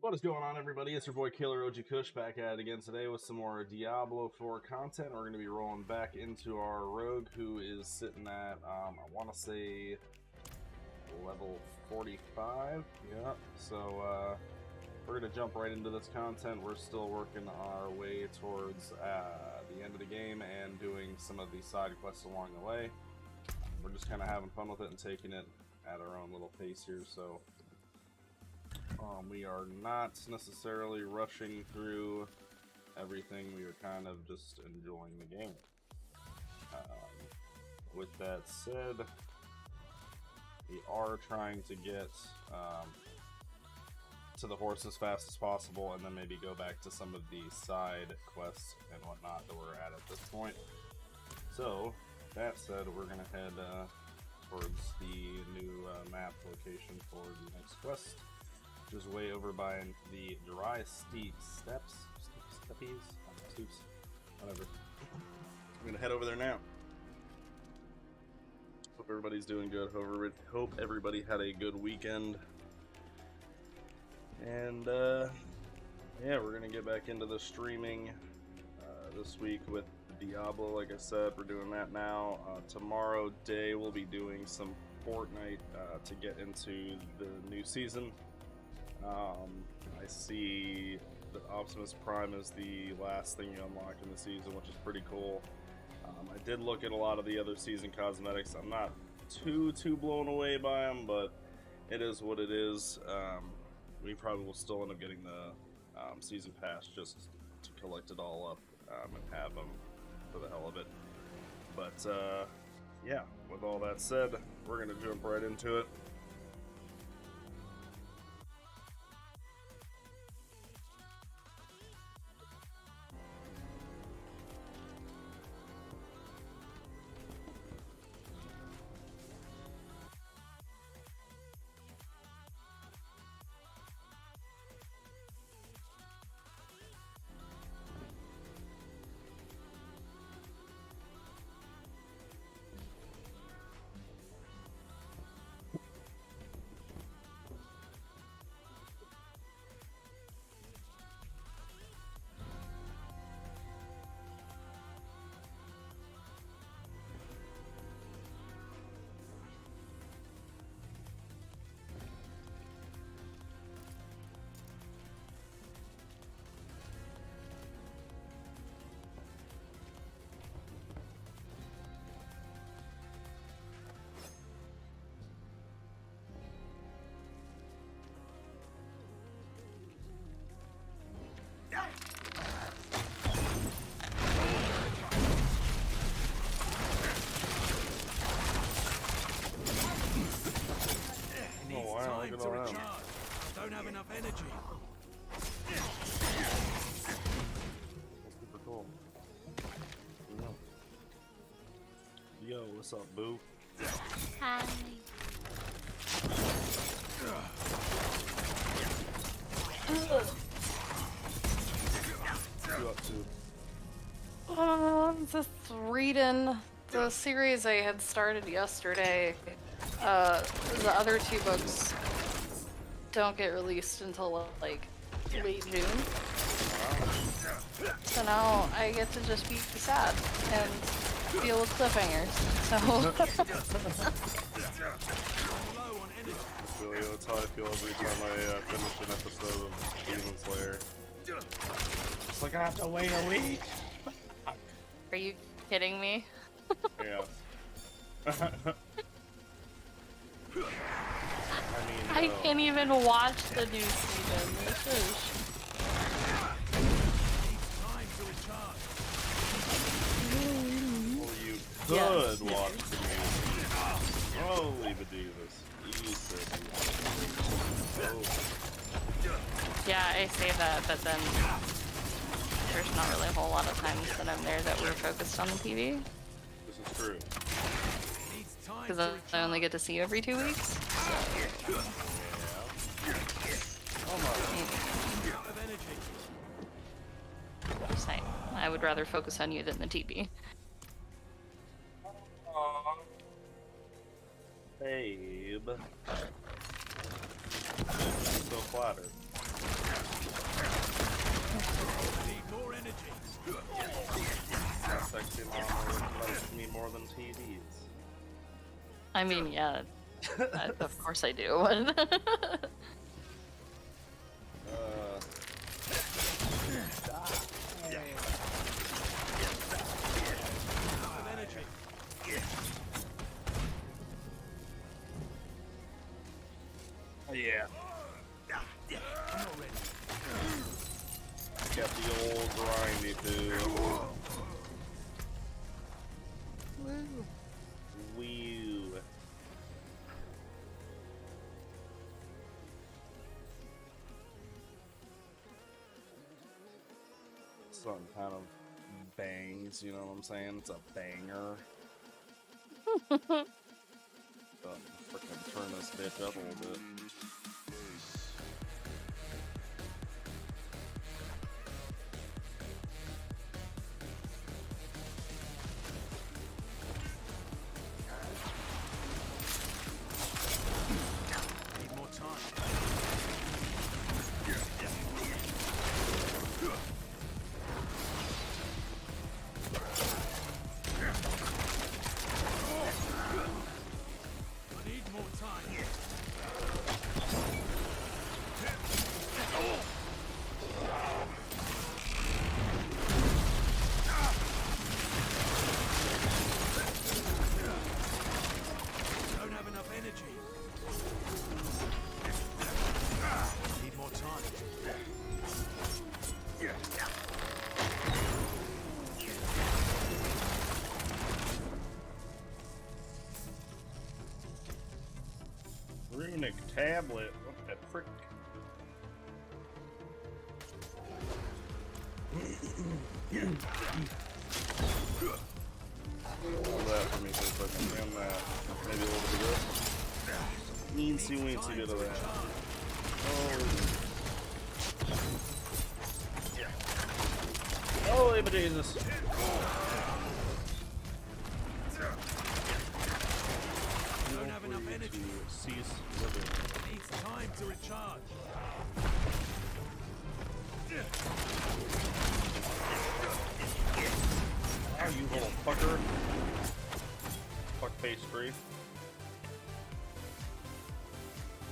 What is going on, everybody? It's your boy Killer OG Kush back at it again today with some more Diablo 4 content. We're going to be rolling back into our rogue, who is sitting at, I want to say, level 45. Yeah, so we're going to jump right into this content. We're still working our way towards the end of the game and doing some of the side quests along the way. We're just kind of having fun with it and taking it at our own little pace here, so we are not necessarily rushing through everything. We are kind of just enjoying the game. With that said, we are trying to get to the horse as fast as possible, and then maybe go back to some of the side quests and whatnot that we're at this point. So, that said, we're going to head towards the new map location for the next quest. Just way over by the dry steeps, whatever. I'm gonna head over there now. Hope everybody's doing good. Hope everybody had a good weekend. And yeah, we're gonna get back into the streaming this week with Diablo. Like I said, we're doing that now. Tomorrow day we'll be doing some Fortnite to get into the new season. I see that Optimus Prime is the last thing you unlock in the season, which is pretty cool. I did look at a lot of the other season cosmetics. I'm not too blown away by them, but it is what it is. We probably will still end up getting the season pass just to collect it all up and have them for the hell of it. But yeah, with all that said, we're going to jump right into it. Don't have enough energy. That's super cool. Yo, what's up, boo? Hi. What you up to? Just reading the series I had started yesterday. The other two books don't get released until like late June. So now I get to just be sad and deal with cliffhangers. So That's how I feel every time I finish an episode of Demon Slayer. It's like I have to wait a week. are you kidding me? Yeah. I can't even watch the new season. This is... Well, you could watch the movie. Holy bejesus. Yeah, I say that, but then there's not really a whole lot of times that I'm there that we're focused on the TV. This is true. Because I only get to see you every 2 weeks. I would rather focus on you than the TV. Babe. So flattered. I mean, yeah, of course I do. Out of energy. Yeah. I'm not ready. Got the old grindy too. Woo. Some kind of bangs, you know what I'm saying? It's a banger. Freaking turn this bitch up a little bit. Need more time. I need more time. Don't have enough energy. Need more time. Runic tablet. What the frick? Hold that for me for a second. And that. Maybe a little bit of this. Eensy weensy bit of that. Oh. Holy Jesus. Don't have enough energy. Cease living. Needs time to recharge. Oh, you little fucker. Fuck face free.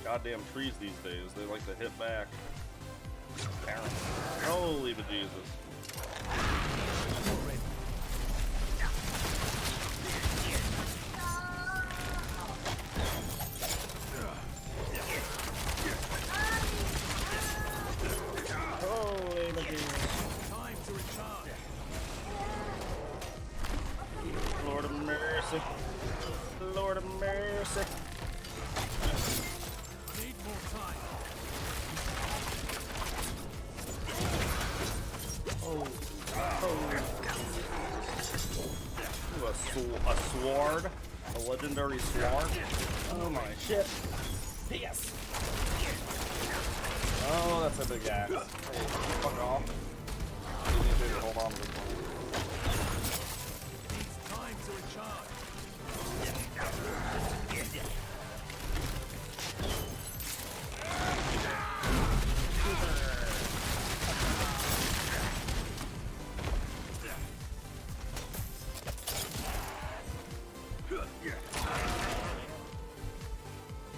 Goddamn trees these days, they like to hit back. Apparently. Holy bejesus. Holy bejesus. Time to recharge. Lord of mercy. Lord of mercy. I need more time. Ooh, a sword? A legendary sword? Oh my shit. Yes. Oh, that's a big axe. Hey, fuck off. You need to hold on to this one. Needs time to recharge.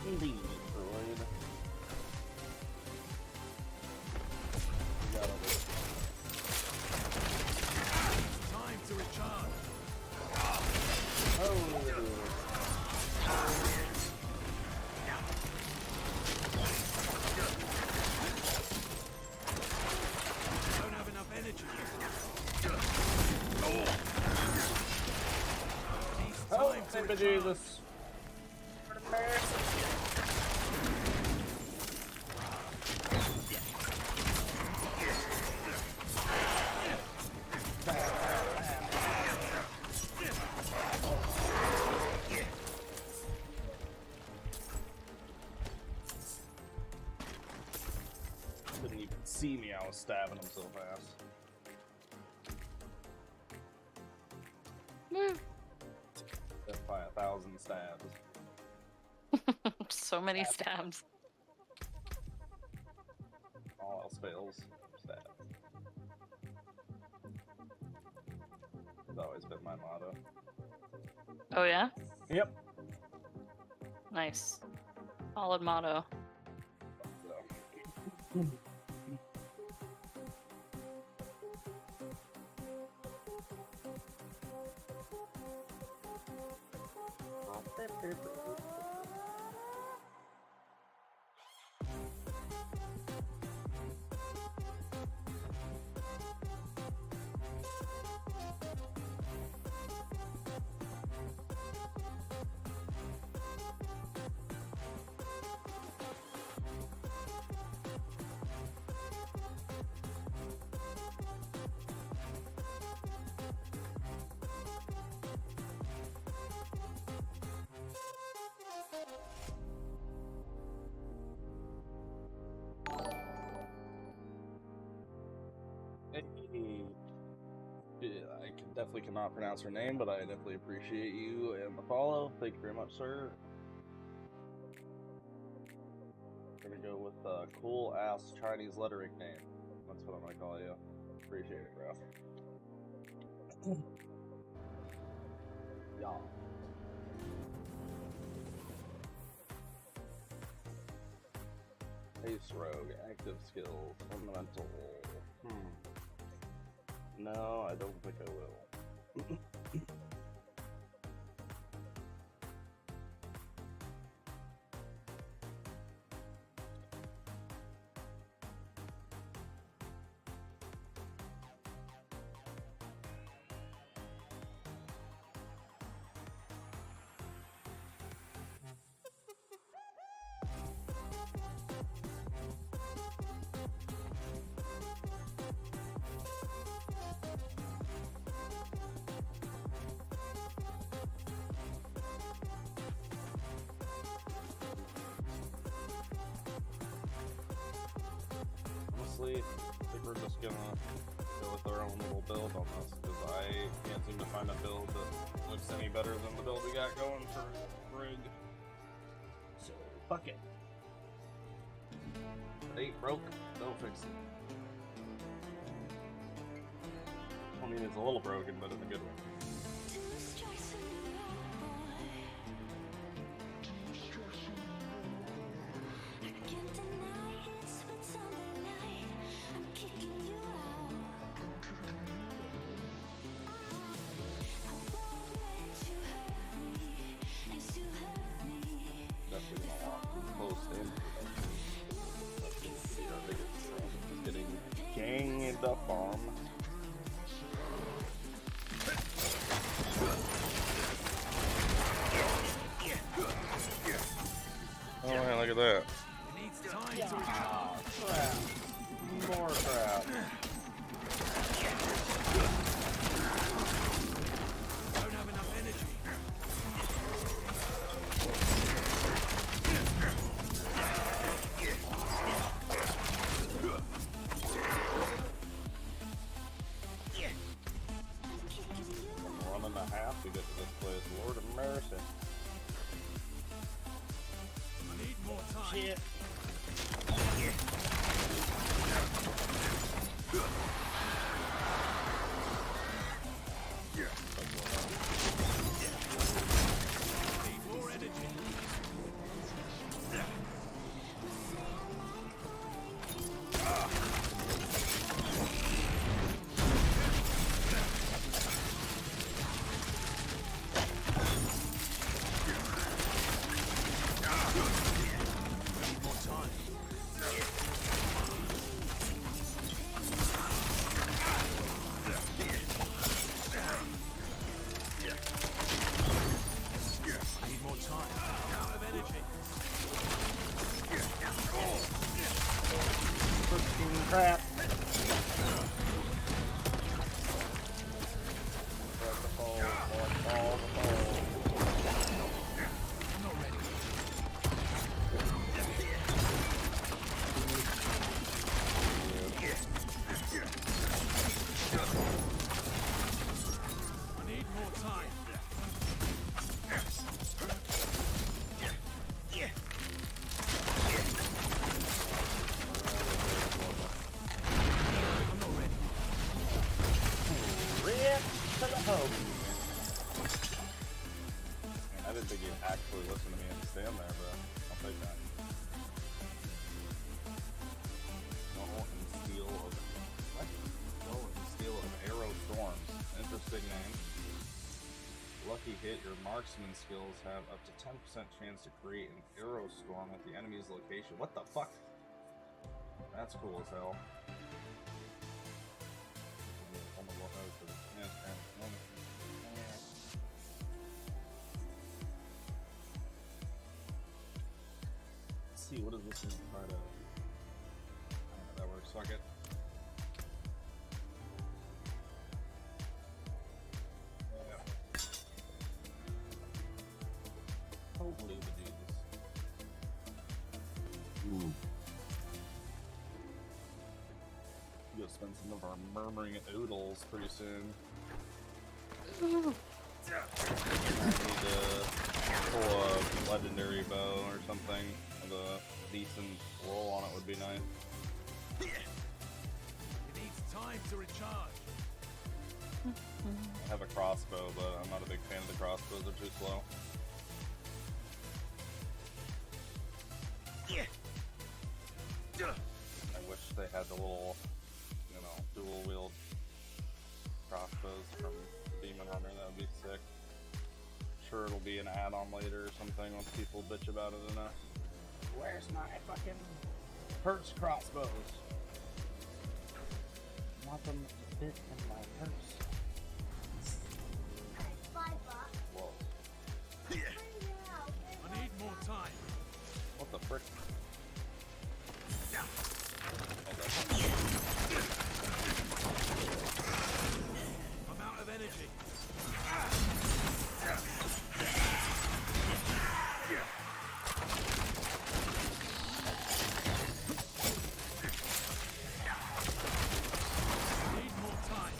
Indeed, droid. Got it. Time to recharge. Don't have enough energy. Needs Oh, time to thank recharge. Jesus. Didn't even see me, I was stabbing him so fast. Death by 1,000 stabs. So many stabs. All else fails. Stab. It's always been my motto. Oh yeah? Yep. Nice. Solid motto. Hey. Yeah, I definitely cannot pronounce her name, but I definitely appreciate you and the follow. Thank you very much, sir. We're gonna go with cool ass Chinese lettering name. That's what I'm gonna call you. Appreciate it, bro. Yeah. Ace Rogue, active skills, fundamental. No, I don't think I will. Honestly, I think we're just gonna go with our own little build on this, because I can't seem to find a build that looks any better than the build we got going for Rig. So, fuck it. If it ain't broke, don't fix it. I mean, it's a little broken, but in a good way. Definitely don't want too close in. That's gonna be our biggest thing. Just getting ganged up on. Oh man, look at that. It needs time to recharge. Crap. More crap. Don't have enough energy. One and a half to get to this place. Lord of mercy. I need more time. Shit. Need more energy. lucky hit, your marksman skills have up to 10% chance to create an arrow storm at the enemy's location. What the fuck? That's cool as hell. Let's see, what is this in part of? That works, fuck it. Totally would do this. Ooh. We'll spend some of our murmuring oodles pretty soon. I need to pull a legendary bow or something with a decent roll on it would be nice. It needs time to recharge. I have a crossbow, but I'm not a big fan of the crossbows, they're too slow. I wish they had the little, you know, dual wield crossbows from Demon Runner, that would be sick. Sure, it'll be an add-on later or something once people bitch about it enough. Where's my fucking purse crossbows? I want them to fit in my purse. Whoa. I need more time. What the frick? I'm out of energy. I need more time.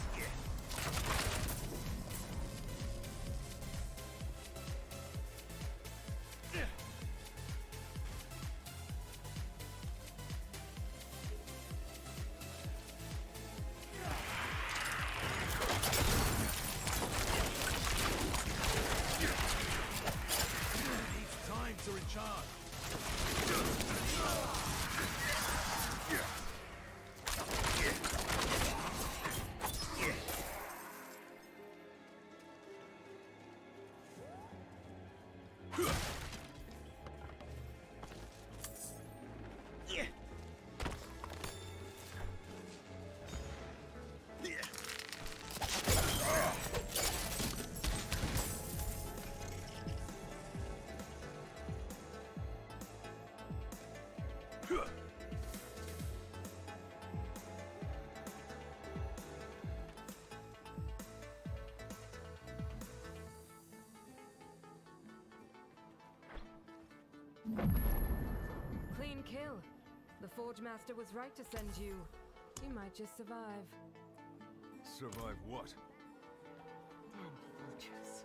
Needs time to recharge. Clean kill. The Forge Master was right to send you. You might just survive. Survive what? And fortress.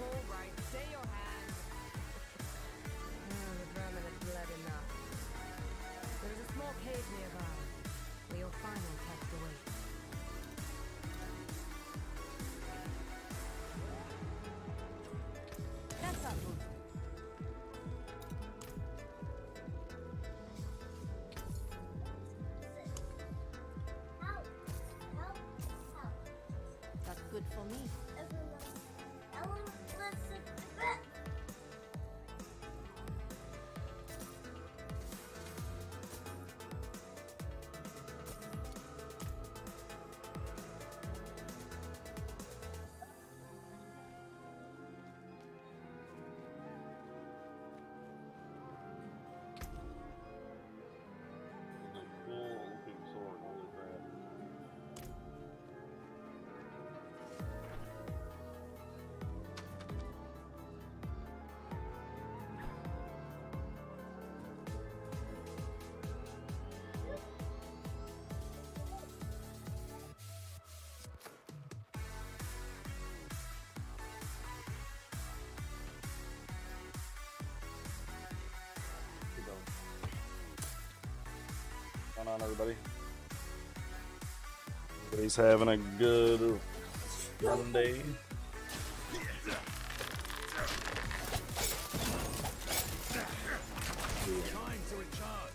All right, stay your hand. Oh, the vermin has bled enough. There is a small cave nearby, where your final test awaits. That's up. That's good for me. Cool looking sword, holy crap. on, everybody? Everybody's having a good Monday. Time to recharge.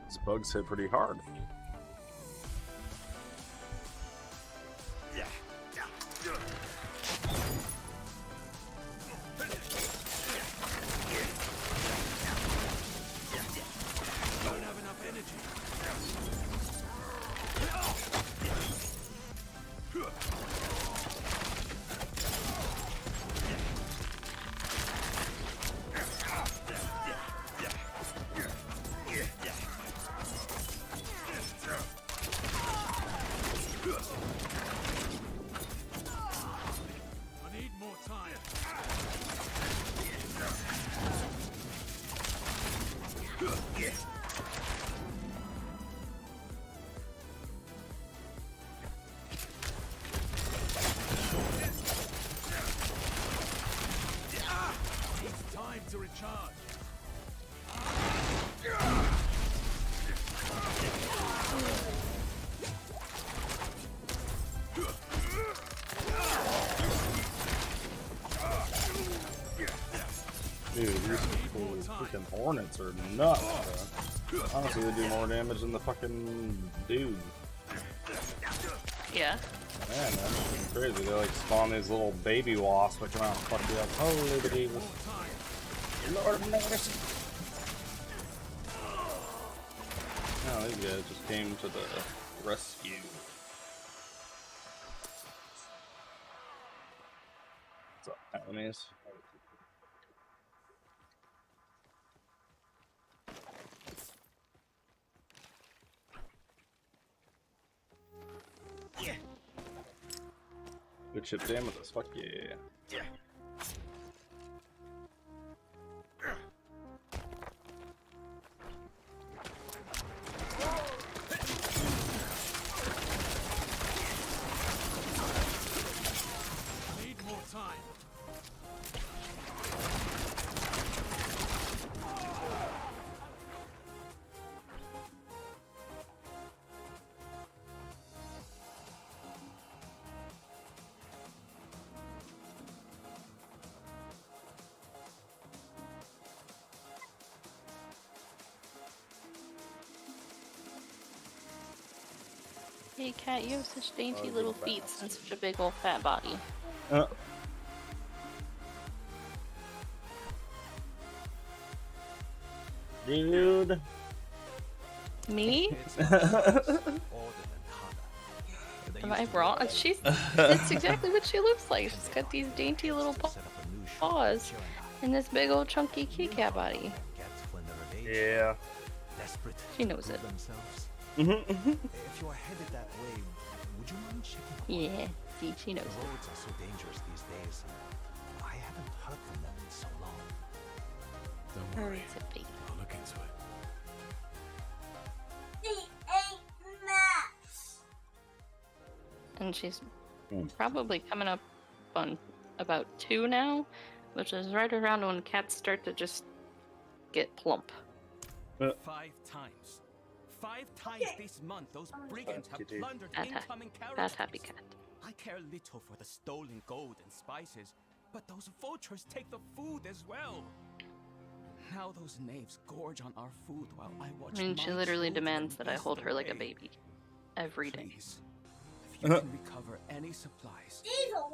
These bugs hit pretty hard. Don't have enough energy. I need more time. It's time to recharge. Dude, these freaking hornets are nuts, bro. Honestly, they do more damage than the fucking dude. Yeah. Yeah, man, it's crazy. They like spawn these little baby wasps that come out and fuck you up. Holy the Jesus. Lord of mercy. No, these guys just came to the rescue. What's up, enemies? Good chip damn with us, fuck yeah. Need more time. Hey cat, you have such dainty Oh, little good feet bastard. and such a big old fat body. Dude. Me? Am I wrong? That's That's exactly what she looks like. She's got these dainty little paws and this big old chunky kitty cat body. Yeah. She knows it. If you are headed that way, would you mind checking? Yeah, see, she knows The it. roads are so dangerous these days. I haven't heard from them in so long. Don't Oh, worry. it's a baby. I'll look into it. And she's Hmm. probably coming up on about 2 now, which is right around when cats start to just get plump. 5 times. 5 times this month, those brigands have Kitty. plundered Bad incoming Bad carriages. happy cat. I care little for the stolen gold and spices, but those vultures take the food as well. Now those knaves gorge on our food while I watch. I mean, she my literally children demands that I waste hold her like a away. baby. Every day. Please, if you can recover any supplies, I'll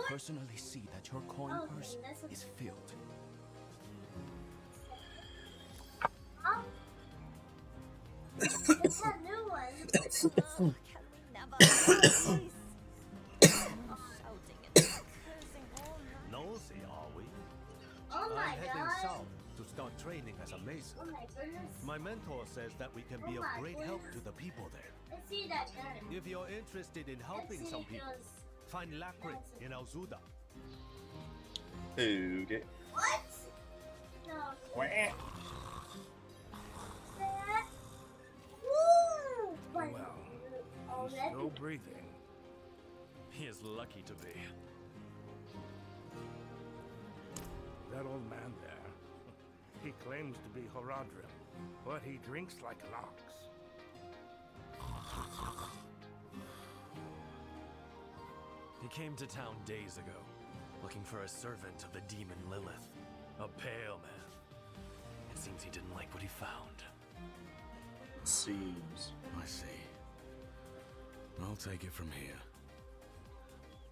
personally see that your coin purse is filled. It's a new one. Nosy, are we? Oh my I'm heading god. south to start training as a mason. Oh my goodness. My mentor says that we can be Oh of my great help goodness. to the people there. Let's see that gun. If you're interested in helping Let's see some if people, those- find Lakrit in Alzuda. Okay. What? No. That. Woo! Well, he's still breathing. He is lucky to be. That old man there, he claims to be Horadrim, but he drinks like an ox. He came to town days ago, looking for a servant of the demon Lilith. A pale man. It seems he didn't like what he found. Seems. I see. I'll take it from here.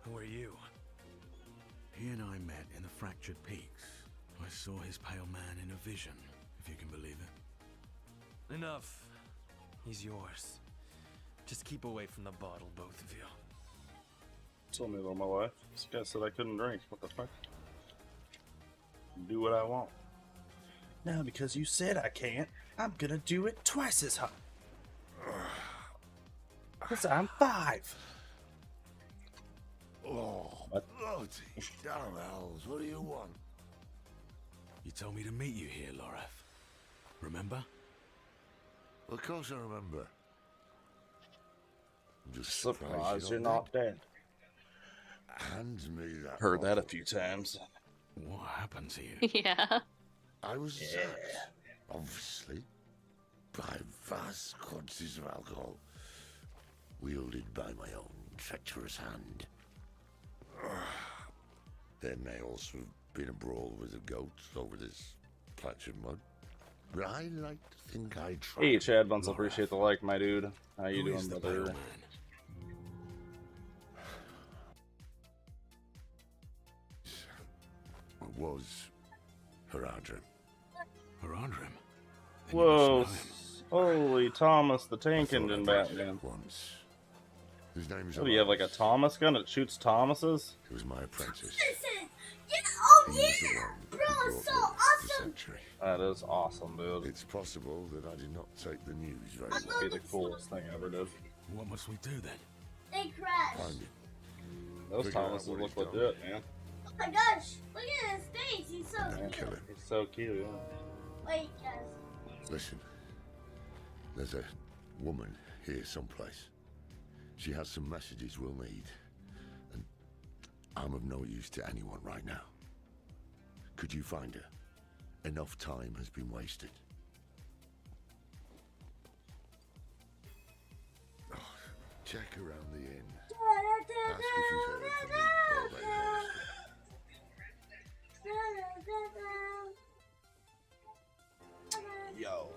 Who are you? He and I met in the Fractured Peaks. I saw his pale man in a vision, if you can believe it. Enough. He's yours. Just keep away from the bottle, both of you. Told me about my life. This guy said I couldn't drink. What the fuck? Do what I want. Now, because you said I can't, I'm gonna do it twice as hard. Because I'm 5. Oh, bloody damn hells, what do you want? You told me to meet you here, Loreth. Remember? Of course I remember. I'm just Surprised you're not dead. Hand me that. Heard that a few times. What happened to you? Yeah. I was zapped, obviously, by vast quantities of alcohol, wielded by my own treacherous hand. There may also have been a brawl with the goats over this patch of mud. But I like to think I tried. Hey, Chad Bunce, appreciate the like, my dude. How you Who is doing, the pale brother? man? It was Horadrim. Horadrim? Whoa, holy Thomas the Tank Engine Batman. Once. His name's What do you have, like a Thomas gun that shoots Thomases? He was my apprentice. Listen, yeah, oh He was the yeah, one who bro, brought it's so me the awesome. century. That is awesome, dude. It's possible that I did not take the news very That'd well. be the coolest thing I ever did. What must we do then? They crashed. Find it. Those Figure out Thomases what look he's done. legit, man. Oh my gosh, look at his face. He's so And cute. kill him. He's so cute, yeah. Wait, guys. Listen, there's a woman here someplace. She has some messages we'll need, and I'm of no use to anyone right now. Could you find her? Enough time has been wasted. Oh, check around the inn. Ask if she's heard from me or they lost her. Yo.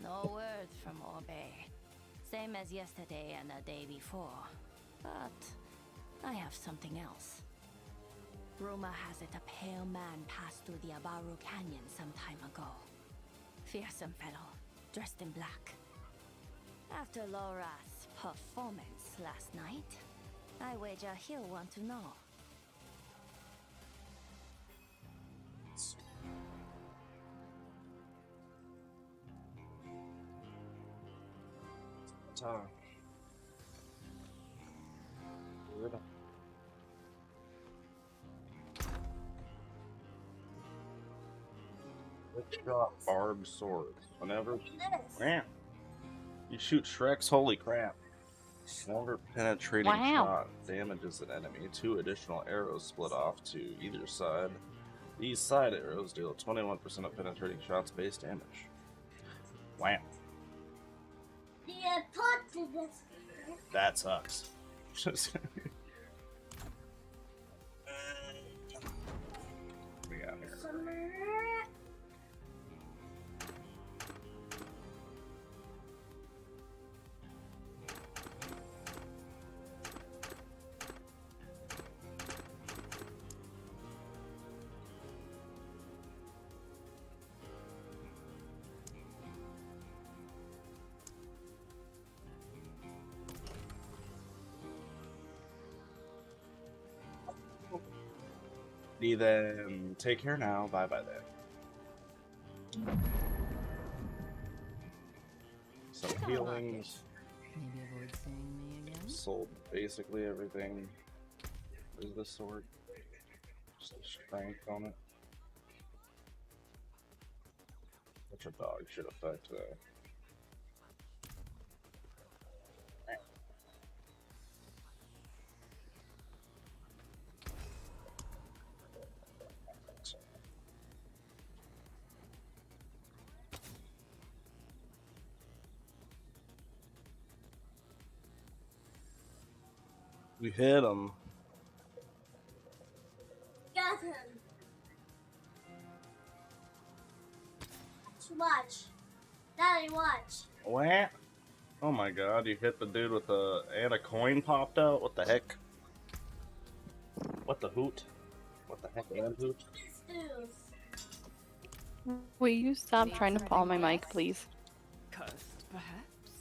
No word from Orbe. Same as yesterday and the day before. But I have something else. Rumor has it a pale man passed through the Abaru Canyon some time ago. Fearsome fellow, dressed in black. After Laura's performance last night, I wager he'll want to know. Time. Good. Let's drop barbed swords. Whenever. Man. You shoot Shreks, holy crap. Longer penetrating Wow. shot damages an enemy. 2 additional arrows split off to either side. These side arrows deal 21% of penetrating shots base damage. Wow. Yeah, talk to this. That sucks. We got here. Summer. Then take care now. Bye bye then. healings. Maybe avoid seeing me again. Sold basically everything. Is this sword? Just the strength on it. Which a dog should affect that. We hit him. Got him. Watch. Daddy, watch. What? Oh my god, you hit the dude with the... and a coin popped out? What the heck? What the hoot? What the heck, and hoot? This Will you stop trying to paw my mic, please? Cursed, perhaps?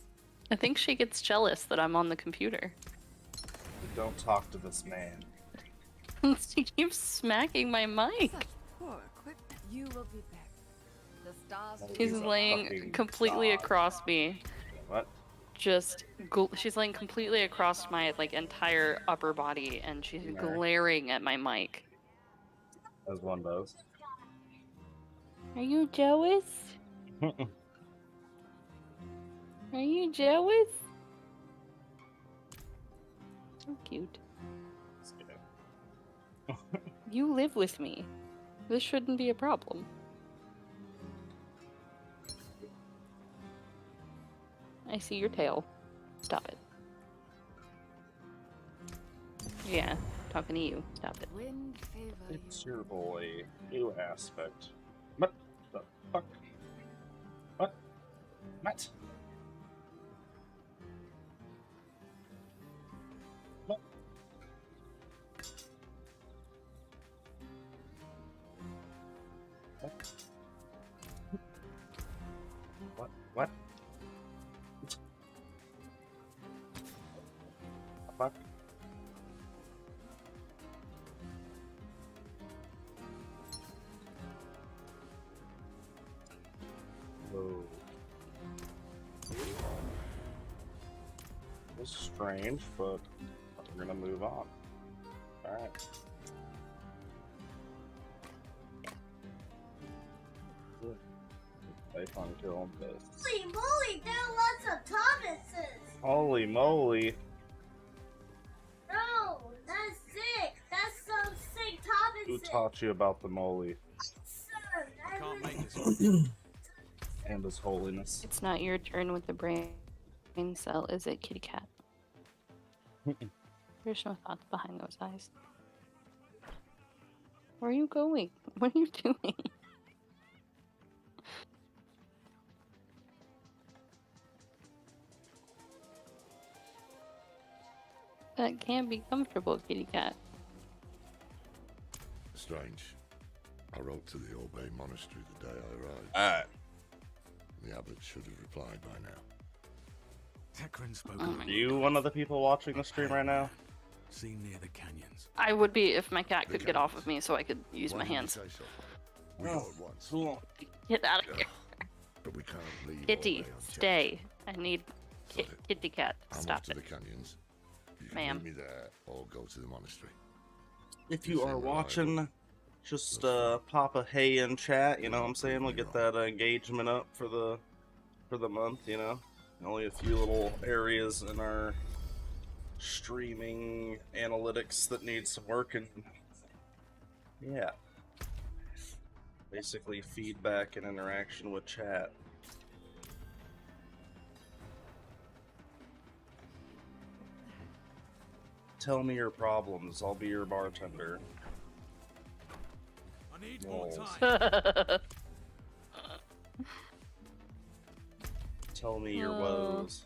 I think she gets jealous that I'm on the computer. Don't talk to this man. She keeps smacking my mic. Such poor equipment. You will be back. The stars. She's He's a laying fucking completely dog. across me. What? Just, she's laying completely across my, like, entire upper body, and she's Yeah. glaring at my mic. As one does. Are you jealous? Are you jealous? So cute. You live with me. This shouldn't be a problem. I see your tail. Stop it. Yeah, talking to you. Stop it. Wind favor you. It's your boy. New aspect. What the fuck? What? What? What? What? What? Fuck. Whoa. This is strange, but we're gonna move on. Alright. They fun killing this. Holy moly, there are lots of Thomases. Holy moly. No, that's sick. That's some sick Who Thomases. taught you about the moly Sir, I Can't was- make this. and his holiness? It's not your turn with the brain cell, is it, kitty cat? There's no thoughts behind those eyes. Where are you going? What are you doing? That can't be comfortable, kitty cat. Strange. I wrote to the Obey Monastery the day I arrived. Alright. The abbot should have replied by now. Tekrin spoke Oh of my Are you one of the people watching the stream right now? seen near the canyons. I would be if my cat could get off of me so I could use Why my didn't you hands. say so? We go at once. Cool. Get out of here. But we can't leave Kitty, Obey unchecked. stay. I need Sod it. kitty cat. I'm Stop off to it. the canyons. You can Ma'am. meet me there or go to the monastery. If you are watching, just pop a hey in chat, you know what I'm saying? We'll get that engagement up for the month, you know? Only a few little areas in our streaming analytics that need some work, and yeah. Basically feedback and interaction with chat. Tell me your problems, I'll be your bartender. I need more Walls. time. Tell me your Oh. woes.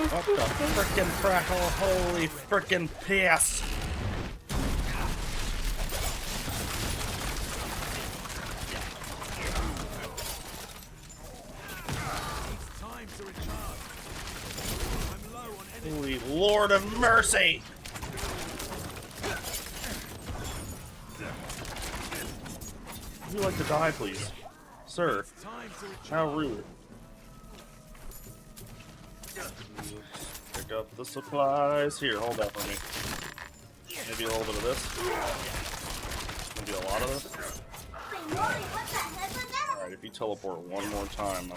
What the frickin' crackle, holy frickin' piss! It's time to recharge. I'm low on energy. Holy Lord of mercy! you like to die, please? Sir, how rude. Pick up the supplies. Here, hold that for me. Maybe a little bit of this. Maybe a lot of this. Alright, if you teleport one more time,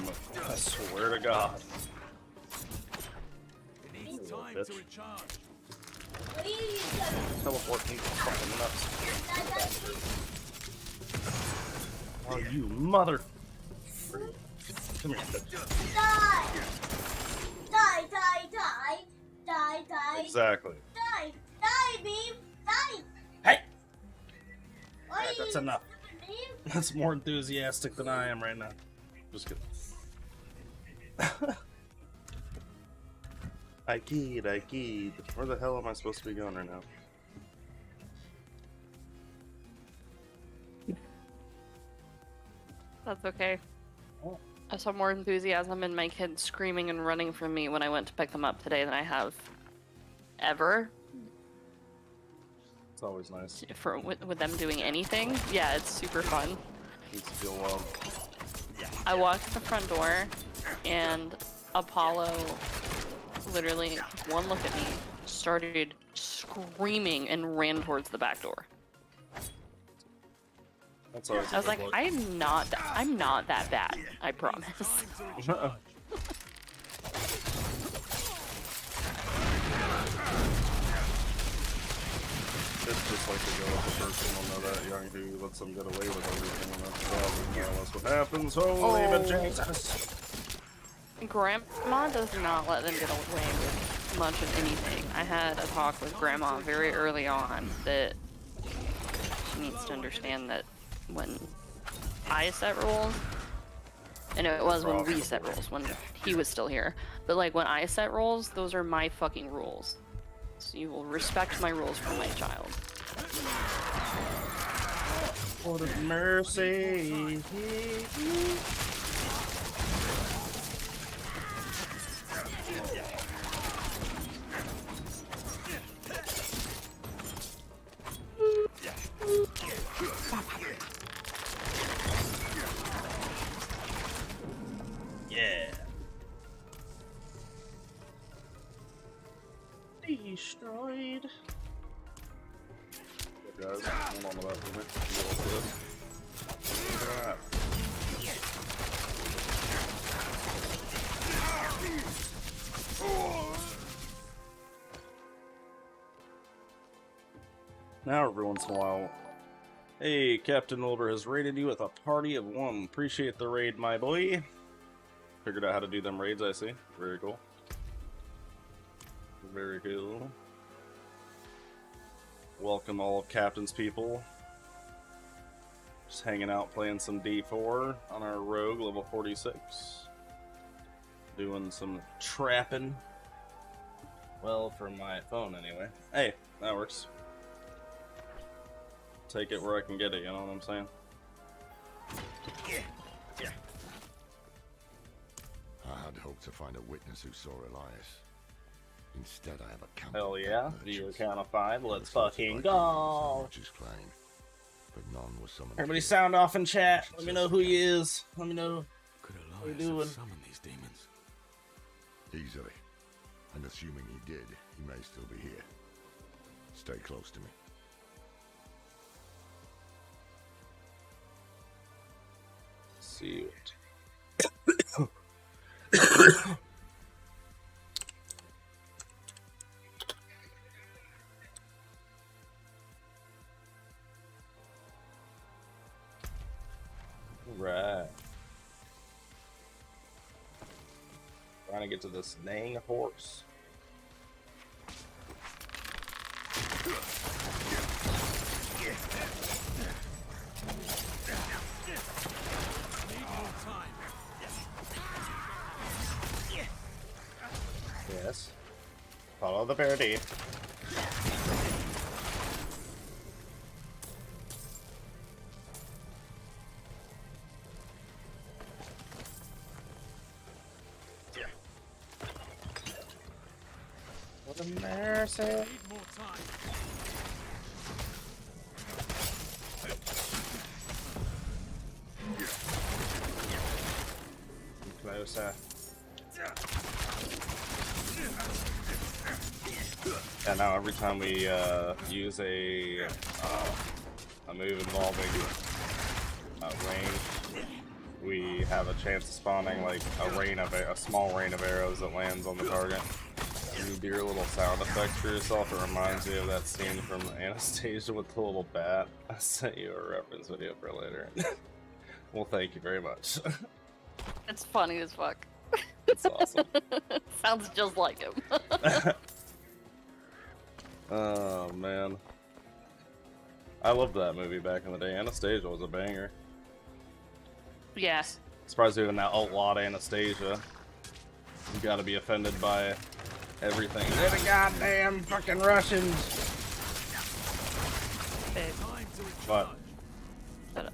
I swear to God. Bitch. Teleport me fucking nuts. Oh, you mother. Come here, bitch. Die. Exactly. Die, Beam. Die. Hey! Why Alright, that's you enough. Beam? That's more enthusiastic than I am right now. Just kidding. I keyed. Where the hell am I supposed to be going right now? That's okay. I saw more enthusiasm in my kids screaming and running from me when I went to pick them up today than I have ever. It's always nice. With them doing anything. Yeah, it's super fun. Needs to feel love. I walked to the front door, and Apollo literally, one look at me, started screaming and ran towards the back door. That's always I was like, I'm not that bad, I promise. It's just like the go with the person will know that young who lets them get away with everything, and that's more or less what happens. Holy but Jesus! Grandma does not let them get away with much of anything. I had a talk with Grandma very early on that she needs to understand that when I set rules, and it was when we set rules, when he was still here, but like when I set rules, those are my fucking rules. So you will respect my rules for my child. What a mercy. Yeah. Destroyed. Okay, guys, hold on to that for me. Look at that. Now every once in a while. Hey, Captain Wilbur has raided you with a party of one. Appreciate the raid, my boy. Figured out how to do them raids, I see. Very cool. Very cool. Welcome all of Captain's people. Just hanging out playing some D4 on our rogue, level 46. Doing some trapping. Well, from my phone anyway. Hey, that works. Take it where I can get it, you know what I'm saying? Yeah. I had hoped to find a witness who saw Elias. Instead, I have a count. Hell yeah, viewer count of 5, let's fucking go! Claim, but none was summoned. Everybody sound off in chat, let me know who he is, let me know what you're doing. Summon these demons. Easily. And assuming he did, he may still be here. Stay close to me. See it. Right. Trying to get to this dang horse. Yes. Follow the birdie. What a mercy. No, sir. Yeah, now every time we use a move involving range, we have a chance of spawning like a small rain of arrows that lands on the target. You do your little sound effects for yourself. It reminds me of that scene from Anastasia with the little bat. I sent you a reference video for later. Well, thank you very much. It's funny as fuck. It's awesome. Sounds just like him. Oh man, I loved that movie back in the day. Anastasia was a banger. Yes. Surprised we even now outlawed Anastasia. You gotta be offended by everything. They're the goddamn fucking Russians. Babe. What? Shut up.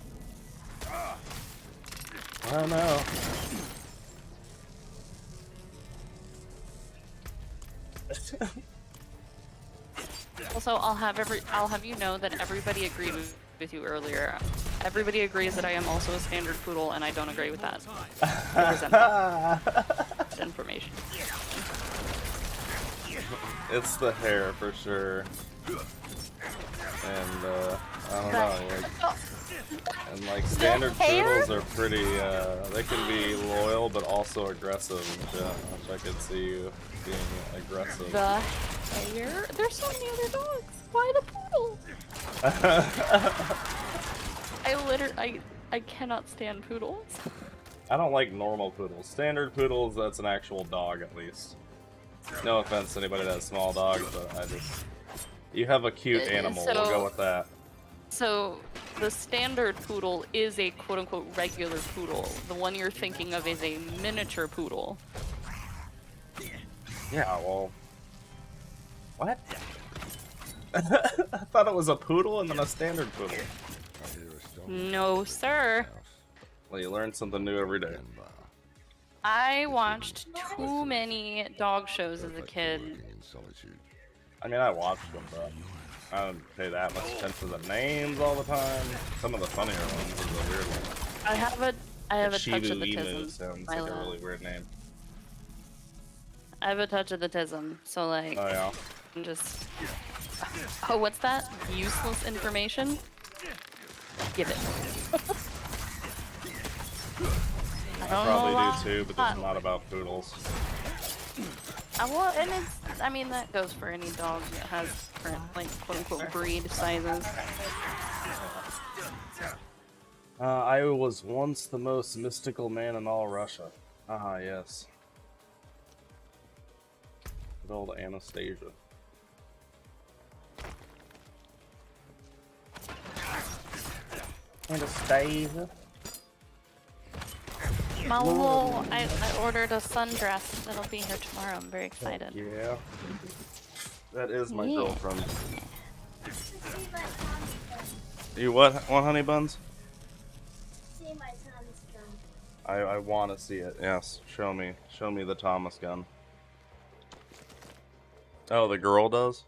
I don't know. Also, I'll have you know that everybody agreed with you earlier. Everybody agrees that I am also a standard poodle, and I don't agree with that. I resent that information. It's the hair for sure. And I don't know, like standard poodles are pretty they can be loyal but also aggressive and shit, which I could see you being aggressive. The hair? There's so many other dogs. Why the poodle? I cannot stand poodles. I don't like normal poodles. Standard poodles, that's an actual dog at least. No offense to anybody that has small dogs, but you have a cute animal, we'll go with that. So, the standard poodle is a quote-unquote regular poodle. The one you're thinking of is a miniature poodle. Yeah, well... What? I thought it was a poodle and then a standard poodle. No, sir. Well, you learn something new every day. I watched too many dog shows as a kid. I mean, I watched them, but I don't pay that much attention to the names all the time. Some of the funnier ones are the weird ones. I have a touch Shibu of the Emu tism. sounds like a really weird name. I have a touch of the tism, so like, Oh yeah. I'm just. Oh, what's that? Useless information? Give it. I probably do too, but this is not about poodles. Well, and it's, I mean, that goes for any dog that has current, like, quote-unquote breed sizes. I was once the most mystical man in all Russia. Ah, yes. Good old Anastasia. Anastasia. I ordered a sundress that'll be here tomorrow. I'm very excited. Yeah. That is my Yeah. girlfriend. You what? Want honey buns? See my Thomas gun. I want to see it. Yes. Show me. Show me the Thomas gun. Oh, the girl does?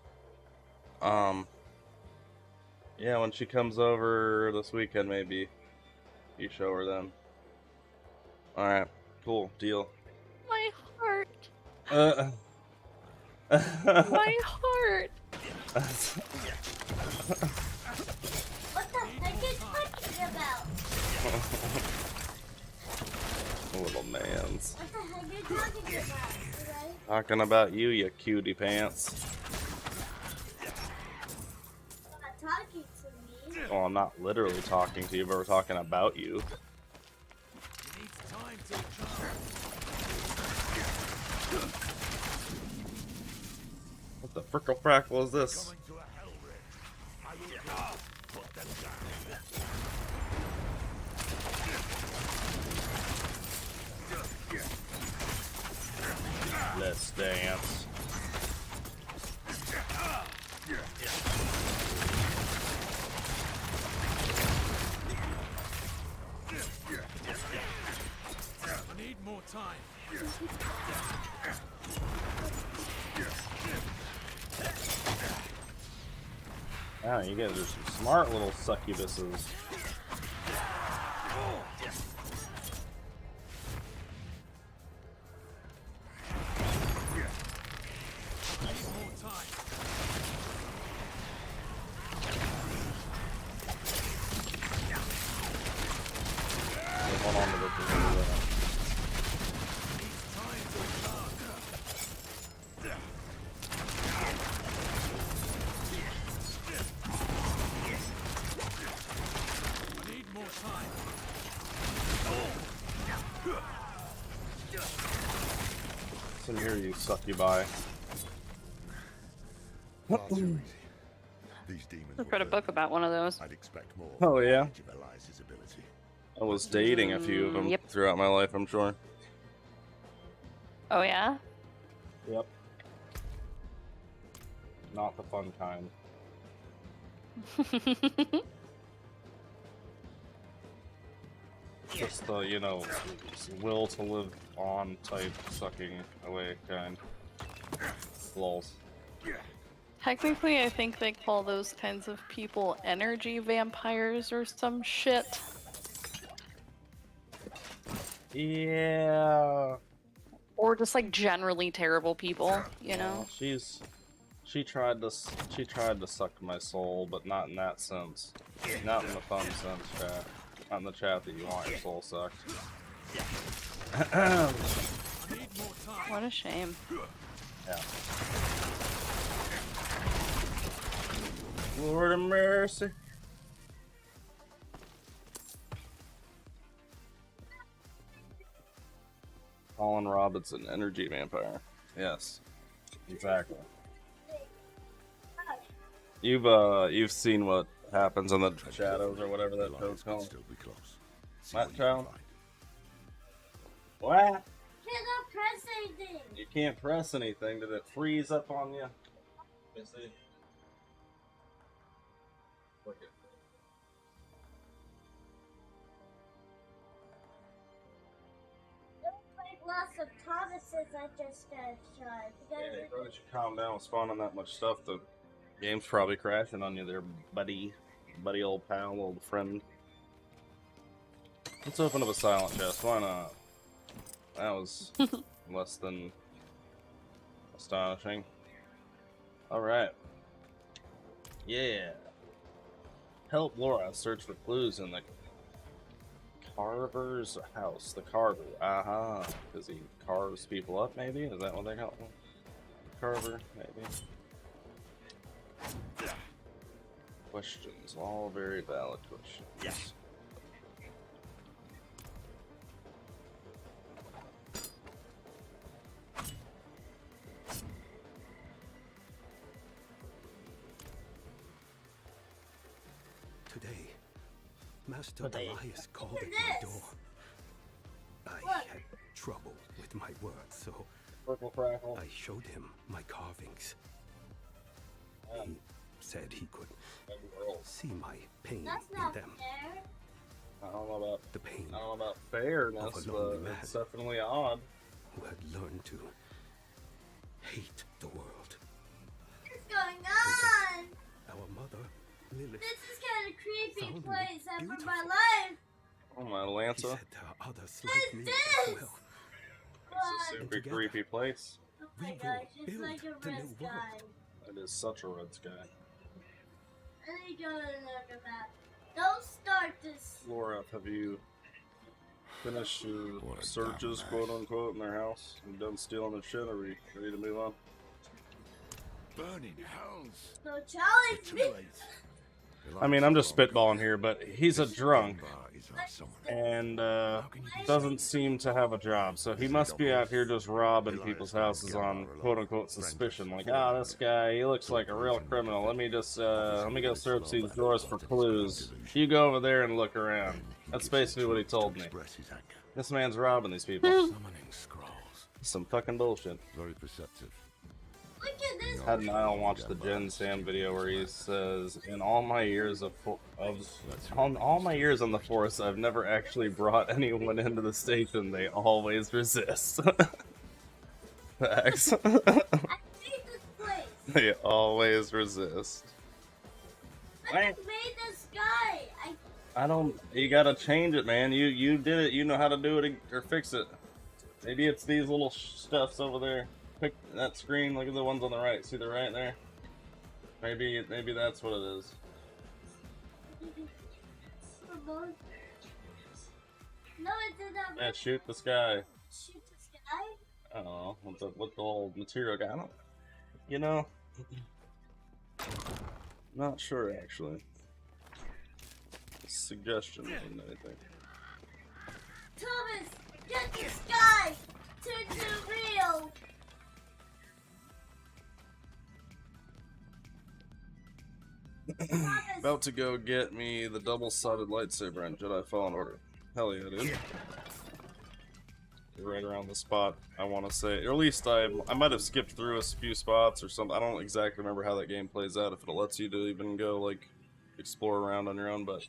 Yeah, when she comes over this weekend, maybe you show her then. Alright, cool, deal. My heart. My heart. What the heck are you talking about? Little mans. What the heck are you talking about? Right? Talking about you, you cutie pants. You're not talking to me. Well, I'm not literally talking to you, but we're talking about you. What the frickle frackle is this? Let's dance. I need more time. Wow, you guys are some smart little succubuses. What's in here, you succubi? Far too easy. These demons I were read a book about one of those. I'd expect more. Oh, yeah? Of Elias's ability. I was dating a few of them Yep. throughout my life, I'm sure. Oh yeah? Yep. Not the fun kind. Just the, you know, will to live on type sucking away kind. Lols. Technically, I think they call those kinds of people energy vampires or some shit. Yeah. Or just like generally terrible people, you know? She tried to suck my soul, but not in that sense. Not in the fun sense, chat. Not in the chat that you want your soul sucked. What a shame. Yeah. Lord of mercy. Colin Robinson, energy vampire. Yes, exactly. You've seen what happens in the shadows or whatever that code's called. Still be close. See What, what you child? can find. What? Cannot press anything. You can't press anything. Did it freeze up on you? Let me see. Look at Like lots of Thomases I just got shot. Yeah, you probably should calm down with spawning that much stuff. The game's probably crashing on you there, buddy. Buddy, old pal, old friend. Let's open up a silent chest. Why not? That was less than astonishing. Alright. Yeah. Help Laura search for clues in the Carver's house. The Carver. Aha. Because he carves people up, maybe? Is that what they call him? Carver, maybe. Questions. All very valid questions. Yes. Today, Master Today. Elias called at Look my at door. this. I Look. had trouble with my words, so Purple crackle. I showed him my carvings. He said he could see my pain That's in not them. fair. I don't know about The pain I don't know about fairness, Of a lonely but man. it's definitely odd. who had learned to hate the world. What's going on? Our mother, Lilith, This is kind of creepy Found me place ever in my beautiful. life. Oh my he Lanza. said there are others like me this? as well. It's a What? super together. creepy place. Oh We my will gosh, it's build like a the red new sky. world. It is such a red sky. I need to go and look at that. Don't start this. Laura, have you finished your What a searches, dumbass. quote unquote, in their house? You done stealing their shit? Are we ready to move on? Burning hells. So challenge me. Too late. I mean, I'm just spitballing here, but he's a drunk and doesn't seem to have a job, so he must be out here just robbing people's houses on quote unquote suspicion. Like, this guy, he looks like a real criminal. Let me go search these drawers for clues. You go over there and look around. That's basically what he told me. This man's robbing these people. Summoning scrolls. Some fucking bullshit. Very perceptive. Look at this. Had Niall watch the Gen Sam video where he says, "In all my years on all my years on the force, I've never actually brought anyone into the station. They always resist." Facts. I hate this place. They always resist. I just made this guy. I don't. You gotta change it, man. You did it. You know how to do it or fix it. Maybe it's these little stuffs over there. Pick that screen. Look at the ones on the right. See the right there? Maybe that's what it is. No, it did not. Yeah, shoot this guy. Shoot this guy. I don't know what the old material guy. I don't. You know. Not sure actually. Suggestion more than anything. Thomas, get this guy. About to go get me the double-sided lightsaber in Jedi Fallen Order. Hell yeah, dude. Right around the spot, I want to say. Or at least I might have skipped through a few spots or something. I don't exactly remember how that game plays out, if it lets you to even go, like, explore around on your own, but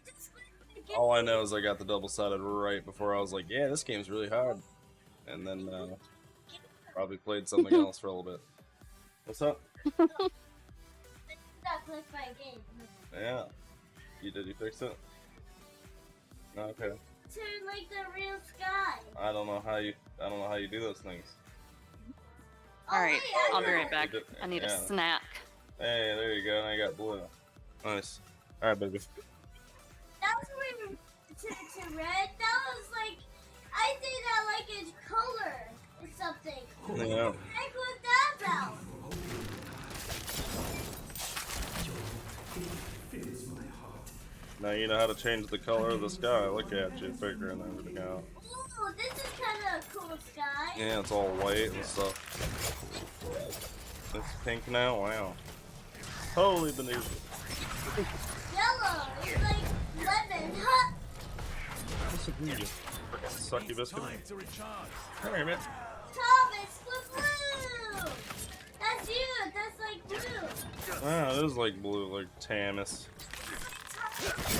all I know is I got the double-sided right before I was like, yeah, this game's really hard. And then, probably played something else for a little bit. What's up? That clicked my game. Yeah. Did you fix it? Okay. To like the real sky. I don't know how you do those things. Alright, wait, I'll be know. right back. I need a Yeah. snack. Hey, there you go. Now you got blue. Nice. Alright, baby. That was weird to red. That was like, I think that like is color or something. Yeah. Heck was that about? Now you know how to change the color of the sky. Look at you, figuring everything out. Ooh, this is kind of a cool sky. Yeah, it's all white and stuff. It's pink now? Wow. Holy beneath. Yellow. It's like lemon. Huh? Sucky biscuit. Time to recharge. Alright, man. Thomas, with blue. That's you. That's like blue. Wow, it is like blue, like Tamis.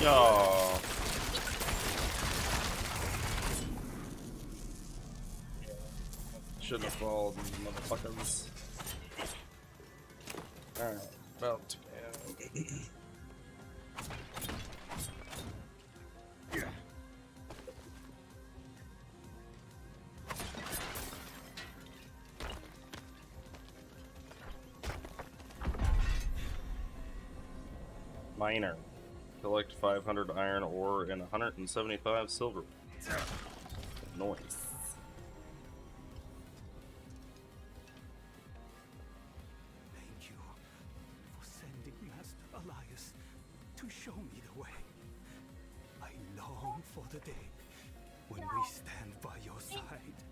Yo. Shouldn't have followed these motherfuckers. Alright, about to go. Miner. Collect 500 iron ore and 175 silver. Noise. Thank you for sending Master Elias to show me the way. I long for the day when we stand by your side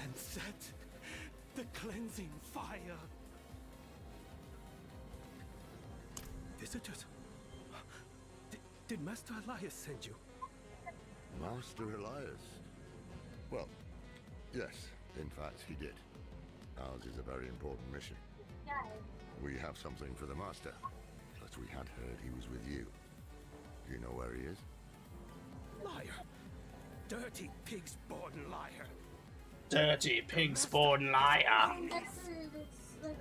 and set the cleansing fire. Visitors? Did Master Elias send you? Master Elias? Well, yes, in fact, he did. Ours is a very important mission. We have something for the Master, but we had heard he was with you. Do you know where he is? Liar! Dirty pig-spawn liar! Dirty pig-spawn liar! That's like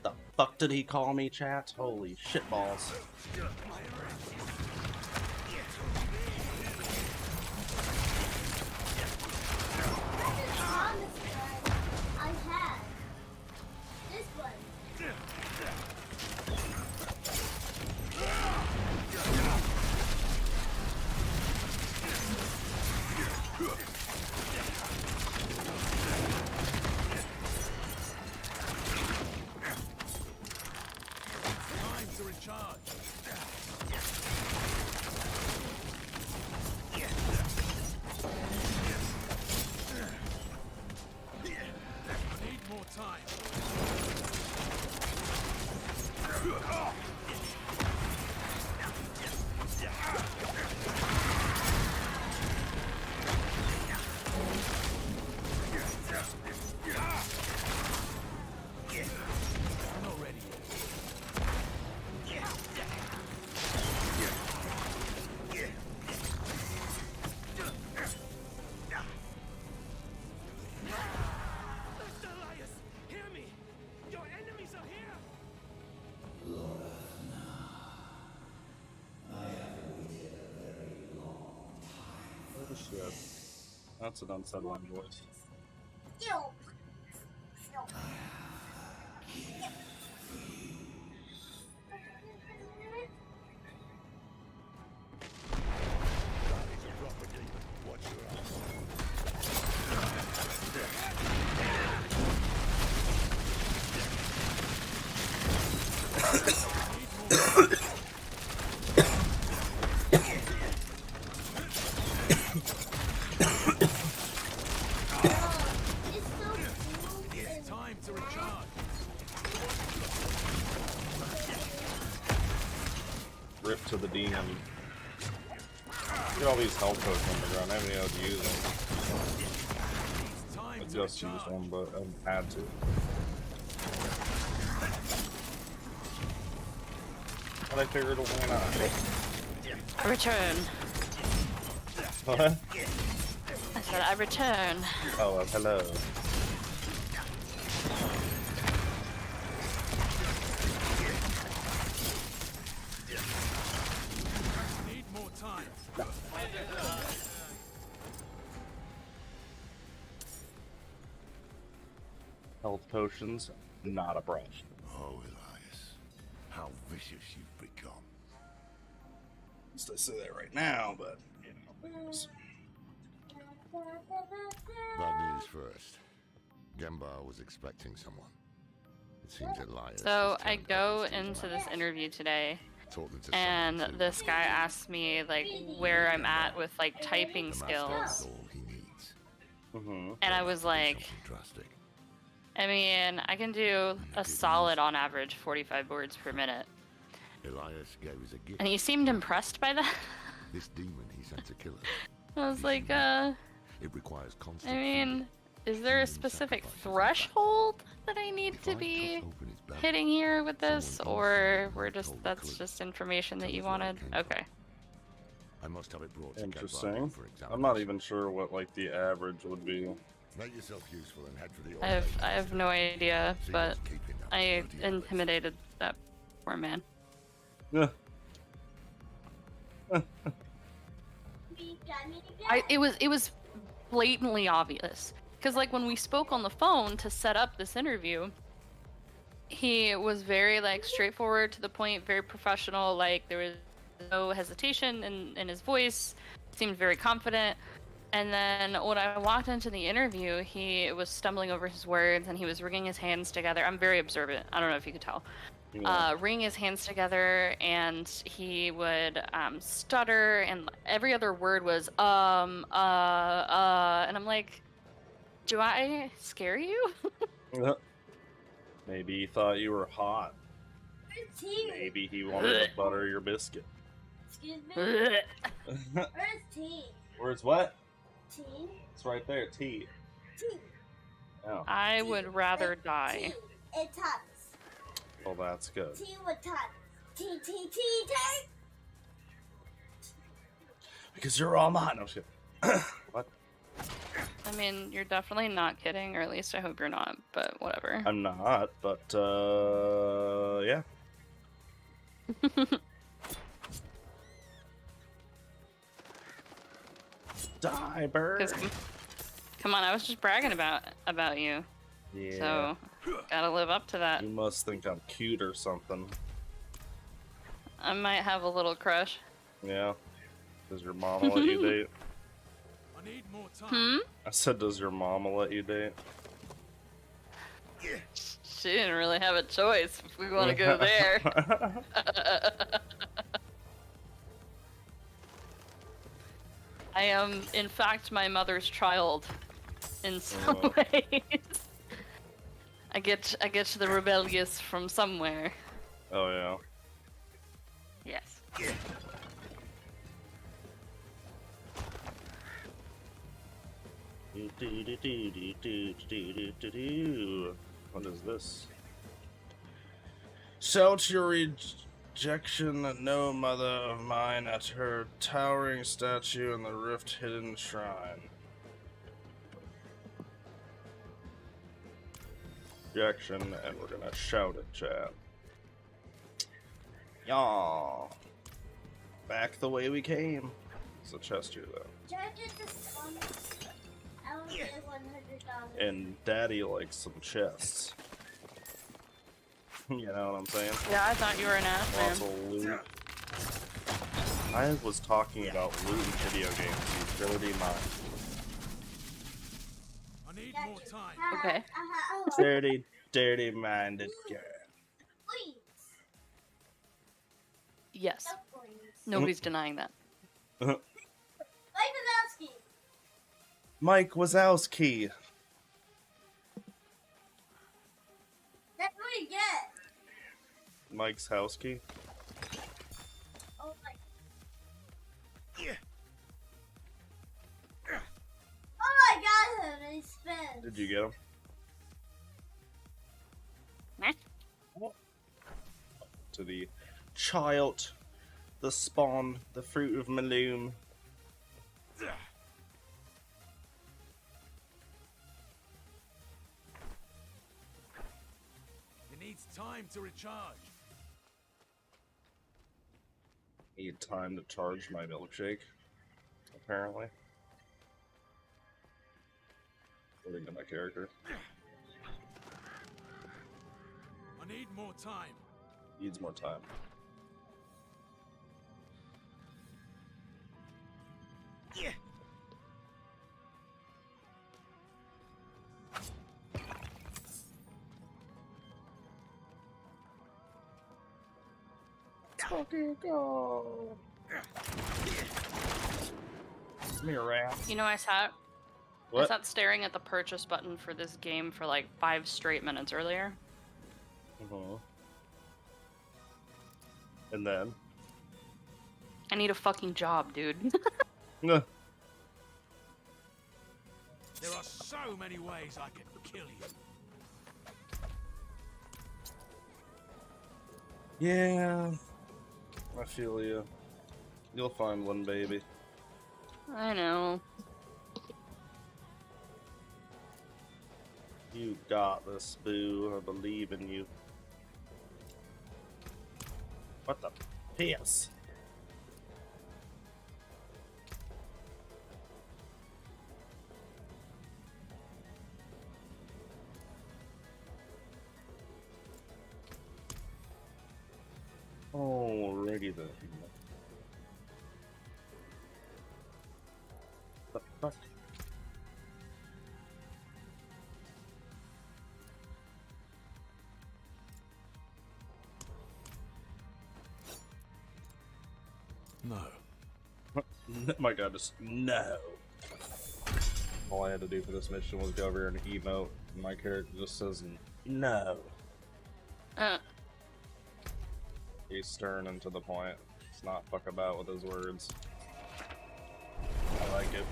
What the fuck did he call me, chat? Holy shitballs. Thomas gun I had. This one. Time to recharge! Need more time. I'm not ready yet. Master Elias, hear me! Your enemies are here! Oh shit. That's an unsettling voice. Ew. He's a proper demon. Watch your eyes. It's so cool. Time to recharge. to the demon. Look at all these health codes on the ground. I haven't even able to use them. I just used one, but I haven't had to. But I figured why not. I return. What? I said I return. Oh, hello. Need more time. Health potions, not a problem. Oh, Elias, how vicious you've become. At least I say that right now, but you know. Bad news first. Gembar was expecting someone. It seems Elias. So has I turned go up his into true this colors. interview today, Talking to and someone too. this guy asked me like where I'm at with like typing The master has skills, all he needs. Mm-hmm. and I was like, Something drastic. I mean, I can do a solid on average 45 words per minute. Elias gave us a gift. And he seemed impressed by that. This demon he sent to kill us. I was like, It requires constant. I mean, is there a specific threshold that I need to be hitting here with this, or that's just information that you wanted? Okay. I must have it brought to Interesting. Gembar for I'm not even sure what like the average would be. Make yourself useful and head for the I have no idea, but I intimidated that poor man. Yeah. It was blatantly obvious, because like when we spoke on the phone to set up this interview, he was very like straightforward, to the point, very professional. Like there was no hesitation in his voice. Seemed very confident. And then when I walked into the interview, he was stumbling over his words and he was wringing his hands together. I'm very observant. I don't know if you could tell. Wring his hands together, and he would stutter, and every other word was and I'm like, do I scare you? Maybe he thought you were hot. Maybe he wanted to butter your biscuit. Excuse me? Where's tea? Where's what? Tea? It's right there, T. Tea. Oh, I would rather die. It's hot. well, that's good. Tea with hot. Tea, tea, tea, tea. Because you're all mine. No shit. What? I mean, you're definitely not kidding, or at least I hope you're not, but whatever. I'm not, but yeah. Die, bird. 'Cause come on, I was just bragging about you. Yeah. So, gotta live up to that. You must think I'm cute or something. I might have a little crush. Yeah. Does your mama let you date? I need more time. I said, does your mama let you date? She didn't really have a choice if we want to go there. I am, in fact, my mother's child, in some ways. I get the rebellious from somewhere. Oh yeah. Yes. What is this? Shout your rejection at no mother of mine at her towering statue in the rift hidden shrine. Rejection, and we're gonna shout it, chat. Y'all. Back the way we came. It's a chest here, though. Judge this on. I will get 100,000. And Daddy likes some chests. You know what I'm saying? Yeah, I thought you were an ass Lots man. of loot. I was talking about loot in video games, you dirty mind. I need more time. Okay. Dirty, dirty minded girl. Please. Yes. No, please. Nobody's denying that. Mike Wazowski. Mike Wazowski. That's what you get. Mike's house key. Oh my Oh, I got him and he spins. Did you get him? To the child, the spawn, the fruit of Maloom. It needs time to recharge. Need time to charge my milkshake, apparently. According to my character. I need more time. Needs more time. Yeah. Go. Come here, rat. You know, I sat What? staring at the purchase button for this game for like 5 straight minutes earlier. And then? I need a fucking job, dude. No. There are so many ways I can kill you. Yeah. I feel you. You'll find one, baby. I know. You got this, boo. I believe in you. What the piss? Alrighty then. What the fuck? No. My god, just no. All I had to do for this mission was go over here and emote, and my character just says No. he's stern and to the point. It's not fuck about with his words. I like it.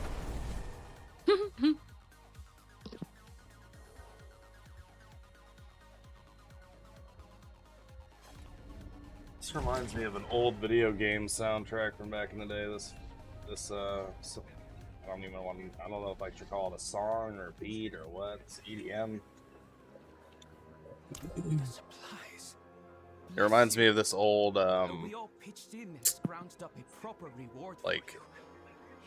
This reminds me of an old video game soundtrack from back in the day. I don't know if I should call it a song or a beat or what. It's EDM. Supplies. It reminds me of this old We all pitched in and scrounged up a proper reward for like you.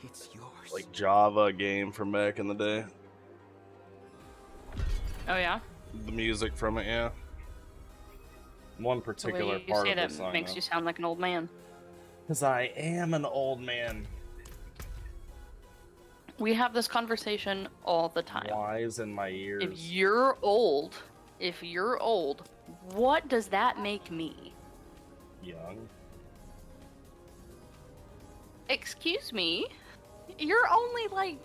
It's yours. like Java game from back in the day. Oh yeah? The music from it, yeah. One The particular way you part say of the that song. makes you sound like an old man. Because I am an old man. We have this conversation all the time. Wise in my ears. If you're old, what does that make me? Young. Excuse me? You're only like,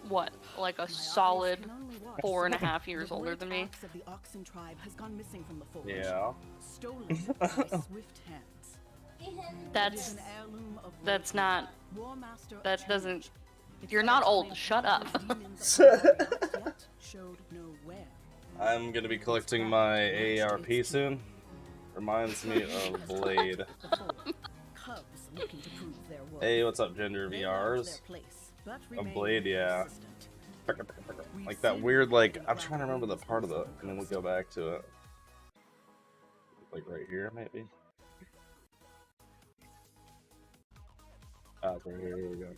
what? Like a solid 4.5 years older than me? Of the Oxen tribe has gone missing from the forge. Yeah. Stolen by swift hands. That's That's not, War Master that doesn't, you're not old, shut up. showed nowhere. I'm gonna be collecting my AARP soon. Reminds me of Blade. Cubs looking to prove their worth. Hey, what's up, Gender They loved their VRs? place, but A remained Blade, yeah. persistent. Like that weird, like, I'm trying to remember the part of the, and then we'll go back to it. Like right here, maybe? Ah, right here, here we go.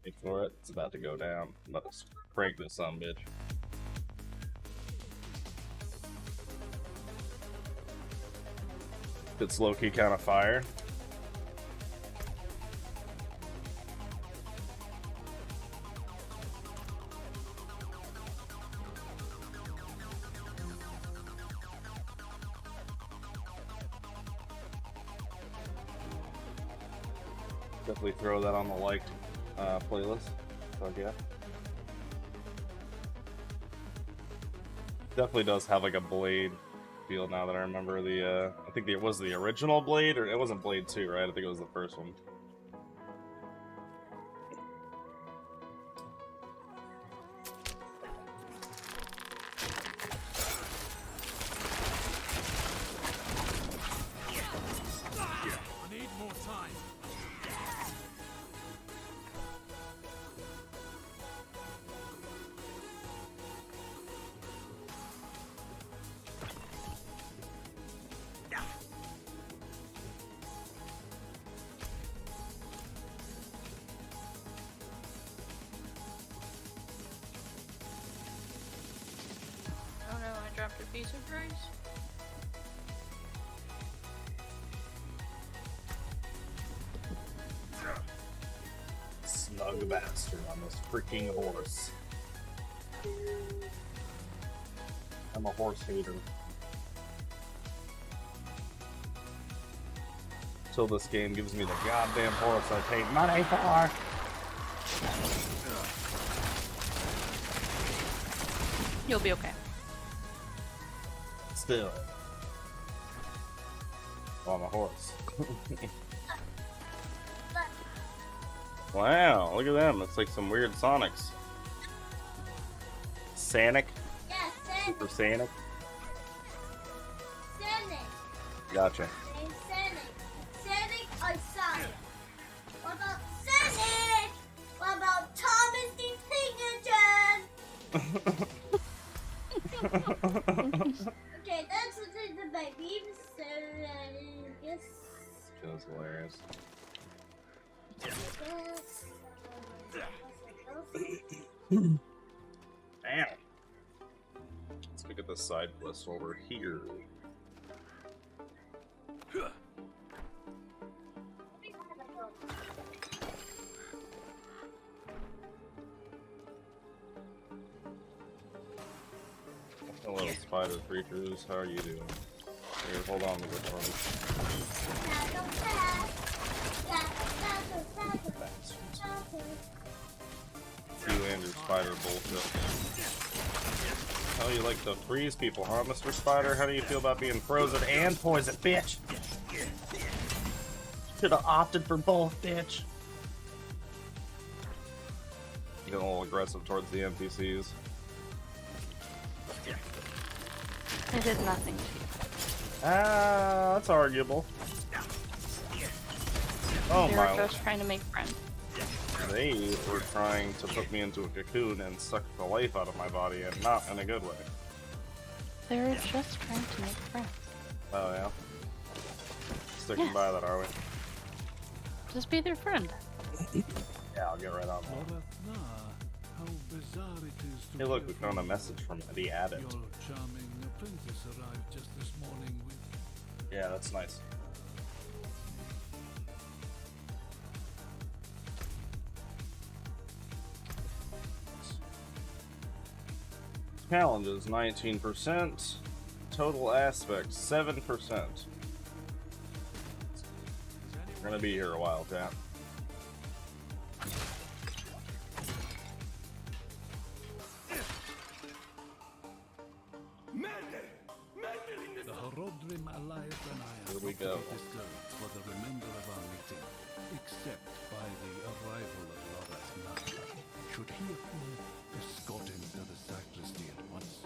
Wait for it, it's about to go down. Let's crank this son bitch. It's low-key kind of fire. Definitely throw that on the liked playlist. Fuck yeah. Definitely does have like a Blade feel now that I remember the, I think it was the original Blade, or it wasn't Blade 2, right? I think it was the first one. I need more time. Oh no, I dropped a piece of rice. Snug bastard on this freaking horse. I'm a horse hater. Till this game gives me the goddamn horse I paid money for. You'll be okay. Still. On a horse. Wow, look at them. It's like some weird Sonics. Sonic? Yeah, Sonic. Super Sonic? Sonic. Gotcha. Hey, Sonic. Sonic or Sonic? What about Sonic? What about Thomas the Finger Gun? Okay, that's the baby. So, I guess. That was hilarious. Damn. Let's look at the side quest over here. Hello, spider creatures. How are you doing? Here, hold on to the front. You and your spider bullshit. Oh, you like to freeze people, huh, Mr. Spider? How do you feel about being frozen and poisoned, bitch? Should have opted for both, bitch. Getting a little aggressive towards the NPCs. I did nothing to you. Ah, that's arguable. Oh They my. were just trying to make friends. They were trying to put me into a cocoon and suck the life out of my body, and not in a good way. They were just trying to make friends. Oh yeah? Sticking Yes. by that, are we? Just be their friend. Yeah, I'll get right on that. How bizarre it is to Hey look, we hear found a from message from the abbot. Your charming apprentice arrived just this morning with Yeah, that's nice. Challenges 19%. Total aspects 7%. We're gonna be here a while, chat. the Horodrim Alliance and I Here are we go. disturbed for the remainder of our meeting, except by the arrival of Loras Nara. Should he appear, escort him to the sacristy at once.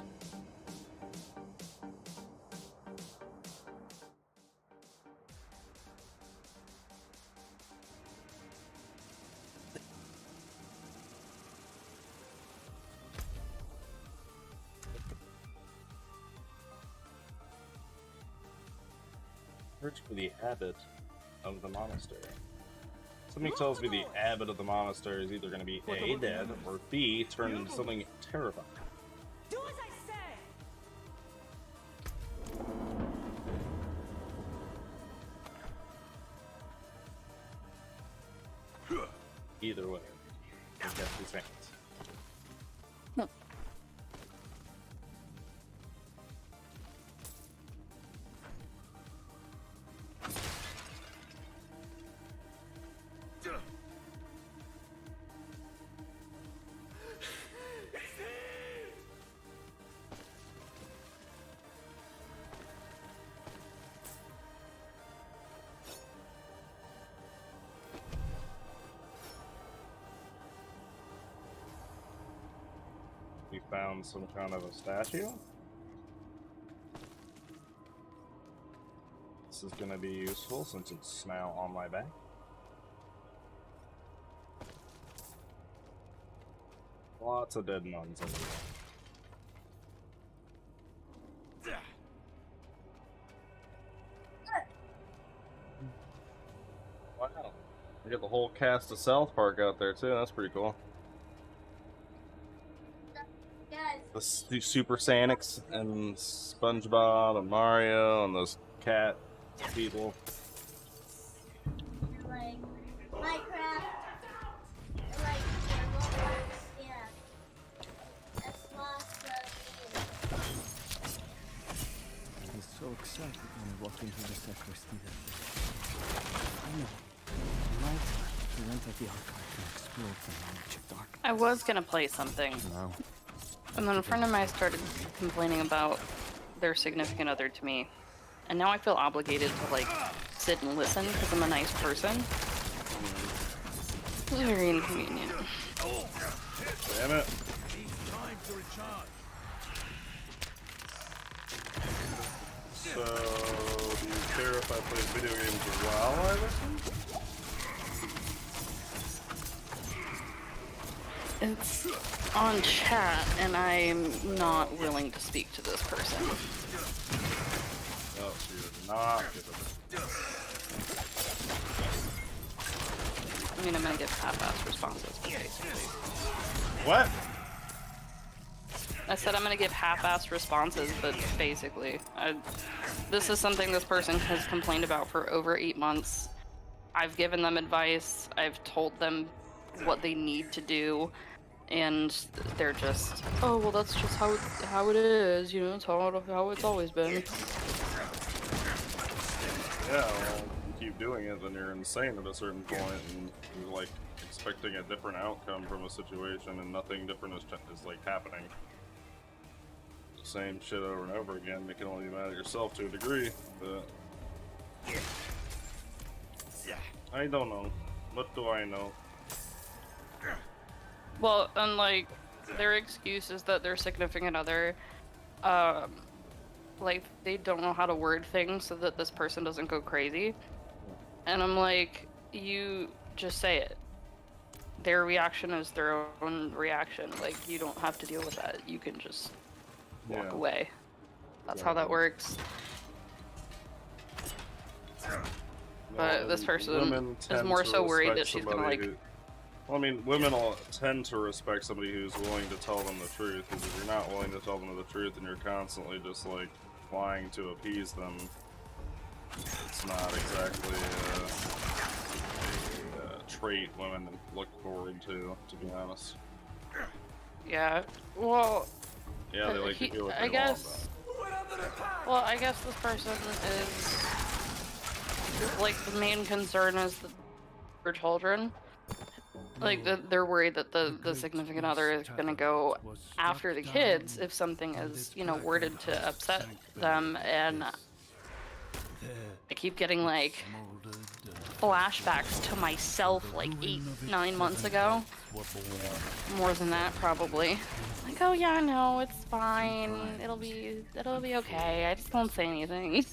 Search for the abbot of the monastery. Something tells me the abbot of the monastery is either going to be A, dead, or B, turned into something terrifying. Do as I say! Either way, I guess his hands. found some kind of a statue. This is gonna be useful since it's now on my back. Lots of dead nuns everywhere. Wow. We got the whole cast of South Park out there too. That's pretty cool. Guys, The Super Sonics and SpongeBob and Mario and those cat people. like Minecraft, like Roblox, yeah. That's lost I was so excited when I walked into the sacristy that day. I know. Nighttime, we went at the archive to explore the knowledge of darkness. I was gonna play something, No. and then a friend of mine started complaining about their significant other to me, and now I feel obligated to like sit and listen because I'm a nice person. It's very inconvenient. Damn it. So, do you care if I play video games while I listen? It's on chat, and I'm not willing to speak to this person. Oh, so you're not good at it. I mean, I'm gonna give half-assed responses, basically. What? I said I'm gonna give half-assed responses, but basically, this is something this person has complained about for over 8 months. I've given them advice. I've told them what they need to do, and they're just, oh well, that's just how it is. You know, it's how it's always been. Yeah, well, you keep doing it, then you're insane at a certain point, and you're like expecting a different outcome from a situation, and nothing different is like happening. The same shit over and over again. You can only be mad at yourself to a degree, but I don't know. What do I know? Well, and like, their excuse is that their significant other, like, they don't know how to word things so that this person doesn't go crazy. And I'm like, you just say it. Their reaction is their own reaction. Like, you don't have to deal with that. You can just walk away. That's how that works. But this person is more so worried that she's gonna like... Well, I mean, women will tend to respect somebody who's willing to tell them the truth, because if you're not willing to tell them the truth and you're constantly just, like, lying to appease them, it's not exactly a trait women look forward to be honest. Yeah, well... Yeah, they like to feel what they I guess... Well, I guess this person is... Like, the main concern is for children. Like, they're worried that the significant other is gonna go after the kids if something is, you know, worded to upset them, and I keep getting, like, flashbacks to myself, like, 8-9 months ago. More than that, probably. Like, oh yeah, no, it's fine. It'll be okay. I just won't say anything.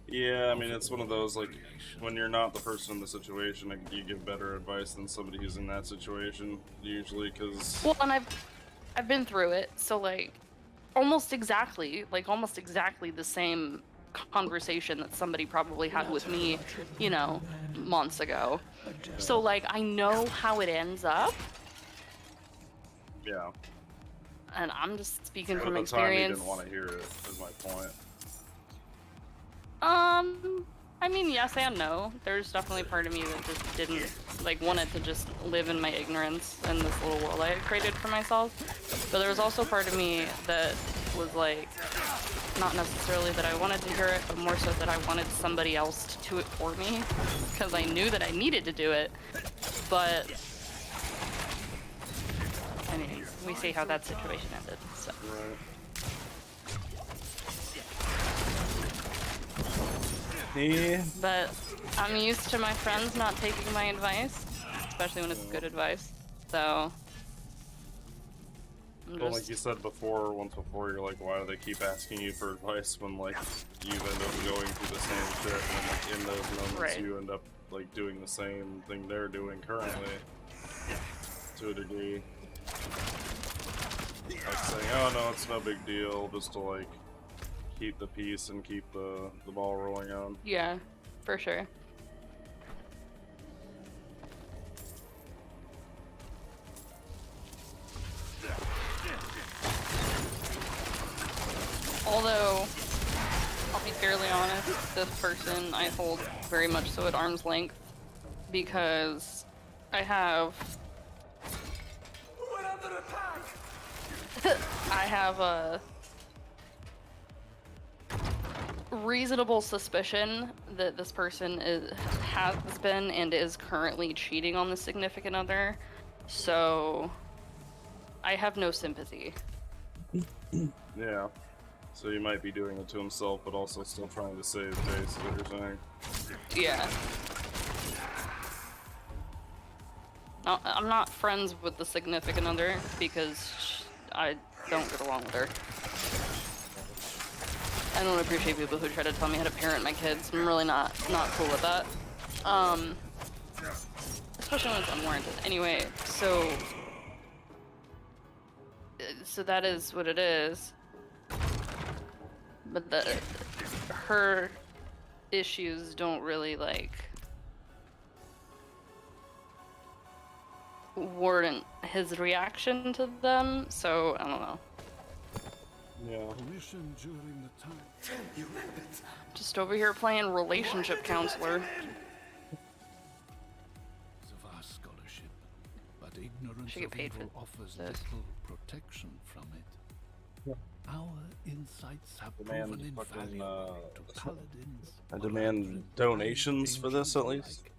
Yeah, I mean, it's one of those, like, when you're not the person in the situation, like, you give better advice than somebody who's in that situation, usually, because... Well, and I've been through it, so, like, almost exactly the same conversation that somebody probably had with me, you know, months ago. So, like, I know how it ends up. Yeah. And I'm just speaking But from at the time, you experience. didn't want to hear it, is my point. I mean, yes and no. There's definitely part of me that just didn't, like, wanted to just live in my ignorance in this little world I had created for myself. But there was also part of me that was, like, not necessarily that I wanted to hear it, but more so that I wanted somebody else to do it for me. Because I knew that I needed to do it. But, I mean, we see how that situation ended, so. Right. Yeah. But I'm used to my friends not taking my advice, especially when it's good advice. So I'm Well, just, like you said before, once before, you're like, why do they keep asking you for advice when, like, you end up going through the same shit, and like, in those moments Right. you end up, like, doing the same thing they're doing currently, to a degree. Like saying, oh no, it's no big deal, just to, like, keep the peace and keep the ball rolling on. yeah, for sure. Although, I'll be fairly honest, this person I hold very much so at arm's length because I have I have a reasonable suspicion that this person has been and is currently cheating on the significant other, so I have no sympathy. Yeah. So he might be doing it to himself, but also still trying to save face, is what you're saying. Yeah. No, I'm not friends with the significant other because I don't get along with her. I don't appreciate people who try to tell me how to parent my kids. I'm really not cool with that. Especially when it's unwarranted. Anyway, so that is what it is. But her issues don't really, like, warrant his reaction to them, so I don't know. Yeah. Permission during the time. Just over here playing relationship counselor. It's a vast scholarship, but ignorance Should get of paid for evil offers this. little protection from it. Our insights have Demand proven fucking, invaluable to paladins. I demand donations for this, at least.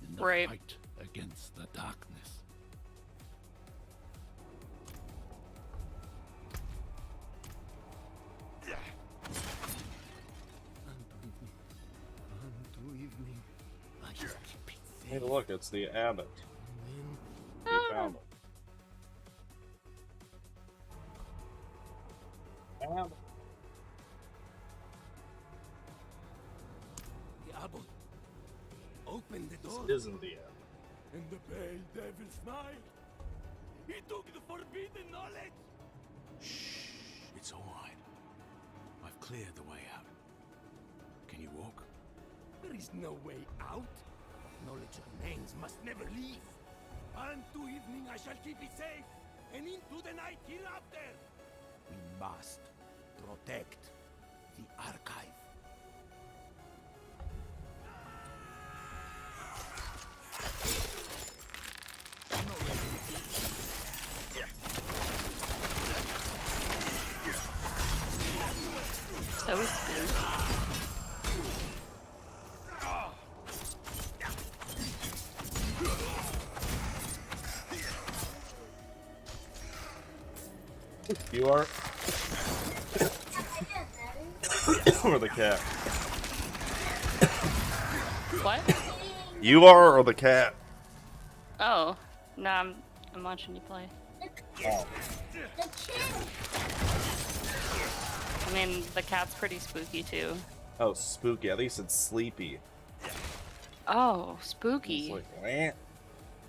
In the Right. fight against the darkness. Hey, look, it's the abbot. We found it. Abbot. Diablo, open the door. This isn't the abbot. And the pale devil smiled. He took the forbidden knowledge. Shh, it's all right. I've cleared the way out. Can you walk? There is no way out. Knowledge remains must never leave. Unto evening I shall keep it safe, and into the night hereafter. We must protect the archive. So spooky. You are? Or the cat? What? You are or the cat? Oh, no, I'm watching you play. Oh. I mean, the cat's pretty spooky too. Oh, spooky. I think you said sleepy. Oh, spooky. It's like, what?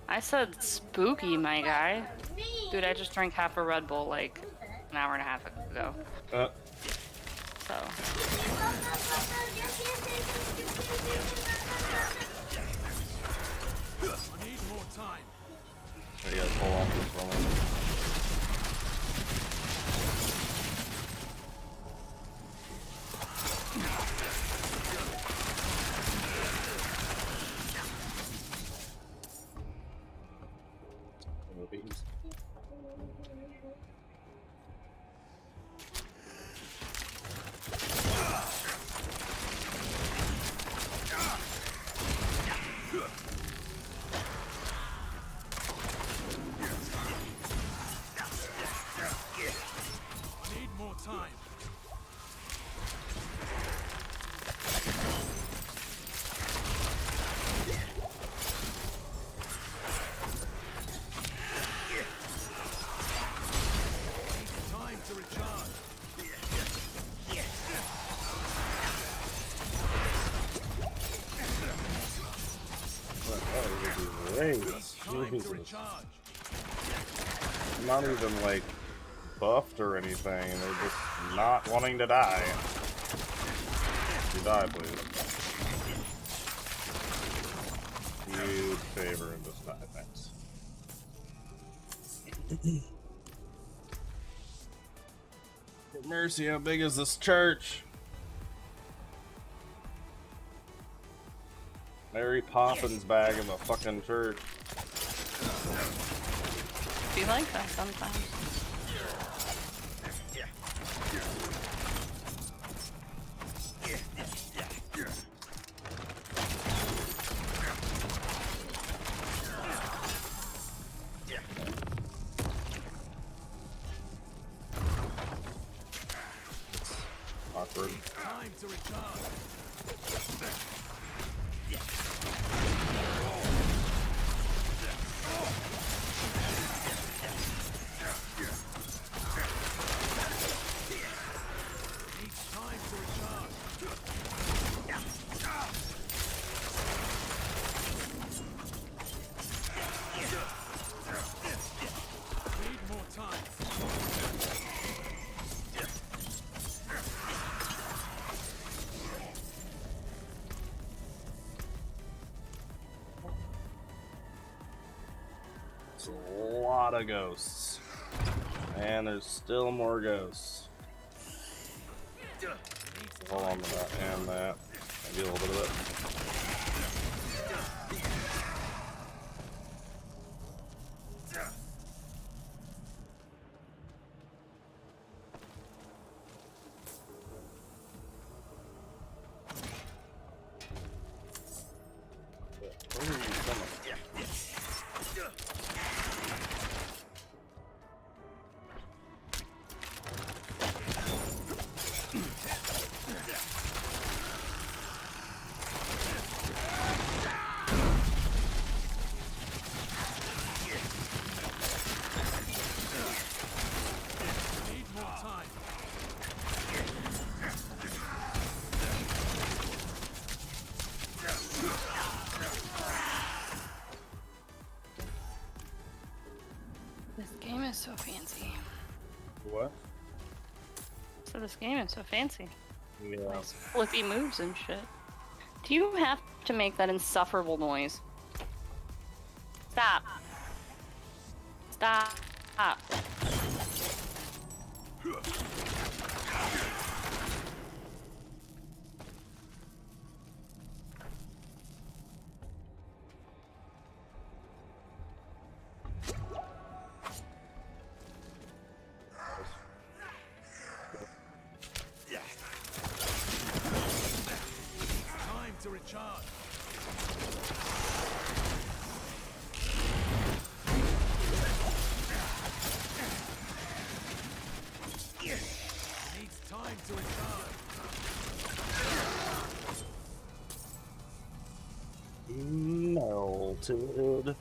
I said spooky, my guy. Dude, I just drank half a Red Bull like an hour and a half ago. So. I need more time. I gotta pull off this one. Movies. Hey, Jesus. Not even like buffed or anything, they're just not wanting to die. You die, please. Huge favor and just die, thanks. Mercy, how big is this church? Mary Poppins bag of a fucking church. Be like that sometimes. Awkward. Time to recharge. It's a lot of ghosts. And there's still more ghosts. Hold on to that and that. Maybe a little bit of it. Where are you coming? This game is so fancy. What? So this game is so fancy. Yeah. Nice flippy moves and shit. Do you have to make that insufferable noise? Stop. Stop. Time to recharge. Needs time to recharge. Melted.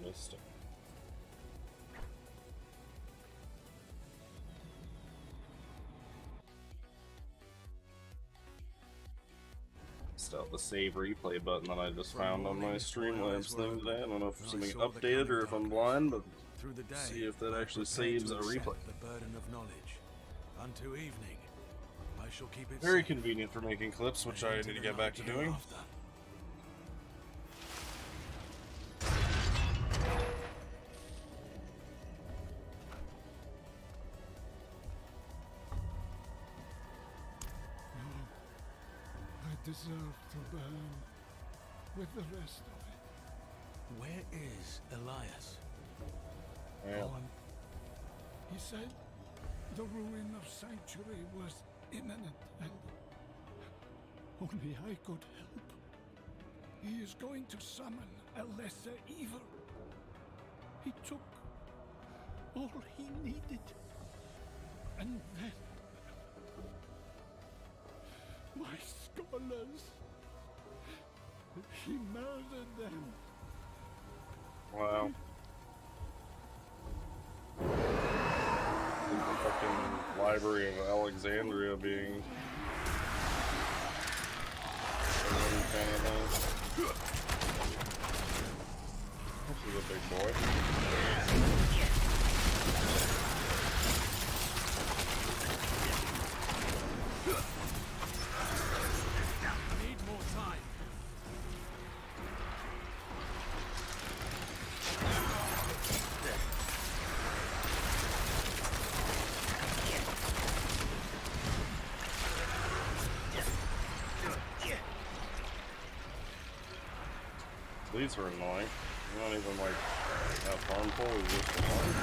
Missed it. Missed out the save replay button that I just found on my Streamlabs thing today. I don't know if something updated or if I'm blind, but Through the day, see if that I actually prepare saves to a accept replay. The burden of knowledge. Unto evening, I shall keep it Very safe. convenient for making clips, which I need to get back to doing. Hereafter. I deserve to burn with the rest of it. Where is Elias? Yeah. Gone. He said the ruin of Sanctuary was imminent and only I could help. He is going to summon a lesser evil. He took all he needed. And then my scholars, he murdered them. Wow. The fucking Library of Alexandria being any kind of thing. This is a big boy. Need more time. These are annoying. They're not even like that harmful, they're just annoying.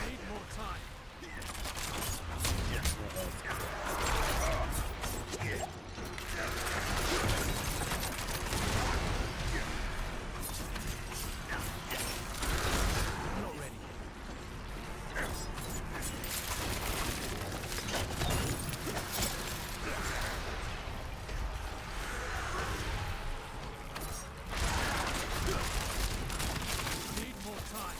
Need more time. Not ready. Need more time.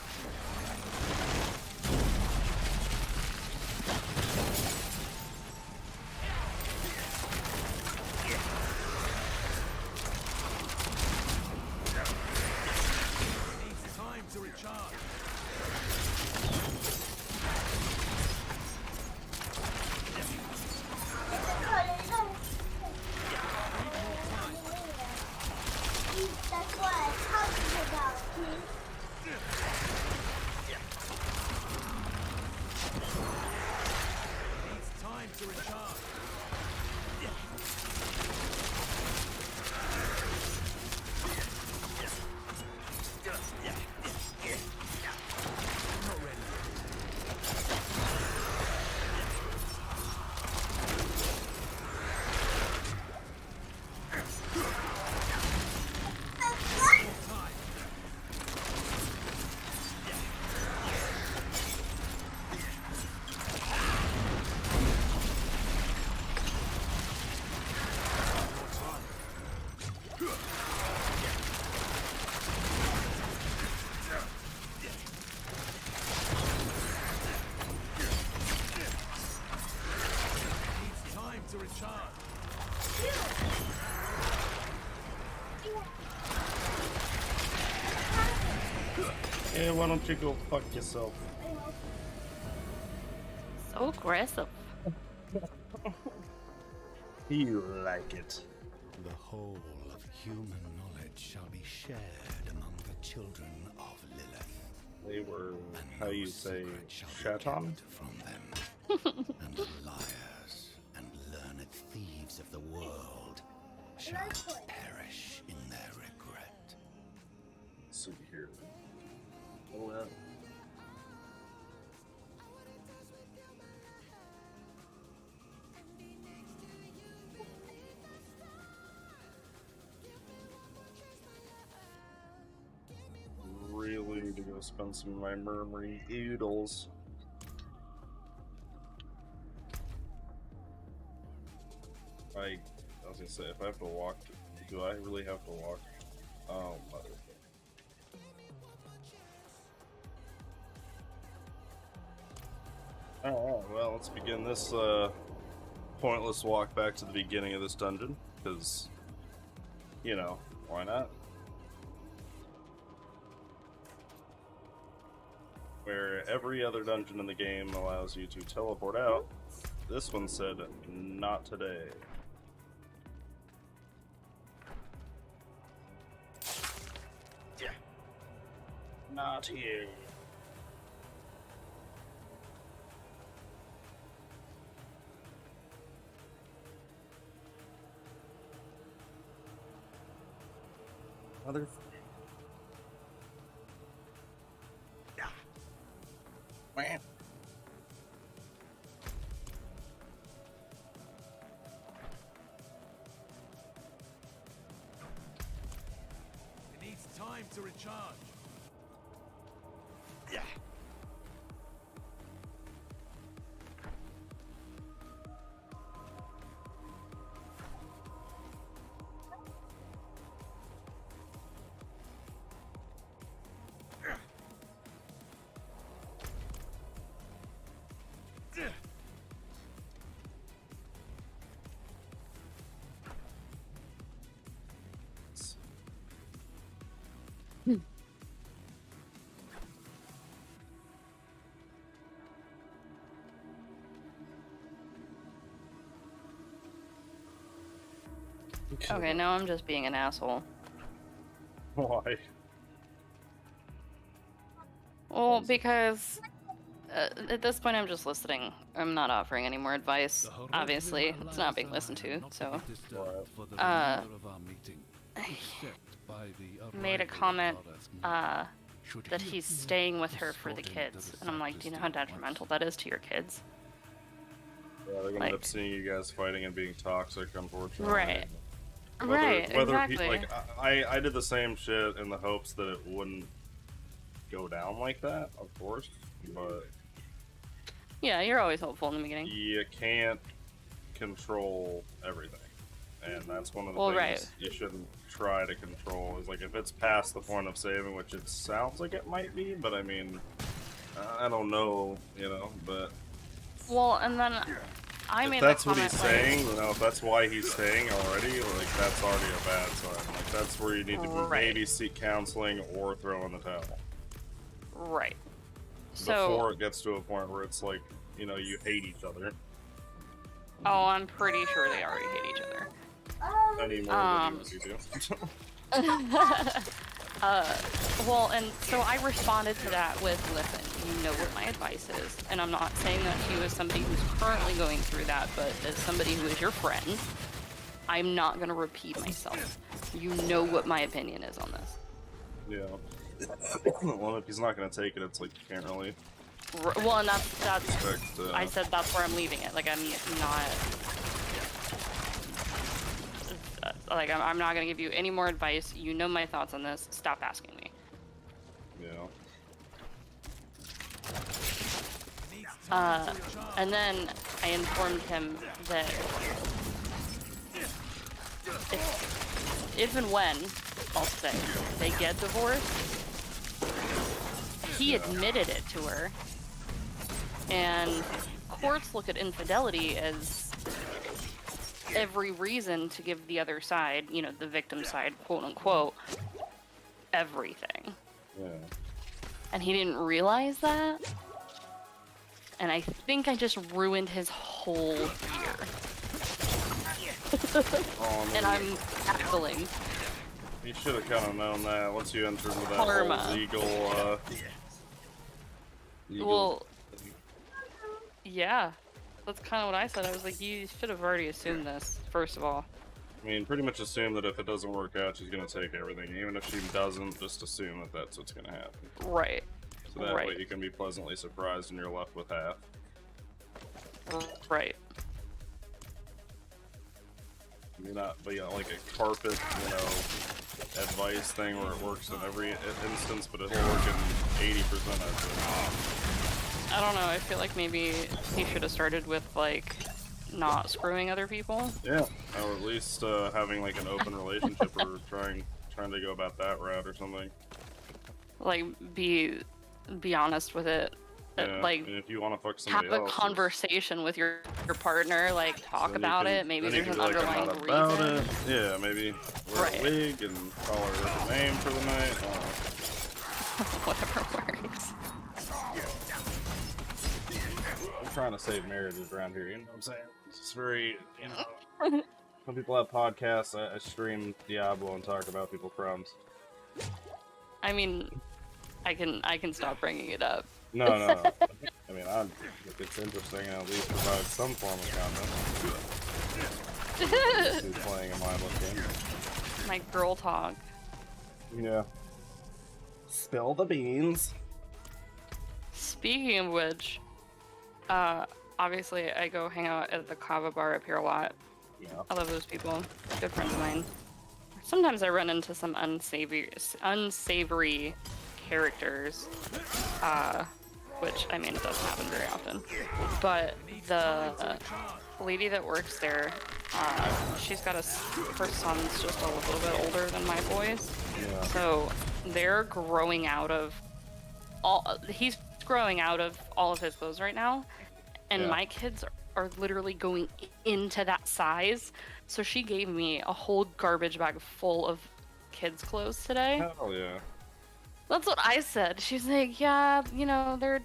Needs time to recharge. That's what I'm talking about, kid. Needs time to recharge. Not ready. Time. Needs time to recharge. Yeah, why don't you go fuck yourself? So aggressive. You like it. The whole of human knowledge shall be shared among the children of Lilith. They were, And how no you say, secret shall be Shaton? kept from them. And the liars and learned thieves of the world shall perish in their regret. See here. Oh well. Really need to go spend some of my murmuring oodles. I was gonna say, if I have to walk, do I really have to walk? Oh, mother. Alright, well, let's begin this pointless walk back to the beginning of this dungeon, because, you know, why not? Where every other dungeon in the game allows you to teleport out, this one said, not today. Yeah. Not here. Mother. Yeah. Man. to recharge. Okay, now I'm just being an asshole. Why? Well, because at this point I'm just listening. I'm not offering any more advice. Obviously, it's not being listened to, so. Made a comment that he's staying with her for the kids, and I'm like, do you know how detrimental that is to your kids? Yeah, they're gonna end up seeing you guys fighting and being toxic, unfortunately. Right. Whether Exactly. I did the same shit in the hopes that it wouldn't go down like that, of course, but Yeah, you're always hopeful in the beginning. you can't control everything, and that's one of the Well, things right. you shouldn't try to control. Is like if it's past the point of saving, which it sounds like it might be, but I mean, I don't know, but Well, and then I made if that's the what comment he's like, saying, if that's why he's staying already, like that's already a bad sign. Like that's where you need to Right. maybe seek counseling or throw in the towel right. So, before it gets to a point where it's like, you hate each other oh, I'm pretty sure they already hate each other. any more than you do. Well, and so I responded to that with, listen, you know what my advice is, and I'm not saying that to you as somebody who's currently going through that, but as somebody who is your friend, I'm not going to repeat myself. You know what my opinion is on this. Yeah. Well, if he's not gonna take it, it's like you can't really. Well, and that's expect, I said that's where I'm leaving it. Like, I'm not. Like, I'm not gonna give you any more advice. You know my thoughts on this. Stop asking me. And then I informed him that if and when, I'll say, they get divorced, he admitted it to her, and courts look at infidelity as every reason to give the other side, the victim side, quote unquote, everything. Yeah. And he didn't realize that. And I think I just ruined his whole year. And I'm cackling. You should have kind of known that once you entered with that Karma. whole legal. Well, yeah. That's kind of what I said. I was like, you should have already assumed this, first of all. I mean, pretty much assume that if it doesn't work out, she's gonna take everything. Even if she doesn't, just assume that that's what's gonna happen. Right. So that Right. way you can be pleasantly surprised and you're left with half. Right. I mean, not be like a carpet, advice thing where it works in every instance, but it'll work in 80% of I don't know. I feel like maybe he should have started with, like, not screwing other people. it. Yeah, or at least having like an open relationship or trying to go about that route or something. Like, be honest with it. Yeah, Like, and if you want to fuck somebody have a else, conversation with your partner. Like, talk then you about can- it. Maybe then you there's can an be like, I'm underlying not about reason. it. Yeah, maybe wear Right. a wig and call her a different name for the night. Whatever works. I'm trying to save marriages around here. You know what I'm saying? It's just very, Some people have podcasts. I stream Diablo and talk about people crumbs. I mean, I can stop bringing it up. No. I mean, if it's interesting and at least provide some form of content. Who's playing a mindless game? My girl talk. Yeah. Spill the beans. Speaking of which, obviously I go hang out at the Kava bar up here a lot. Yeah. I love those people. Good friends of mine. sometimes I run into some unsavory characters, which, I mean, it doesn't happen very often. But the lady that works there, she's got her son's just a little bit older than my boys. Yeah. So they're growing out of he's growing out of all of his clothes right now. And Yeah. my kids are literally going into that size. So she gave me a whole garbage bag full of kids' clothes today. Hell yeah. That's what I said. She's like, yeah, you know, they're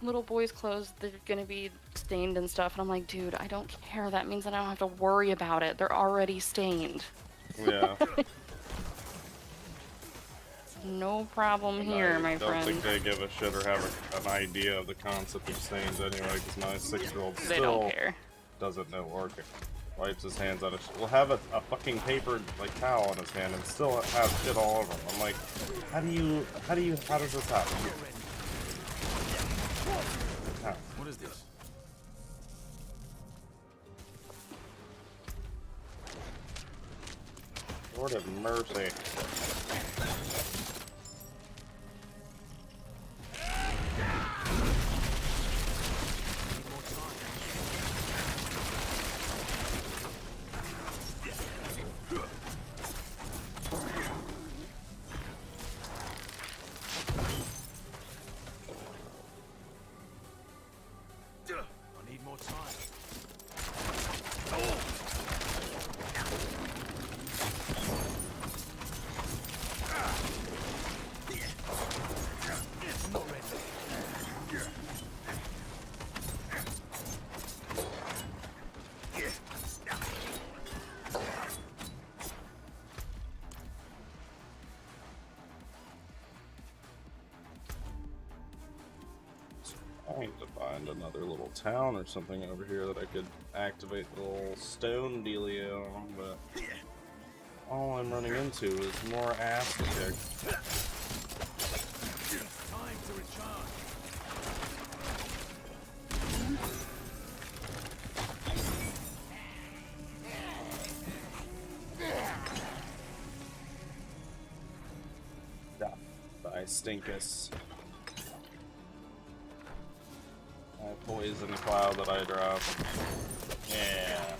little boys' clothes. They're gonna be stained and stuff. And I'm like, dude, I don't care. That means that I don't have to worry about it. They're already stained. Yeah. No problem here, my I don't friend. think they give a shit or have an idea of the concept of stains anyway, because my 6-year-old They still don't care. doesn't know or wipes his hands out of shit. We'll have a fucking paper like towel in his hand and still have shit all over him. I'm like, how does this happen? How? What is this? Lord of mercy. I need more time. I need to find another little town or something over here that I could activate the little stone dealio, but all I'm running into is more ass to kick. Time to recharge. Thy stinkus. Poison cloud that I drop. Yeah.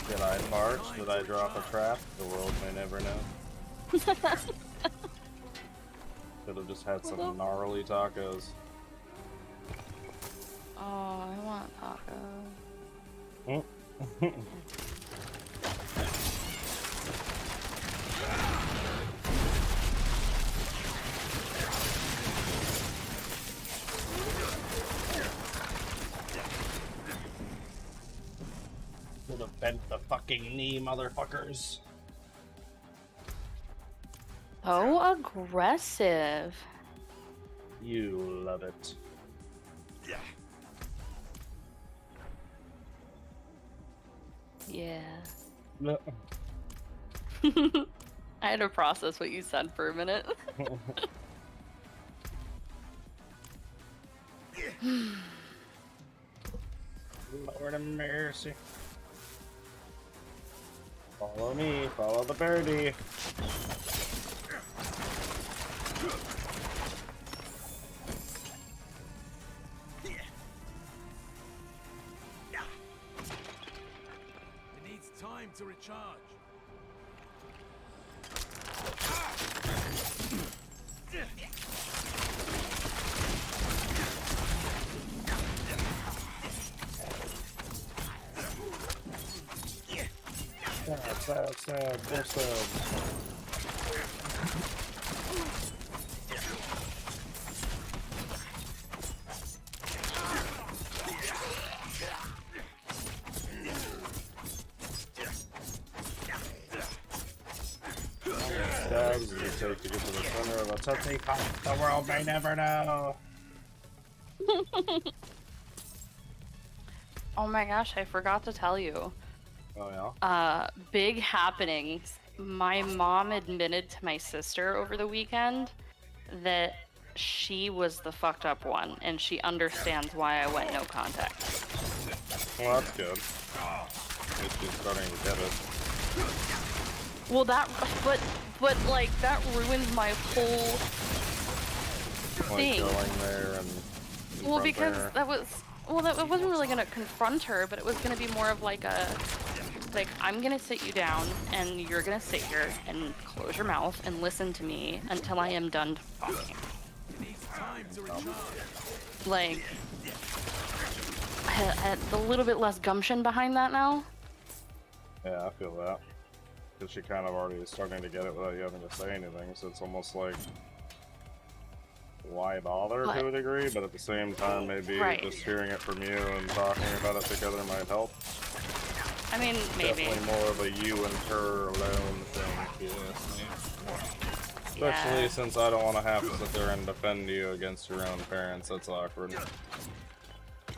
Did I fart? Did I drop a trap? The world may never know. Could have just had some gnarly tacos. Oh, I want tacos. Could have bent the fucking knee, motherfuckers. So aggressive. You love it. Yeah. No. I had to process what you said for a minute. Lord of mercy. Follow me, follow the birdie. It needs time to recharge. Sad, so sad. Stabs does it take to get to the center of a Tootsie Pop? The world may never know. Oh my gosh, I forgot to tell you. Oh yeah? Big happenings. My mom admitted to my sister over the weekend that she was the fucked up one, and she understands why I went no contact. Well, that's good. At least she's starting to get it. Well, but like that ruins my whole Like thing. going there and Well, confront because her. that wasn't really gonna confront her, but it was gonna be more of like I'm gonna sit you down and you're gonna sit here and close your mouth and listen to me until I am done talking. Like, I had a little bit less gumption behind that now. Yeah, I feel that. Because she kind of already is starting to get it without you having to say anything, so it's almost like, why bother to a degree? But at the same time, maybe just hearing it from you and talking about it together might help. I mean, maybe. Definitely more of a you and her alone thing, if you ask me. Especially since I don't want to have to sit there and defend you against your own parents. That's awkward.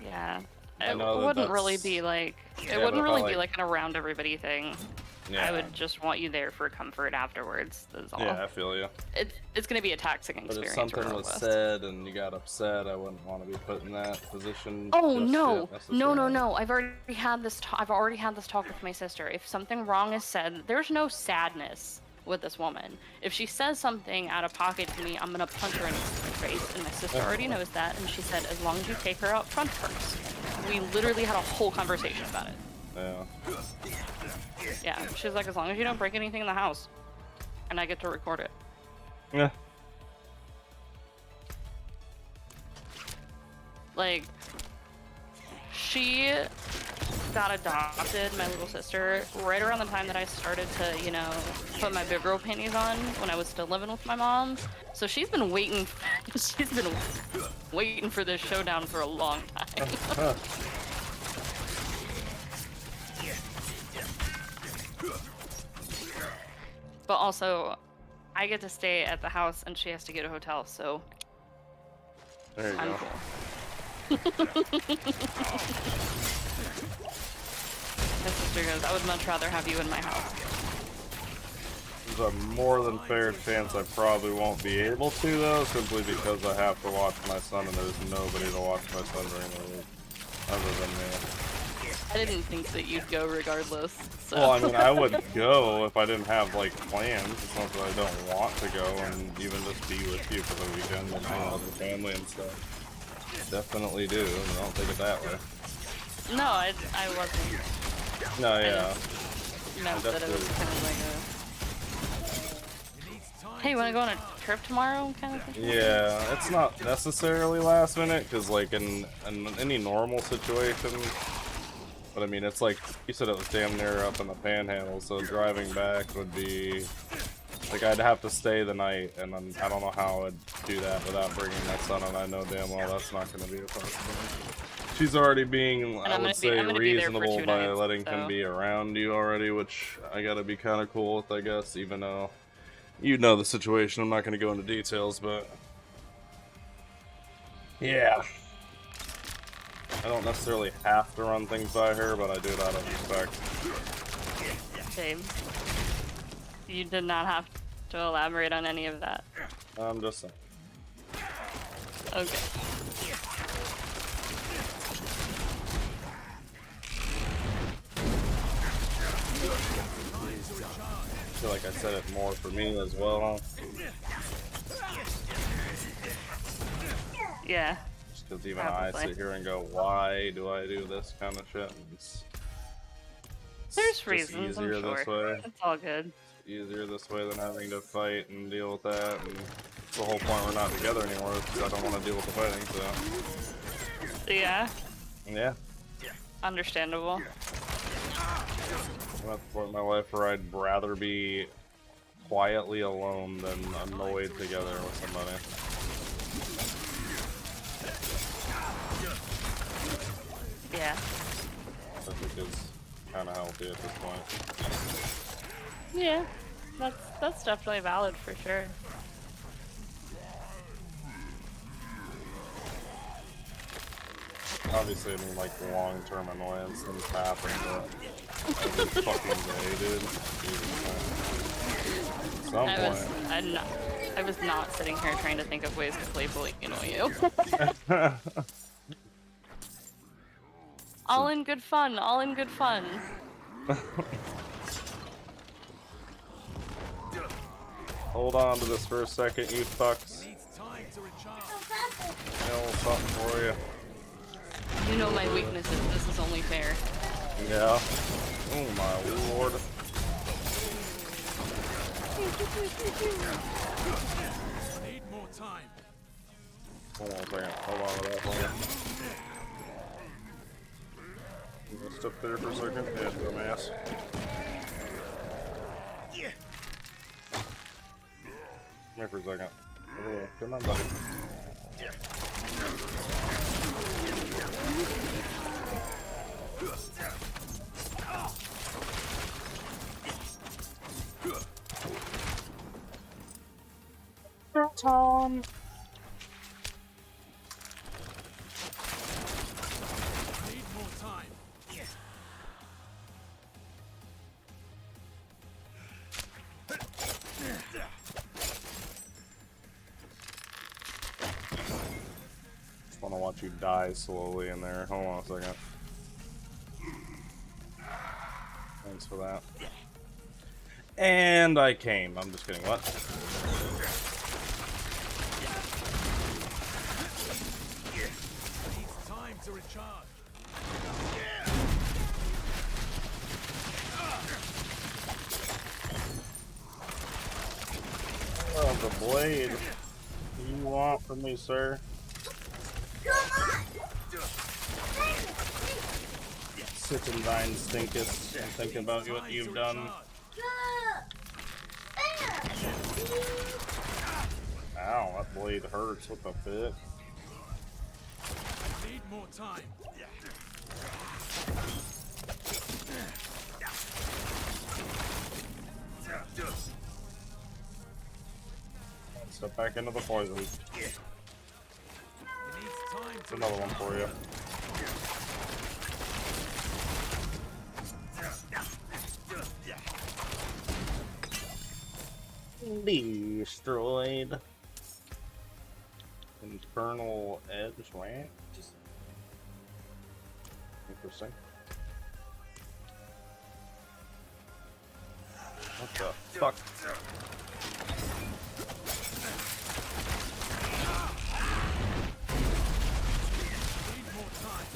Yeah. I It know that wouldn't really that's- be like, Yeah, it but wouldn't if I, really be like- like an around everybody thing. Yeah. I would just want you there for comfort afterwards. That's all. Yeah, I feel you. It's gonna be a taxing But experience. if something was regardless. said and you got upset, I wouldn't want to be put in that position. Oh just no, yet, necessarily. no! I've already had this. I've already had this talk with my sister. If something wrong is said, there's no sadness with this woman. If she says something out of pocket to me, I'm gonna punch her in the face. And my sister already knows that. And she said, as long as you take her out front first. We literally had a whole conversation about it. Yeah. Yeah, she's like, as long as you don't break anything in the house, and I get to record it. Yeah. Like, she got adopted, my little sister, right around the time that I started to, you know, put my big girl panties on when I was still living with my mom. So she's been waiting, for this showdown for a long time. But also, I get to stay at the house and she has to get a hotel, so There you I'm go. cool. My sister goes, I would much rather have you in my house. There's a more than fair chance I probably won't be able to, though, simply because I have to watch my son and there's nobody to watch my son during the week other than me. I didn't think that you'd go regardless. So. Well, I mean, I would go if I didn't have, like, plans. It's not that I don't want to go and even just be with you for the weekend and hang out with the family and stuff. Definitely do, and don't take it that way. No, I wasn't. No, yeah. Meant that it was kind of like a, hey, you want to go on a trip tomorrow kind of thing? Yeah, it's not necessarily last minute, because, like, in any normal situation, but I mean, it's like, you said it was damn near up in the Panhandle, so driving back would be, like, I'd have to stay the night, and then I don't know how I would do that without bringing my son, and I know damn well that's not going to be a possibility. She's already being, I would say, I'm gonna be there for reasonable 2 by nights, letting so. him be around you already, which I gotta be kind of cool with, I guess, even though you know the situation. I'm not going to go into details, but yeah. I don't necessarily have to run things by her, but I do it out of respect. Same. You did not have to elaborate on any of that. I'm just saying. Okay. I feel like I said it more for me as well. Yeah. Just because even I Probably. sit here and go, why do I do this kind of shit? It's There's just reasons, I'm easier this sure. way. It's all good. Easier this way than having to fight and deal with that. And it's the whole point we're not together anymore because I don't want to deal with the fighting. So Yeah, yeah, understandable. I'm at the point in my life where I'd rather be quietly alone than annoyed together with somebody. Yeah. I think is kind of healthy at this point. Yeah. That's definitely valid for sure. Obviously, I mean, like, long-term annoyance things happen, but every fucking day, dude. Jesus, man. At some point. I was not sitting here trying to think of ways to playfully annoy you. All in good fun, all in good fun. Hold on to this for a second, you fucks. Hell, something for you. You know my weaknesses. This is only fair. Yeah. Oh my lord. Need more time. Hold on a second. Hold on to that for you. Just up there for a second. Yeah, dumbass. Come here for a second. Oh, come on, buddy. Tom. Need more time. Just want to watch you die slowly in there. Hold on a second. Thanks for that. And I came. I'm just kidding. What? Needs time to recharge. Oh, the blade. What do you want from me, sir? Sit and thine stinkest and think about what you've done. Ow, that blade hurts. What the fuck? Need more time. Step back into the poison. It needs time to Another one for you. Destroyed. Infernal Edge, right? Interesting. What the fuck? need more time.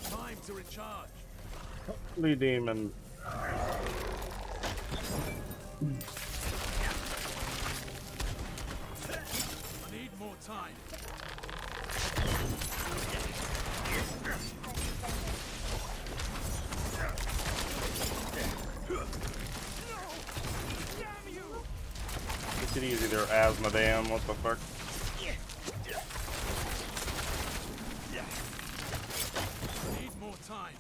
Time to recharge. Holy demon. I need more time. Take it easy there, Asmodam. What the fuck? Need more time.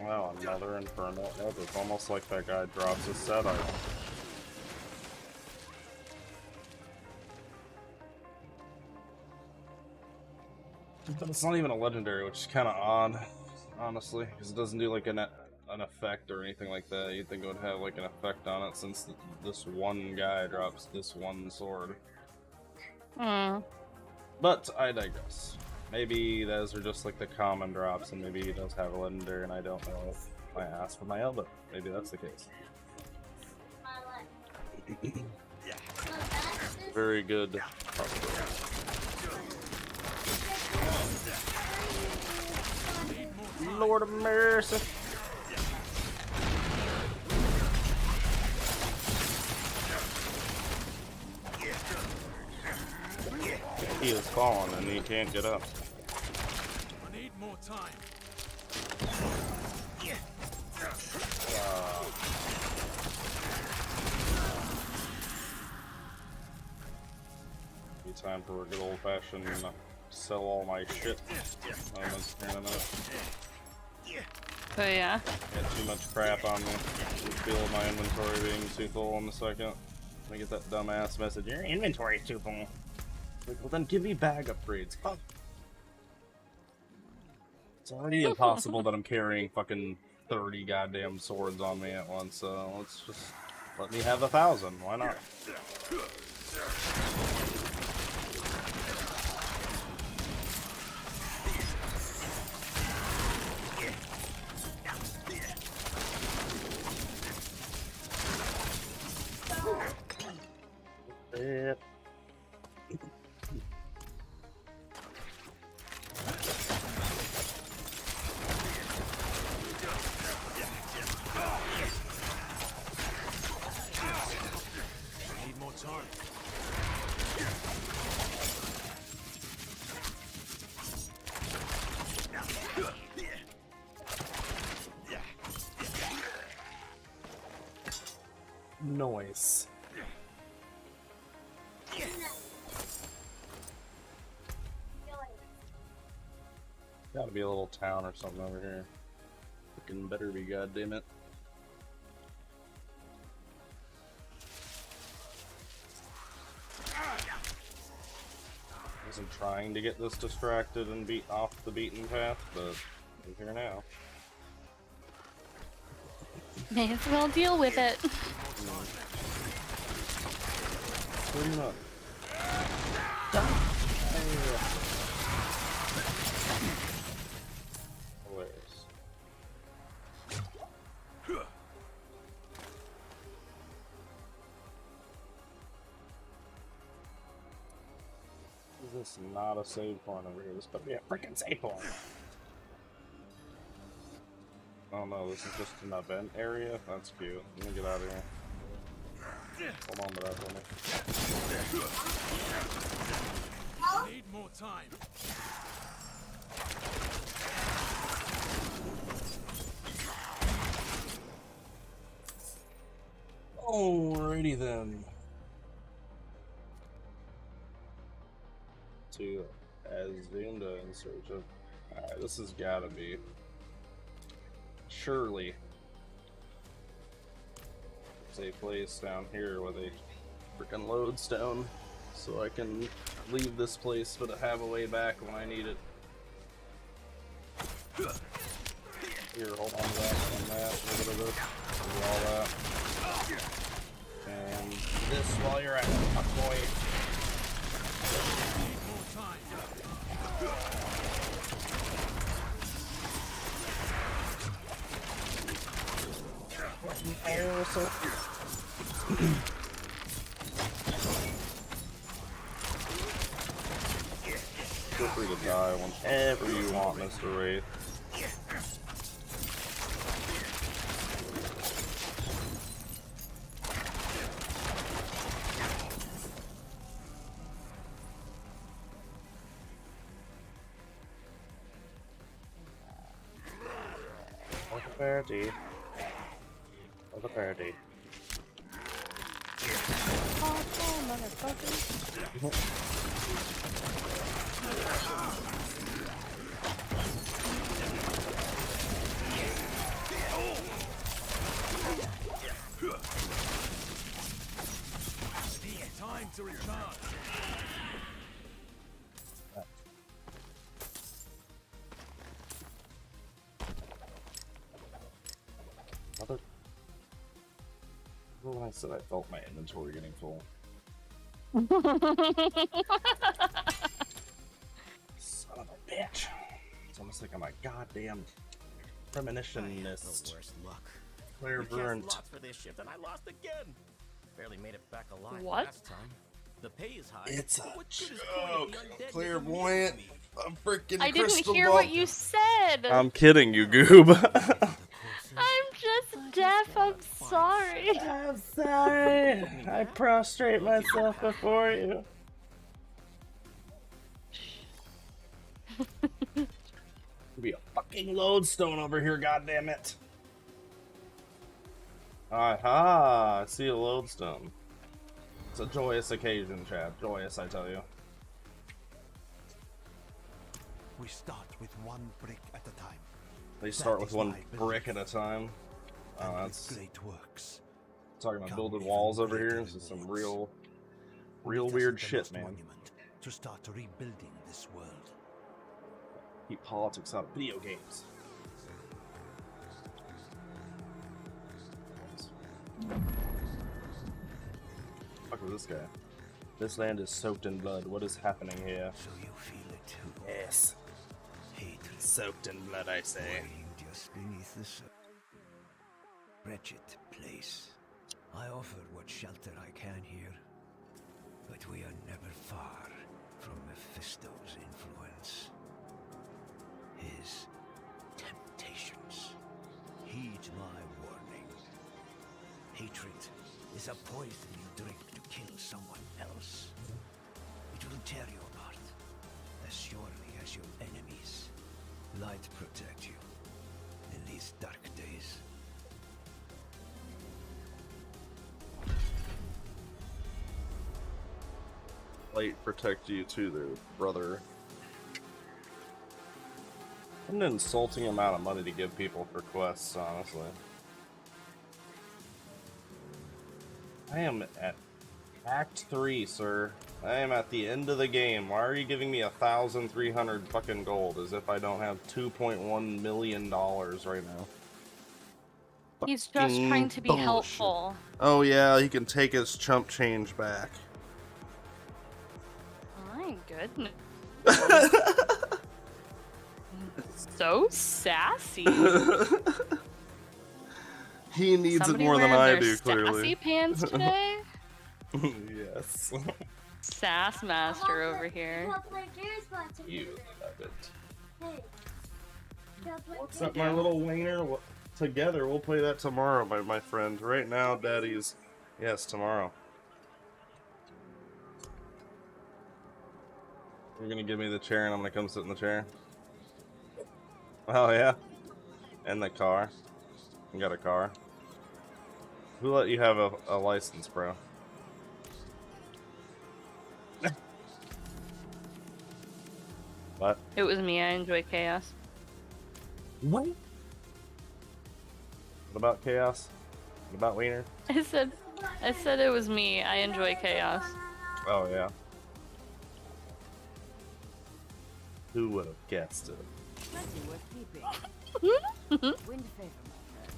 Wow, another Infernal Edge. It's almost like that guy drops his set item. But it's not even a legendary, which is kind of odd, honestly, because it doesn't do like an effect or anything like that. You'd think it would have like an effect on it since this one guy drops this one sword. Hmm. But I digress. Maybe those are just like the common drops, and maybe he does have a legendary, and I don't know if I asked for my L, but maybe that's the case. Very good. Lord of mercy. He is falling and he can't get up. I need more time. Be time for a good old fashioned sell all my shit moments here in a minute. So yeah. Got too much crap on me. Just feel my inventory being too full in a second. I get that dumbass message, your inventory's too full. Like, well then give me bag upgrades. Fuck. It's already impossible that I'm carrying fucking 30 goddamn swords on me at once, so let's just let me have 1,000. Why not? Need more time. Noise. Gotta be a little town or something over here. Freaking better be, goddammit. Wasn't trying to get this distracted and beat off the beaten path, but I'm here now. May as well deal with it. Pretty much. Hilarious. Is this not a save point over here? This better be a freaking save point. Oh no, this is just an event area? That's cute. Let me get out of here. Hold on to that for me. Need more time. Alrighty then. To Azunda in search of. Alright, this has gotta be. Surely. There's a place down here with a freaking lodestone. So I can leave this place but have a way back when I need it. Here, hold on to that and that, a little bit of this, do all that. And this while you're at it, fuck boy. Feel free to die whenever you want, Mr. Wraith. Like a parody. Like a parody. Time to recharge. Mother. When I said I felt my inventory getting full. Son of a bitch. It's almost like I'm a goddamn premonitionist. The worst luck. Clairvoyant. Lots for this shift, and I lost again. Barely made it back alive What? last time. The pay is high. It's a What good is calling joke. the undead Clairvoyant. with A freaking I didn't crystal hear ball. what you said. I'm kidding you, Goob. I'm just deaf. I'm sorry. I'm sorry. I prostrate myself before you. Be a fucking lodestone over here, goddammit. Aha! I see a lodestone. It's a joyous occasion, Chad. Joyous, I tell you. We start with one brick at a time. They start That with is one my brick belief. at a time. Oh, And with that's great works. talking about come building even walls over greater here. This is some rewards. real We weird visit the shit, lost man. monument to start rebuilding this world. Keep politics out of video games. Fuck with this guy. This land is soaked in blood. What is happening here? So you feel it too. Yes. Hatred. Soaked in blood, I say. Boiling just beneath the surface. Wretched place. I offer what shelter I can here, but we are never far from Mephisto's influence. His temptations. Heed my warning. Hatred is a poison you drink to kill someone else. It will tear you apart, as surely as your enemies. Light protect you in these dark days. Light protect you too, there, brother. What an insulting amount of money to give people for quests, honestly. I am at Act 3, sir. I am at the end of the game. Why are you giving me 1,300 fucking gold as if I don't have $2.1 million right now? He's just trying to be bullshit. helpful. Oh yeah, he can take his chump change back. My goodness. So sassy. He needs Somebody it more than wearing I their do, Sassy clearly. pants today? Yes. Sass master over here. You love it. Hey. What's up, my little wiener? Together, we'll play that tomorrow, my friend. Right now, Daddy's... Yes, tomorrow. You're gonna give me the chair and I'm gonna come sit in the chair? Oh yeah? And the car. You got a car? Who let you have a license, bro? What? It was me. I enjoy chaos. What? What about chaos? What about wiener? I said it was me. I enjoy chaos. Oh yeah. Who would have guessed it? Plenty worth keeping. Wind favor, my friend.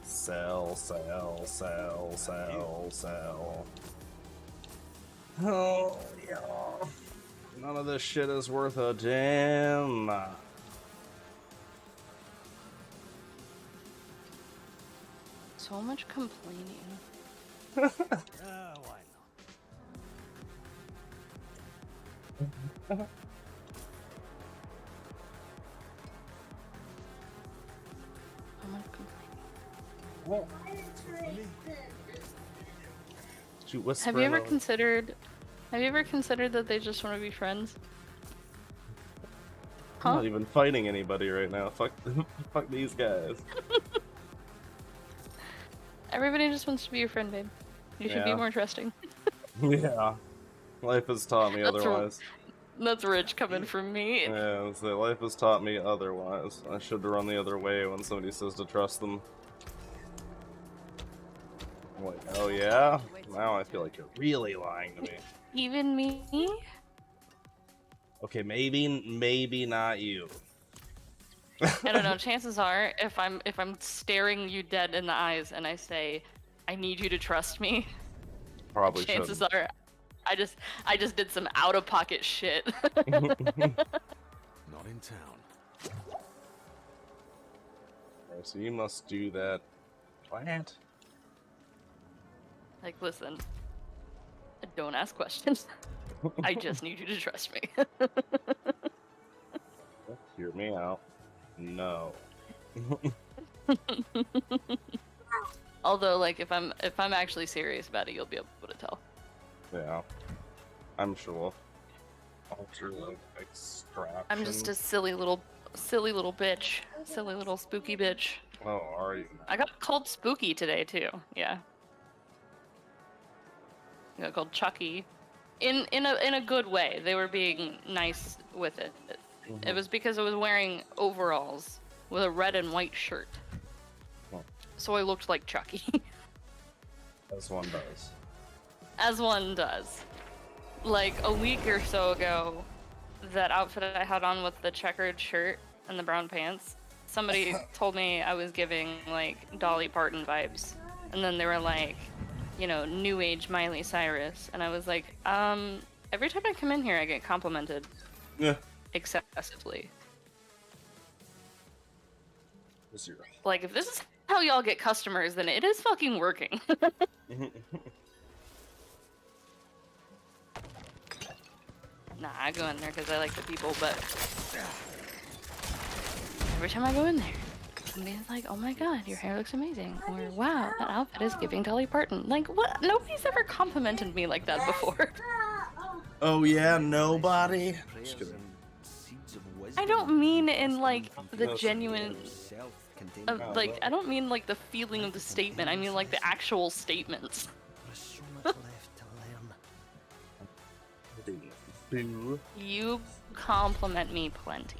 Sell, sell, sell, sell, sell. Oh yeah. None of this shit is worth a damn. So much complaining. Why not? So much complaining. Have you ever considered? Have you ever considered that they just want to be friends? I'm Huh? not even fighting anybody right now. Fuck, fuck these guys. Everybody just wants to be your friend, babe. You should be Yeah. more trusting. Yeah. Life has taught me That's otherwise. That's rich coming from me. Yeah, so life has taught me otherwise. I should run the other way when somebody says to trust them. I'm like, oh yeah? Now I feel like you're really lying to me. Even me? Okay, maybe not you. I don't know. Chances are, if I'm shstaring you dead in the eyes and I say, "I need you to trust me," Probably chances shouldn't. are, I just did some out of pocket shit. Not in town. Alright, so you must do that plant. Like, listen, don't ask questions. I just need you to trust me. Hear me out. No. Although, like, if I'm actually serious about it, you'll be able to tell. Yeah. I'm sure. Ultra extraction. I'm just a silly little bitch, silly little spooky bitch. Oh, are you? I got called Spooky today too. Yeah. I got called Chucky, in a good way. They were being nice with it. Mhm. It was because I was wearing overalls with a red and white shirt, Oh. so I looked like Chucky, As one does. as one does. Like a week or so ago, that outfit I had on with the checkered shirt and the brown pants, somebody told me I was giving like Dolly Parton vibes, and then they were like, you know, new age Miley Cyrus, and I was like, every time I come in here I get complimented. Yeah. Excessively. Zero. Like, if this is how y'all get customers, then it is fucking working. Nah, I go in there because I like the people, but every time I go in there, somebody's like, oh my god, your hair looks amazing, or wow, that outfit is giving Dolly Parton. Like, what? Nobody's ever complimented me like that before. Oh yeah, nobody. Just kidding. I don't mean in like the genuine, like I don't mean like the feeling of the statement. I mean like the actual statements. You compliment me plenty.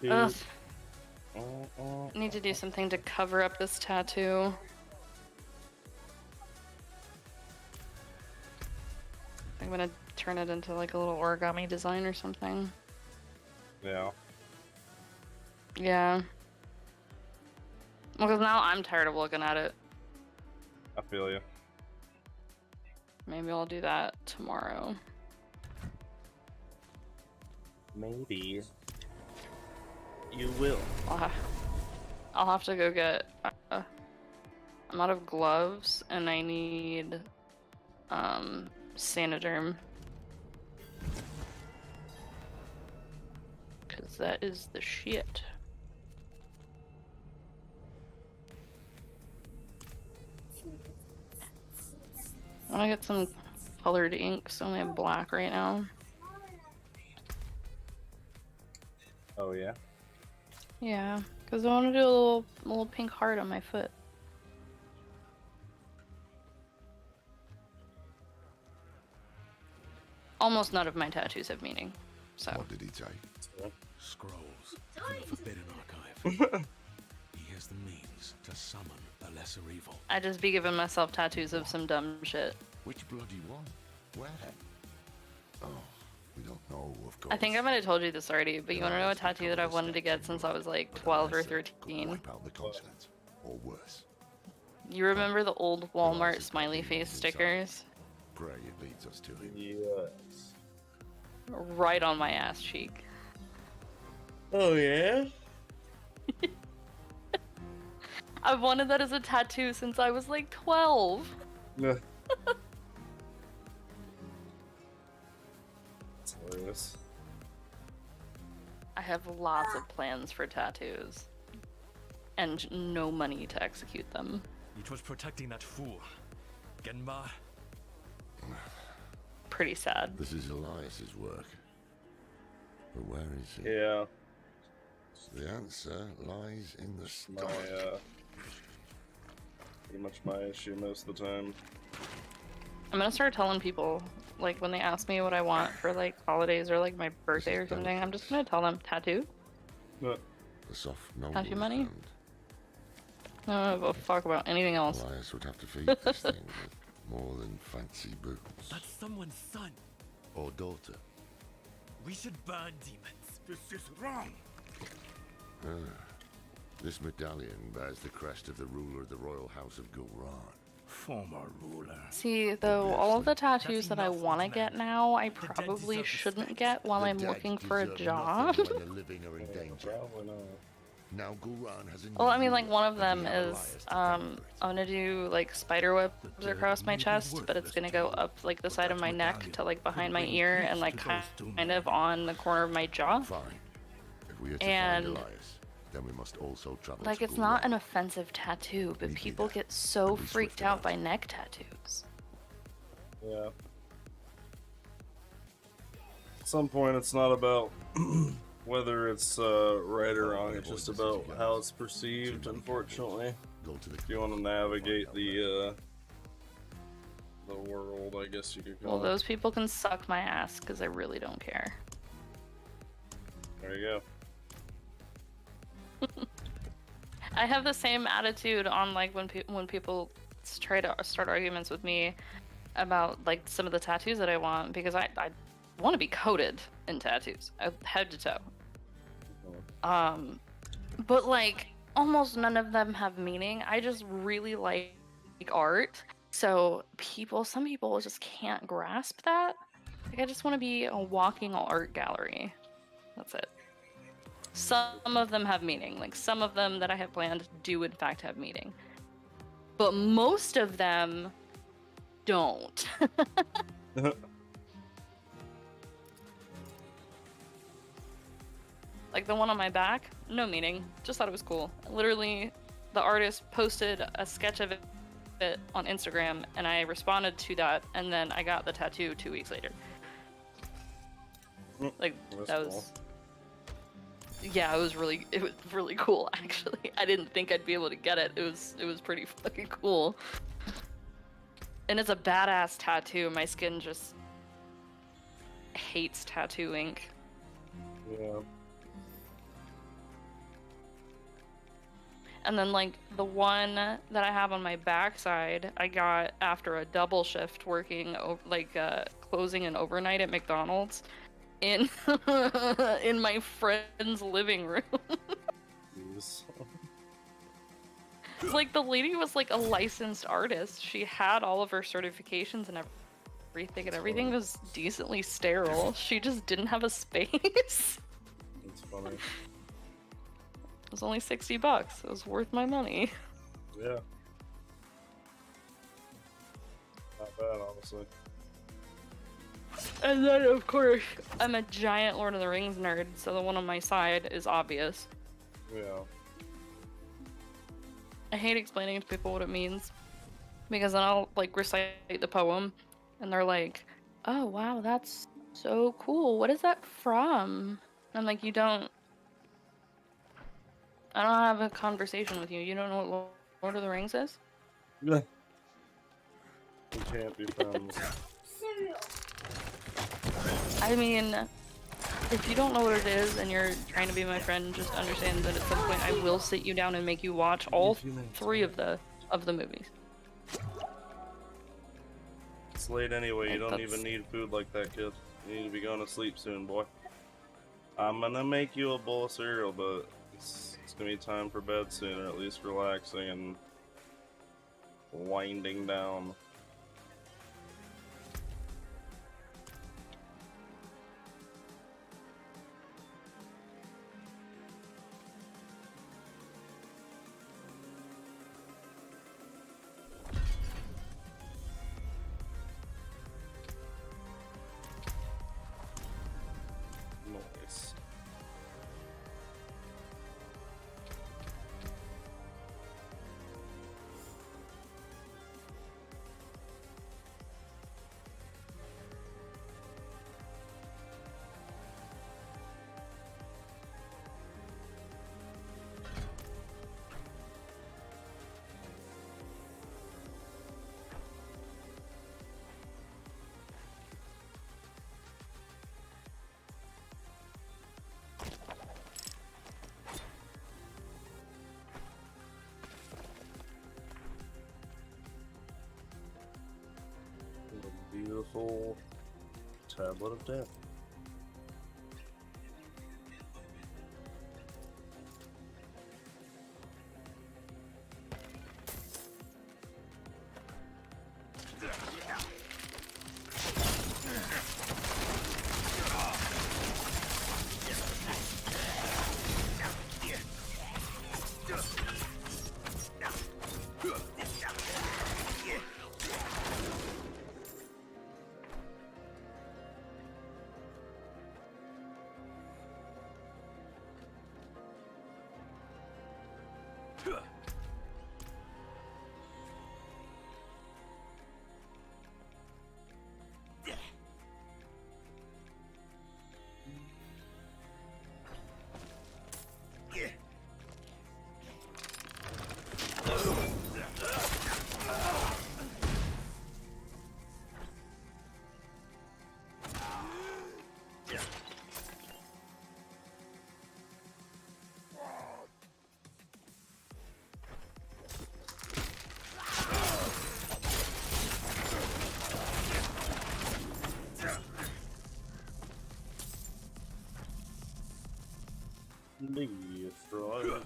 Ugh. I need to do something to cover up this tattoo. I'm gonna turn it into like a little origami design or something. Yeah. Yeah. Well, because now I'm tired of looking at it. I feel you. Maybe I'll do that tomorrow. Maybe. You will. I'll have to go get. I'm out of gloves, and I need Sanoderm, because that is the shit. I want to get some colored inks. I only have black right now. Oh yeah. Yeah, because I want to do a little pink heart on my foot. Almost none of my tattoos have meaning, so. What did he take? Scrolls from the Forbidden Archive. He has the means to summon a lesser evil. I just be giving myself tattoos of some dumb shit. Which bloody one? Where? Oh, we don't know, of course. I think I might have told you this already, but you want to know a tattoo that I've wanted to get since I was like 12 or 13? Wipe out the continent, or worse. You remember the old Walmart smiley face stickers? Pray it leads us to him. Yes. Right on my ass cheek. Oh yeah? I've wanted that as a tattoo since I was like 12. Yeah. It's hilarious. I have lots of plans for tattoos. And no money to execute them. It was protecting that fool. Genma. Pretty sad. This is Elias's work. But where is he? Yeah. The answer lies in the My, sky. pretty much my issue most of the time. I'm gonna start telling people, like, when they ask me what I want for, like, holidays or, like, my birthday or something, I'm just gonna tell them, tattoo? But The soft noble Tattoo money? hand. I don't give a fuck about anything else. Elias would have to feed this thing with more than fancy boots. That's someone's son. Or daughter. We should burn demons. This is wrong. This medallion bears the crest of the ruler of the royal house of Gulran. Former ruler. See, though, all of the tattoos that I want to get now, I probably shouldn't get while I'm looking for a job. When the living are in danger. probably not. Now Gulran has a Well, I mean, new like, one of ruler, them the is, Elias to I'm gonna do, like, spider webs across my chest, but it's gonna go up, like, the side of my neck to, like, behind my ear and, like, kind of on the corner of my jaw. Fine. If we are to And, find Elias, then we must also travel like, to it's not Gulran. an offensive tattoo, but We do people that. get so Be freaked swift out about by it. neck tattoos. Yeah. At some point, it's not about Whether it's right or wrong, it's just about how it's perceived, unfortunately. If you want to navigate the world, I guess you could call Well, it. those people can suck my ass because I really don't care. There you go. I have the same attitude on like when people try to start arguments with me about like some of the tattoos that I want, because I want to be coated in tattoos, head to toe. But like almost none of them have meaning. I just really like art. So some people just can't grasp that. Like I just want to be a walking art gallery. That's it. Some of them have meaning. Like some of them that I have planned do in fact have meaning. But most of them don't. Like the one on my back, no meaning. Just thought it was cool. Literally, the artist posted a sketch of it on Instagram, and I responded to that, and then I got the tattoo 2 weeks later. Like that was, cool. Yeah, it was really cool. Actually, I didn't think I'd be able to get it. It was pretty fucking cool. And it's a badass tattoo. My skin just hates tattoo ink. Yeah. And then like the one that I have on my backside, I got after a double shift working closing an overnight at McDonald's in in my friend's living room. Like the lady was like a licensed artist. She had all of her certifications and everything, and everything was decently sterile. She just didn't have a space. That's funny. It was only $60. It was worth my money. Yeah. Not bad, honestly. And then, of course, I'm a giant Lord of the Rings nerd, so the one on my side is obvious. Yeah. I hate explaining to people what it means, because then I'll, like, recite the poem, and they're like, oh, wow, that's so cool. What is that from? And I'm like, I don't have a conversation with you. You don't know what Lord of the Rings is? Yeah. We can't be friends. Cereal. I mean, if you don't know what it is and you're trying to be my friend, just understand that at some point I will sit you down and make you watch all 3 of the movies. It's late anyway. You don't That's- even need food like that, kid. You need to be going to sleep soon, boy. I'm gonna make you a bowl of cereal, but it's gonna be time for bed soon, or at least relaxing and winding down. Nice. A beautiful tablet of death. Destroyed.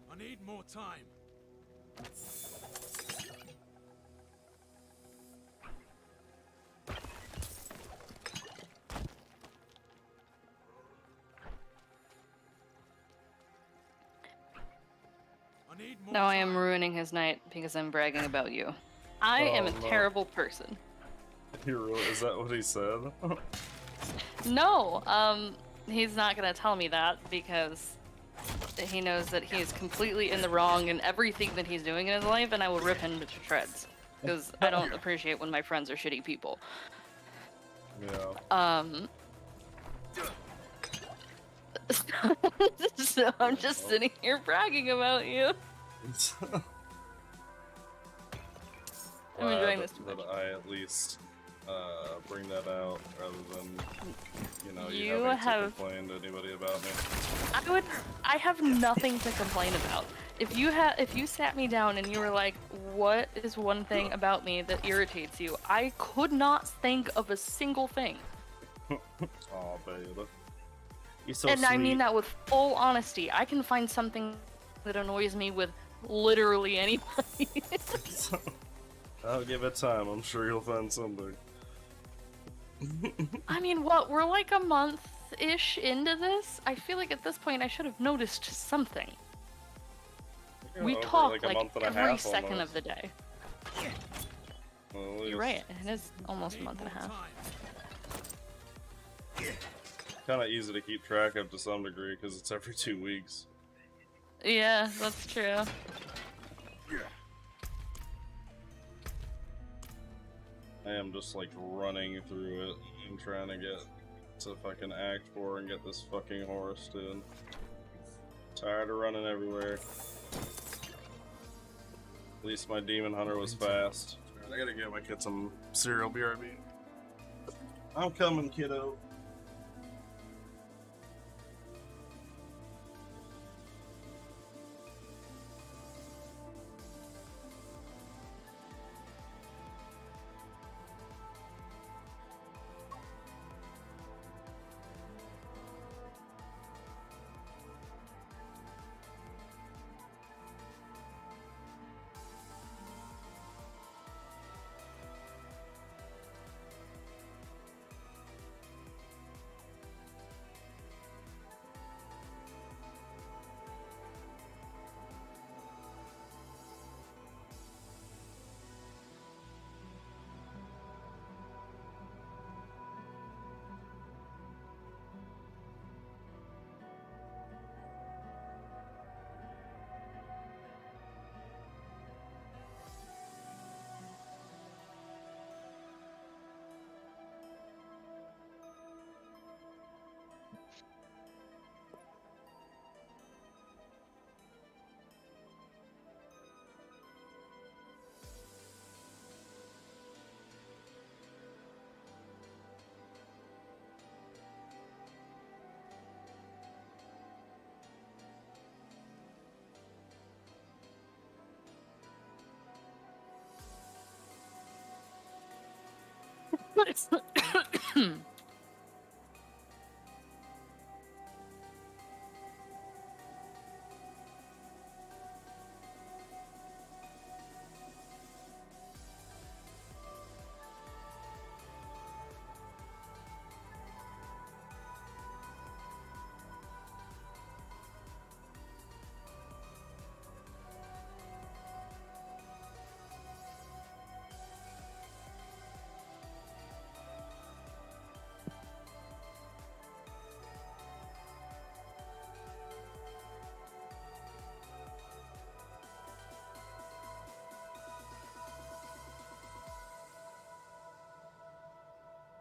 I need more time. Now I am ruining his night because I'm bragging about you. I am a no. terrible person. Is that what he said? No, he's not gonna tell me that because he knows that he is completely in the wrong in everything that he's doing in his life, and I will rip him to shreds because I don't appreciate when my friends are shitty people. Yeah. So I'm just sitting here bragging about you. I'm enjoying this too much. That I at least bring that out rather than you You having have- to complain to anybody about me. I have nothing to complain about. If you sat me down and you were like, what is one thing about me that irritates you? I could not think of a single thing. Aw, babe. You're so And sweet. I mean that with full honesty. I can find something that annoys me with literally anybody. I'll give it time. I'm sure you'll find something. I mean, what? We're like a month-ish into this? I feel like at this point I should have noticed something. We Over talk like a like month and a every half second almost. of the day. Well, at You're least. right, it is almost a month and a half. Kind of easy to keep track of to some degree because it's every 2 weeks. Yeah, that's true. I am just like running through it and trying to get to fucking Act 4 and get this fucking horse, dude. Tired of running everywhere. At least my demon hunter was fast. I gotta get my kid some cereal, BRB. I'm coming, kiddo.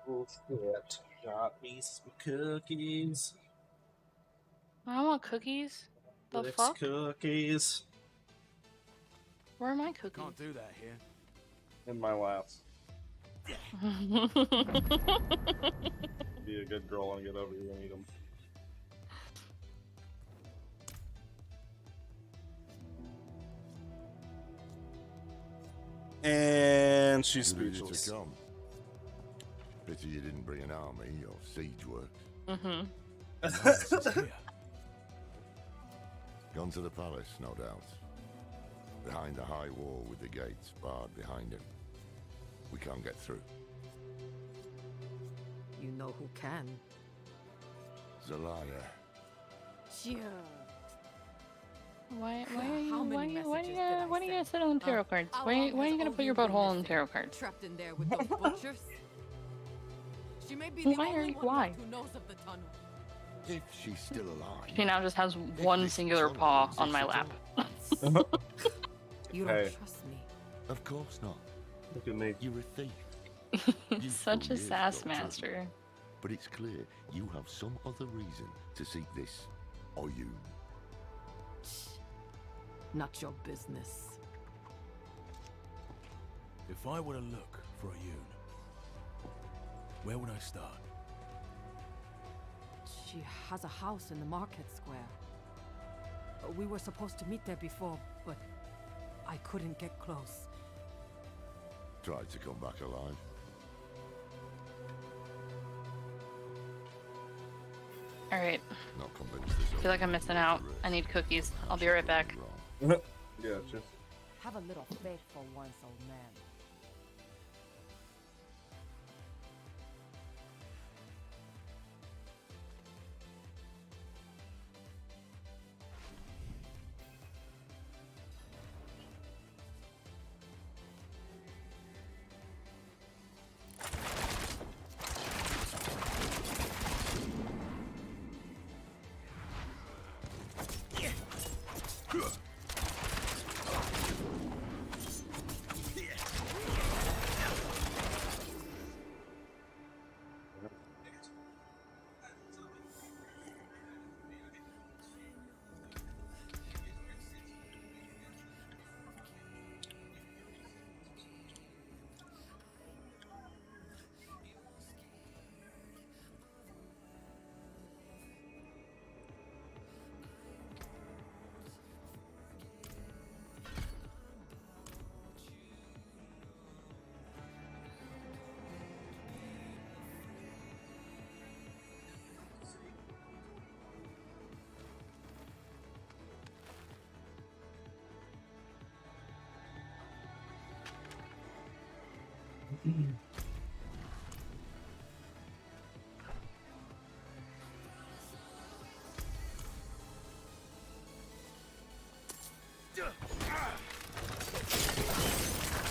Oh shit. Got me some cookies. I want cookies. The Lips fuck? cookies. Where are my cookies? Can't do that here. In my lap. Be a good girl and get over here and eat them. She's Good of you to speechless. come. Pity you didn't bring an army or siege work. Mm-hmm. Gone to the palace, no doubt. Behind the high wall with the gates barred behind him. We can't get through. You know who can. Zelaya. Sure. Why How are you many why messages did I are you gonna send? sit on tarot cards? How Why long are has you gonna put your Oviu been butthole in missing? tarot cards? Trapped in there with those butchers? She may be the Why are only you- one why? left who knows of the tunnel. If she's still alive. She now just has one singular paw on my lap. You don't Hey. trust me. Of course not. Look at me. You're a thief. You Such a fool years sass ago, trust me. master. But it's clear you have some other reason to seek this. Or you. Not your business. If I were to look for a Yoon, where would I start? She has a house in the market square. We were supposed to meet there before, but I couldn't get close. Tried to come back alive. Alright, Not convinced this I feel like I'm missing out. I need cookies. I'll be right back. Gotcha. Have a little faith for once, old man.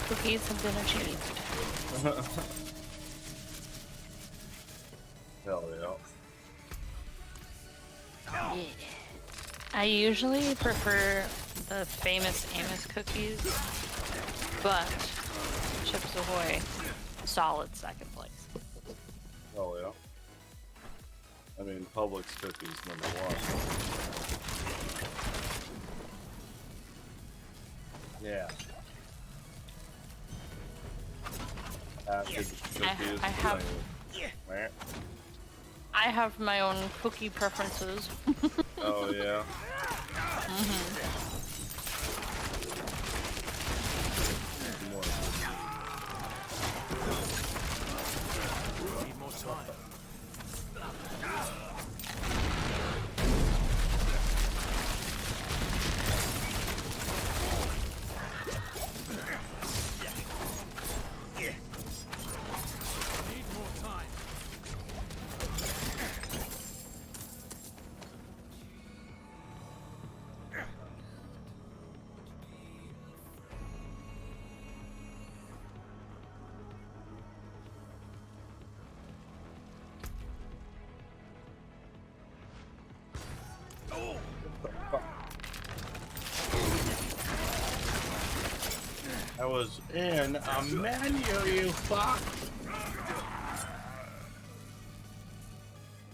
Cookies have been achieved. Hell yeah. Yeah. I usually prefer the famous Amos cookies, but Chips Ahoy, solid second place. Hell yeah. I mean, Publix cookies #1. Yeah. I have I have my own cookie preferences. Oh yeah. Need more time. Need more time. I was in a menu, you fuck!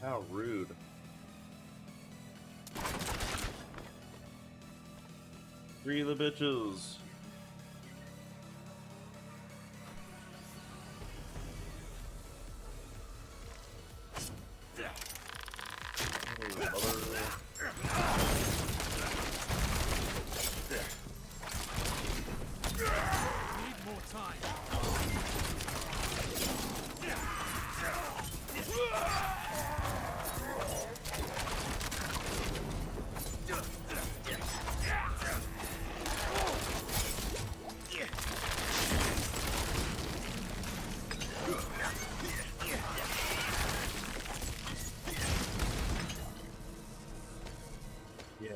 How rude. Free the bitches. Need more time. Yeah.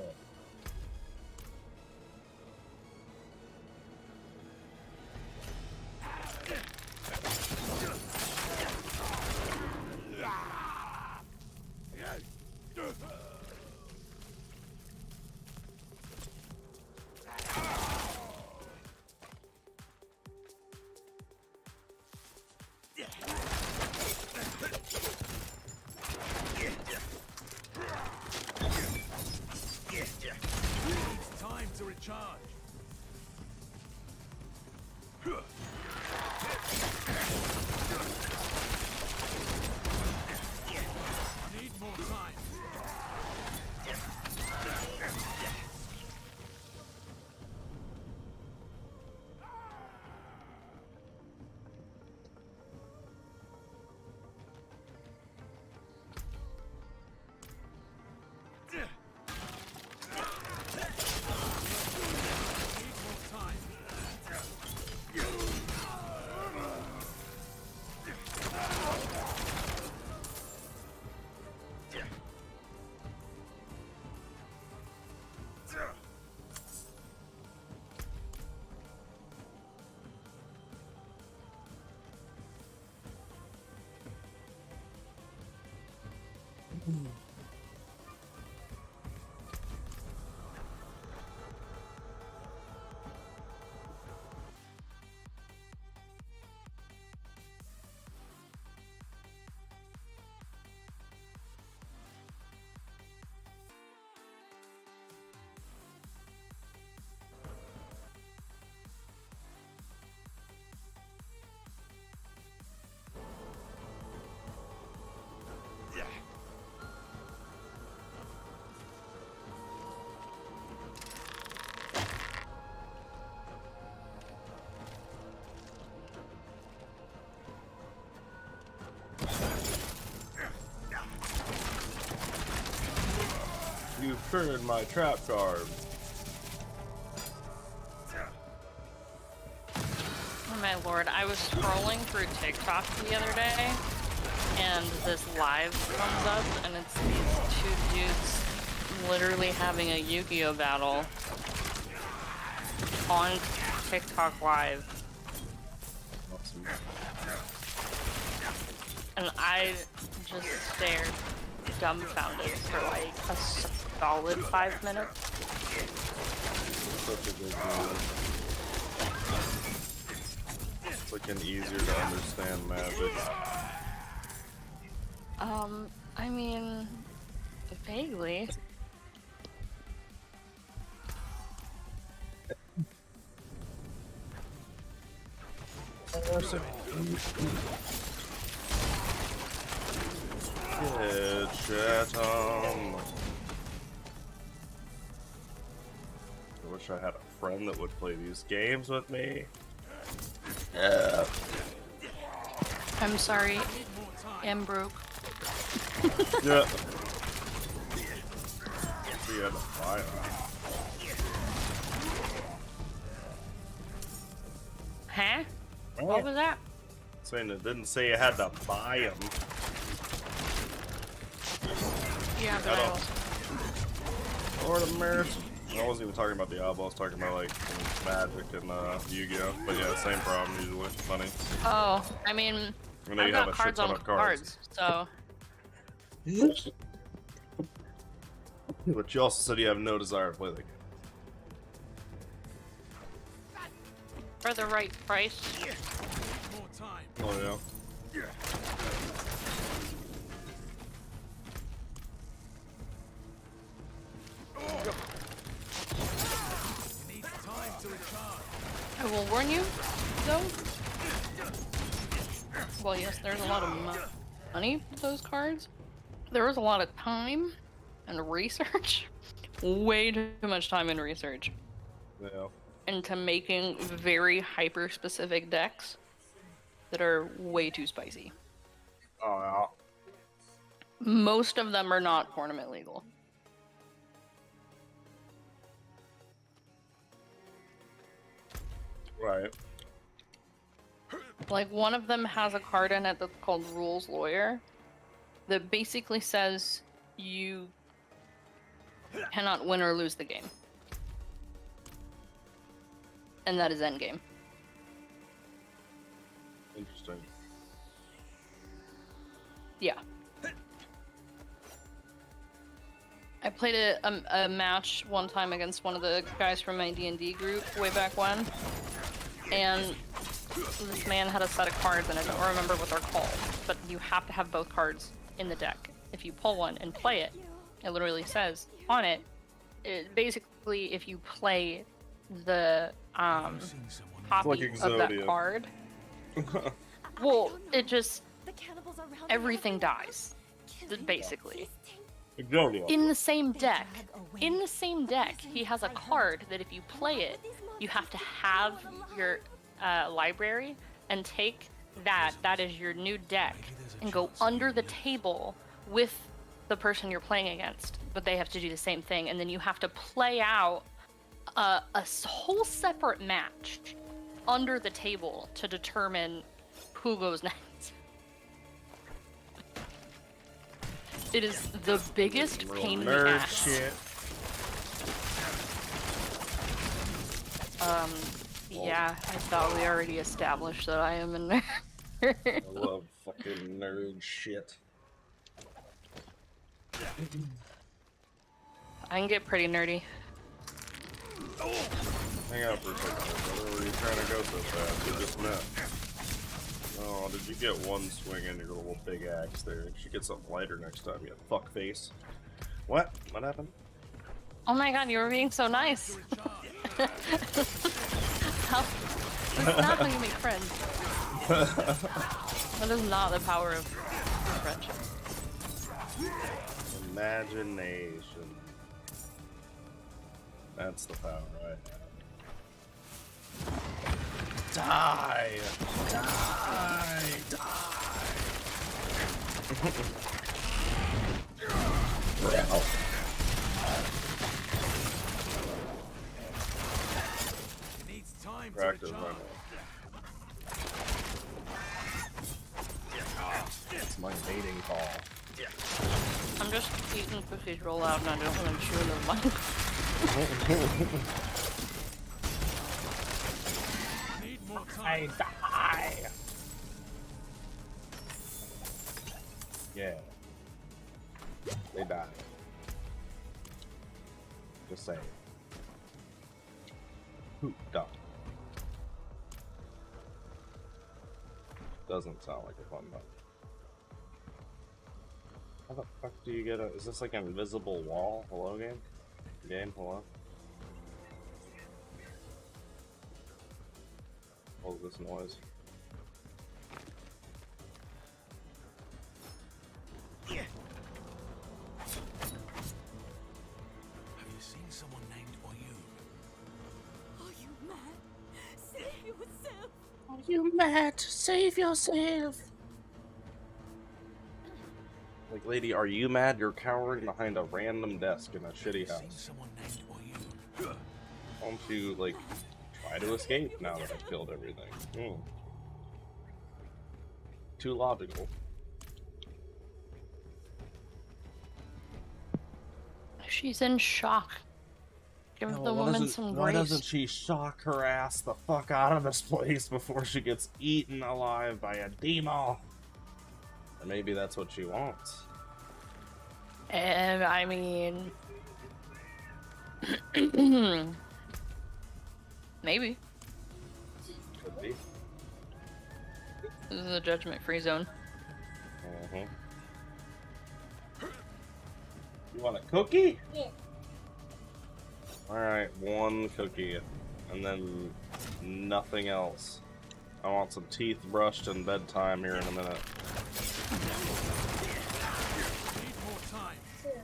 It's time to recharge. I need more time. You've triggered my trap card. Oh my lord, I was scrolling through TikTok the other day, and this live comes up, and it's these two dudes literally having a Yu-Gi-Oh battle on TikTok Live. Awesome. And I just stared dumbfounded for like a solid 5 minutes. Such a good game. It's like an easier to understand magic. I mean, vaguely. Good Chatham. I wish I had a friend that would play these games with me. Yeah. I'm sorry, I'm broke. Yeah. See, I had to buy them. Huh? What was that? Saying it didn't say you had to buy them. Yeah, but I also... Lord of Mercy. I wasn't even talking about Diablo, I was talking about like Magic and Yu-Gi-Oh! But yeah, same problem usually. Funny. Oh, I mean, And then I've you have got a shit cards ton on of cards. so... But you also said you have no desire to play the game. For the right price. More time. Oh yeah. Needs time to recharge. I will warn you, though. Well, yes, there's a lot of money for those cards. There was a lot of time and research. Way too much time and research Yeah. into making very hyper-specific decks that are way too spicy. Oh Most of them are not tournament legal. yeah. Right. Like, one of them has a card in it that's called Rules Lawyer that basically says you cannot win or lose the game. And that is endgame. Interesting. Yeah. I played a match one time against one of the guys from my D&D group way back when, and this man had a set of cards, and I don't remember what they're called, but you have to have both cards in the deck. If you pull one and play it, it literally says on it, basically if you play the copy of that card, well, it just, everything dies, basically. In the same deck, he has a card that if you play it, you have to have your library and take that is your new deck, and go under the table with the person you're playing against, but they have to do the same thing, and then you have to play out a whole separate match under the table to determine who goes next. It is the biggest pain in the ass. Shit. Yeah, I thought we already established that I am a nerd. I love fucking nerd shit. I can get pretty nerdy. Hang out for a second, brother. Where are you trying to go so fast? We just met. Oh, did you get one swing in your little big axe there? You should get something lighter next time, you fuck face. What? What happened? Oh my god, you were being so nice. That's not how you make friends. That is not the power of friendship. Imagination. That's the power right now. Die! Die! Die! Practice right now. It's my mating call. I'm just eating cookies roll out and I don't want to chew them. I die! Yeah. They died. Just saying. Who died? Doesn't sound like a fun one. How the fuck do you get a... Is this like an invisible wall? Hello, game? Game, hello? What was this noise? Have you seen someone named Oyun? Are you mad? Save yourself! Are you mad? Save yourself! Like, lady, are you mad? You're cowering behind a random desk in a shitty house. Someone named Oyun. Why don't you, like, try to escape now that I've killed everything? Too logical. She's in shock. Give the woman some grace. Why doesn't she shock her ass the fuck out of this place before she gets eaten alive by a demo? Or maybe that's what she wants. And I mean, maybe. Could be. This is a judgment-free zone. You want a cookie? Yeah. Alright, one cookie. And then nothing else. I want some teeth brushed and bedtime here in a minute.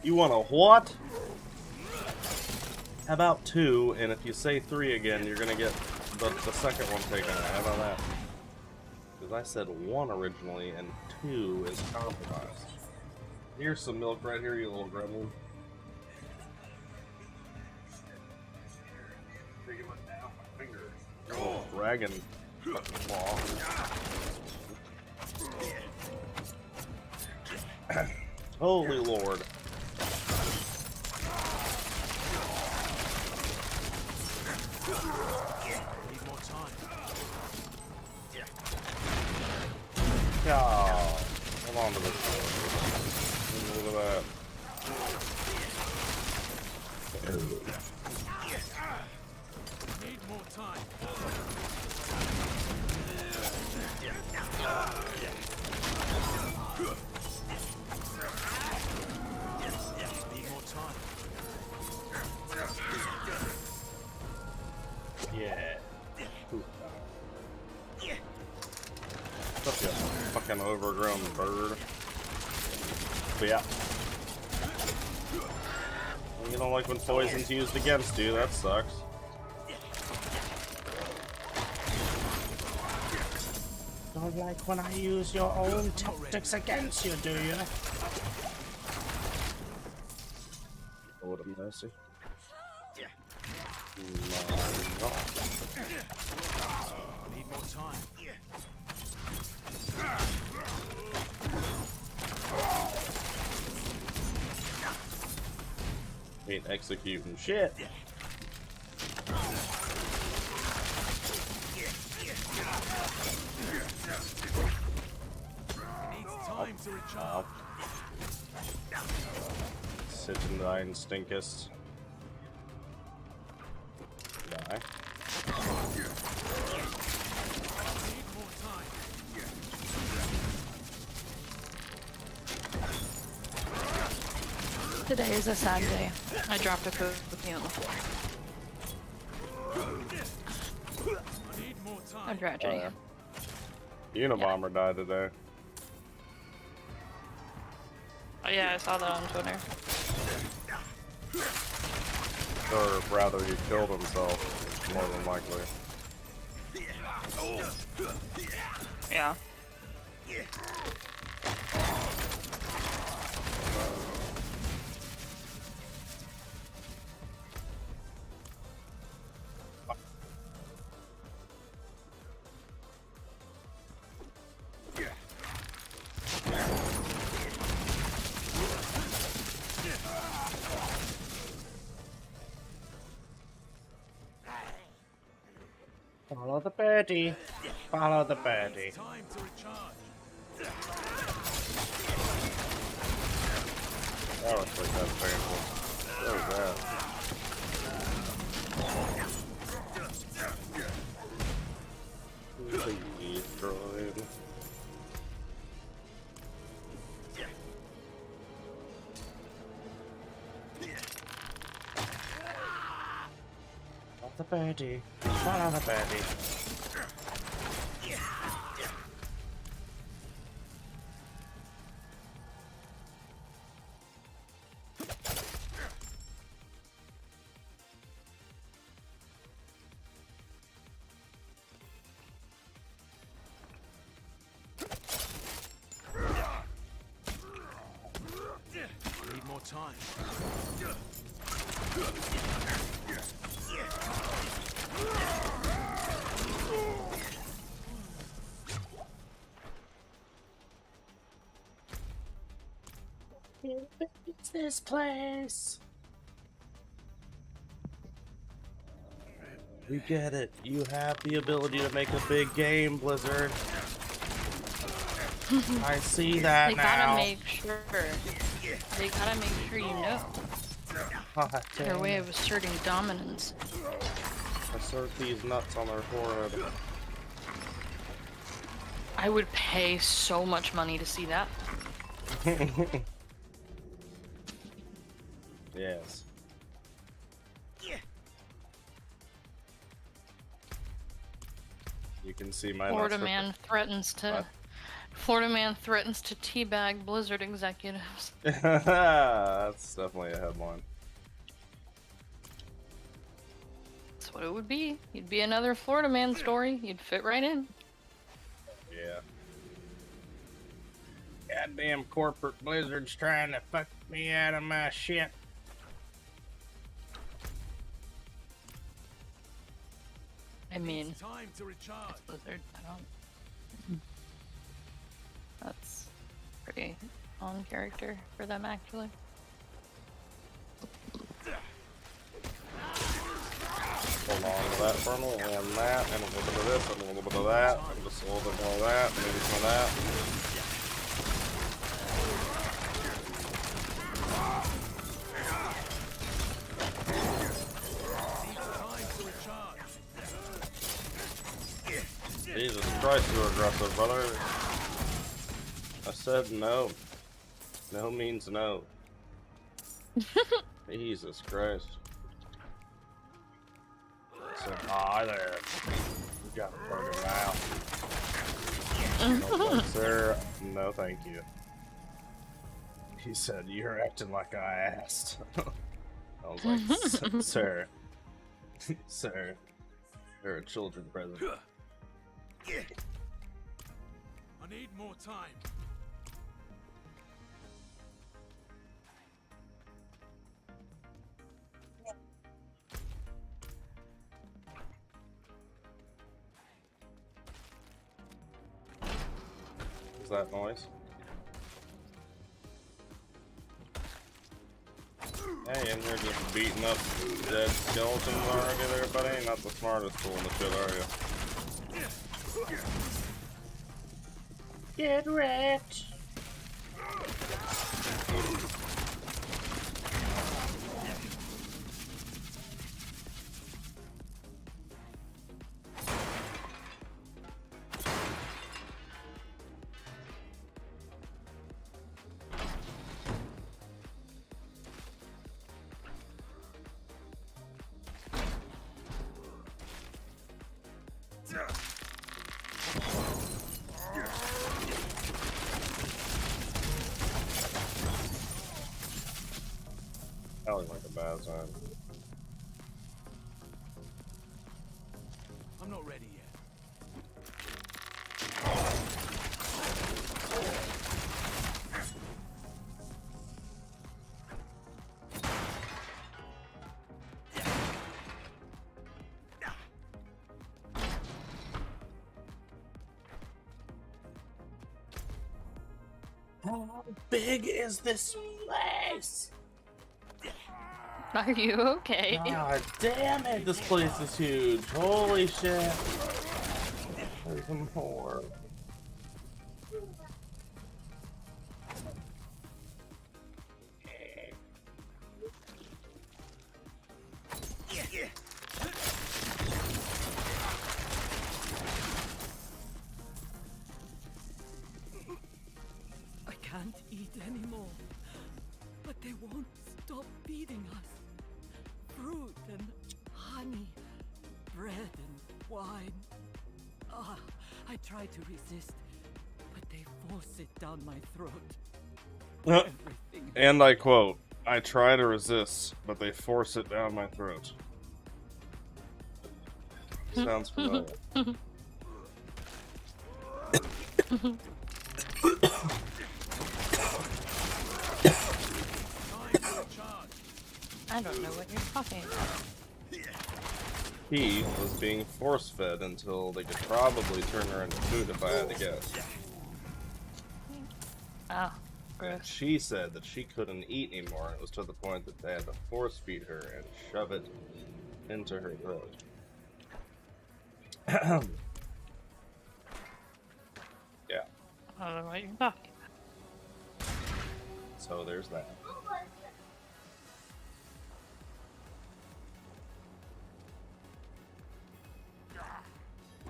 You want a what? How about 2? And if you say 3 again, you're gonna get the second one taken out. How about that? Because I said 1 originally, and 2 is compromised. Here's some milk right here, you little gremlin. Oh, dragon claw. Holy Lord. Need more time. Need more time. Yeah. Ooh. Such a fucking overgrown bird. But yeah. You don't like when poison's used against you, that sucks. Don't like when I use your own tactics against you, do you? Oh, what a mercy. Need more time. Ain't executing shit. Needs time to recharge. Sit and die and stinkest. Die. Need more time. Today is a sad day. I dropped a cookie on the floor. I need more time. A tragedy. Unabomber died today. Oh yeah, I saw that on Twitter. Or rather, he killed himself, more than likely. Yeah. Follow the birdie. Follow the birdie. Time to recharge. That looks like that's painful. What was that? Please, droid. Follow the birdie. Follow the birdie. Need more time. It's this place. We get it. You have the ability to make a big game, Blizzard. I see that They now. gotta make sure. They gotta make sure you know. God Their damn way it. of asserting dominance. Assert these nuts on their forehead. I would pay so much money to see that. Yes. You can see my Florida nuts man threatens to. What? Florida man threatens to teabag Blizzard executives. That's definitely a headline. That's what it would be. You'd be another Florida man story. You'd fit right in. Yeah. Goddamn corporate Blizzard's trying to fuck me out of my shit. I mean, Time to recharge. it's Blizzard. I don't. That's pretty on character for them, actually. Hold on to that funnel and that, and a little bit of this, and a little bit of that, and just a little bit more of that, maybe some of that. Jesus Christ, you're aggressive, brother. I said no. No means no. Jesus Christ. I said, hi there. You got a burger now. No thanks, sir. No thank you. He said, you're acting like I asked. I was like, sir. Sir. You're a children present. I need more time. Is that noise? Hey, and you're just beating up dead skeletons already there, buddy? Not the smartest tool in the shit, are you? Get wrecked. Sounding like a bad sign. I'm not ready yet. How big is this place? Are you okay? God damn it, this place is huge. Holy shit. There's more. I can't eat anymore. But they won't stop feeding us. Fruit and honey, bread and wine. Ah, I try to resist, but they force it down my throat. And I quote, I try to resist, but they force it down my throat. Sounds familiar. I don't know what you're talking about. He was being force-fed until they could probably turn her into food if I had to guess. Oh, And she said that she couldn't eat anymore. It was to the point that they had to force-feed her and shove it into her throat. Yeah, I don't know what you're talking so there's that.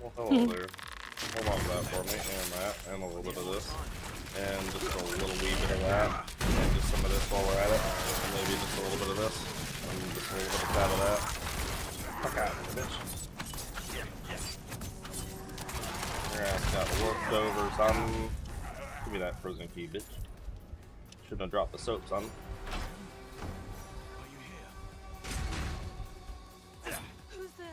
Well, hello there. Hold on to that for me, and that, and a little bit of this, and just a little wee bit of that, and just some of this while we're at it, and maybe just a little bit of this, and just a little bit of that of that. Fuck out of here, bitch. Your ass got worked over, son. Give me that frozen key, bitch. Shouldn't have dropped the soap, son. Who's there?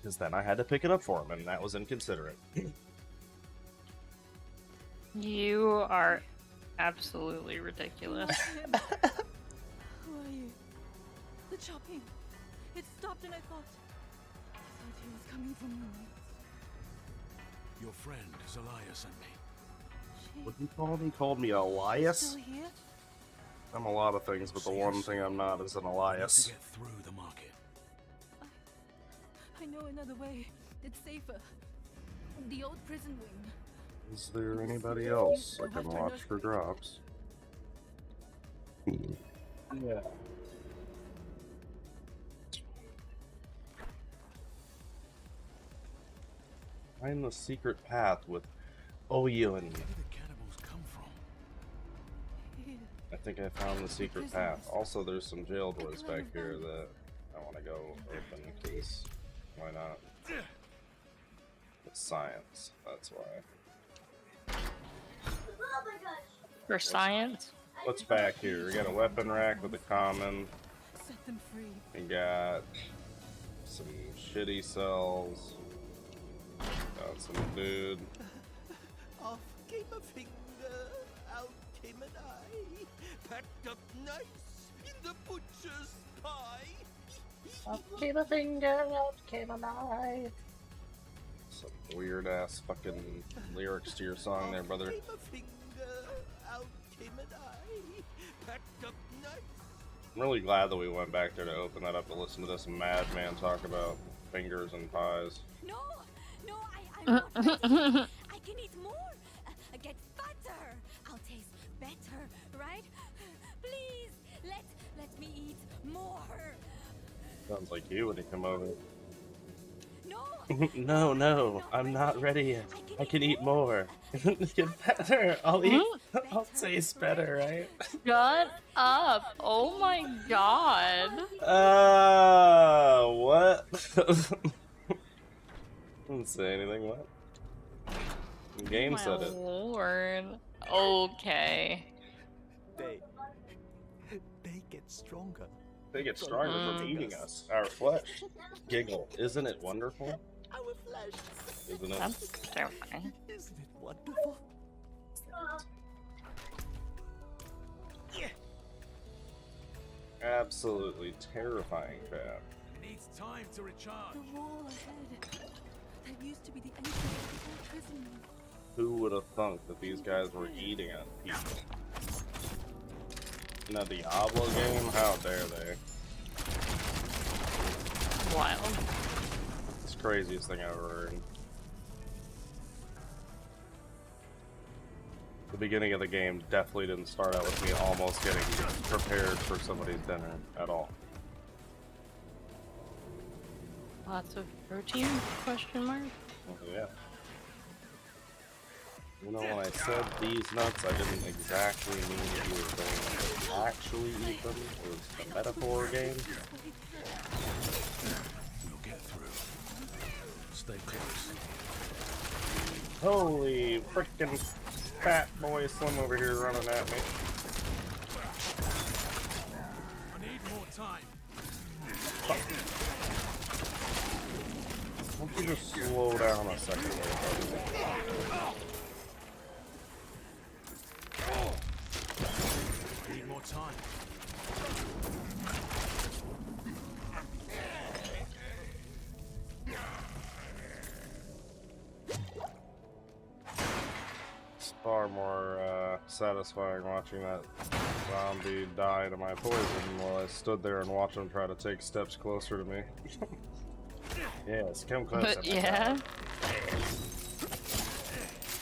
Because then I had to pick it up for him, and that was inconsiderate. about. You are absolutely ridiculous. Who are you? The chopping. It stopped and I thought he was coming from the woods. Your friend, Zelaya, sent me. What did he call me? He called me Elias? Still here? I'm a lot of things, but the one thing I'm not is an Elias. Get through the market. I know another way. It's safer. The old prison wing. Is there anybody else I can watch for drops? Yeah. Find the secret path with Oyu. Where did the cannibals come from? I think I found the secret path. Also, there's some jail doors back here that I want to go open, because why not? It's science, that's why. For science? What's back here? We got a weapon rack with a common. Set them free. We got some shitty cells. Got some dude. Off came a finger, out came an eye. Packed up nice in the butcher's pie. Up came a finger, out came an eye. Some weird ass fucking lyrics to your song there, brother. Came a finger, out came an eye. Packed up nice. I'm really glad that we went back there to open that up to listen to this madman talk about fingers and pies. No, no, I'm not ready. I can eat more. Get fatter. I'll taste better, right? Please, let me eat more. Sounds like you when you come over. No. No, I'm not ready yet. I can eat more. Get better. I'll eat. I'll taste better, right? Shut up. Oh my god. What? Didn't say anything, what? The game My said it. lord. Okay. They get stronger. They get stronger from eating us. Our flesh. Giggle. Isn't it wonderful? Our flesh. Isn't it? That's terrifying. Isn't it wonderful? Absolutely terrifying, Chad. It needs time to recharge. The wall ahead. That used to be the entrance to the prison. Who would have thunk that these guys were eating at people? In a Diablo game? How dare they? Wild. It's the craziest thing I've ever heard. The beginning of the game definitely didn't start out with me almost getting prepared for somebody's dinner at all. Lots of protein? Question mark? Oh, yeah. You know, when I said these nuts, I didn't exactly mean that you were going to actually eat them. It was a metaphor game. We'll get through. Stay close. Holy frickin' fat boy Slim over here running at me. I need more time. Why don't you just slow down a second there, buddy? Need more time. It's far more satisfying watching that zombie die to my poison while I stood there and watched him try to take steps closer to me. Yes, come closer. But yeah.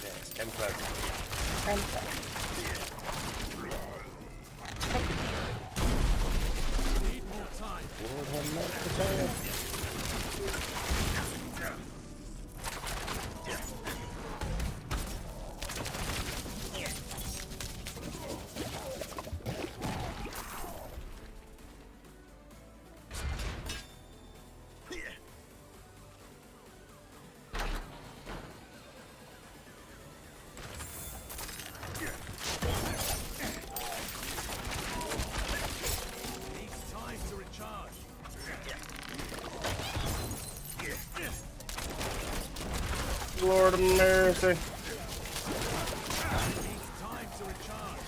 Yes, come closer. Need more time. Lord have mercy. Needs time to recharge. Lord of mercy. Needs time to recharge.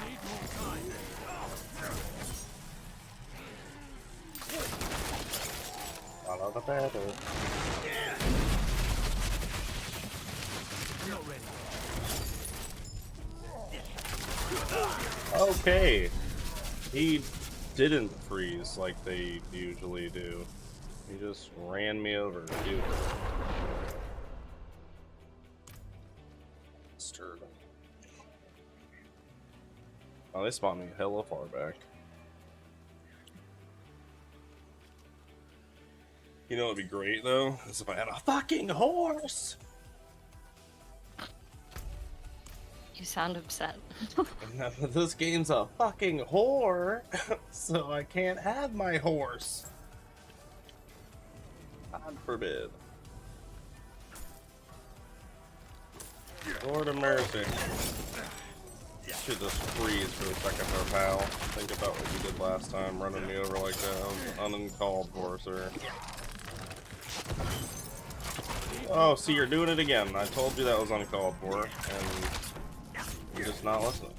Need more time. Follow the battle. Not ready. Okay. He didn't freeze like they usually do. He just ran me over, dude. Stirred. Oh, they spawned me hella far back. You know what'd be great though? Is if I had a fucking horse! You sound upset. This game's a fucking whore, so I can't have my horse. God forbid. Lord of mercy. Should just freeze for a second there, pal. Think about what you did last time, running me over like that. That was uncalled for, sir. Oh, see, you're doing it again. I told you that was uncalled for, and you're just not listening.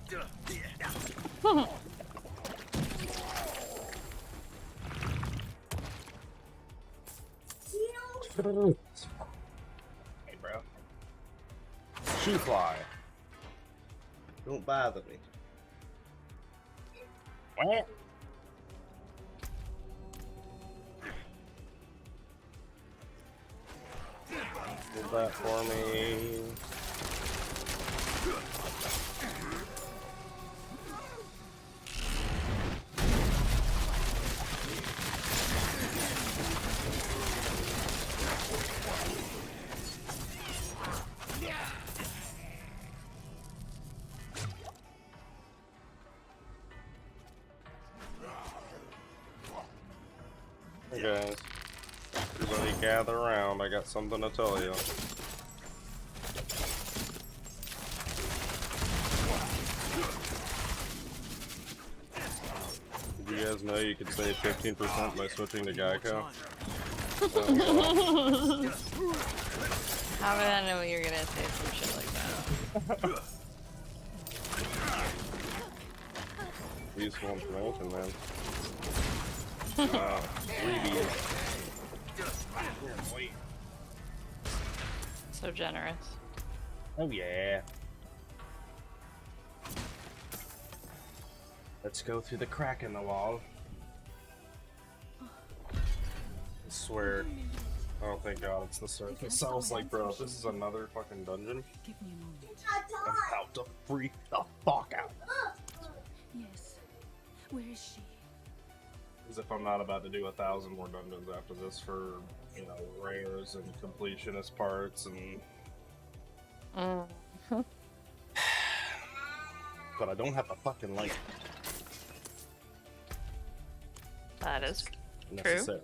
Hey, bro. Shoe fly. Don't bother me. What? Do that for me. Hey guys, everybody gather around, I got something to tell you. Did you guys know you could save 15% by switching to Geico? How did I know you were gonna say some shit like that? Useful information, man. Freebies. So generous. Oh yeah. Let's go through the crack in the wall. I swear. Oh thank god it's the surface. I was like, bro, this is another fucking dungeon. Give me a moment. I'm about to freak the fuck out. Yes. Where is she? As if I'm not about to do 1,000 more dungeons after this for, you know, rares and completionist parts and... But I don't have the fucking light. That is true. Necessary.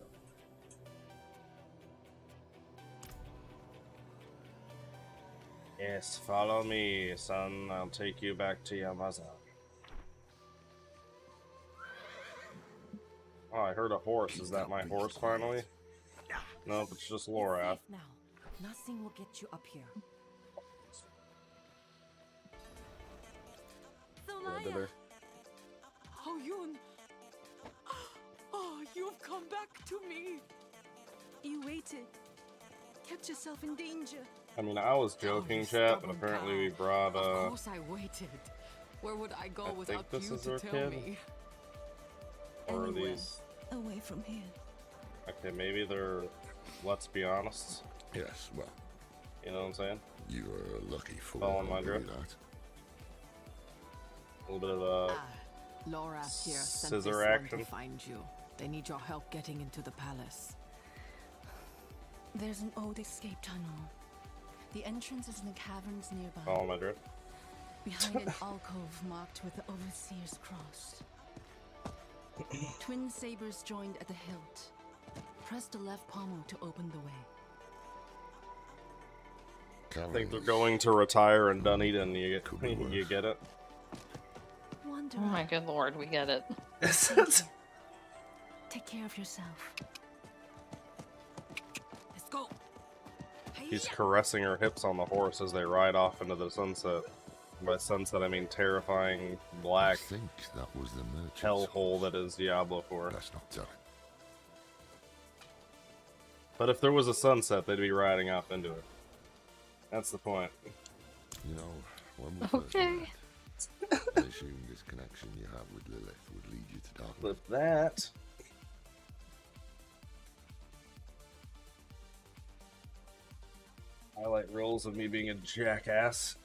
Yes, follow me, son. I'll take you back to your mother. Oh, I heard a horse. Is that my horse finally? Nope, it's just Laura. Now, nothing will get you up here. Yeah, did her. Oh, Yun! Oh, you've come back to me! You waited. Kept yourself in danger. I mean, I was joking, chat, but apparently we brought, Of course I waited. Where would I go without this you is to our tell kid. me? Or are Anywhere these... away from here. Okay, maybe they're... Let's be honest. Yes, well, You know what I'm saying? you are a lucky fool. Following my I'll give you drift. that. A little bit of, Laura here sent scissor this one action. to find you. They need your help getting into the palace. There's an old escape tunnel. The entrance is in the caverns nearby. Follow my drift. Behind an alcove marked with the Overseer's cross. Twin sabers joined at the hilt. Press the left pommel to open the way. I think they're going to retire in Dunedin. You get it? Wonder. Oh my good lord, we get it. Take care of yourself. Let's go. He's caressing her hips on the horse as they ride off into the sunset. By sunset, I mean terrifying black I think that was the merchant's hellhole that is Diablo 4. That's not telling. But if there was a sunset, they'd be riding off into it. That's the point. You know, when we first met, I assumed this connection you have with Lilith would lead you to darkness. With that... highlight reels of me being a jackass.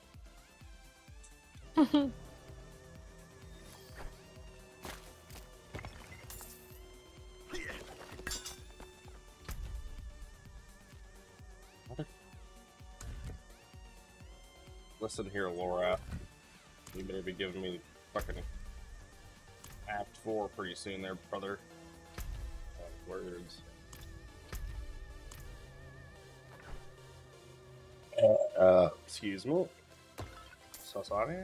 Listen here, Laura. You better be giving me fucking Act 4 pretty soon there, brother. Words. Excuse me. So sorry.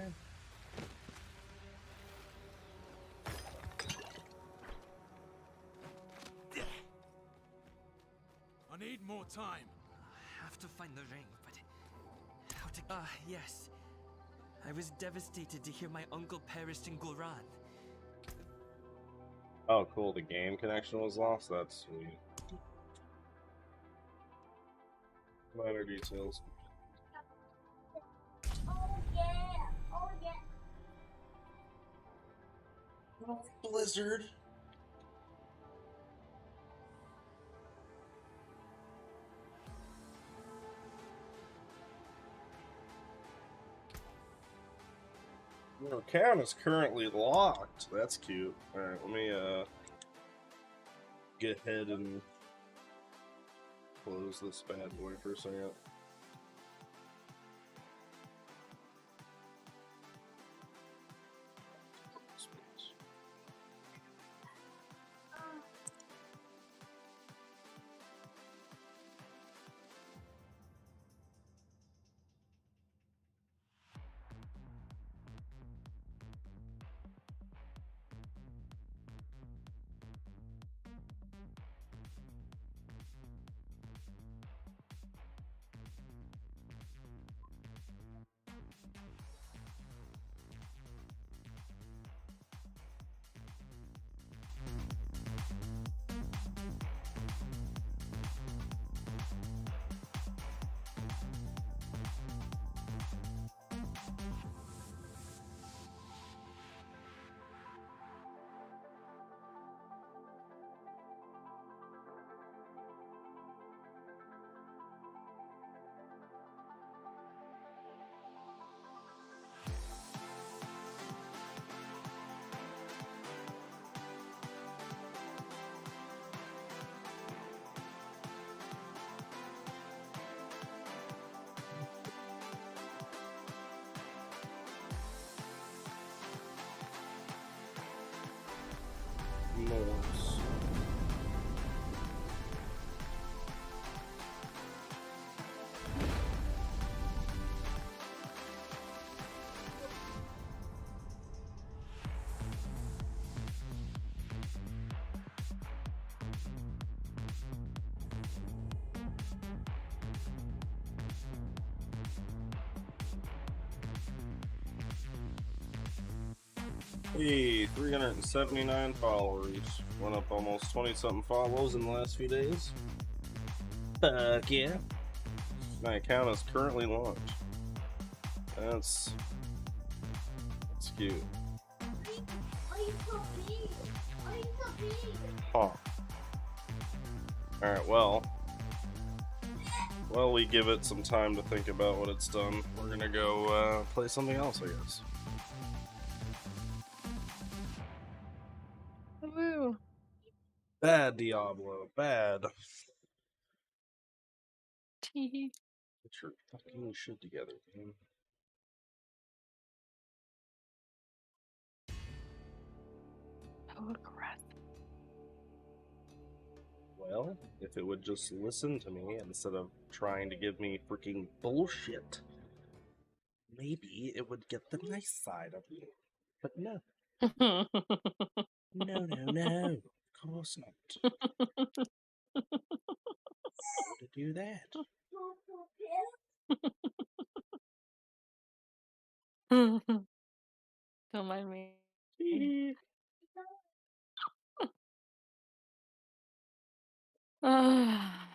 I need more time. I have to find the ring, but how to... Ah, yes. I was devastated to hear my uncle perished in Gulran. Oh, cool. The game connection was lost? That's sweet. Minor details. Oh yeah! Oh yeah! Oh, Blizzard. Your account is currently locked. That's cute. Alright, let me get ahead and close this bad boy for a second. Morse. Hey, 379 followers. Went up almost 20-something follows in the last few days. Fuck yeah. My account is currently launched. That's cute. Are you so big? Are you so big? Huh. Alright, well, we give it some time to think about what it's done. We're gonna go play something else, I guess. Woo. Bad Diablo, bad. Tee. Get your fucking shit together, man. Oh, crap. Well, if it would just listen to me instead of trying to give me freaking bullshit, maybe it would get the nice side of me. But no. No. Of course not. How to do that? Don't mind me. Ah.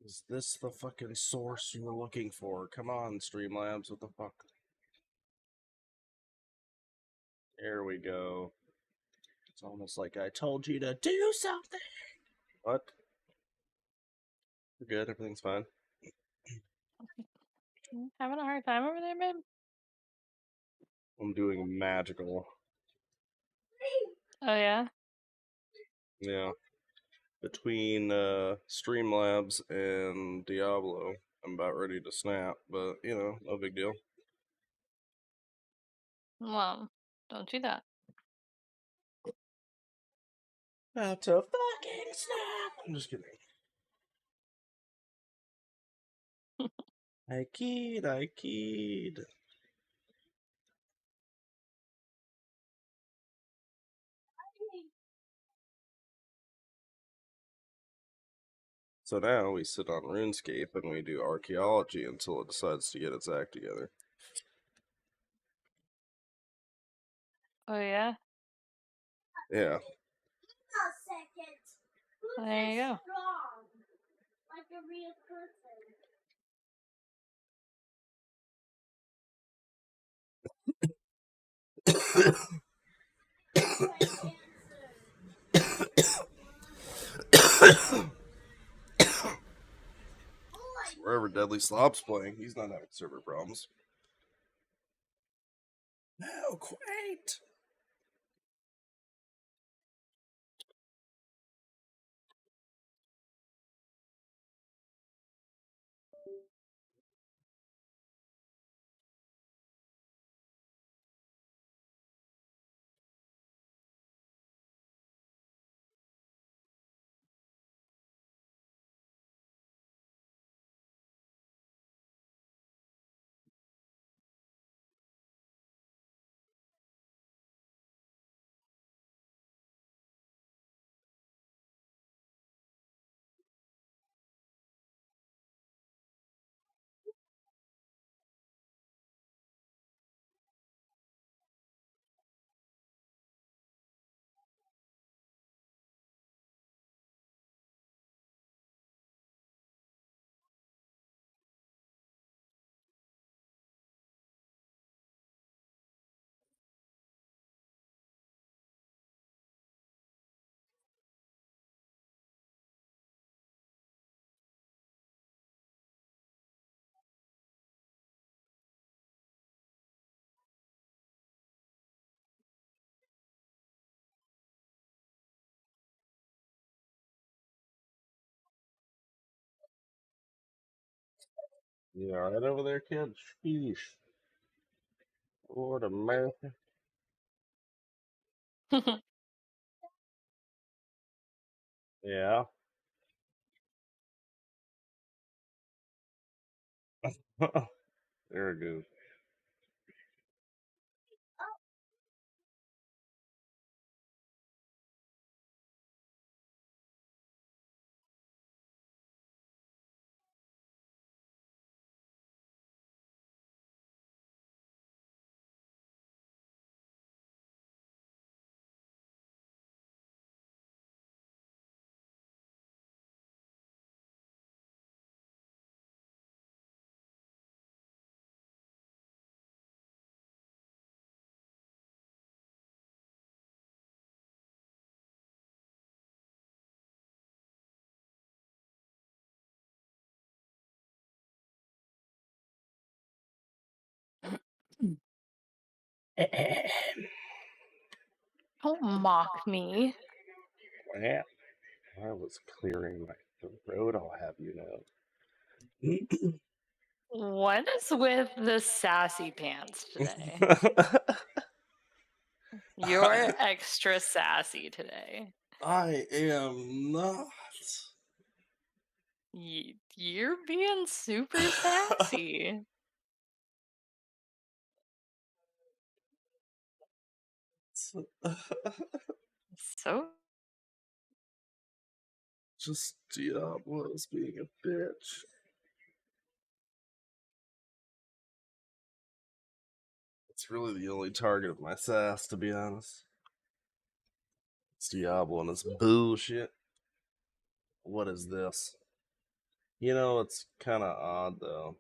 Is this the fucking source you were looking for? Come on, Streamlabs, what the fuck? There we go. It's almost like I told you to do something! What? We're good, everything's fine. Having a hard time over there, babe? I'm doing magical. Oh, yeah? Yeah. between Streamlabs and Diablo. I'm about ready to snap, but you know, no big deal. Well, don't do that. About to fucking snap. I'm just kidding. I keyed. So now we sit on RuneScape and we do archaeology until it decides to get its act together. Oh yeah? Yeah. A second. Who's There you go. strong? Like a real person. Wherever Deadly Slop's playing, he's not having server problems. No, quaint. You alright over there, kid? Sheesh. Lord America. Yeah. There it goes. Don't mock me. Yeah. I was clearing my throat, I'll have you know. What is with the sassy pants today? You're extra sassy today. I am not. You're being super sassy. So Just Diablo's being a bitch. It's really the only target of my sass, to be honest. It's Diablo and it's bullshit. What is this? You know, it's kind of odd though.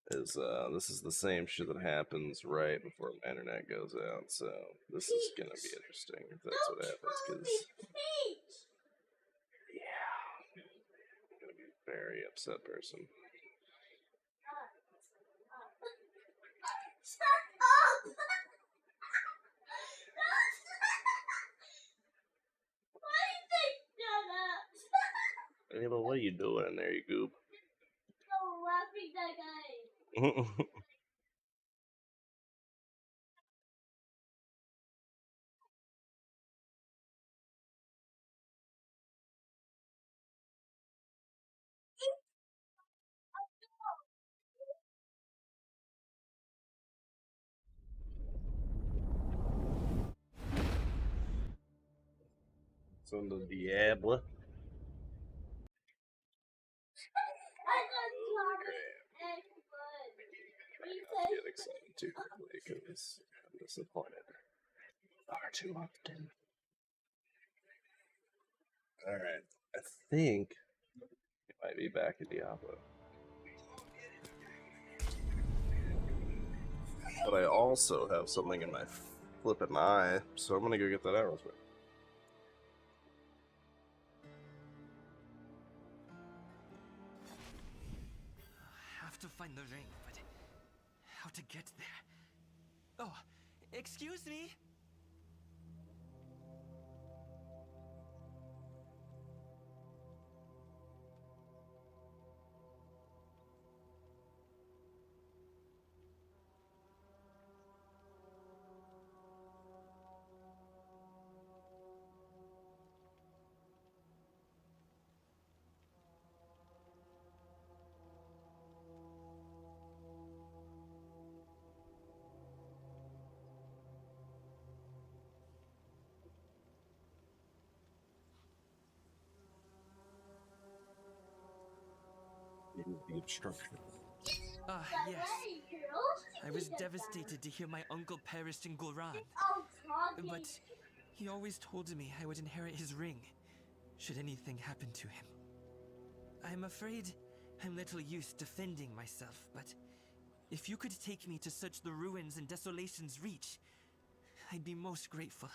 This is the same shit that happens right before my internet goes out, so this is gonna be interesting if that's what happens. Cause yeah, I'm gonna be a very upset person. Shut up! Why do you think? No, Ava, what are you doing in there, you goob? No, laughing that guy. Son del Diablo. I get excited too quickly because I'm disappointed far too often. Alright, I think it might be back in Diablo. But I also have something in my flippin' eye, so I'm gonna go get that out real quick. I have to find the ring, but how to get there? Oh, excuse me? The obstruction. Ah, yes. I was devastated to hear my uncle perished in Gulran. But he always told me I would inherit his ring, should anything happen to him. I'm afraid I'm little used defending myself, but if you could take me to search the ruins in Desolation's Reach, I'd be most grateful.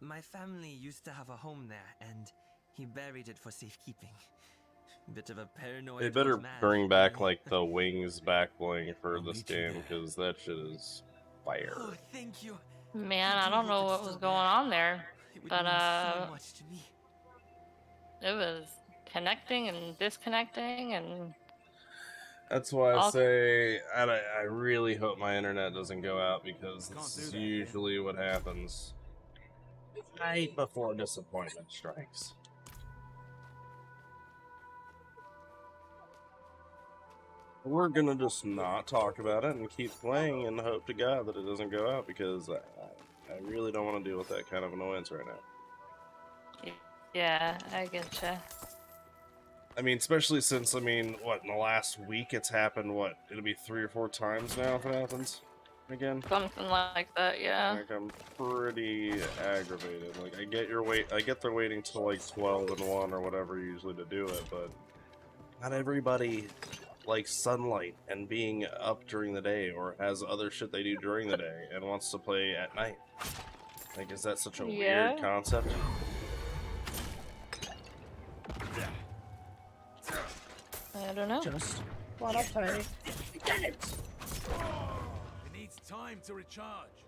My family used to have a home there, and he buried it for safekeeping. Bit of a paranoid They better old man. bring back like the wings back bling for this game because that shit is fire. Oh, thank you. Man, I don't know what was going on there, but So much to me. it was connecting and disconnecting and. That's why I say I really hope my internet doesn't go out because this is usually what happens right before disappointment strikes. We're gonna just not talk about it and keep playing and hope to God that it doesn't go out because I really don't want to deal with that kind of annoyance right now. Yeah, I getcha. I mean, especially since, I mean, what, in the last week it's happened, what, it'll be 3 or 4 times now if it happens again? Something like that, yeah. Like, I'm pretty aggravated. Like, I get they're waiting till, like, 12 and 1 or whatever usually to do it, but not everybody likes sunlight and being up during the day or has other shit they do during the day and wants to play at night. Like, is that such a weird concept? I don't know. Just what I play. Get it! It needs time to recharge.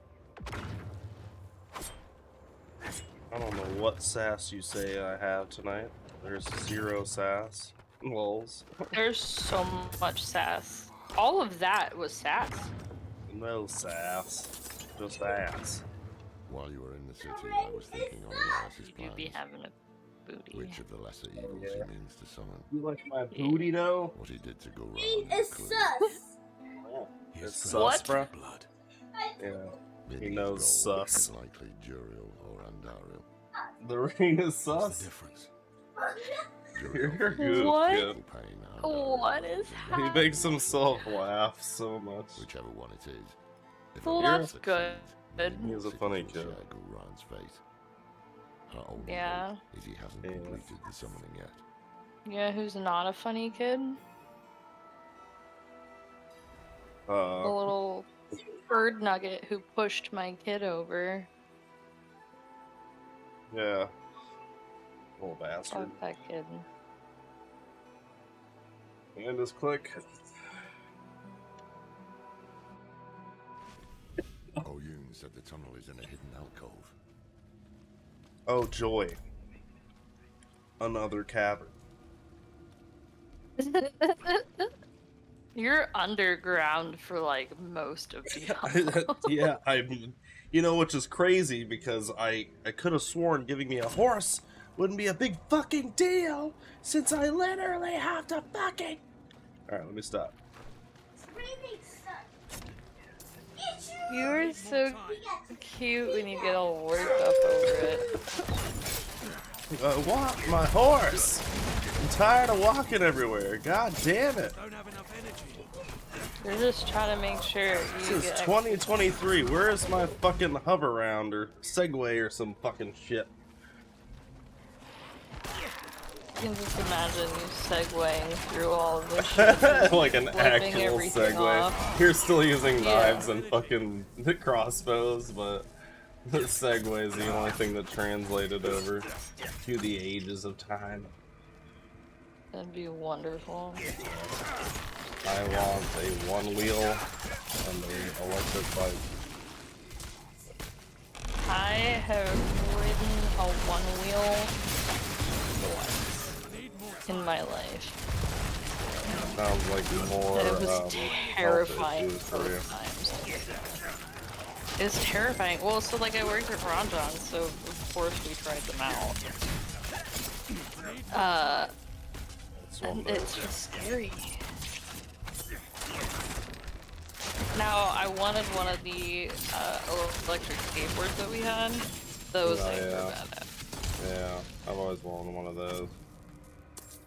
I don't know what sass you say I have tonight. There's 0 sass. Lols. There's so much sass. All of that was sass. No sass. Just ass. While you were in the city, I was thinking on Elias's You plans. be having a booty. Which of the lesser evils he means to summon. You like my booty, though? What he did to go wrong. It's sus. It's sus, bro. Yeah. Maybe He his knows goal sus. is likely Juriel or Andariel. The ring is sus? What's the difference? You're good. What? Kid. What is He happening? makes himself laugh so much. Whichever one it is. If Well, Andariel that's succeeds, good. He's a funny kid. share Gulran's fate. Our only Yeah. hope is he hasn't completed the summoning yet. Yeah, who's not a funny kid? The little bird nugget who pushed my kid over. Yeah. Little bastard. Fuck that kid. And just click. Oyun said the tunnel is in a hidden alcove. Oh, joy. Another cavern. You're underground for like most of Diablo. Yeah, you know, which is crazy because I could have sworn giving me a horse wouldn't be a big fucking deal since I literally have to fucking. All right, let me stop. You're so cute when you get all worked up over it. Walk my horse. I'm tired of walking everywhere. God damn it. You're just trying to make sure This you is get 2023. Where is my fucking hover round or Segway or some fucking shit? You can just imagine you segueing through all of this shit. Like an flipping actual everything Segway. off. You're still using Yeah. knives and fucking crossbows, but the Segway is the only thing that translated over to the ages of time. That'd be wonderful. I want a one-wheel and an electric bike. I have ridden a one-wheel once in my life. Sounds like more It was health terrifying issues for you. both times. It was terrifying. Well, so like I worked at Ron John, so of course we tried them out. And it's just scary. Now, I wanted one of the electric skateboards that we had. Those things were badass. Yeah, I've always wanted one of those.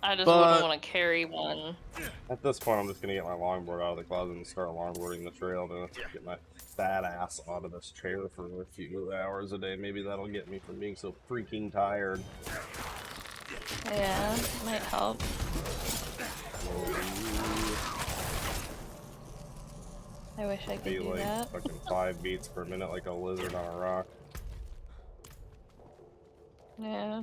I just But- wouldn't want to carry one. At this point, I'm just gonna get my longboard out of the closet and start longboarding the trail to get my fat ass out of this chair for a few hours a day. Maybe that'll get me from being so freaking tired. Yeah, might help. I wish I could Be do like that. fucking 5 beats per minute like a lizard on a rock. Yeah.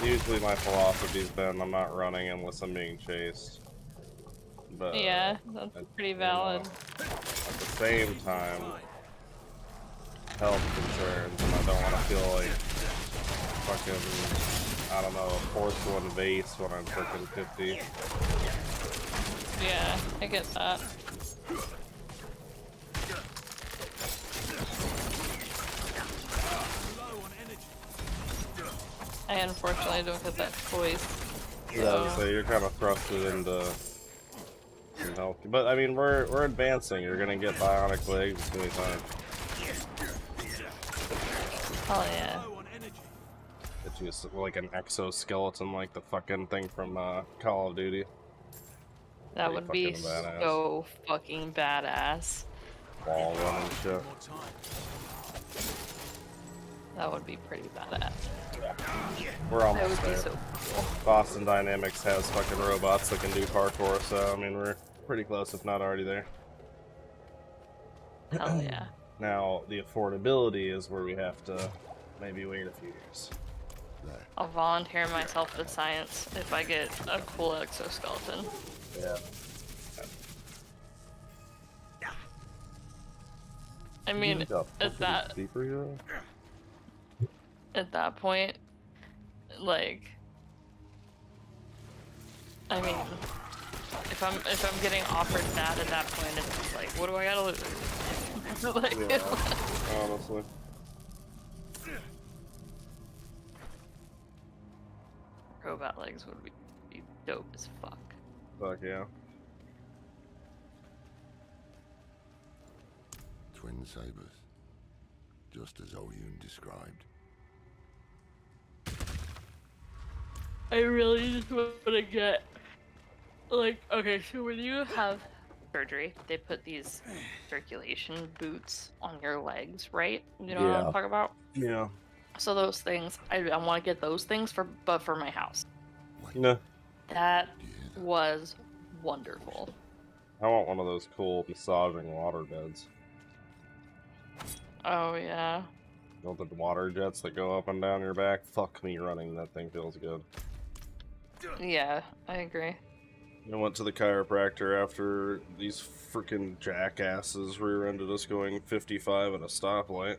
Usually my philosophy's been I'm not running unless I'm being chased. But Yeah, that's pretty valid. at the same time, health concerns, and I don't want to feel like fucking, I don't know, a fourth one vase when I'm freaking 50. Yeah, I get that. I unfortunately don't get that choice. Yeah, so you're kind of thrusted into some health. But I mean, we're advancing. You're gonna get bionic legs. It's gonna be fine. Oh yeah. It's just like an exoskeleton, like the fucking thing from Call of Duty. That Pretty would be fucking badass. so fucking badass. Wall run and shit. That would be pretty badass. We're That almost would be there. so cool. Boston Dynamics has fucking robots that can do parkour, so I mean we're pretty close, if not already there. Hell yeah. Now the affordability is where we have to maybe wait a few years. I'll volunteer myself to science if I get a cool exoskeleton. Yeah. I mean, You got at that deeper here? at that point, like, I mean, if I'm getting offered that at that point, it's just like, what do I gotta lose? Like, Yeah, honestly. robot legs would be dope as fuck. Fuck yeah. Twin sabers, just as Oyun described. I really just want to get, like, okay, so when you have surgery, they put these circulation boots on your legs, right? You know what I'm talking about? Yeah. So those things, I want to get those things for my house. No. That was wonderful. I want one of those cool massaging water beds. Oh yeah. You know the water jets that go up and down your back? Fuck me running, that thing feels good. Yeah, I agree. I went to the chiropractor after these freaking jackasses rear-ended us going 55 at a stoplight.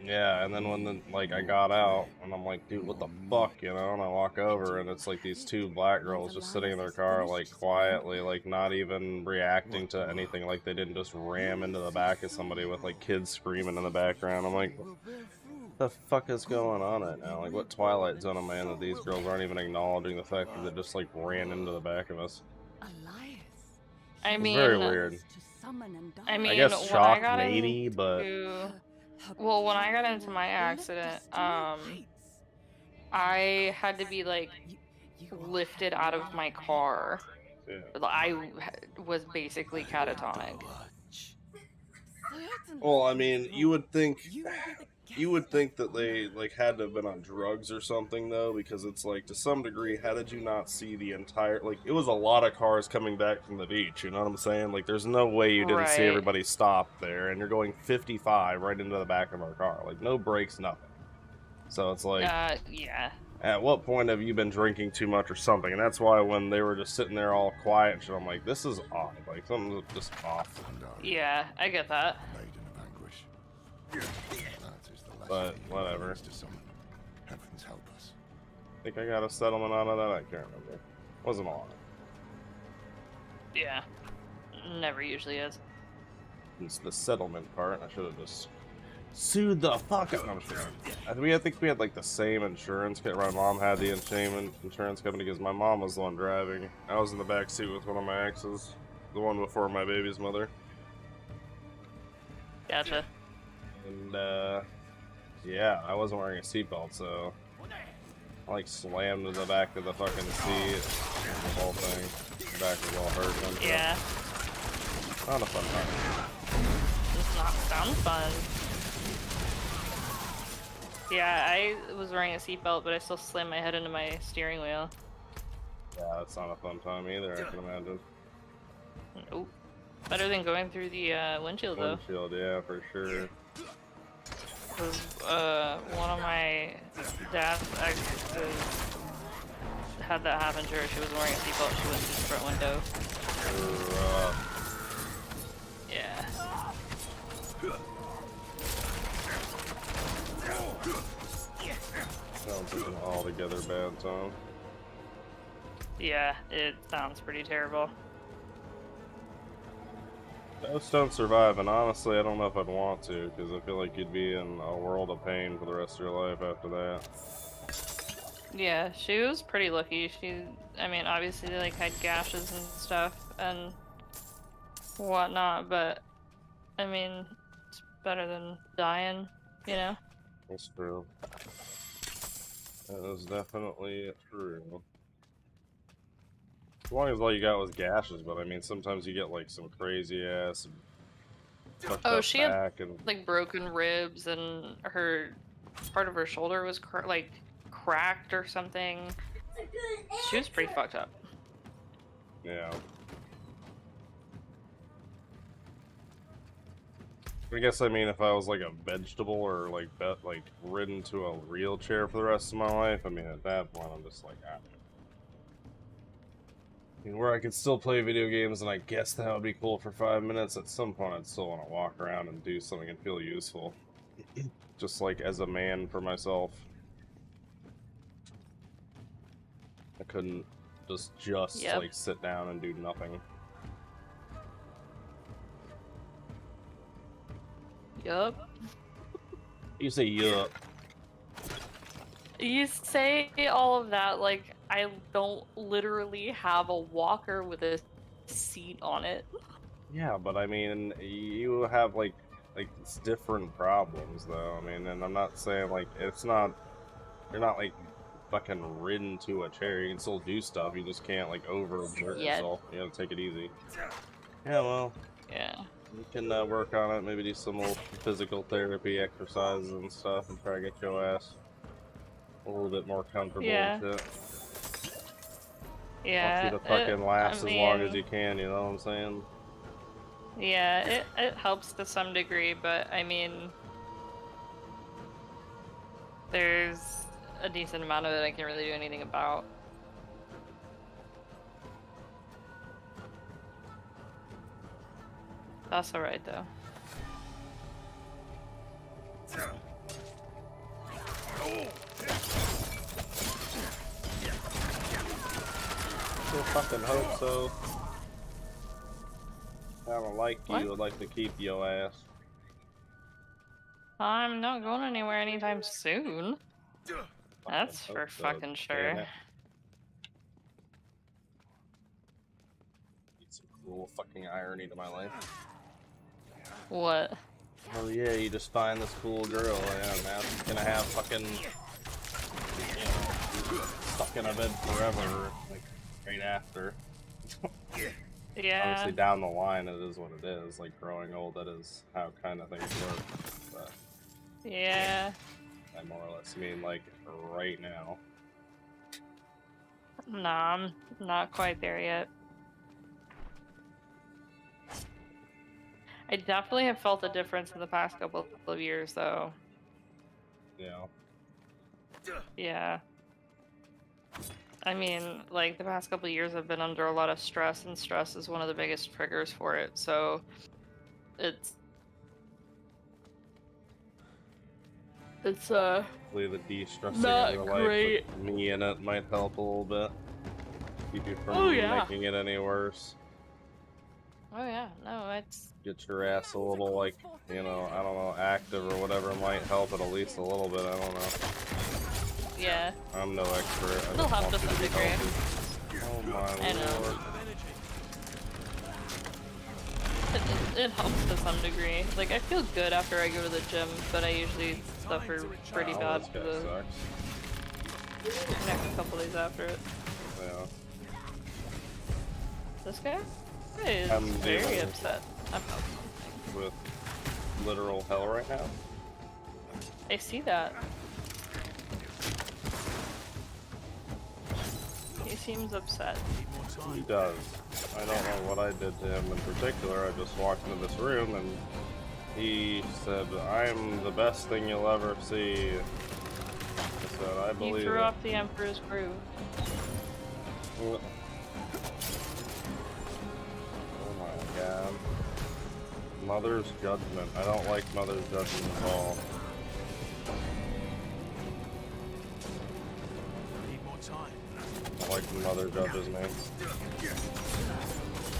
Yeah, and then when I got out, and I'm like, dude, what the fuck, you know? And I walk over, and it's like these two black girls just sitting in their car, like, quietly, like, not even reacting to anything, like they didn't just ram into the back of somebody with, like, kids screaming in the background. I'm like, what the fuck is going on right now? Like, what Twilight Zone am I in that these girls aren't even acknowledging the fact that they just, like, ran into the back of us? I mean, very weird. I mean, I guess when shock I got maybe, but... Well, when I got into my accident, I had to be, like, lifted out of my car. Yeah. I was basically catatonic. Well, I mean, you would think that they, like, had to have been on drugs or something, though, because it's like, to some degree, how did you not see the entire, like, it was a lot of cars coming back from the beach, you know what I'm saying? Like, there's no way you didn't see Right. everybody stop there, and you're going 55 right into the back of our car, like, no brakes, nothing. So it's like, yeah. at what point have you been drinking too much or something? And that's why when they were just sitting there all quiet and shit, I'm like, this is odd, like, something's just off. Yeah, I get that. But whatever. Heavens help us. I think I got a settlement out of that. I can't remember. Wasn't a lot. Yeah. Never usually is. It's the settlement part. I should have just sued the fuck out. No, I'm just kidding. I think we had like the same insurance. My mom had the same insurance company because my mom was the one driving. I was in the back seat with one of my exes, the one before my baby's mother. Gotcha. And yeah, I wasn't wearing a seatbelt, so I like slammed in the back of the fucking seat. The whole thing. The back was all hurt. And Yeah. Not a fun time. Does not sound fun. Yeah, I was wearing a seatbelt, but I still slammed my head into my steering wheel. Yeah, that's not a fun time either, I can imagine. Nope. Better than going through the windshield, though. Windshield, yeah, for sure. One of my dad's exes had that happen to her. She was wearing a seatbelt. She went through the front window. Yeah. Sounds like an altogether bad time. Yeah, it sounds pretty terrible. Most don't survive, and honestly, I don't know if I'd want to, because I feel like you'd be in a world of pain for the rest of your life after that. Yeah, she was pretty lucky. I mean, obviously, like, had gashes and stuff and whatnot, but, I mean, it's better than dying, you know? That's true. That is definitely true. As long as all you got was gashes, but I mean, sometimes you get like some crazy ass. She had like broken ribs, and her part of her shoulder was like cracked or something. She was pretty fucked up. Yeah. I guess I mean if I was like a vegetable or like ridden to a wheelchair for the rest of my life, I mean at that point I'm just like, I mean, where I could still play video games, and I guess that would be cool for 5 minutes. At some point, I'd still want to walk around and do something and feel useful. Just like as a man for myself. I couldn't just like sit down and do nothing. Yup. You say yup. You say all of that like I don't literally have a walker with a seat on it. Yeah, but I mean, you have like it's different problems though. I mean, and I'm not saying like you're not like fucking ridden to a chair. You can still do stuff. You just can't like overexert yourself. You gotta take it easy. Yeah, well. Yeah. You can work on it. Maybe do some little physical therapy exercises and stuff, and try to get your ass a little bit more comfortable and shit. Yeah. Want you to fucking last as long as you can, you know what I'm saying? Yeah, it helps to some degree, but I mean, there's a decent amount of it I can't really do anything about. That's alright though. Still fucking hope so. I don't like you. What? I'd like to keep your ass. I'm not going anywhere anytime soon. That's hope for so, fucking damn sure. it. Need some cool fucking irony to my life. What? Oh yeah, you just find this cool girl, and now she's gonna have fucking, you know, stuck in a bed forever, like, right after. Yeah. Obviously down the line it is what it is, like growing old, that is how kind of things work, but Yeah. I more or less mean like right now. Nah, I'm not quite there yet. I definitely have felt a difference in the past couple of years though. Yeah. Yeah. I mean, like, the past couple of years I've been under a lot of stress, and stress is one of the biggest triggers for it, so it's Hopefully the de-stressing not of your life great. with me in it might help a little bit. Keep you from Oh, yeah. making it any worse. Oh yeah, no, it's Get your ass a little, like, you know, I don't know, active or whatever might help it at least a little bit, I don't know. yeah. I'm no expert. I It'll just help want to you to some be degree. healthy. Oh my I know. lord. It helps to some degree. Like, I feel good after I go to the gym, but I usually suffer pretty Oh, bad this for guy the sucks. next couple days after it. Yeah. This guy? He is I'm very dealing upset. with literal hell right now. I see that. He seems upset. He does. I don't know what I did to him in particular. I just walked into this room and he said, "I'm the best thing you'll ever see." I said, "I He believe threw it." off the Emperor's groove. Oh my god. Mother's Judgment. I don't like Mother's Judgment at all. Need more time. I don't like when Mother judges me.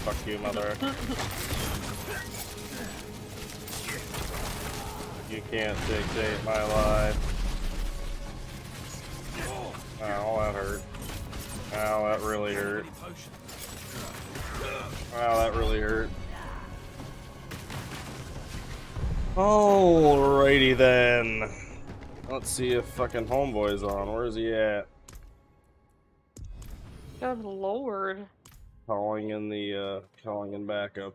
Fuck you, Mother. You can't dictate my life. Ow, that hurt. Ow, that really hurt. Wow, that really hurt. Alrighty then. Let's see if fucking Homeboy's on. Where's he at? Good lord. Calling in backup.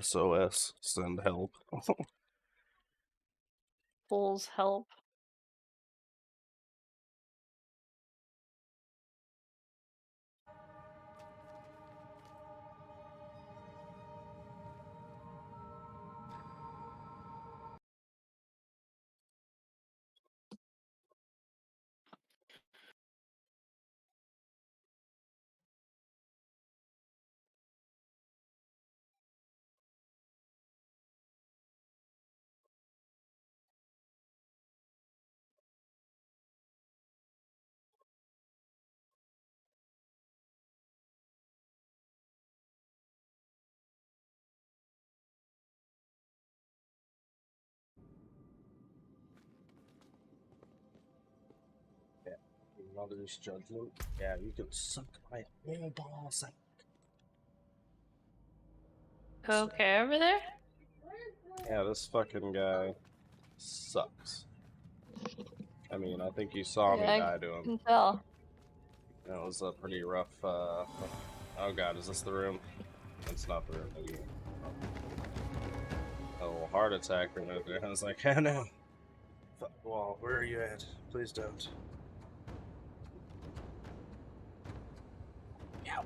SOS, send help. Bulls help. Yeah. Mother's Judgment. Yeah, you can suck my whole balls. Okay, over there? Yeah, this fucking guy sucks. I mean, I think you saw me Yeah, die I to him. can tell. That was a pretty rough, oh god, is this the room? It's not the room again. A little heart attack right there. I was like, oh no. Fuck wall, where are you at? Please don't. Ow.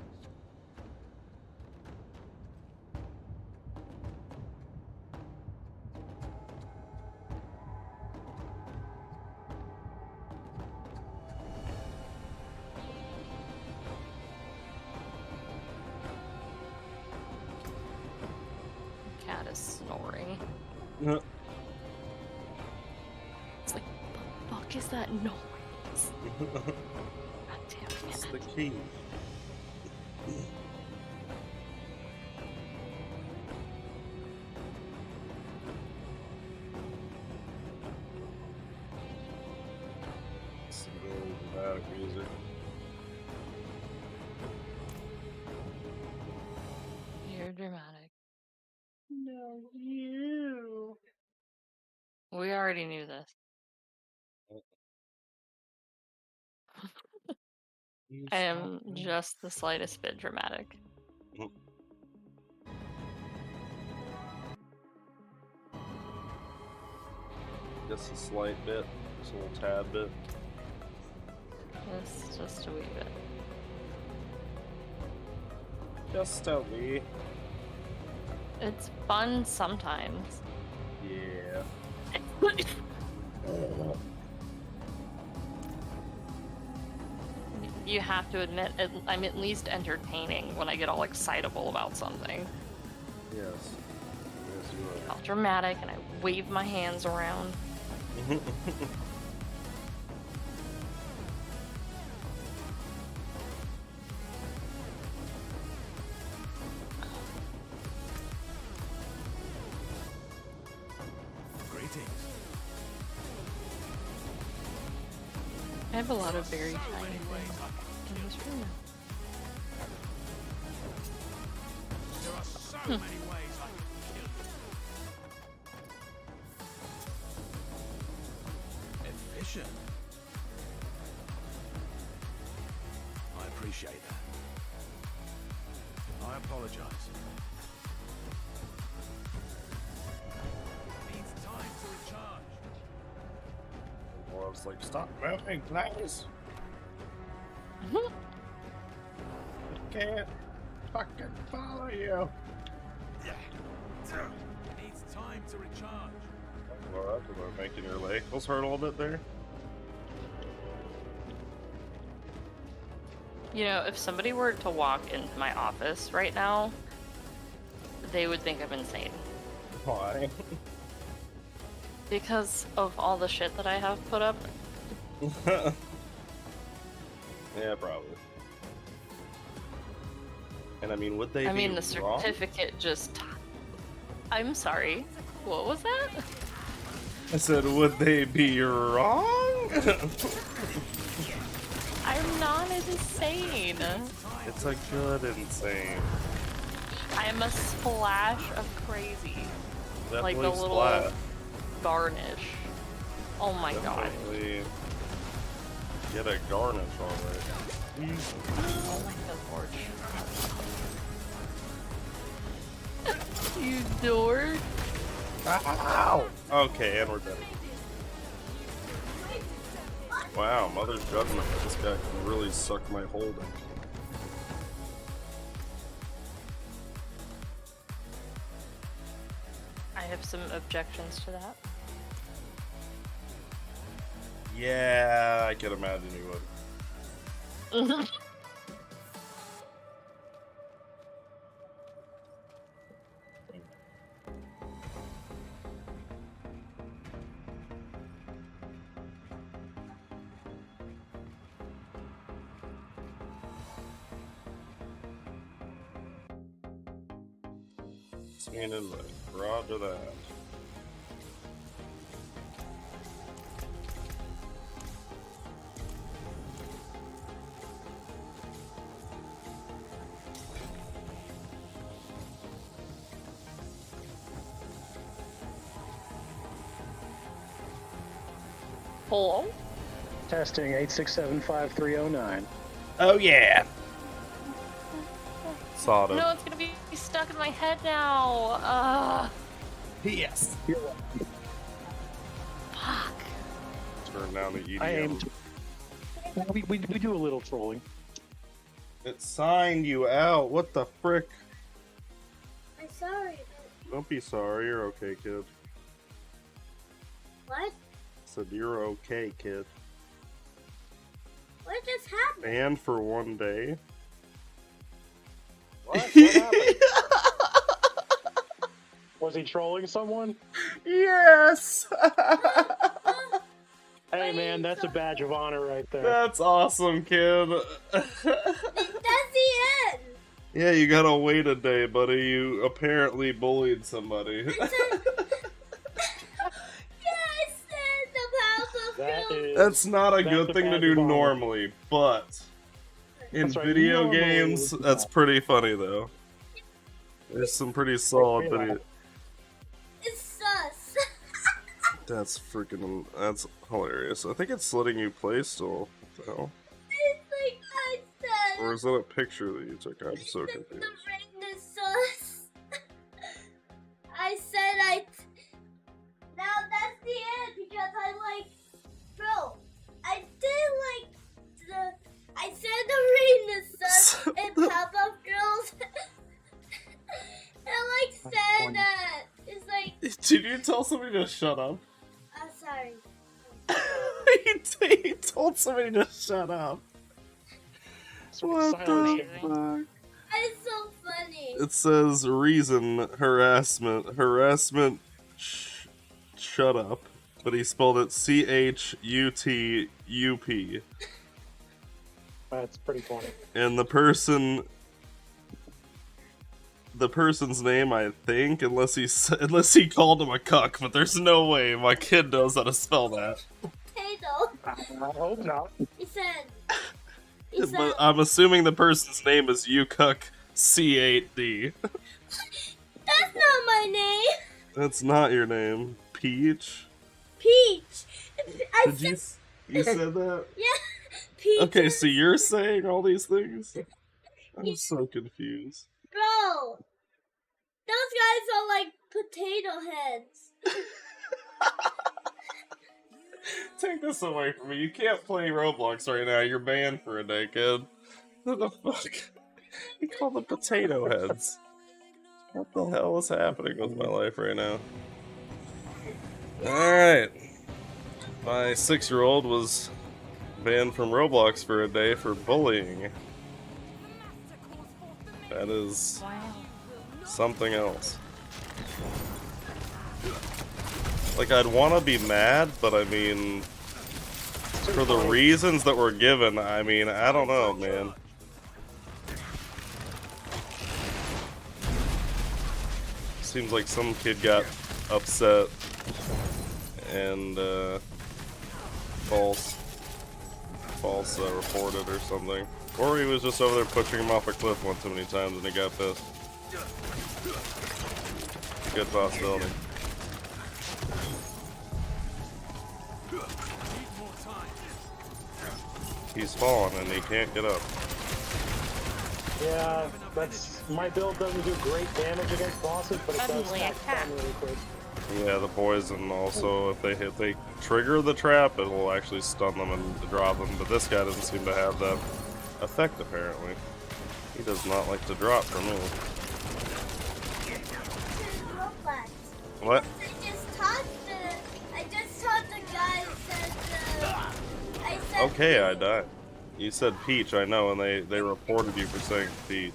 It's like, what the fuck is that noise? God damn it. It's the key. Some old dramatic music. You're dramatic. No, you. We already knew this. I am just the slightest bit dramatic. Just a slight bit, just a little tad bit. Just a wee bit. Just a wee. It's fun sometimes. Yeah. You have to admit, I'm at least entertaining when I get all excitable about something. Yes. Yes, you are. All dramatic, and I wave my hands around. Greetings. I have a lot of very tiny things in this room. There are so many ways I can kill you. Efficient. I appreciate that. I apologize. Needs time to recharge. Or I was like, stop moving, please. I can't fucking follow you. Needs time to recharge. Well, that's about making your ankles hurt a little bit there. You know, if somebody were to walk into my office right now, they would think I'm insane. Why? Because of all the shit that I have put up. Yeah, probably. And I mean, would they I be mean, the wrong? certificate just... I'm sorry. What was that? I said, would they be wrong? I'm not insane. It's a good insane. I am a splash of crazy. Like Definitely a little splat. garnish. Oh my god. Definitely get a garnish already. Oh my god, you dork. Ow! Okay, and we're dead. Wow, Mother's Judgment. This guy can really suck my holding. I have some objections to that. Yeah, I can imagine you would. Seen in the roger that. Hello? Testing 8675309. Oh yeah. Sawed No, it's gonna be stuck in my head now. Yes. Fuck. Turn down the EDM. I aimed. We do a little trolling. It signed you out. What the frick? I'm sorry. Don't be sorry. You're okay, kid. What? Said you're okay, kid. What just happened? And for one day. What? What happened? Was he trolling someone? Yes! Hey man, that's a badge of honor right there. That's awesome, kid. That's the end. Yeah, you gotta wait a day, buddy. You apparently bullied somebody. Yeah, I said the Powerpuff Girls. That's not a That's good a thing to badge do of honor. normally, but in That's right, video normally games, it's that's not. pretty funny though. There's some pretty solid Yeah. video. It's sus. That's hilarious. I think it's letting you play still. What the hell? It's like I said. Or is that a picture that you took? I'm so The confused. ring is sus. I said Now that's the end because bro, I said the ring is sus and Powerpuff Girls. I said that. It's like, Did you tell somebody to shut up? I'm sorry. He told somebody to shut up. What the fuck? It's so funny. It says reason harassment. Shut up, but he spelled it CHUTUP. That's pretty funny. And the person's name, I think, unless he called him a cuck, but there's no way my kid knows how to spell that. Potato. I hope not. He said. But I'm assuming the person's name is UCuck C8D. That's not my name. That's not your name, Peach. Peach. You said that? Yeah. Peach. Okay, so you're saying all these things? I'm so confused. Bro, those guys are like potato heads. Take this away from me. You can't play Roblox right now. You're banned for a day, kid. What the fuck? You call them potato heads. What the hell is happening with my life right now? Alright. My 6-year-old was banned from Roblox for a day for bullying. That is something else. Like, I'd want to be mad, but I mean, for the reasons that were given, I mean, I don't know, man. Seems like some kid got upset and false reported or something. Or he was just over there pushing him off a cliff one too many times and he got pissed. Good possibility. He's fallen and he can't get up. Yeah, my build doesn't do great damage against bosses, but it does Suddenly stack attack. stun really quick. Yeah, the poison also, if they trigger the trap, it will actually stun them and drop them, but this guy doesn't seem to have that effect apparently. He does not like to drop for me. What? I just taught the guy that I said. Okay, I died. You said Peach, I know, and they reported you for saying Peach.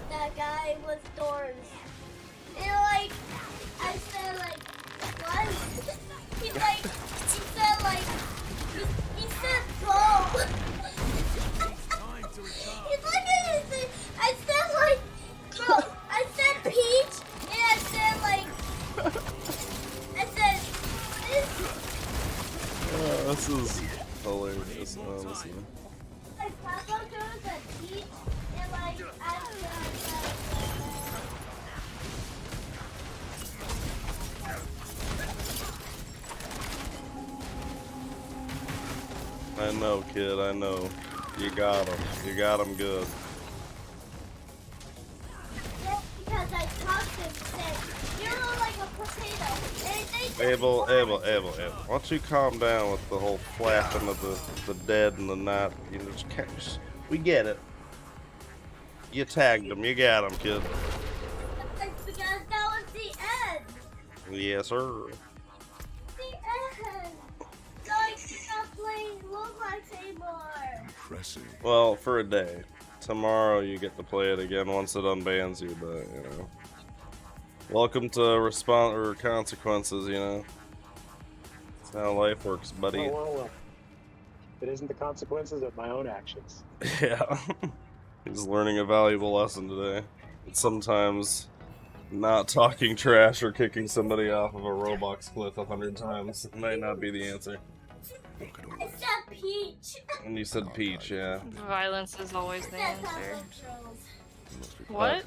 That guy was Thorns. And I said what? He said go. He's looking at his, I said bro, I said Peach, and I said This is hilarious, honestly. Papa goes at Peach, and I I know, kid, I know. You got him. You got him good. That's because I talked to him and said, you look like a potato. And they just Abel, why don't you calm down with the whole flapping of the dead and the not, you know, just can't, we get it. You tagged him, you got him, kid. It's because that was the end. Yes, sir. The end. So I cannot play Roblox anymore. Impressive. Well, for a day. tomorrow you get to play it again once it unbans you, but you know. Welcome to response or consequences, you know. That's how life works, buddy. Well, it isn't the consequences of my own actions. Yeah. He's learning a valuable lesson today. It's sometimes not talking trash or kicking somebody off of a Roblox cliff 100 times might not be the answer. I said peach. And you said peach, yeah. Violence is always the That's not answer. trolls. What?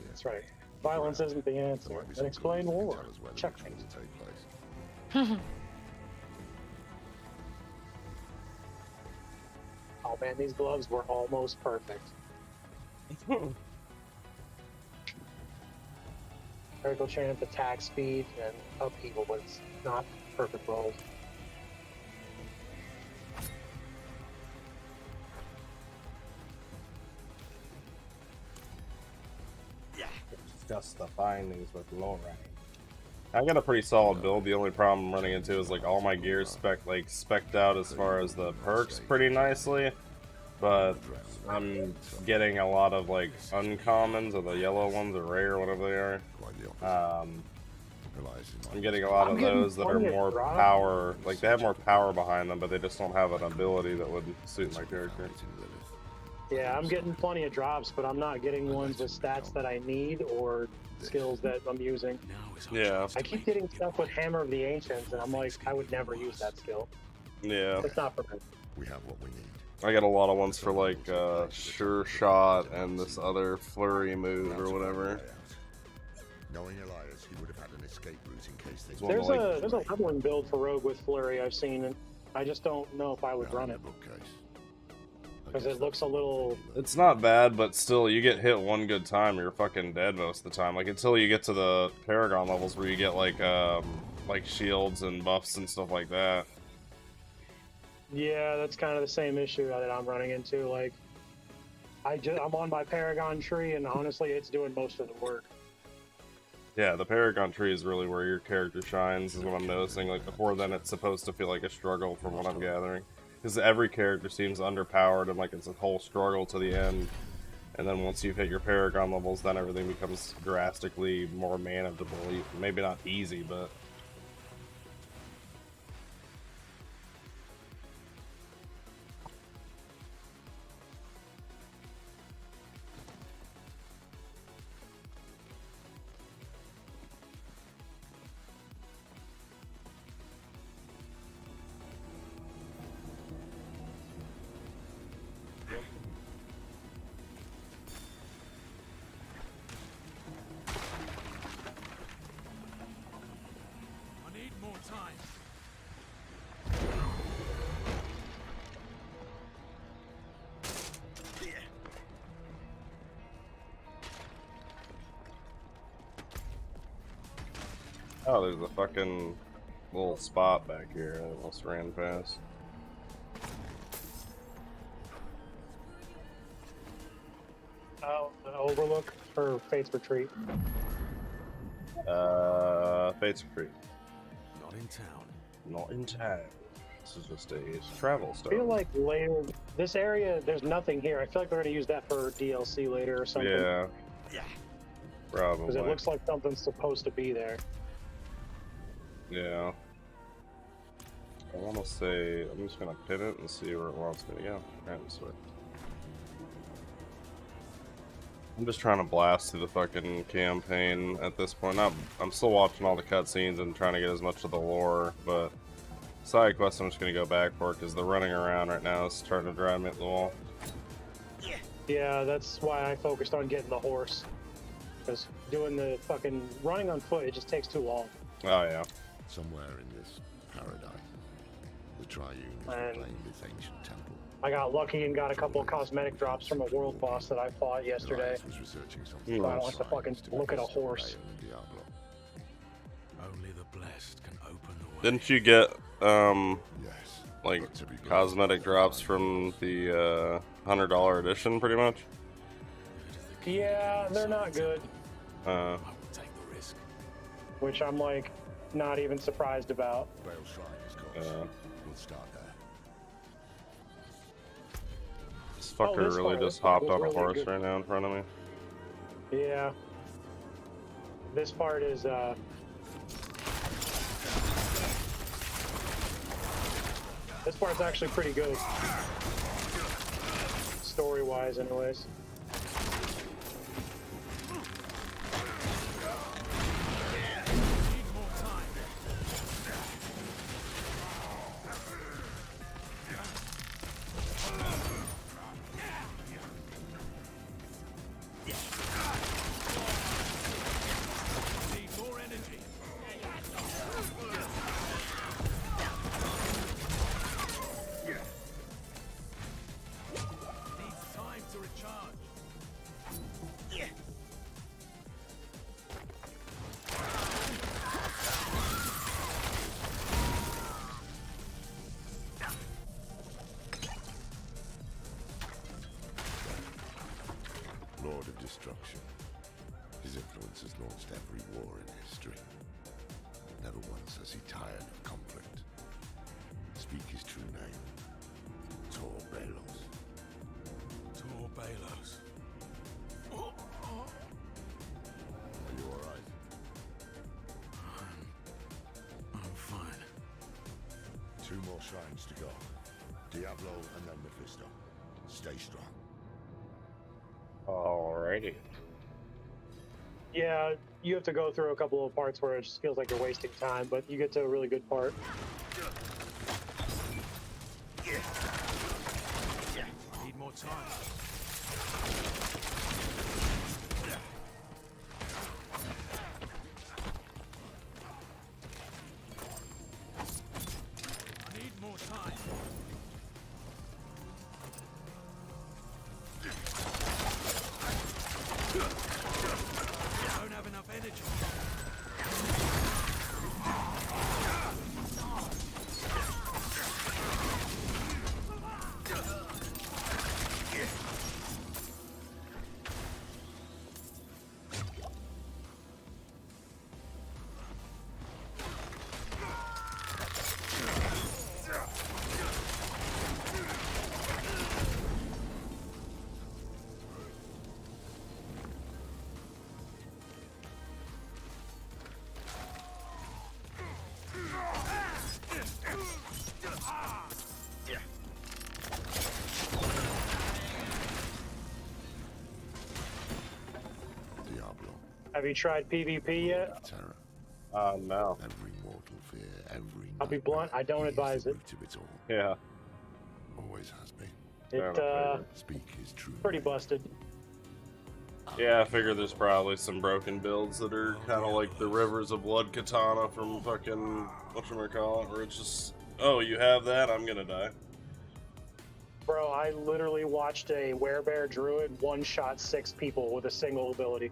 That's right. Violence isn't the answer. Then explain war. Checkmate. Oh man, these gloves were almost perfect. Critical chance, attack speed, and upheaval was not perfect rolls. Discuss the findings with Laura. I got a pretty solid build. The only problem I'm running into is like all my gear spec'd out as far as the perks pretty nicely, but I'm getting a lot of like uncommons or the yellow ones or rare or whatever they are. I'm getting a lot of those that are more power, like they have more power behind them, but they just don't have an ability that would suit my character. Yeah, I'm getting plenty of drops, but I'm not getting ones with stats that I need or skills that I'm using. Yeah. I keep getting stuff with Hammer of the Ancients, and I'm like, I would never use that skill. Yeah. It's not for me. We have what we need. I got a lot of ones for like Sure Shot and this other flurry move or whatever. Knowing Elias, he would have had an escape route in case they. There's a leveling build for Rogue with Flurry I've seen, and I just don't know if I would run it. Because it looks a little... It's not bad, but still, you get hit one good time, you're fucking dead most of the time. Like, until you get to the Paragon levels where you get, like shields and buffs and stuff like that. Yeah, that's kind of the same issue that I'm running into. Like, I'm on my Paragon tree, and honestly, it's doing most of the work. Yeah, the Paragon tree is really where your character shines, is what I'm noticing. Like, before then, it's supposed to feel like a struggle from what I'm gathering. Because every character seems underpowered and like it's a whole struggle to the end. And then once you've hit your Paragon levels, then everything becomes drastically more manageable. Maybe not easy, but... Oh, there's a fucking little spot back here I almost ran past. Oh, the Overlook or Fate's Retreat? Fate's Retreat. Not in town. Not in town. This is just a travel I stuff. feel like later, this area, there's nothing here. I feel like they're going to use that for DLC later or something. Yeah. Probably. Because it looks like something's supposed to be there. Yeah. I want to say, I'm just going to pin it and see where it wants me to go. Right this way. I'm just trying to blast through the fucking campaign at this point. I'm still watching all the cutscenes and trying to get as much of the lore, but side quests I'm just going to go back for because the running around right now is starting to drive me at the wall. Yeah, that's why I focused on getting the horse. Because doing the fucking running on foot, it just takes too long. Oh, yeah. Somewhere in this paradise, the Triune is And replaying this ancient temple. I got lucky and got a couple of cosmetic drops from a world boss that I fought yesterday. Elias was researching So something. I don't have to fucking look at a horse. Only the blessed can open the way. Didn't you get, like, cosmetic drops from the, $100 edition, pretty much? Yeah, they're not good. I will take the risk. Which I'm, like, not even surprised about. Veil Shrine is close. We'll start there. This fucker this really part- just this part hopped was on a really horse good. right now in front of me. Yeah. This part is, this part's actually pretty good. Story-wise, anyways. Lord of Destruction. His influence has launched every war in history. Never once has he tired of conflict. Speak his true name. Tor Balos. Tor Balos. Are you alright? I'm fine. 2 more shrines to go. Diablo and then Mephisto. Stay strong. Alrighty. Yeah, you have to go through a couple of parts where it just feels like you're wasting time, but you get to a really good part. Need more time. Need more time. Don't have enough energy. Diablo. Have you tried PvP yet? Terror. No. Every mortal fear, every I'll be blunt, I don't advise it. root of it all. Yeah. Always has been. Speak his true Pretty busted. Yeah, I figure there's probably some broken builds that are kind of like the Rivers of Blood katana from fucking whatchamacallit, where it's just, oh, you have that, I'm gonna die. Bro, I literally watched a werebear druid one-shot 6 people with a single ability.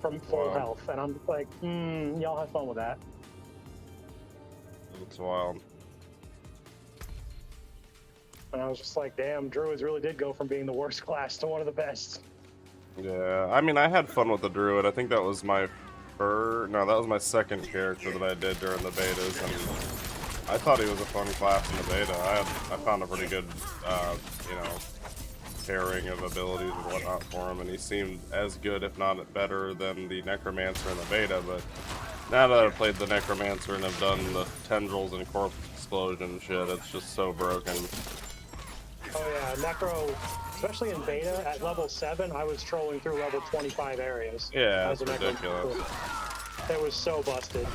From full Wow. health, and I'm like, y'all have fun with that. It's wild. And I was just like, damn, druids really did go from being the worst class to one of the best. Yeah, I mean, I had fun with the druid. I think that was my that was my second character that I did during the betas, and I thought he was a fun class in the beta. I found a pretty good, you know, pairing of abilities and whatnot for him, and he seemed as good, if not better, than the Necromancer in the beta. But now that I've played the Necromancer and have done the tendrils and corpse explosion shit, it's just so broken. Oh yeah, Necro, especially in beta, at level 7, I was trolling through level 25 areas. Yeah, as it's a Necro. ridiculous. It was so busted.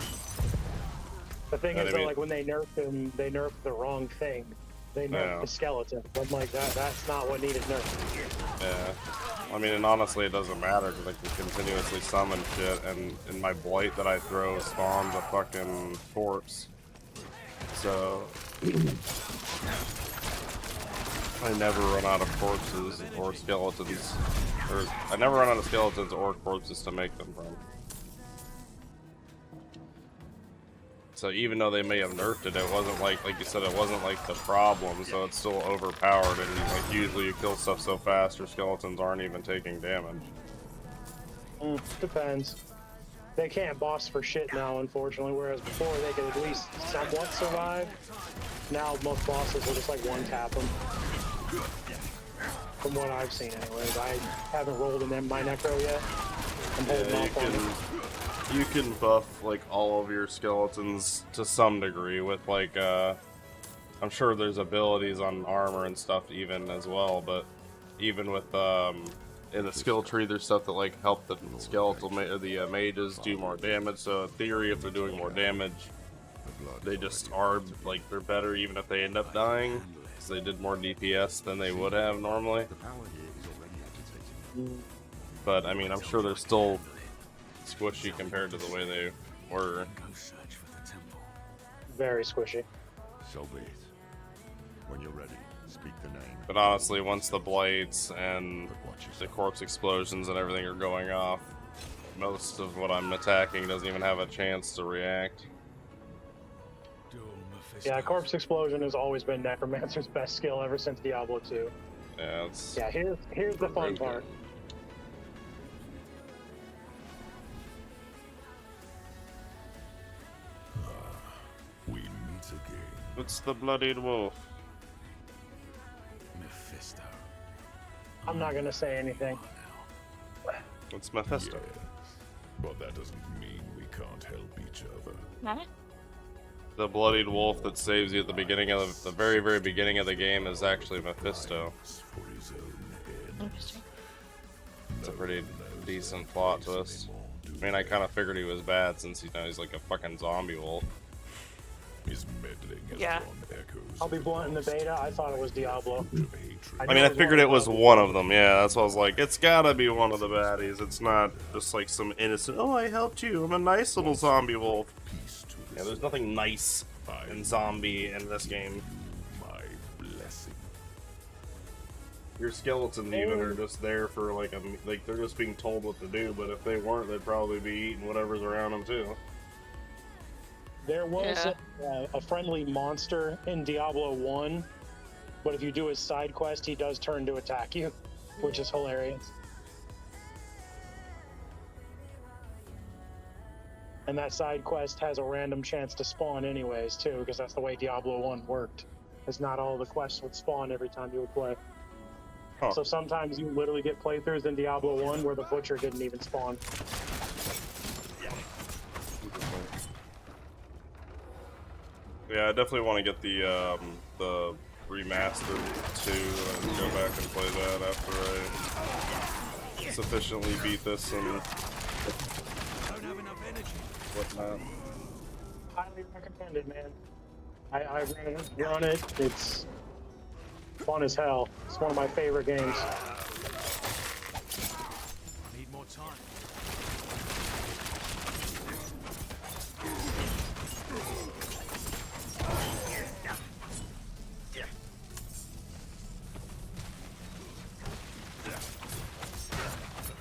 The thing And is, I though, mean- like, when they nerfed him, they nerfed the wrong thing. They nerfed Yeah. the skeleton. I'm like, that's not what needed nerfed. Yeah. I mean, and honestly, it doesn't matter because I can continuously summon shit, and in my blight that I throw spawns a fucking corpse. So I never run out of corpses or skeletons, or I never run out of skeletons or corpses to make them from. So even though they may have nerfed it, it wasn't like you said, it wasn't like the problem, so it's still overpowered, and like usually you kill stuff so fast your skeletons aren't even taking damage. Depends. They can't boss for shit now, unfortunately, whereas before they could at least somewhat survive. Now most bosses will just like one-tap them. From what I've seen, anyways. I haven't rolled in them my necro yet. I'm holding off on it. You can buff like all of your skeletons to some degree with like I'm sure there's abilities on armor and stuff even as well, but even with in the skill tree there's stuff that like help the skeletal mages do more damage. So in theory, if they're doing more damage, they just are like they're better even if they end up dying because they did more DPS than they would have normally. But I mean, I'm sure they're still squishy compared to the way they were. Very squishy. So be it. When you're ready, speak the name. But honestly, once the blights and the corpse explosions and everything are going off, most of what I'm attacking doesn't even have a chance to react. Yeah, corpse explosion has always been Necromancer's best skill ever since Diablo 2. Yeah, it's here's the fun part. We meet again. It's the bloodied wolf. Mephisto. I'm not gonna say anything. It's Mephisto. But that doesn't mean we can't help each other. Not The bloodied wolf that saves you at the beginning of the very, very beginning of the game is actually Mephisto. Interesting. It's a pretty decent plot twist. I mean, I kind of figured he was bad since he's like a fucking zombie wolf. Yeah. I'll be blunt, in the beta, I thought it was Diablo. I mean, I figured it was one of them. Yeah, that's why I was like, it's gotta be one of the baddies. It's not just like some innocent. Oh, I helped you. I'm a nice little zombie wolf. Yeah, there's nothing nice in zombie in this game. Your skeletons even are just there for like they're just being told what to do. But if they weren't, they'd probably be eating whatever's around them too. There was a friendly monster in Diablo 1, but if you do his side quest, he does turn to attack you, which is hilarious. And that side quest has a random chance to spawn anyways, too, because that's the way Diablo 1 worked. It's not all the quests would spawn every time you would play. Huh. So sometimes you literally get playthroughs in Diablo 1 where the Butcher didn't even spawn. Yeah, I definitely want to get the remastered 2 and go back and play that after I sufficiently beat this and whatnot. Highly recommended, man. I run it. It's fun as hell. It's one of my favorite games. Need more time.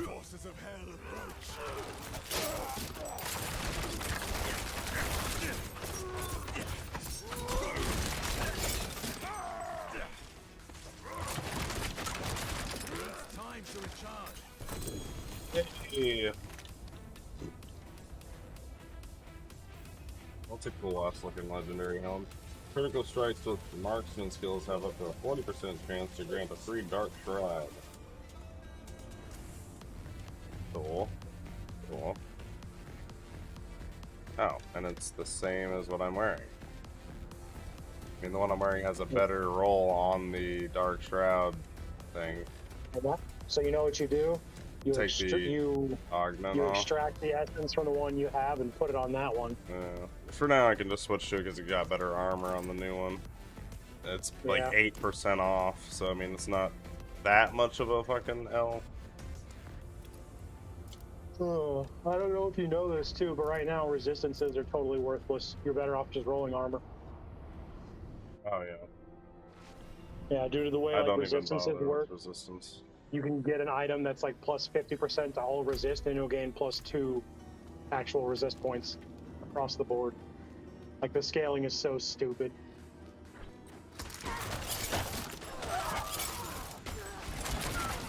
Forces of hell approach. Time to recharge. Yeah. I'll take the last looking legendary helm. Critical strikes with marksman skills have up to a 40% chance to grant a free dark shroud. Cool. Cool. Oh, and it's the same as what I'm wearing. I mean, the one I'm wearing has a better roll on the dark shroud thing. So you know what you do? You, Take the augment you off. extract the essence from the one you have and put it on that one. Yeah. For now, I can just switch to it because it got better armor on the new one. It's like 8% off, so I mean, it's not that much of a fucking L. Oh, I don't know if you know this too, but right now resistances are totally worthless. You're better off just rolling armor. Oh yeah. Yeah, due to the way I like don't even resistances bother work, with resistance. you can get an item that's like plus 50% to all resist, and you'll gain plus 2 actual resist points across the board. Like the scaling is so stupid.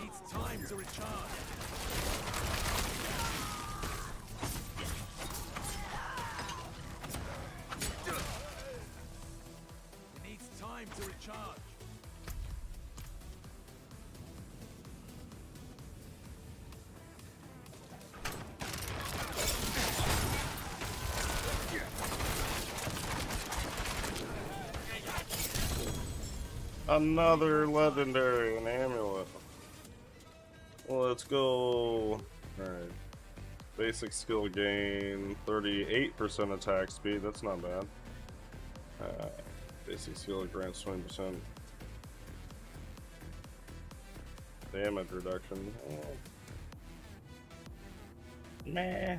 Needs time to recharge. Needs time to recharge. Another legendary, an amulet. Well, let's go. Alright. Basic skill gain, 38% attack speed, that's not bad. Basic skill grants 20% damage reduction. Meh.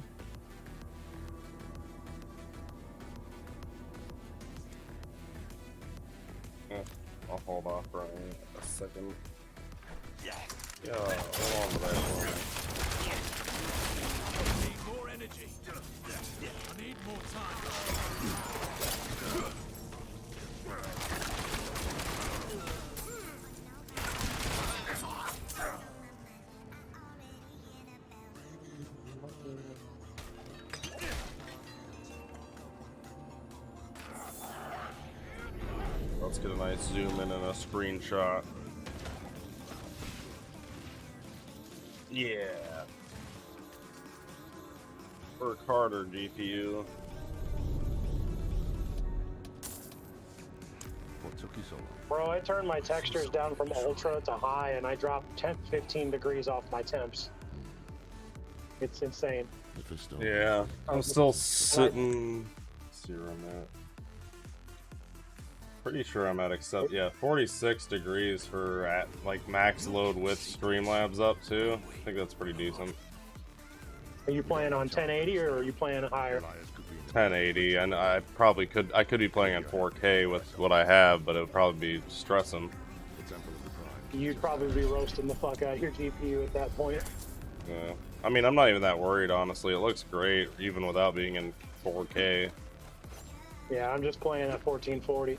I'll hold off for a second. Yeah, hold on to that one. I need more energy. I need more time. Let's get a nice zoom in and a screenshot. Yeah. Work harder, GPU. What took you so long? Bro, I turned my textures down from ultra to high, and I dropped 15 degrees off my temps. It's insane. Yeah, I'm still sitting. Let's see where I'm at. Pretty sure I'm at, except yeah, 46 degrees for at like max load with Streamlabs up too. I think that's pretty decent. Are you playing on 1080 or are you playing higher? 1080, and I could be playing in 4K with what I have, but it would probably be stressing. You'd probably be roasting the fuck out of your GPU at that point. Yeah, I mean, I'm not even that worried, honestly. It looks great even without being in 4K. Yeah, I'm just playing at 1440.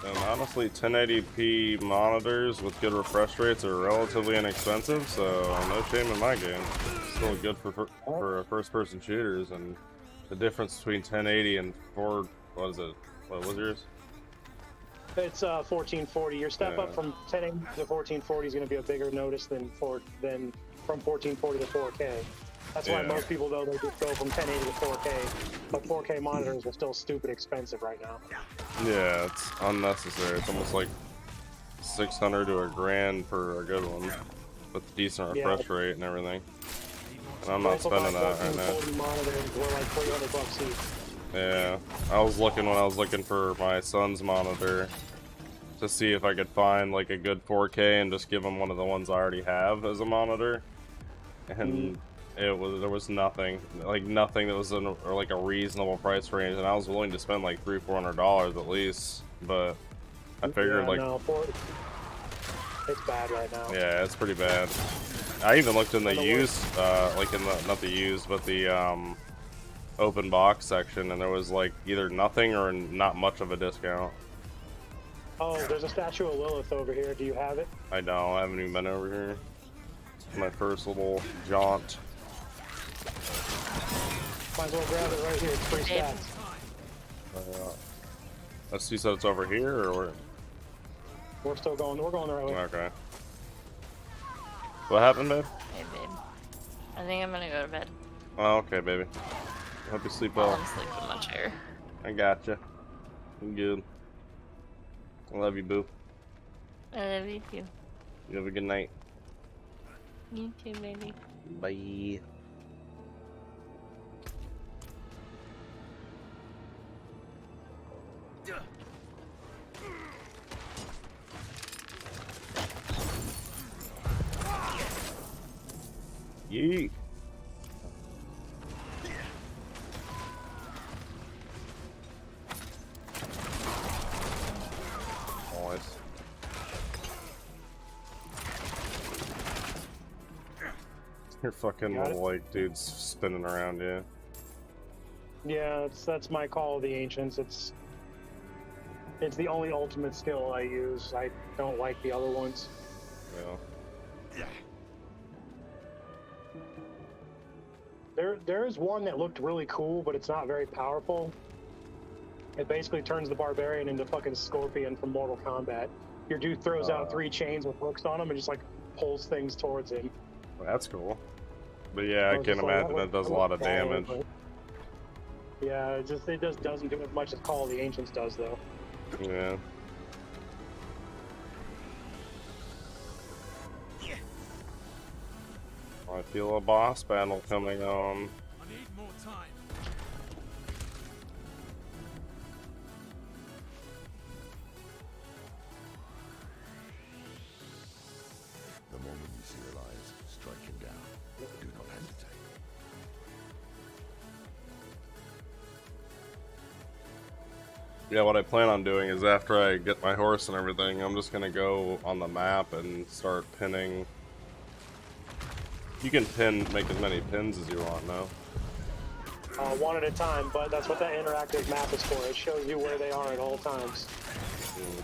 And honestly, 1080p monitors with good refresh rates are relatively inexpensive, so no shame in my game. It's still good for first-person shooters, and the difference between 1080 and what was yours? It's 1440. Your step up from 1080 to 1440 is going to be a bigger notice than from 1440 to 4K. That's why most people, though, they just go from 1080 to 4K. But 4K monitors are still stupid expensive right now. Yeah, it's unnecessary. It's almost like $600 to $1,000 for a good one, with decent refresh rate and everything. And I'm not spending that right now. Monitors were like $300 each. Yeah, I was looking when I was looking for my son's monitor to see if I could find like a good 4K and just give him one of the ones I already have as a monitor, and there was nothing that was in like a reasonable price range, and I was willing to spend like $300-400 at least, but I figured it's bad right now. Yeah, it's pretty bad. I even looked in the used, not the used, but the open box section, and there was like either nothing or not much of a discount. Oh, there's a statue of Lilith over here. Do you have it? I don't. I haven't even been over here. It's my first little jaunt. Might as well grab it right here. It's free stats. You said it's over here, or where? We're still going. We're going the right way. Okay. What happened, babe? Hey, babe. I think I'm gonna go to bed. Oh, okay, baby. Hope you sleep well. I'm sleeping in my chair. I gotcha. I'm good. I love you, boo. I love you too. You have a good night. You too, baby. Bye. Yeet. Nice. Your fucking little like dudes spinning around, yeah. Yeah, that's my Call of the Ancients. It's the only ultimate skill I use. I don't like the other ones. Yeah. There is one that looked really cool, but it's not very powerful. It basically turns the barbarian into fucking Scorpion from Mortal Kombat. Your dude throws out 3 chains with hooks on him and just like pulls things towards him. Well, that's cool. But yeah, I can imagine it does a lot of damage. Yeah, it just doesn't do as much as Call of the Ancients does, though. Yeah. I feel a boss battle coming on. I need more time. The moment you see Elias, strike him down. Do not hesitate. Yeah, what I plan on doing is after I get my horse and everything, I'm just gonna go on the map and start pinning. You can make as many pins as you want now. One at a time, but that's what that interactive map is for. It shows you where they are at all times.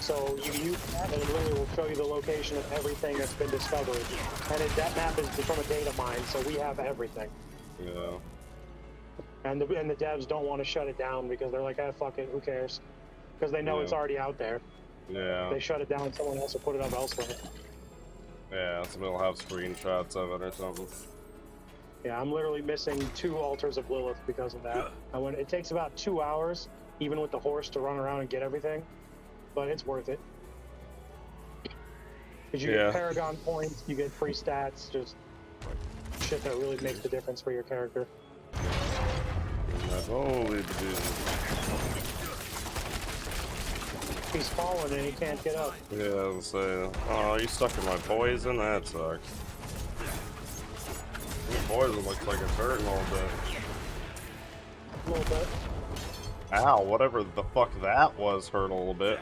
So you use that and it literally will show you the location of everything that's been discovered. And that map is from a data mine, so we have everything. Yeah. And the devs don't want to shut it down because they're like, ah, fuck it, who cares? Because they know Yeah. it's already out there. Yeah. They shut it down, someone else will put it up elsewhere. Yeah, somebody will have screenshots of it or something. Yeah, I'm literally missing 2 altars of Lilith because of that. It takes about 2 hours, even with the horse, to run around and get everything, but it's worth it. Because you get Paragon points, you get free stats, just shit that really makes the difference for your character. Holy Jesus. He's fallen and he can't get up. Yeah, I was saying, oh, you stuck in my poison? That sucks. Your poison looks like it's hurting a little bit. A little bit. Ow, whatever the fuck that was hurt a little bit.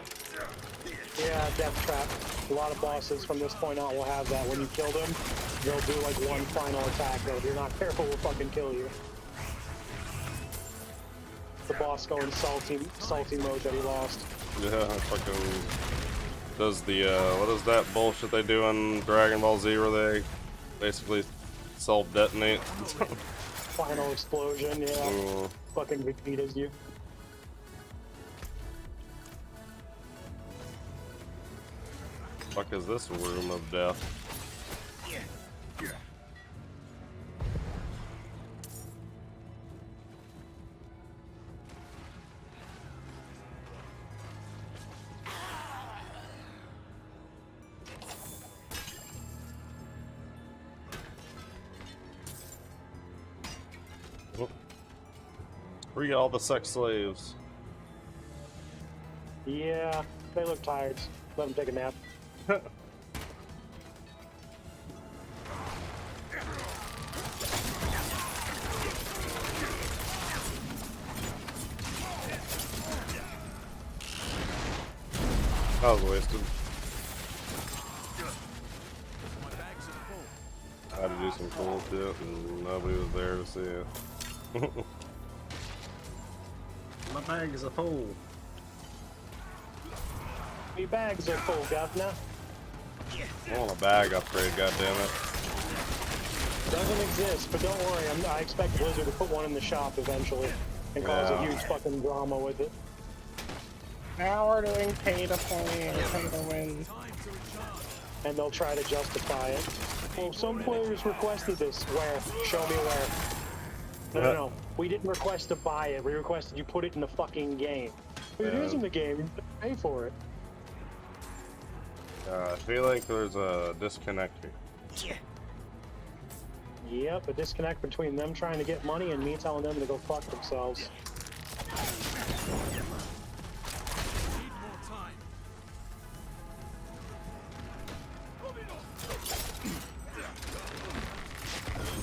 Yeah, Death Trap. A lot of bosses from this point on will have that. When you kill them, they'll do like one final attack that if you're not careful will fucking kill you. The boss going salty mode that he lost. Yeah, fucking does the what is that bullshit they do in Dragon Ball Z where they basically self-detonate? Final explosion, yeah. Fucking repeated you. Fuck is this room of death? Free all the sex slaves. Yeah, they look tired. Let them take a nap. That was wasted. I had to do some cool shit and nobody was there to see it. My bags are full. My bags are full, governor. I want a bag upgrade, goddammit. Doesn't exist, but don't worry. I expect Blizzard to put one in the shop eventually and cause a huge fucking drama with it. Now we're doing pay to play and pay to win. And they'll try to justify it. Well, some players requested this. Where? Show me where. No. We didn't request to buy it. We requested you put it in the fucking game. It is in the game. You have to pay for it. I feel like there's a disconnect here. Yep, a disconnect between them trying to get money and me telling them to go fuck themselves.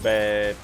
Bad.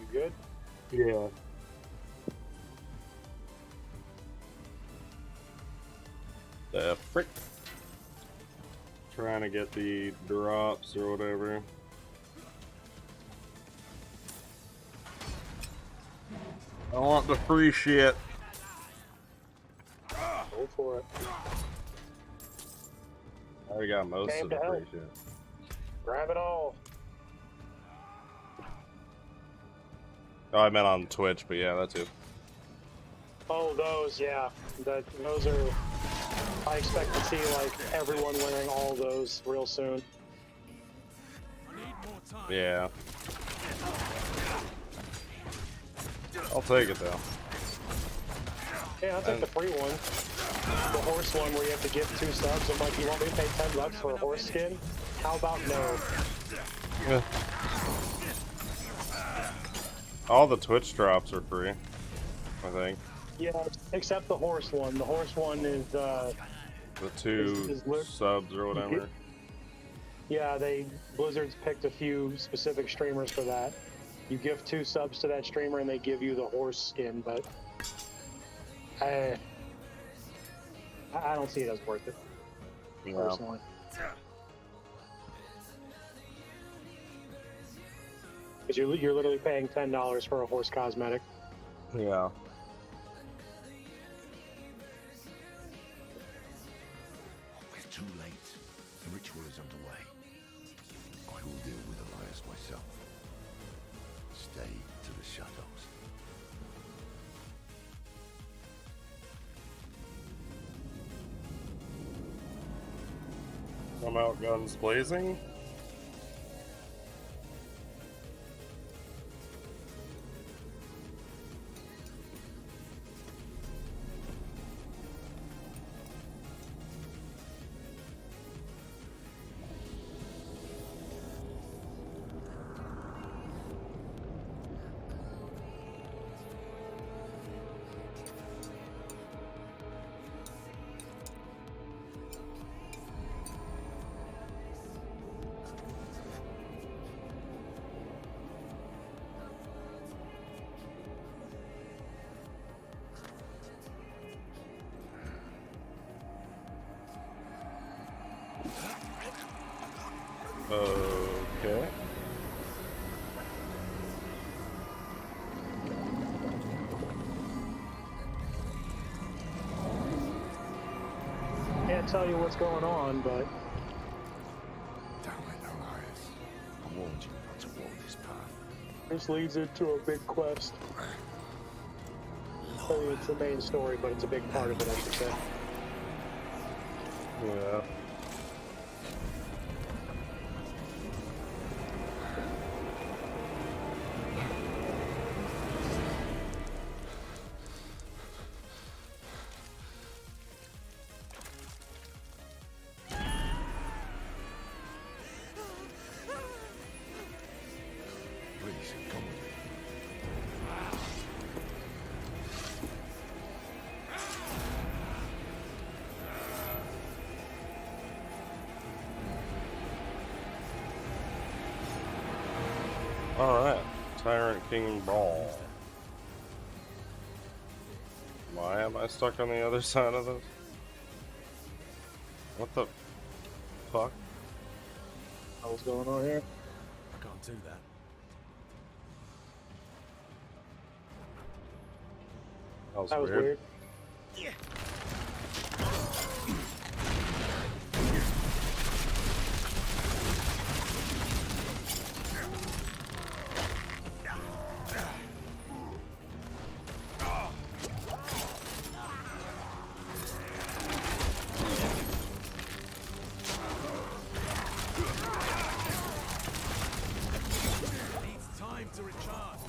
Good? Yeah. The frick. Trying to get the drops or whatever. I want the free shit. Go for it. I already got most Came of the to free help. shit. Grab it all. Oh, I meant on Twitch, but yeah, that too. Oh, those, yeah. Those are. I expect to see like everyone wearing all those real soon. Yeah. I'll take it though. Yeah, I'll take the free one. The horse one where you have to give 2 subs. I'm like, you want me to pay $10 for a horse skin? How about no? Yeah. All the Twitch drops are free, I think. Yeah, except the horse one. The horse one is The 2 subs or whatever. yeah, Blizzard's picked a few specific streamers for that. You give 2 subs to that streamer and they give you the horse skin, but I don't see it as worth it, personally. Because you're literally paying $10 for a horse cosmetic. Yeah. We're too late. The ritual is underway. I will deal with Elias myself. Stay to the shadows. Come out guns blazing. Okay. Can't tell you what's going on, but Damn it, Elias. I warned you not to walk this path. this leads into a big quest. I mean, it's the main story, but it's a big part of it, I should say. Yeah. Please, come with me. Alright. Tyrant King Brawl. Why am I stuck on the other side of this? What the fuck? What's going on here? I can't do that. That was weird. Needs time to recharge.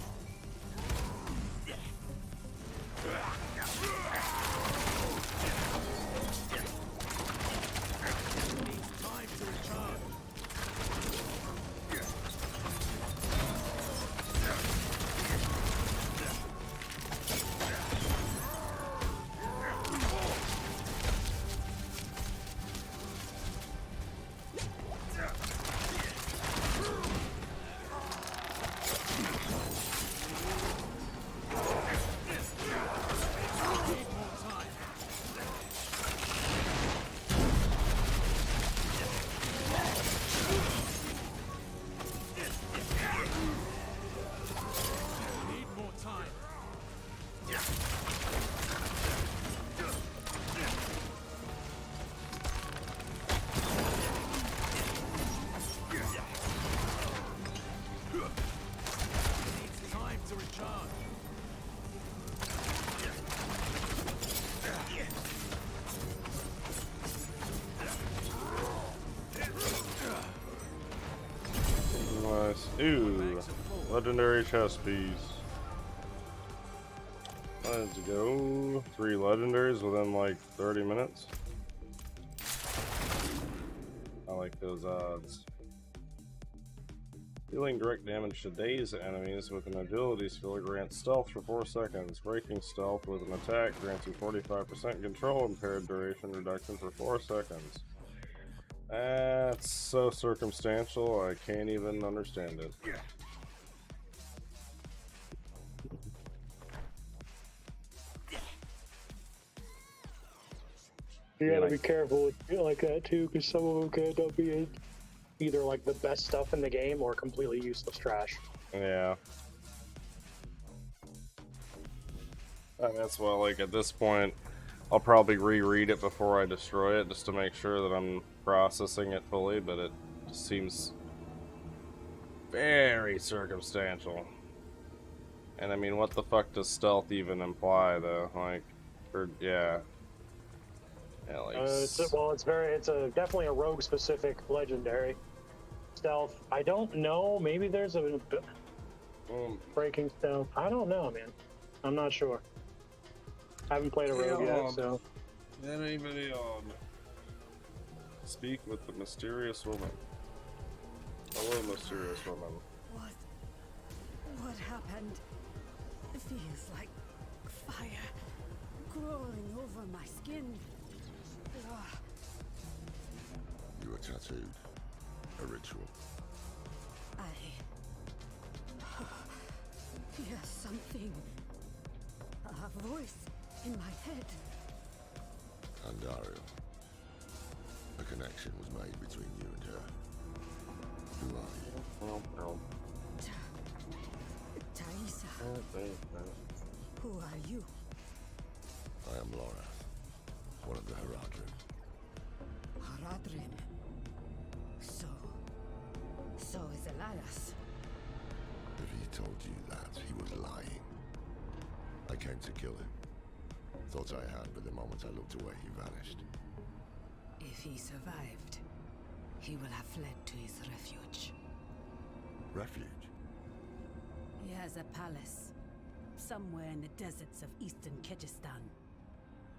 Ooh, legendary chest piece. Let's go. 3 legendaries within like 30 minutes. I like those odds. Dealing direct damage to dazed enemies with an agility skill grants stealth for 4 seconds. Breaking stealth with an attack grants you 45% control impaired duration reduction for 4 seconds. That's so circumstantial, I can't even understand it. You gotta be careful with shit like that too, because some of them can end up being either like the best stuff in the game or completely useless trash. Yeah. And that's why, like, at this point, I'll probably reread it before I destroy it, just to make sure that I'm processing it fully, but it seems very circumstantial. And I mean, what the fuck does stealth even imply, though? Like, or, yeah. Yeah, like... it's definitely a rogue-specific legendary. Stealth, I don't know, maybe there's a... breaking stealth, I don't know, man. I'm not sure. I haven't played a rogue yet, so... Anybody on? Speak with the mysterious woman. Hello, mysterious woman. What happened? It feels like fire crawling over my skin. Ugh. You were tattooed. A ritual. I hear something. A voice in my head. Andariel. A connection was made between you and her. Who are you? No. Taisa. Who are you? I am Lorath, one of the Haradrim. Haradrim. So is Elias. If he told you that, he was lying. I came to kill him. Thought I had, but the moment I looked away, he vanished. If he survived, he will have fled to his refuge. Refuge? He has a palace, somewhere in the deserts of eastern Kyrgyzstan.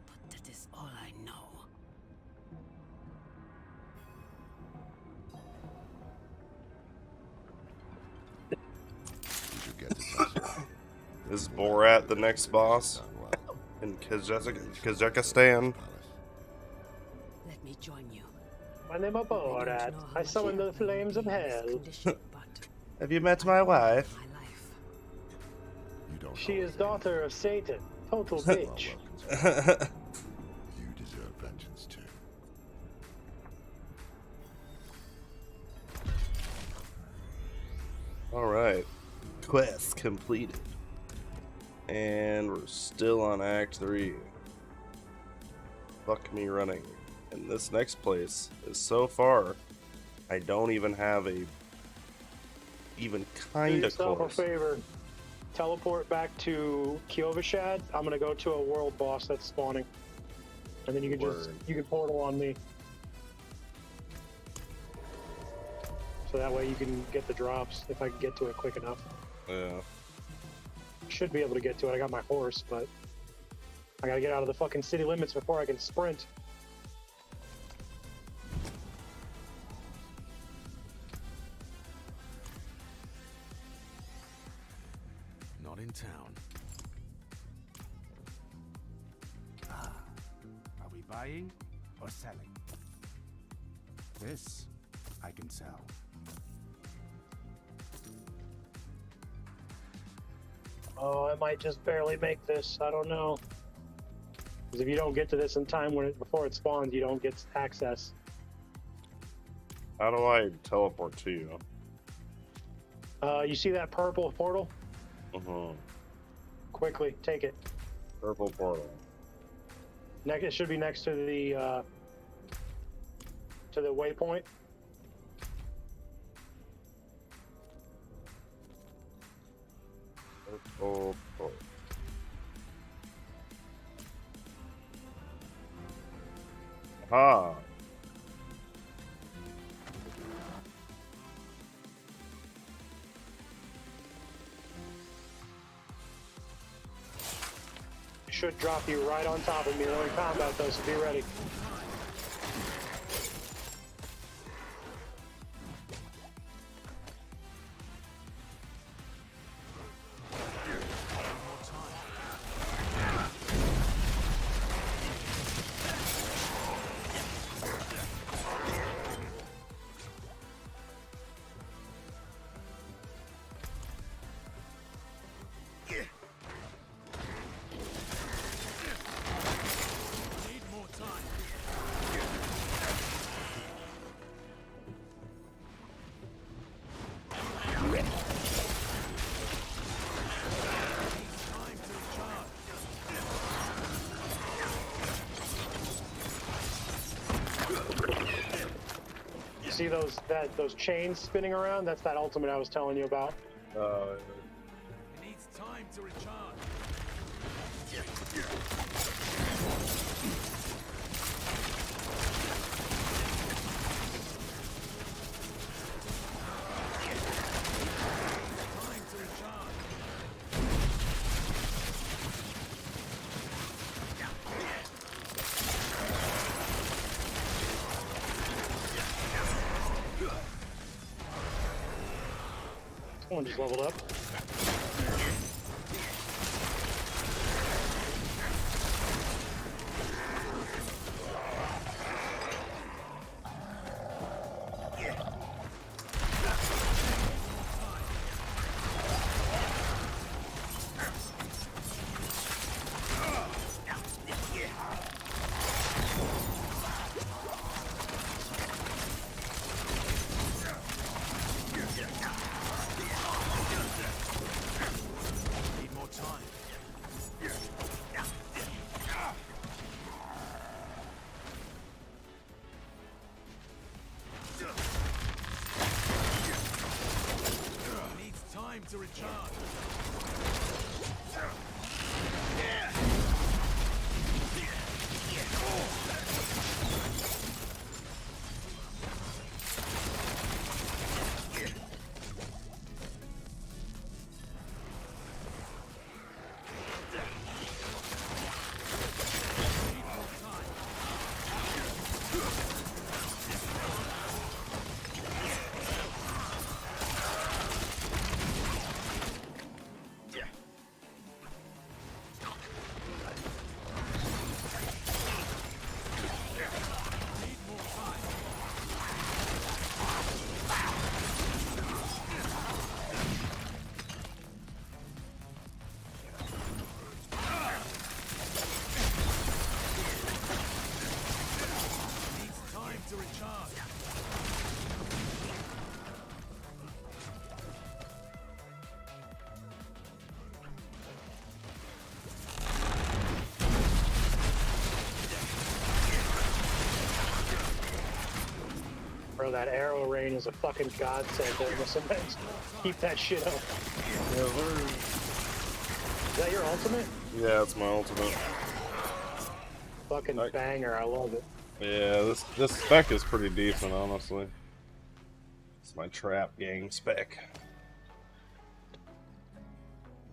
But that is all I know. You should get to Tassel. Is Borat the next boss in Kazakhstan? Let me join you. My name is Borat. I summon the flames of hell. Have you met my wife? She is daughter of Satan. Total bitch. You deserve vengeance too. Alright. Quest completed. And we're still on Act 3. Fuck me running. And this next place is so far, I don't even have a even kind of yourself close. a favor. Teleport back to Kyovashad. I'm gonna go to a world boss that's spawning, and then you can portal on me. So that way you can get the drops if I can get to it quick enough. Yeah. Should be able to get to it. I got my horse, but I gotta get out of the fucking city limits before I can sprint. Not in town. Are we buying or selling? This I can sell. Oh, I might just barely make this. I don't know. Because if you don't get to this in time before it spawns, you don't get access. How do I teleport to you? You see that purple portal? Uh-huh. Quickly, take it. Purple portal. It should be next to the waypoint. Purple portal. Aha! should drop you right on top of me. We're in combat though, so be ready. See those chains spinning around? That's that ultimate I was telling you about. It needs time to recharge. One just leveled up. To recharge. Bro, that arrow rain is a fucking godsend there in this event. Keep that shit up. Yeah, is that your ultimate? Yeah, it's my ultimate. Fucking banger, I love it. Yeah, this spec is pretty decent, honestly. It's my trap gang spec.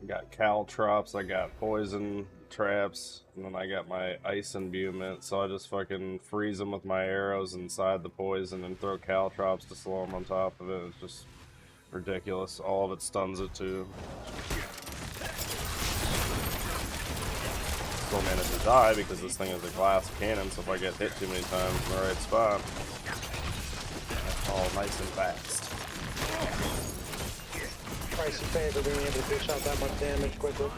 I got caltrops, I got poison traps, and then I got my ice imbuement, so I just fucking freeze them with my arrows inside the poison and throw caltrops to slow them on top of it. It's just ridiculous. All of it stuns it too. Still manage to die because this thing is a glass cannon, so if I get hit too many times in the right spot, it's all nice and fast. Price you pay for being able to dish out that much damage quickly.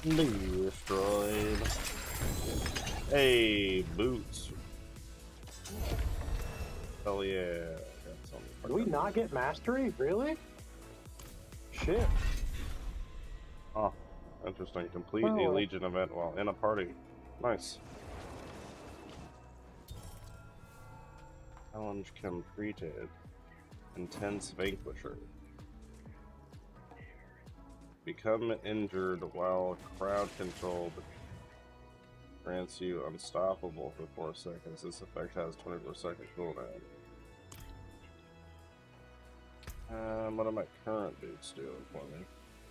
Destroyed. Hey, boots. Hell yeah. Did we not get mastery? Really? Shit. Oh, interesting. Complete Oh, a well. Legion event while in a party. Nice. Challenge completed. Intense Vanquisher. Become injured while crowd controlled. Grants you unstoppable for 4 seconds. This effect has 24-second cooldown. What are my current boots doing for me?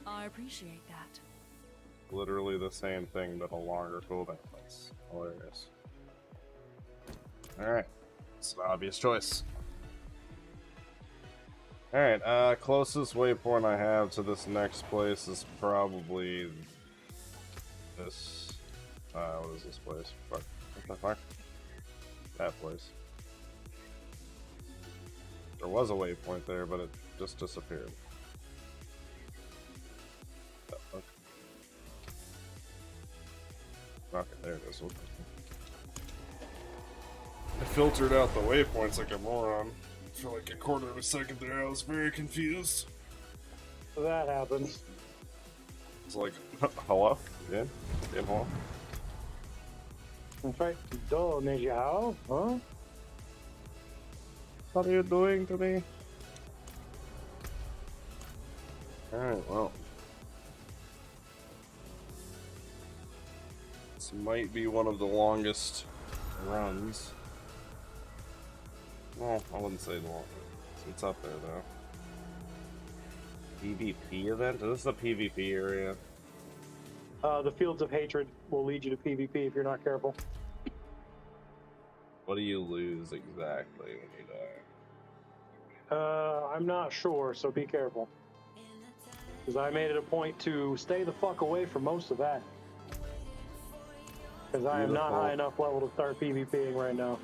I appreciate that. Literally the same thing, but a longer cooldown. That's hilarious. Alright. It's an obvious choice. Alright, closest waypoint I have to this next place is probably this. What is this place? Fuck. What the fuck? That place. There was a waypoint there, but it just disappeared. What the fuck? Okay, there it is. I filtered out the waypoints like a moron. For like a quarter of a second there, I was very confused. That happens. It's like, hello? Yeah? Yeah, hello? That's right. Duh, Nejao, huh? What are you doing to me? Alright, well. This might be one of the longest runs. Well, I wouldn't say long. It's up there, though. PvP event? Is this a PvP area? The Fields of Hatred will lead you to PvP if you're not careful. What do you lose exactly when you die? I'm not sure, so be careful. Because I made it a point to stay the fuck away from most of that. Because I am not high enough level to start PvPing right now.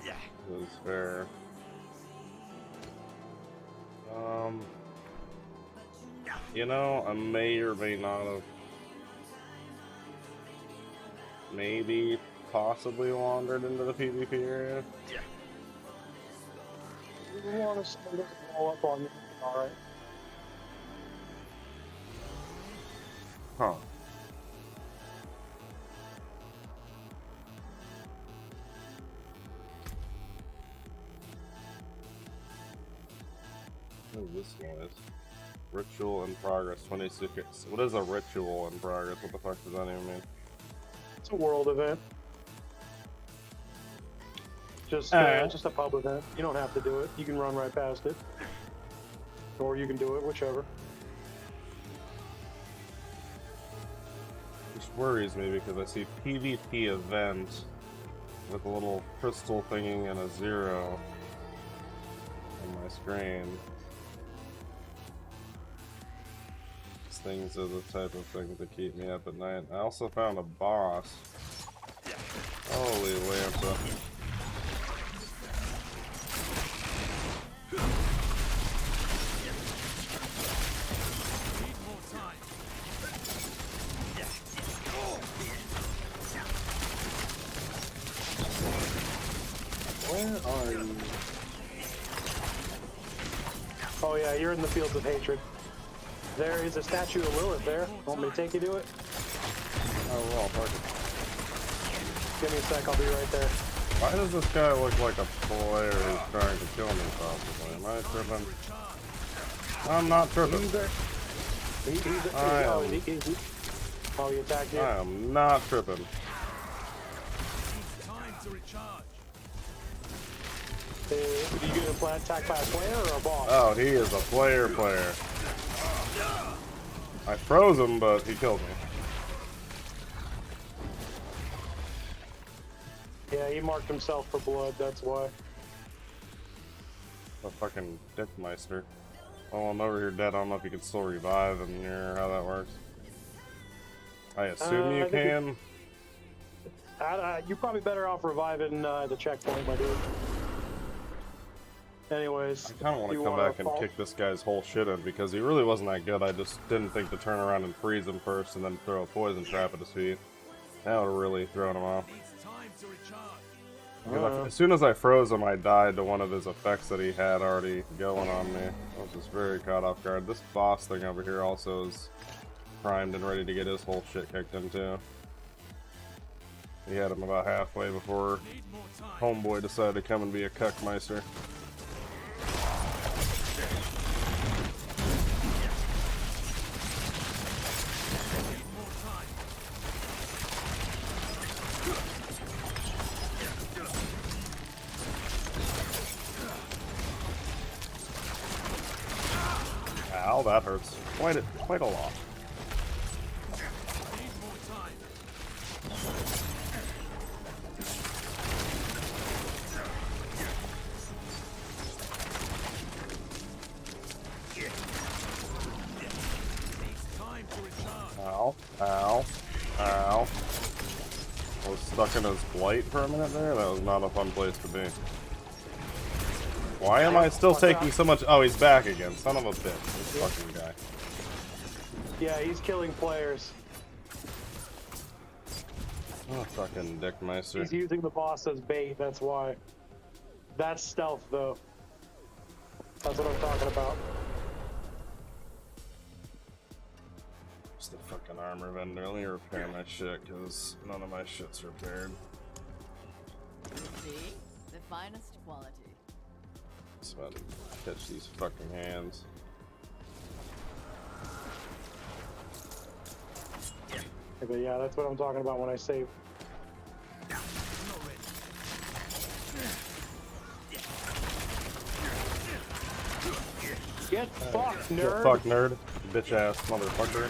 Yeah. That's fair. You know, I may or may not have maybe possibly wandered into the PvP area. Yeah. You want to start it all up on me, alright? Huh. What is this noise? Ritual in progress, 26. What is a ritual in progress? What the fuck does that even mean? It's a world event. Just a pub event. You don't have to do it. You can run right past it. Or you can do it, whichever. Which worries me because I see PvP event with a little crystal thingy and a 0 on my screen. These things are the type of thing that keep me up at night. I also found a boss. Holy Lanta. Where are you? Oh yeah, you're in the Fields of Hatred. There is a statue of Lilith there. Want me to take you to it? Oh well, perfect. Give me a sec, I'll be right there. Why does this guy look like a player who's trying to kill me possibly? Am I tripping? I'm not tripping. Oh, he attacked you? I am not tripping. Did you get a attack by a player or a boss? Oh, he is a player. I froze him, but he killed me. Yeah, he marked himself for blood, that's why. A fucking Dickmeister. Oh, I'm over here dead. I don't know if you can still revive in here, how that works. I assume you can. You're probably better off reviving the checkpoint, my dude. Anyways, I kind of want to come back and kick this guy's whole shit in because he really wasn't that good. I just didn't think to turn around and freeze him first and then throw a poison trap at his feet. That would have really thrown him off. As soon as I froze him, I died to one of his effects that he had already going on me. I was just very caught off guard. This boss thing over here also is primed and ready to get his whole shit kicked in too. He had him about halfway before Homeboy decided to come and be a cuckmeister. Ow, that hurts quite a lot. Ow, ow, ow. I was stuck in his blight for a minute there. That was not a fun place to be. Why am I still taking so much? Oh, he's back again. Son of a bitch. This fucking guy. Yeah, he's killing players. Oh, fucking Dickmeister. He's using the boss as bait, that's why. That's stealth, though. That's what I'm talking about. Just the fucking armor vendor. Let me repair my shit, because none of my shit's repaired. See? The finest quality. Just about to catch these fucking hands. But yeah, that's what I'm talking about when I say. Get fucked, nerd! Get fucked, nerd. Bitch ass motherfucker.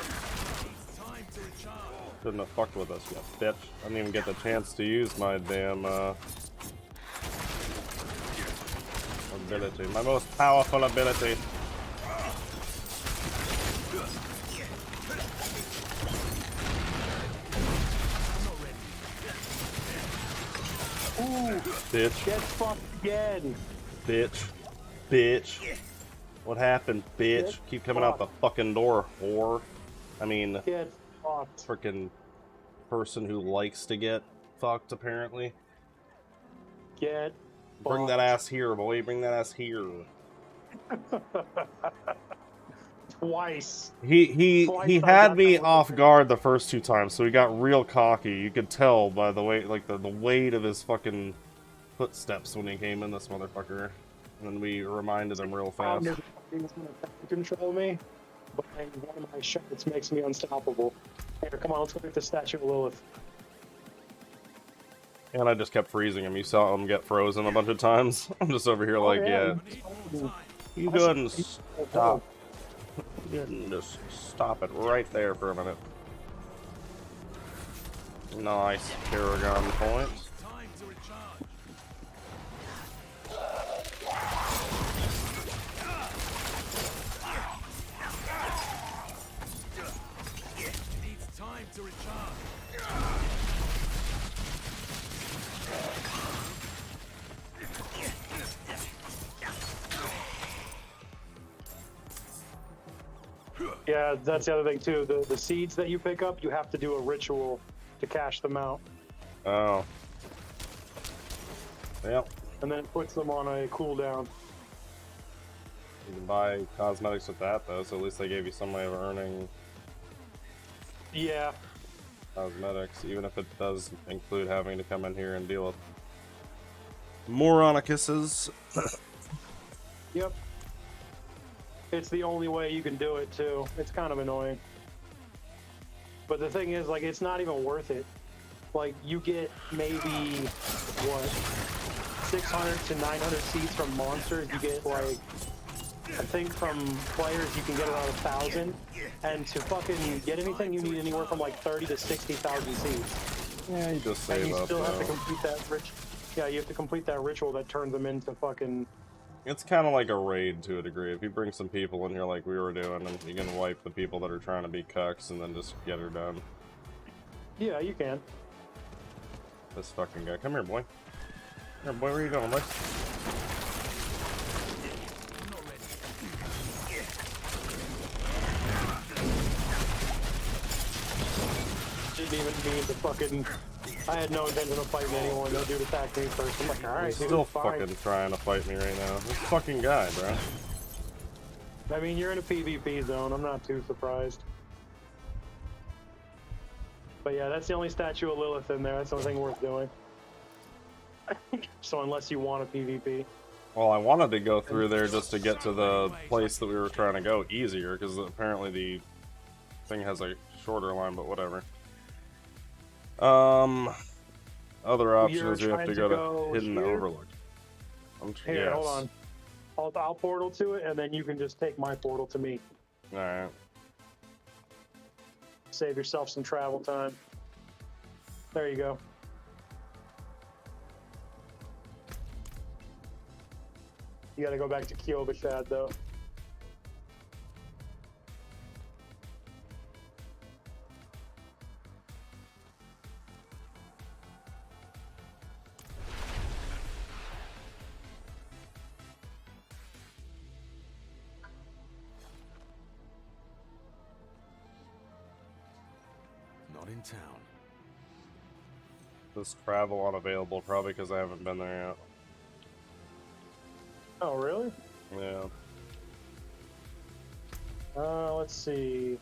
Shouldn't have fucked with us, you bitch. I didn't even get the chance to use my damn, ability. My most powerful ability. Ooh, bitch. Get fucked again. Bitch. Bitch. What happened, bitch? Get Keep coming out the fucking door, whore. I mean, get fucked. Freaking person who likes to get fucked, apparently. Get Bring that ass here, boy. Bring that ass here. Twice. He had me off guard the first two times, so he got real cocky. You could tell by the way, like the weight of his fucking footsteps when he came in, this motherfucker. And then we reminded him real fast. He's gonna control me, but one of my shots makes me unstoppable. Here, come on, let's go get the Statue of Lilith. And I just kept freezing him. You saw him get frozen a bunch of times. I'm just over here like, yeah. You go ahead and stop. You go ahead and just stop it right there for a minute. Nice Paragon points. Yeah, that's the other thing too. The seeds that you pick up, you have to do a ritual to cash them out. Oh. Yep. And then it puts them on a cooldown. You can buy cosmetics with that though, so at least they gave you some way of earning Yeah. cosmetics, even if it does include having to come in here and deal with Moronicuses. Yep. It's the only way you can do it too. It's kind of annoying. But the thing is, like, it's not even worth it. Like, you get maybe, what, 600 to 900 seeds from monsters. You get, like, I think from players you can get around 1,000. And to fucking get anything, you need anywhere from, like, 30 to 60,000 seeds. Yeah, you just And save you up still have to though. complete that Yeah, you have to complete that ritual that turns them into fucking... It's kind of like a raid to a degree. If you bring some people in here like we were doing, and you can wipe the people that are trying to be cucks and then just get her done. Yeah, you can. This fucking guy. Come here, boy. Come here, boy. Where are you going, boy? Should be even mean to fucking. I had no intention of fighting anyone. That dude attacked me first. I'm like, alright, He's dude, still fine. fucking trying to fight me right now. This fucking guy, bro. I mean, you're in a PvP zone. I'm not too surprised. But yeah, that's the only statue of Lilith in there. That's the only thing worth doing. So unless you want a PvP. Well, I wanted to go through there just to get to the place that we were trying to go easier, because apparently the thing has a shorter line, but whatever. Other option is we have to go to Hidden here? Overlook. Here, yes. hold on. I'll portal to it, and then you can just take my portal to me. Alright. Save yourself some travel time. There you go. You gotta go back to Kyovashad, though. Not in town. This travel unavailable, probably because I haven't been there yet. Oh, really? Yeah. Let's see.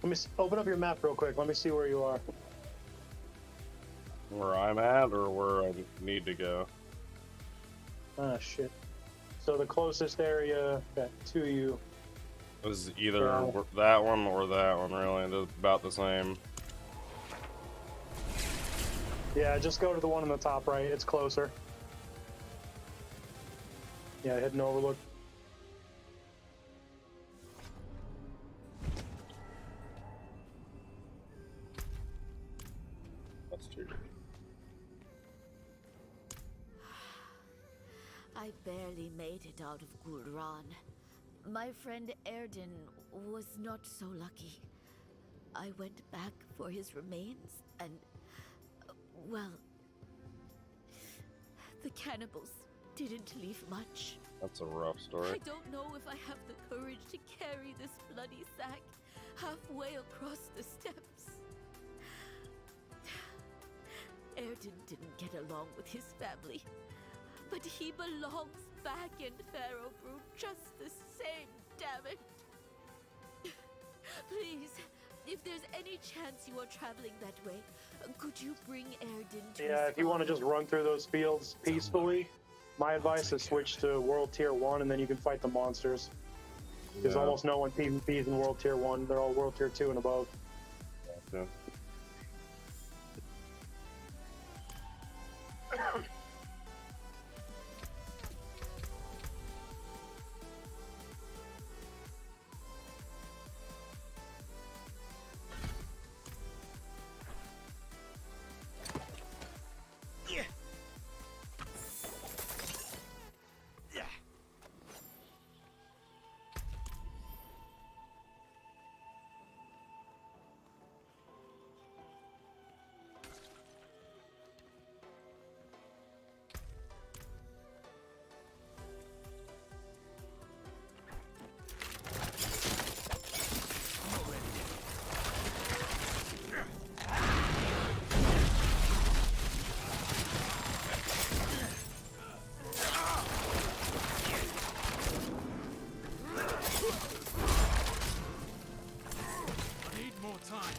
Let me open up your map real quick. Let me see where you are. Where I'm at, or where I need to go? Ah, shit. So the closest area to you is either that one or that one, really. They're about the same. Yeah, just go to the one on the top right. It's closer. Yeah, Hidden Overlook. That's true. I barely made it out of Gulran. My friend Erden was not so lucky. I went back for his remains and, well, the cannibals didn't leave much. That's a rough story. I don't know if I have the courage to carry this bloody sack halfway across the steppes. Erden didn't get along with his family, but he belongs back in Pharaohbrood just the same, damn it. Please, if there's any chance you are traveling that way, could you bring Erden to Yeah, if you want to just run through those fields peacefully, my advice is switch to World Tier 1 and then you can fight the monsters. There's Yeah. almost no one PvPs in World Tier 1. They're all World Tier 2 and above. Gotcha. Time.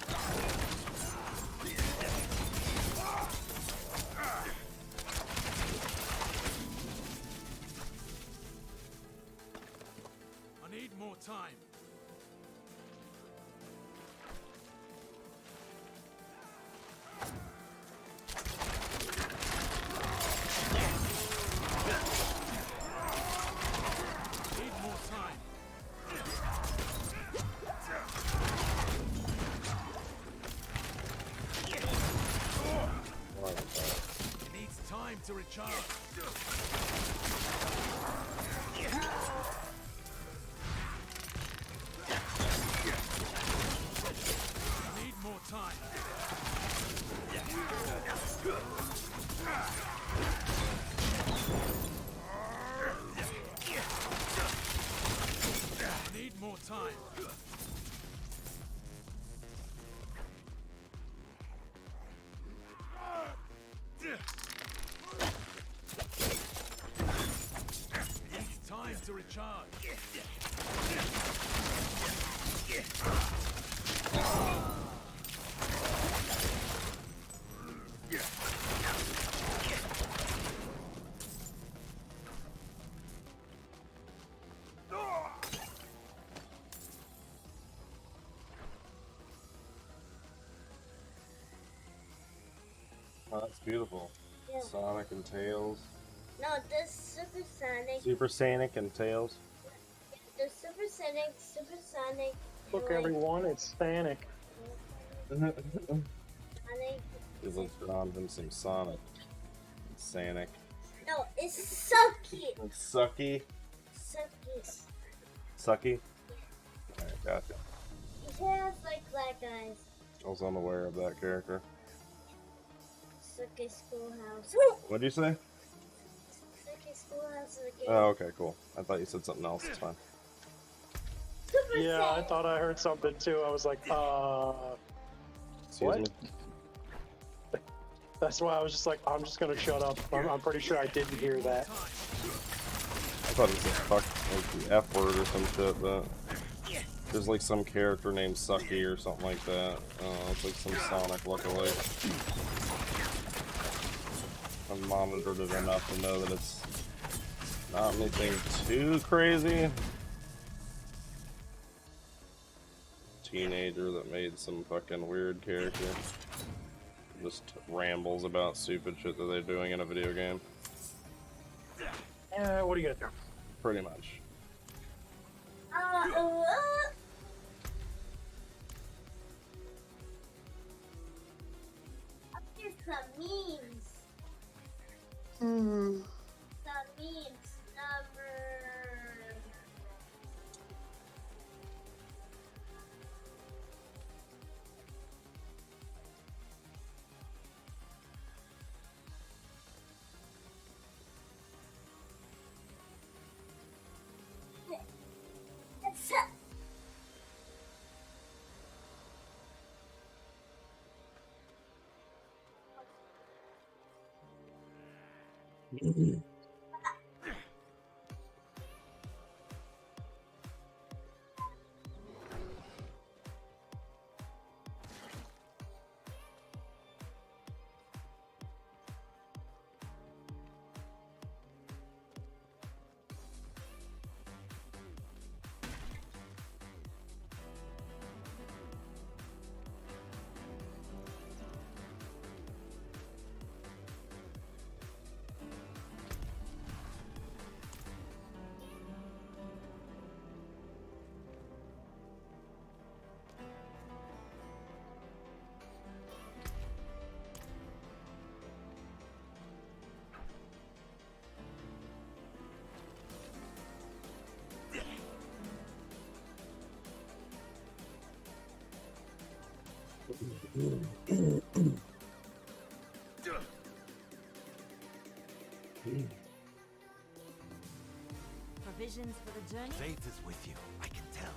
Need more time. It needs time to recharge. to recharge. Oh, that's beautiful. Yeah. Sonic and Tails. No, this Supersonic. Super Sonic and Tails. The Supersonic, Supersonic. Look, everyone, it's Sonic. Sonic. He looks around him some Sonic. Sonic. No, it's Sucky. Sucky. Sucky. Sucky? Alright, gotcha. He has like black eyes. I was unaware of that character. Sucky Schoolhouse. What'd you say? Sucky Schoolhouse is a game. Oh, okay, cool. I thought you said something else. It's fine. Yeah, I thought I heard something too. I was like, Excuse what? me? That's why I was just like, I'm just gonna shut up. I'm pretty sure I didn't hear that. I thought it was fuck, like the F word or some shit, but there's like some character named Sucky or something like that. It's like some Sonic lookalike. I've monitored it enough to know that it's not anything too crazy. Teenager that made some fucking weird character. Just rambles about stupid shit that they're doing in a video game. What are you gonna do? Pretty much. Here's some memes. Some memes. Number. Provisions for the journey? Fate is with you, I can tell.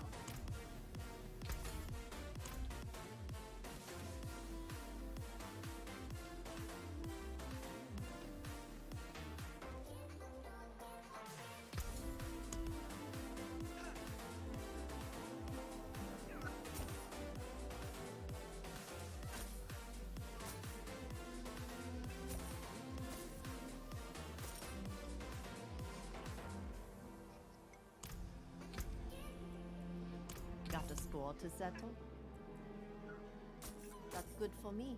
Got a score to settle? That's good for me.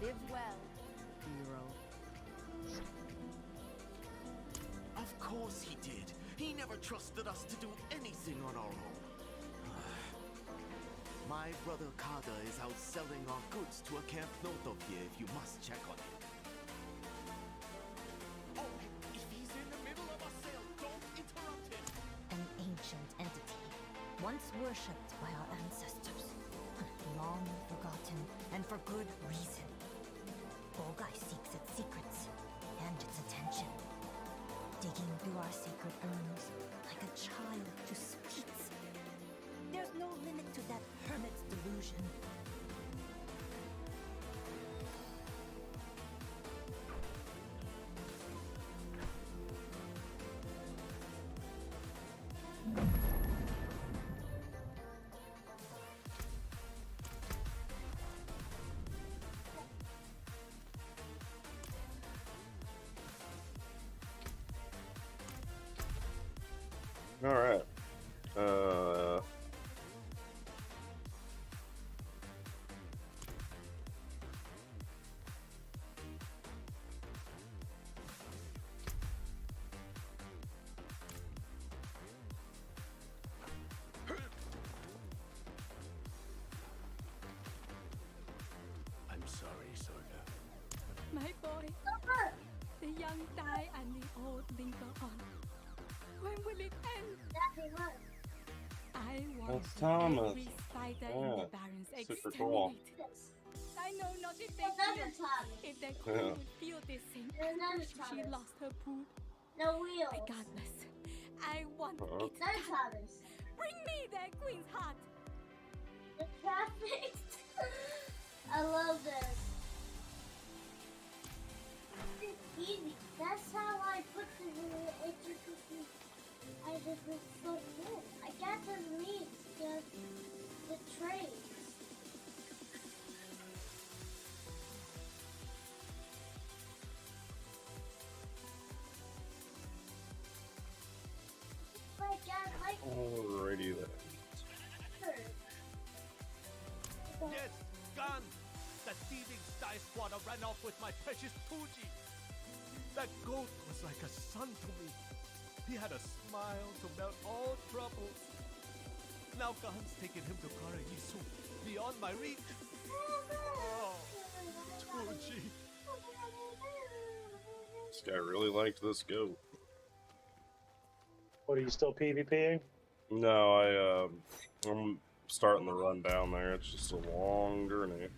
Live well, hero. Of course he did. He never trusted us to do anything on our own. My brother Kada is out selling our goods to a Camp Notopia if you must check on him. Oh, if he's in the middle of a sale, don't interrupt him! An ancient entity, once worshipped by our ancestors, long forgotten, and for good reason. Bogai seeks its secrets, and its attention, digging through our sacred urns like a child to sweets. There's no All right. I'm sorry, Sorga. My boy, the young die and the old linger on. When will it end? I want That's Thomas. every spider in Yeah, the Barrens super cool. exterminated. I know not if they if their queen Yeah. would feel this same There's another anguish if she Thomas. lost her brood. No wheels. Regardless, I want Uh-oh. it None done. Thomas. Bring me their queen's heart. The traffic. I love this. It's easy. That's how I put the execution. I just was so good. I got the leads, the trades. Like, I like Alrighty then. Yes, gone! That thieving Sky Squatter ran off with my precious Pooji! That goat was like a son to me. He had a smile to melt all troubles. Now Gan's taken him to Karahisu, beyond my reach. Oh, Pooji. This guy really liked this goat. What, are you still PvPing? No, I'm starting the run down there. It's just a long journey.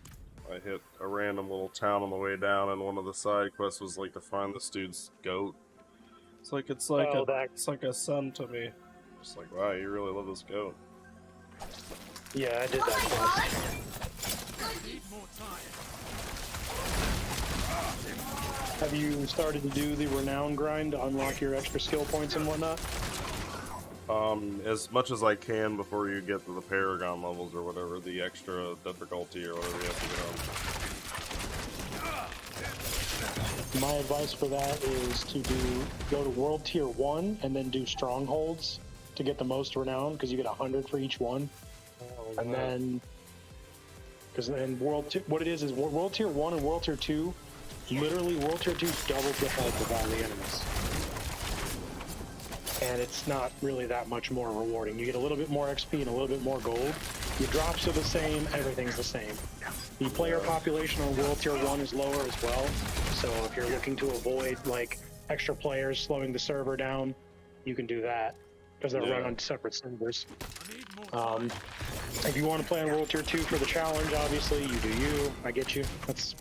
I hit a random little town on the way down, and one of the side quests was like to find this dude's goat. It's like it's like a son to me. Just like, wow, you really love this goat. Yeah, I did that quest. Need more time. Have you started to do the renown grind to unlock your extra skill points and whatnot? As much as I can before you get to the Paragon levels or whatever, the extra difficulty or whatever you have to get on. My advice for that is to go to World Tier 1 and then do Strongholds to get the most renown, because you get 100 for each one. And then, because then what it is World Tier 1 and World Tier 2, literally World Tier 2 doubles the health of all the enemies. And it's not really that much more rewarding. You get a little bit more XP and a little bit more gold. Your drops are the same, everything's the same. The player population on World Tier 1 is lower as well, so if you're looking to avoid like extra players slowing the server down, you can do that, because they're run on separate servers. If you want to play on World Tier 2 for the challenge, obviously, you do you. I get you. That's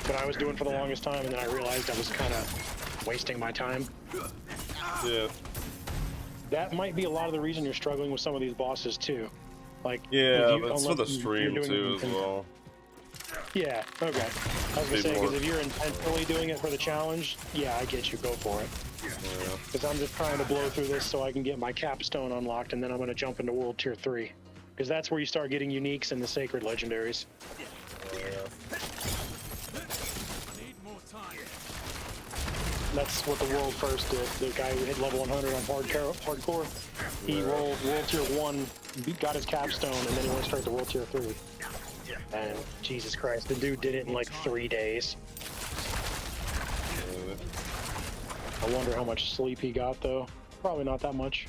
what I was doing for the longest time, and then I realized I was kind of wasting my time. Yeah. That might be a lot of the reason you're struggling with some of these bosses too. Like, Yeah, but it's for the stream too as well. Yeah, okay. I was gonna say, because if you're intentionally doing it for the challenge, yeah, I get you, go for it. Because I'm just trying to blow through this so I can get my capstone unlocked, and then I'm gonna jump into World Tier 3. Because that's where you start getting uniques and the sacred legendaries. That's what the world first did. The guy who hit level 100 on hardcore, he rolled World Tier 1, got his capstone, and then he went straight to World Tier 3. And Jesus Christ, the dude did it in like 3 days. I wonder how much sleep he got though. Probably not that much.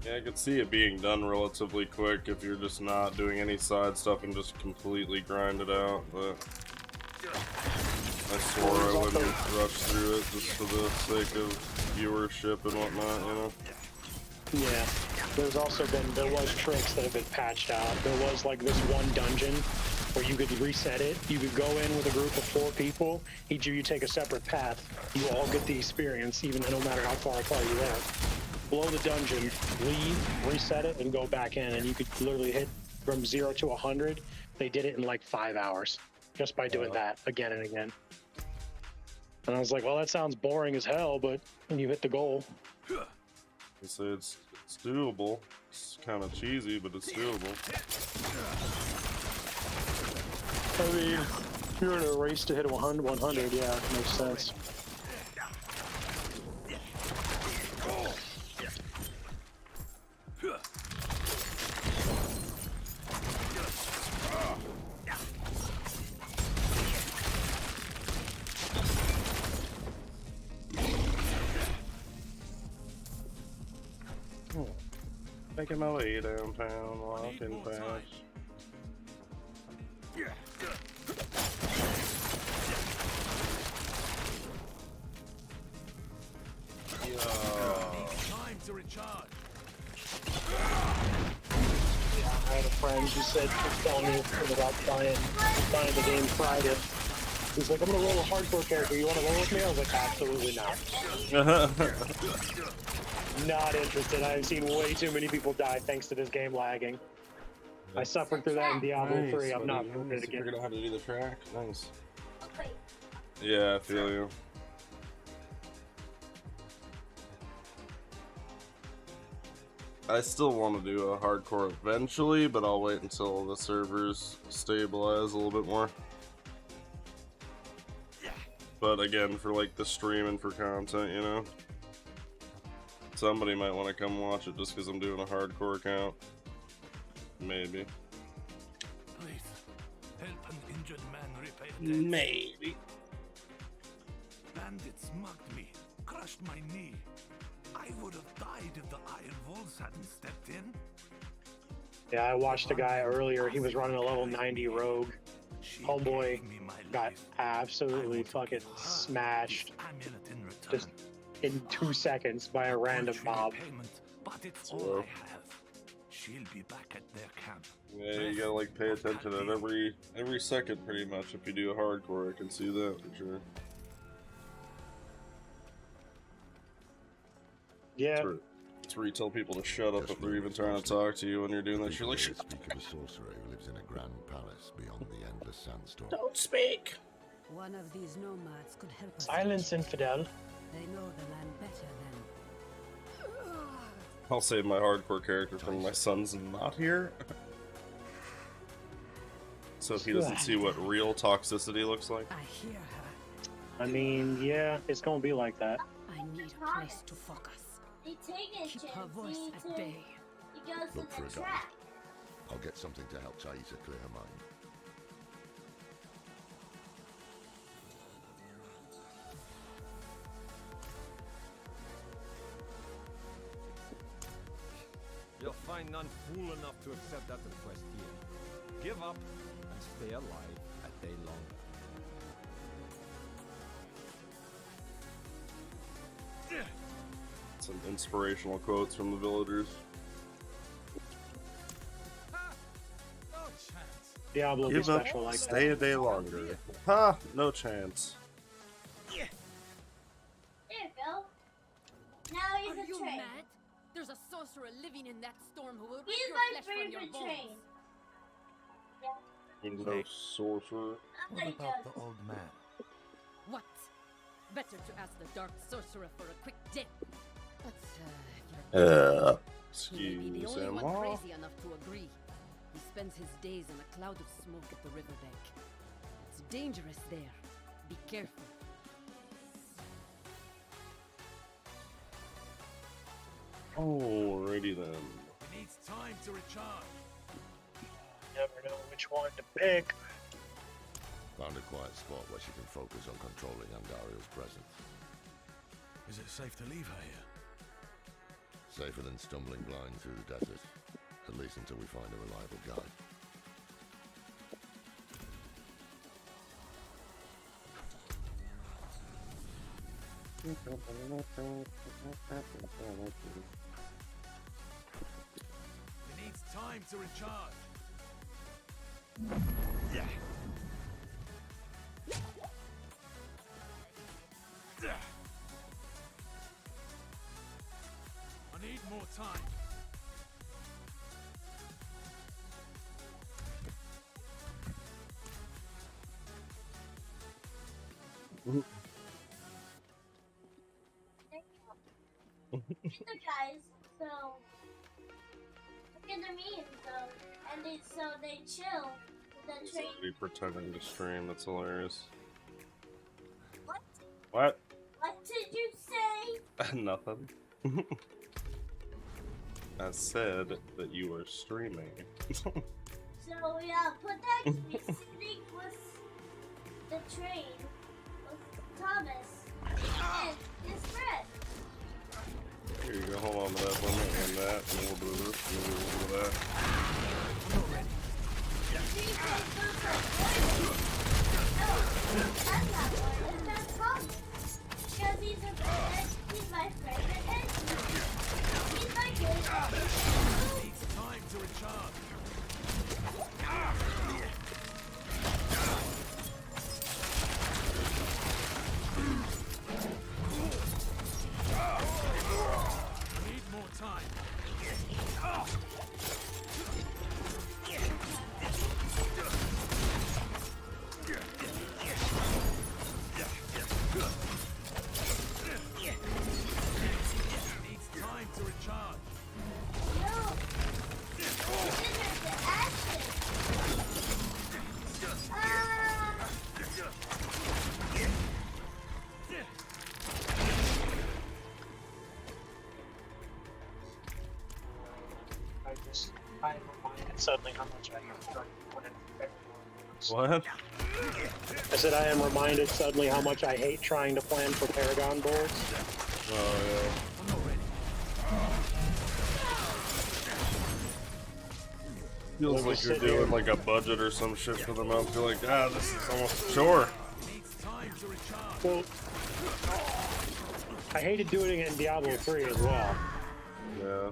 Yeah, I could see it being done relatively quick if you're just not doing any side stuff and just completely grind it out, but I swore I wouldn't rush through it just for the sake of viewership and whatnot, you know? Yeah. There was tricks that have been patched out. There was like this one dungeon where you could reset it. You could go in with a group of 4 people. Each of you take a separate path. You all get the experience, even no matter how far apart you are. Blow the dungeon, leave, reset it, and go back in. And you could literally hit from 0 to 100. They did it in like 5 hours just by doing that again and again. And I was like, well, that sounds boring as hell, but you hit the goal. So it's It's doable. It's kind of cheesy, but it's doable. I mean, if you're in a race to hit 100, yeah, it makes sense. Making my way downtown, walking fast. Time to recharge. I had a friend who said, was telling me about buying the game Friday. He's like, I'm gonna roll a hardcore character. You want to roll with me? I was like, absolutely not. Not interested. I've seen way too many people die thanks to this game lagging. I suffered through that in Diablo 3. I'm not doing it again. Figured out how to do the track. Nice. Yeah, I feel you. I still want to do a hardcore eventually, but I'll wait until the servers stabilize a little bit more. But again, for like the stream and for content, you know? Somebody might want to come watch it just because I'm doing a hardcore account. Maybe. Please, help an injured man repay a debt. Maybe. Bandits mugged me, crushed my knee. I would have died if the Iron Wolves hadn't stepped in. Yeah, I watched a guy earlier. He was running a level 90 rogue. Homeboy got absolutely fucking smashed just in 2 seconds by a random mob. But it's all I have. She'll be back at their camp. Yeah, you gotta like pay attention at every second pretty much if you do a hardcore. I can see that for sure. Yeah. It's where you tell people to shut up if they're even trying to talk to you when you're doing that. You're like, shut up. Speak of a sorcerer who lives in a grand palace beyond the endless sandstorm. Don't speak. One of these nomads could help us. Silence, infidel. They know the land better than. I'll save my hardcore character from my son's not here. So if he doesn't see what real toxicity looks like. I hear her. I mean, yeah, it's gonna be like that. I need a place to focus. They take a Keep chance. her voice at bay. He goes Look to for the a guide. trap. I'll get something to help Thaisa clear her mind. You'll find none fool enough to accept that request here. Give up and stay alive a day longer. Some inspirational quotes from the villagers. Diablo will be Give up, special like stay that. a day longer. Ha! No chance. There you go. Now he's Are a you train. mad? There's a sorcerer living in that storm who will rip He's your my flesh from your favorite bones. train. No sorcerer. What about the old man? What? Better to ask the dark sorcerer for a quick death. But he may be the Excuse only him. one crazy enough to agree. He spends his days in a cloud of smoke at the riverbank. It's dangerous there. Be careful. Alrighty then. He needs time to recharge. Never know which one to pick. Found a quiet spot where she can focus on controlling Andario's presence. Is it safe to leave her here? Safer than stumbling blind through the desert. At least until we find a reliable guide. He needs time to recharge. I need more time. So guys, so so they chill. The train. Be pretending to stream. That's hilarious. What? What? What did you say? Nothing. I said that you were streaming. So yeah, put that be sitting with the train with Thomas and his friend. Here you go. Hold on to that one and that, and we'll do this, and we'll do that. That's not one. That's Thomas. Because he's my friend and he's my good friend. It's time to recharge. Need more time. Needs time to recharge. No. This is the action. I'm reminded suddenly how much I hate trying to plan for What? I said I am reminded suddenly how much I hate trying to plan for Paragon boards. Oh yeah. Feels like you're doing like a budget or some shit for the month. You're like, this is almost sure. Well, I hated doing it in Diablo 3 as well. Yeah.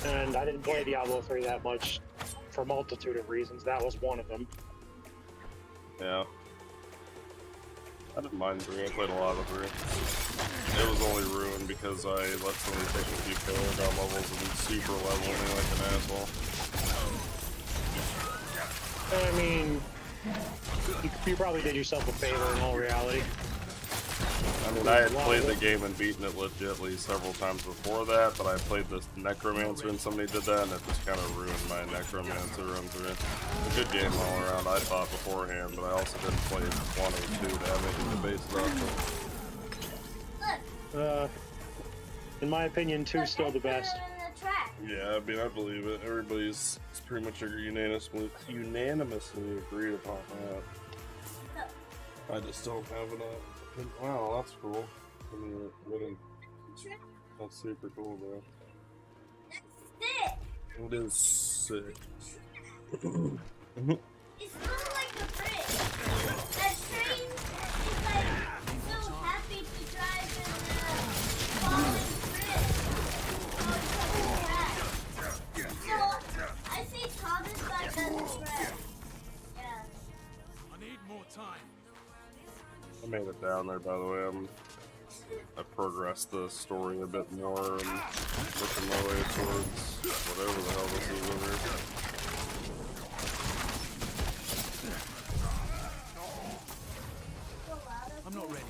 And I didn't play Diablo 3 that much for a multitude of reasons. That was one of them. Yeah. I didn't mind 3. I played a lot of 3. It was only ruined because I let somebody take a few Paragon levels and super level me like an asshole. I mean, you probably did yourself a favor in all reality. I mean, I had played the game and beaten it legitly several times before that, but I played this Necromancer and somebody did that, and it just kind of ruined my Necromancer run through. A good game all around, I thought beforehand, but I also didn't play 1 or 2 to have anything to base it off of. In my opinion, 2's still the best. Yeah, I mean, I believe it. Everybody's pretty much unanimously agreed upon that. I just don't have enough. Wow, that's cool. I mean, that's super cool, bro. It is sick. It's not like a bridge. That train is like so happy to drive in the falling bridge. So I see Thomas like a threat. Yeah. I need more time. I made it down there, by the way. I progressed the story a bit more and looking my way towards whatever the hell this is over here. I'm not ready.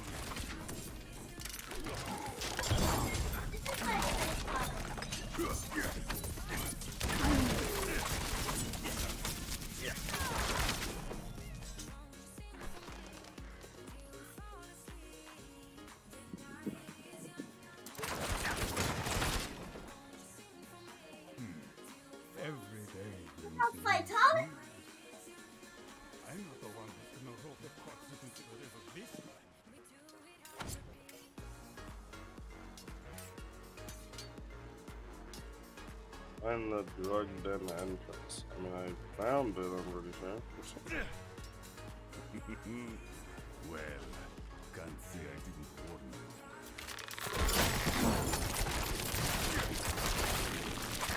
Every day brings I'll fight Thomas. I'm not the one who's gonna roll the consequences of this time. Find the drug den entrance. I mean, I found it, I'm pretty sure. Well, can't say I didn't warn you.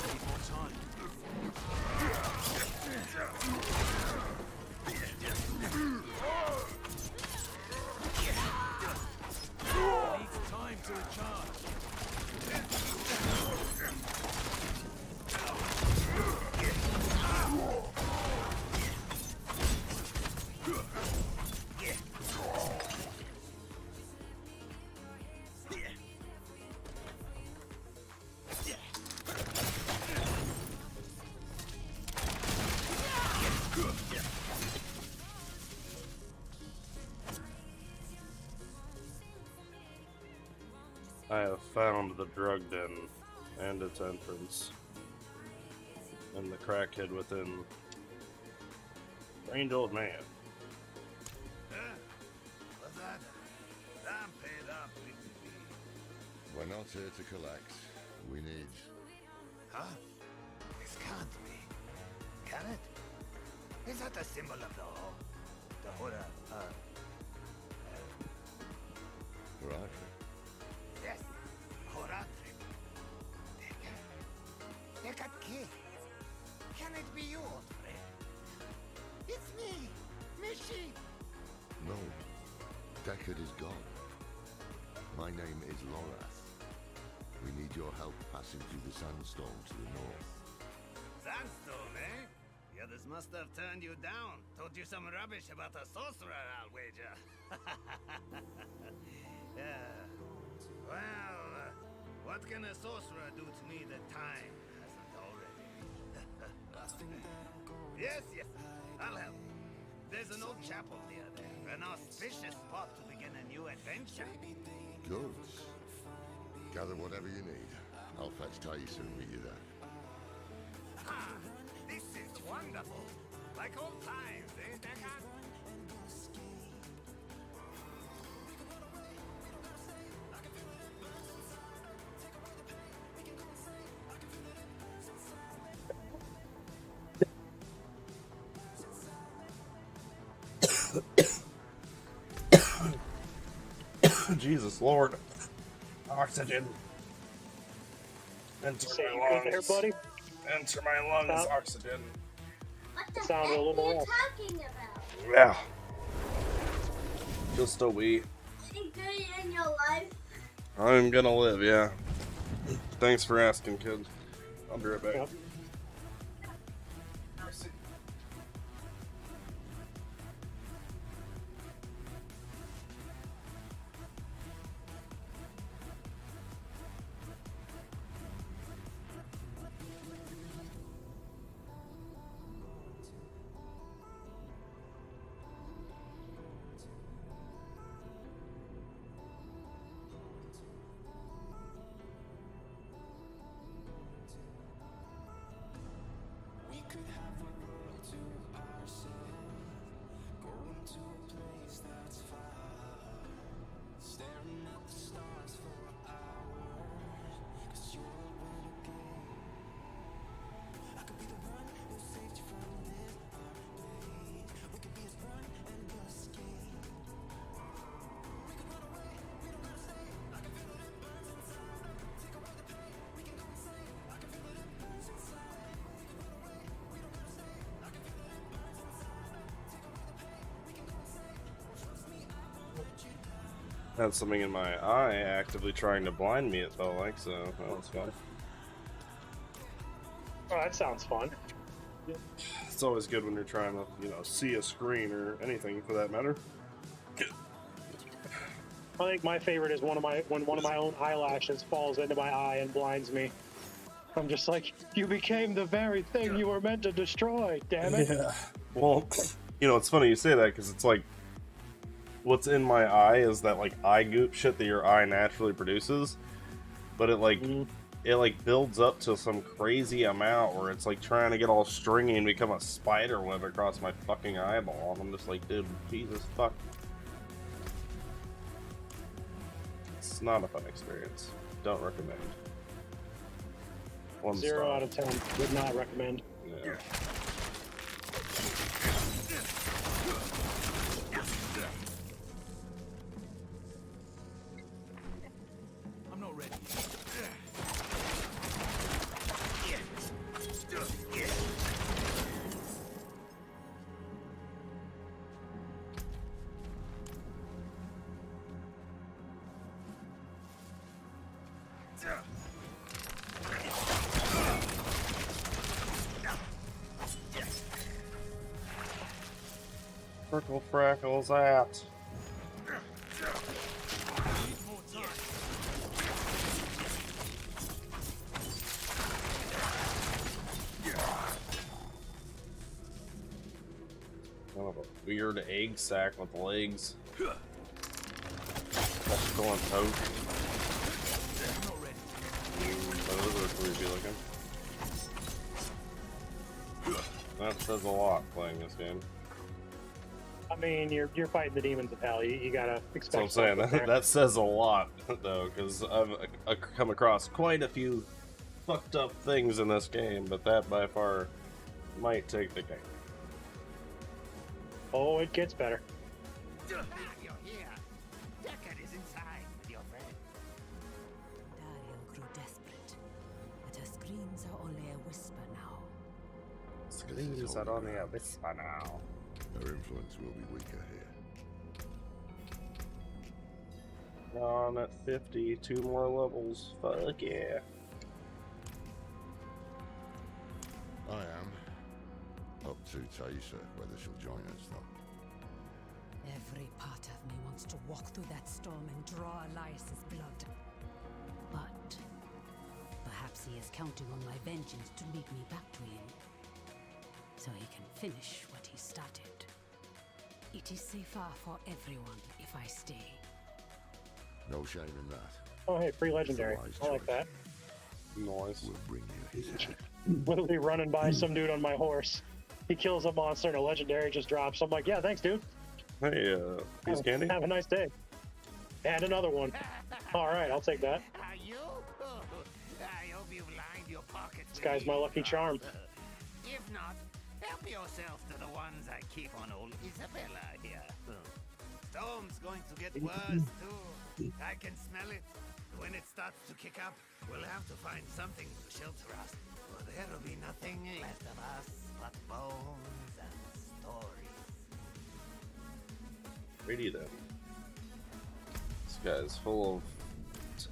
Need more time. Needs time to recharge. found the drug den and its entrance. And the crackhead within. Strange old man. What's that? I'm paid up. We're not here to collect. We need... Huh? This can't be. Can it? Is that the symbol of the hole? The Hora, Horatri. Yes, Horatri. They got killed. Can it be you, old friend? It's me, Mishi. No. Deckard is gone. My name is Lorath. We need your help passing through the sandstorm to the north. Sandstorm, eh? The others must have turned you down. Told you some rubbish about a sorcerer, I'll wager. Yeah. Well, what can a sorcerer do to me that time hasn't already? Yes, I'll help. There's an old chapel near there, an auspicious spot to begin a new adventure. Good. Gather whatever you need. I'll fetch Thais and meet you there. Ah, this is wonderful. Like old times, eh, Deckard? Jesus Lord. Oxygen. Enter my lungs. There, buddy. Enter my lungs, oxygen. What the Sounded heck a little are you rough. talking about? Yeah. Just a wee. Anything good in your life? I'm gonna live, yeah. Thanks for asking, kid. I'll be right back. Yep. Had something in my eye actively trying to blind me, it felt like, so that was fun. Oh, that sounds fun. It's always good when you're trying to, see a screen or anything for that matter. I think my favorite is when one of my own eyelashes falls into my eye and blinds me. I'm just like, you became the very thing you were meant to destroy, damn it. Yeah. Well, it's funny you say that because it's like, what's in my eye is that like eye goop shit that your eye naturally produces, but it builds up to some crazy amount where it's like trying to get all stringy and become a spider web across my fucking eyeball, and I'm just like, dude, Jesus fuck. It's not a fun experience. Don't recommend. 1 0 star. out of 10. Would not recommend. Yeah. I'm not ready. Prickle Frackle's out. Kind of a weird egg sack with legs. Skull and toe. Those are creepy looking. That says a lot playing this game. I mean, you're fighting the demons of hell. You gotta expect. So I'm saying something there. that says a lot, though, because I've come across quite a few fucked up things in this game, but that by far might take the game. Oh, it gets better. You're here. Deckard is inside with your friend. Dario grew desperate, but her screams are only a whisper now. Screams are only a whisper now. Her influence will be weaker here. On at 50, 2 more levels. Fuck yeah. I am. Up to Taissa, whether she'll join us, though. Every part of me wants to walk through that storm and draw Elias's blood. But perhaps he is counting on my vengeance to lead me back to him, so he can finish what he started. It is safer for everyone if I stay. No shame in that. Oh, hey, free legendary. I like that. Nice. We'll bring you his head. Literally running by some dude on my horse. He kills a monster and a legendary just drops. I'm like, yeah, thanks, dude. Hey, piece of candy? Have a nice day. And another one. All right, I'll take that. Are you? I hope you've lined your pockets. This guy's my lucky charm. If not, help yourself to the ones I keep on old Isabella here. Storm's going to get worse too. I can smell it. When it starts to kick up, we'll have to find something to shelter us. Or there'll be nothing left of us but bones and stories. Ready then. This guy's full of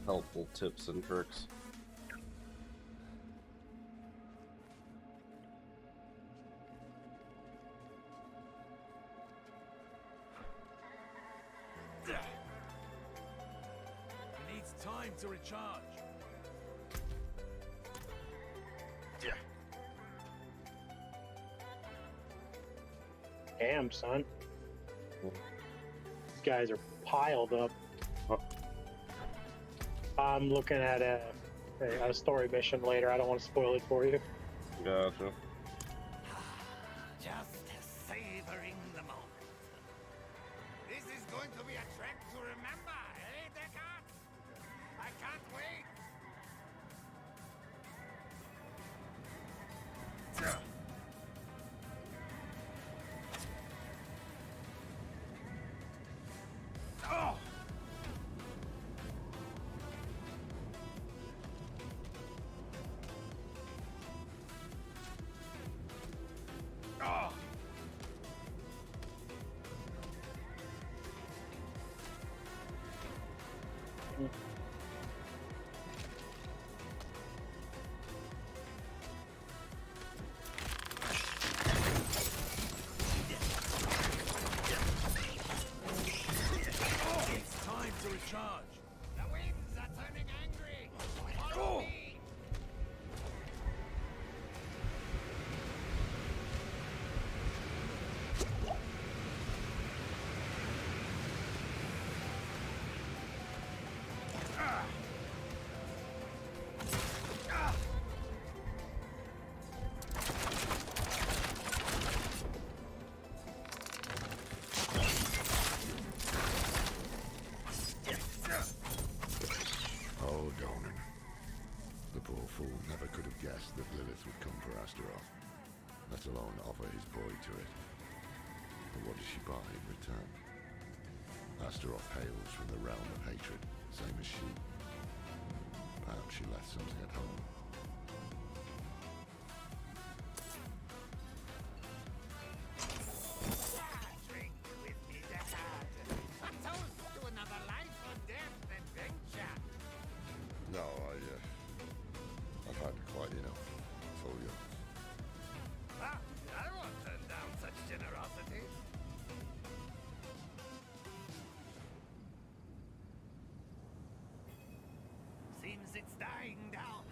helpful tips and tricks. He needs time to recharge. Damn, son. These guys are piled up. I'm looking at a story mission later. I don't want to spoil it for you. Gotcha. Just savoring the moment. This is going to be a trek to remember, eh, Deckard? I can't wait. Oh! Oh! It's time to recharge. The winds are turning angry. Oh! Follow me. Oh, Donan. The poor fool never could have guessed that Lilith would come for Astaroth, let alone offer his boy to it. But what does she buy in return? Astaroth hails from the realm of hatred, same as she. Perhaps she left something at home. Drink with me, Deckard. A toast to another life or death adventure. No, I've had quite enough. For you. Ah, I won't turn down such generosity. Seems it's dying down.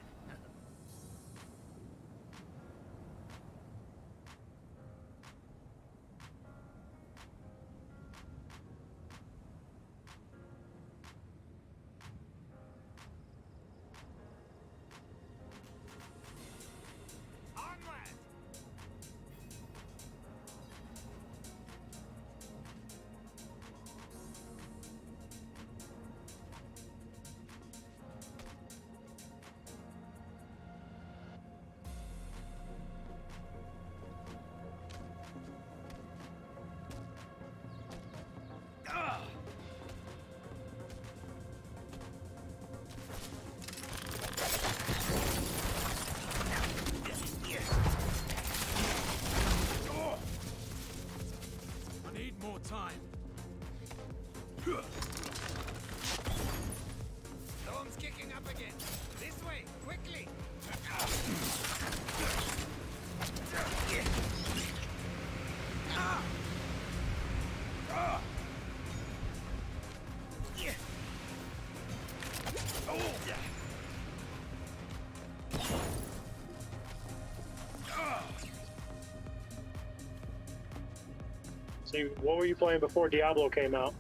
What were you playing before Diablo came out?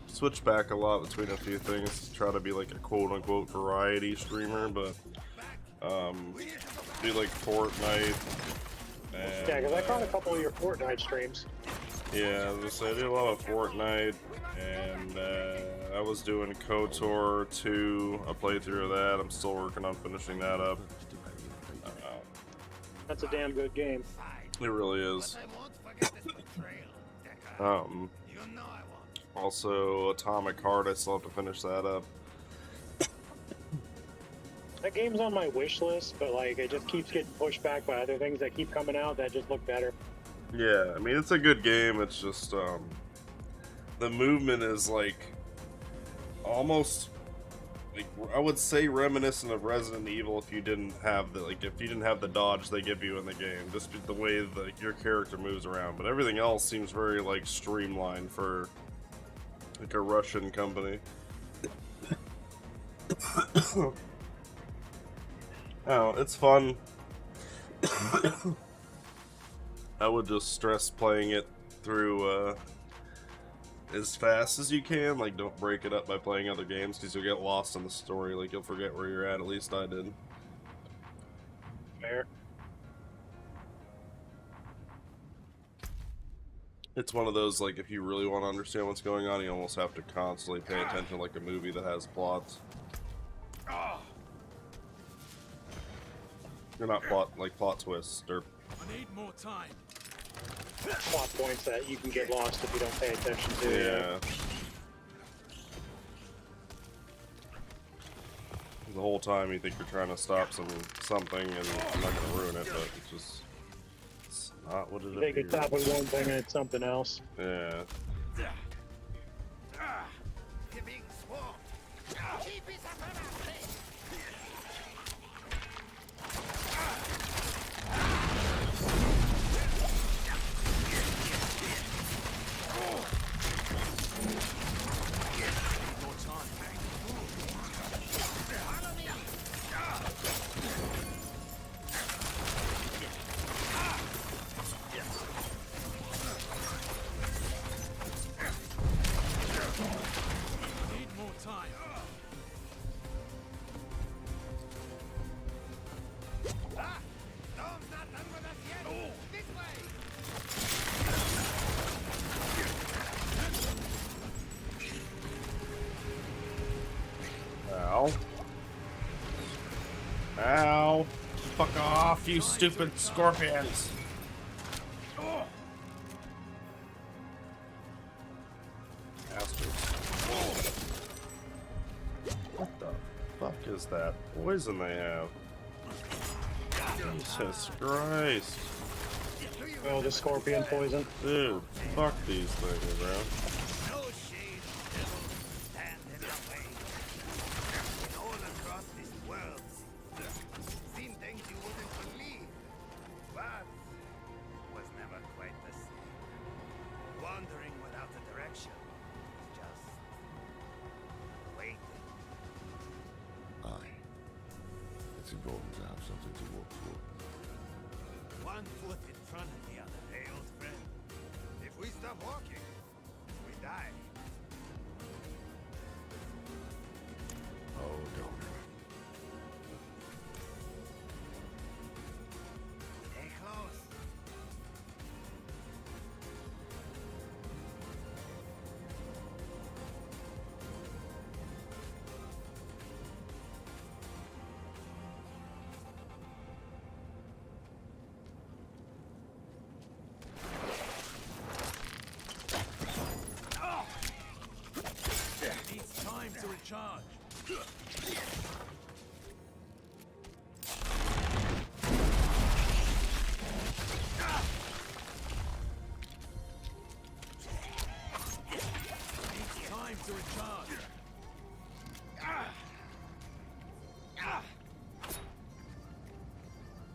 Switch back a lot between a few things. Try to be like a quote-unquote variety streamer, but do like Fortnite. And, Yeah, because I caught a couple of your Fortnite streams. Yeah, I did a lot of Fortnite, and I was doing KOTOR 2, a playthrough of that. I'm still working on finishing that up. That's a damn good game. It really is. Also, Atomic Heart, I still have to finish that up. That game's on my wish list, but like it just keeps getting pushed back by other things that keep coming out that just look better. Yeah, I mean, it's a good game. It's just, the movement is like almost, like, I would say reminiscent of Resident Evil if you didn't have the dodge they give you in the game. Just the way your character moves around. But everything else seems very, like, streamlined for, like, a Russian company. Oh, it's fun. I would just stress playing it through as fast as you can. Like, don't break it up by playing other games because you'll get lost in the story. Like, you'll forget where you're at least I did. Fair. It's one of those, like, if you really want to understand what's going on, you almost have to constantly pay attention like a movie that has plots. They're not plot twists. They're I need more time. Plot points that you can get lost if you don't pay attention to. yeah. The whole time you think you're trying to stop something, and I'm not gonna ruin it, but it's not what it They could appears. stop with one thing and it's something else. Yeah. Ow. Ow. Fuck off, you stupid scorpions. Bastards. What the fuck is that poison they have? Jesus Christ. Oh, the scorpion poison. Dude, fuck these things, bro. It's important to have something to walk toward. One foot in front of the other, eh, old friend? If we stop walking, we die. Oh, don't. Stay close. Needs time to recharge. Needs time to recharge.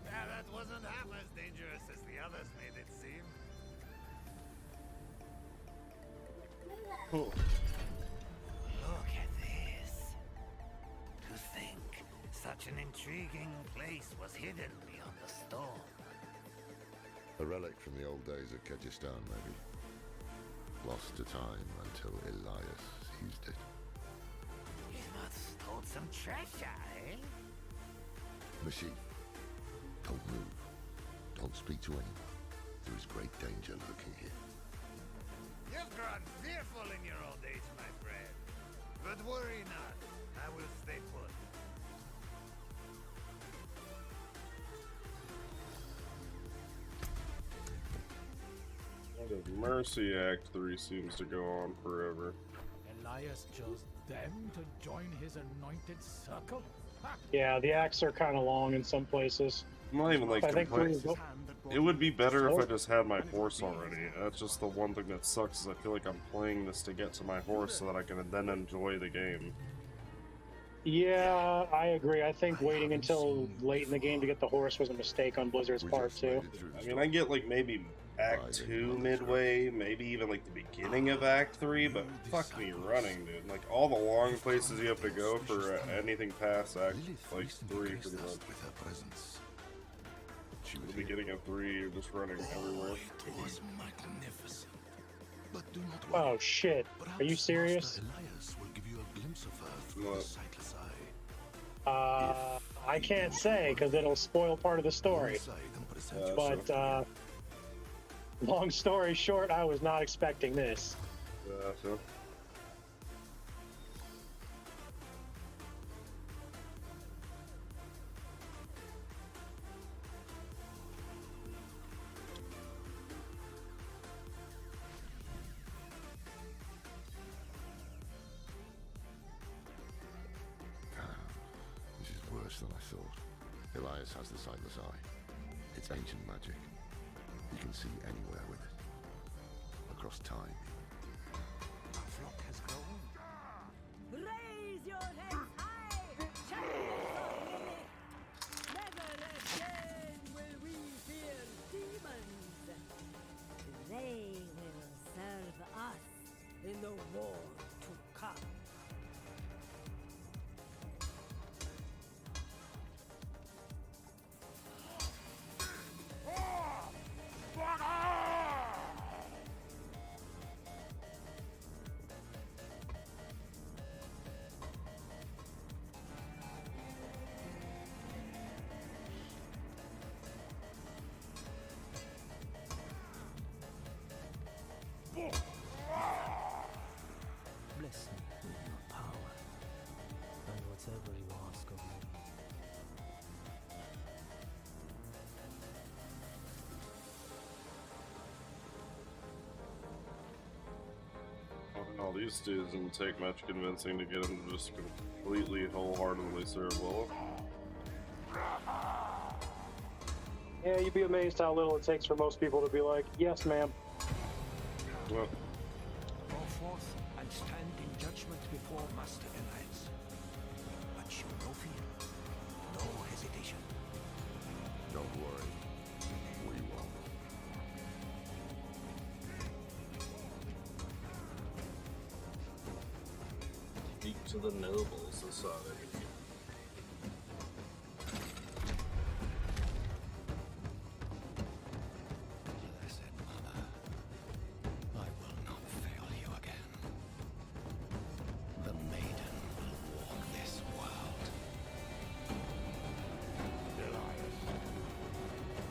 Yeah, that wasn't half as dangerous as the others made it seem. Cool. Look at this. To think such an intriguing place was hidden beyond the storm. A relic from the old days of Kyrgyzstan, maybe. Lost to time until Elias seized it. You must hold some treasure, eh? Machine, don't move. Don't speak to anyone. There is great danger lurking here. You've grown fearful in your old age, my friend. But worry not. I will stay put. What if Mercy Act 3 seems to go on forever. Elias chose them to join his anointed circle? Ha! Yeah, the acts are kind of long in some places. I'm not even like I think complaining. three is- It would be better if I just had my horse already. That's just the one thing that sucks is I feel like I'm playing this to get to my horse so that I can then enjoy the game. Yeah, I agree. I think waiting until late in the game to get the horse was a mistake on Blizzard's part too. I mean, I get like maybe Act 2 midway, maybe even like the beginning of Act 3, but fuck me running, dude. Like all the long places you have to go for anything past Act like 3 pretty much. The beginning of 3, you're just running everywhere. It was magnificent. But do not Oh shit! Are you serious? Elias will give you a glimpse of her through the sightless eye. I can't say because it'll spoil part of the story. But long story short, I was not expecting this. Yeah, so. This is worse than I thought. Elias has the sightless eye. It's ancient magic. You can see anywhere with it. Across time. Our flock has grown. Raise your heads high! Champions of Lilith! Never again will we fear demons! They will serve us in the war to come. Bless me with your power, and whatever you ask of me. All these dudes didn't take much convincing to get him to just completely wholeheartedly serve Lilith. Yeah, you'd be amazed how little it takes for most people to be like, yes, ma'am. Well, Go forth and stand in judgment before Master Elias. But show no fear, no hesitation. Don't worry. We won't. Speak to the nobles, Asada. Blessed Mother, I will not fail you again. The maiden will walk this world. Elias.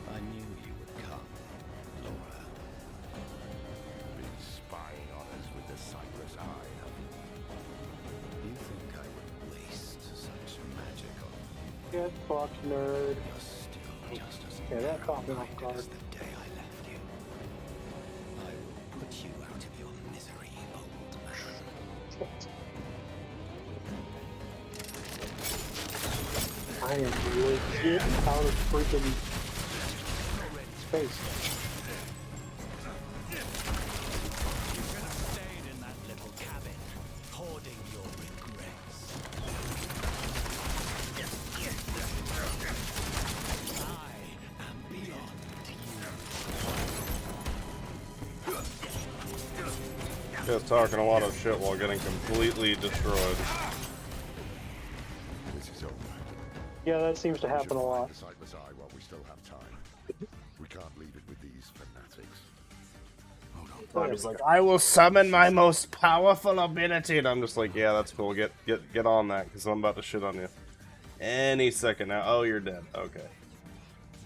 I knew you would come, Laura. Been spying on us with the sightless eye, have you? You think I would waste such magic on Get fucked, nerd. You're still just as Yeah, that caught me off narrow-minded guard. as the day I left you. I will put you out of your misery, old man. I am legit out of freaking space. You should have stayed in that little cabin, hoarding your regrets. I am beyond you. Just talking a lot of shit while getting completely destroyed. This is over. Yeah, that seems to happen a lot. The sightless eye while we still have time. We can't leave it with these fanatics. He's like, I will summon my most powerful ability, and I'm just like, yeah, that's cool. Get on that, because I'm about to shit on you any second now. Oh, you're dead. Okay.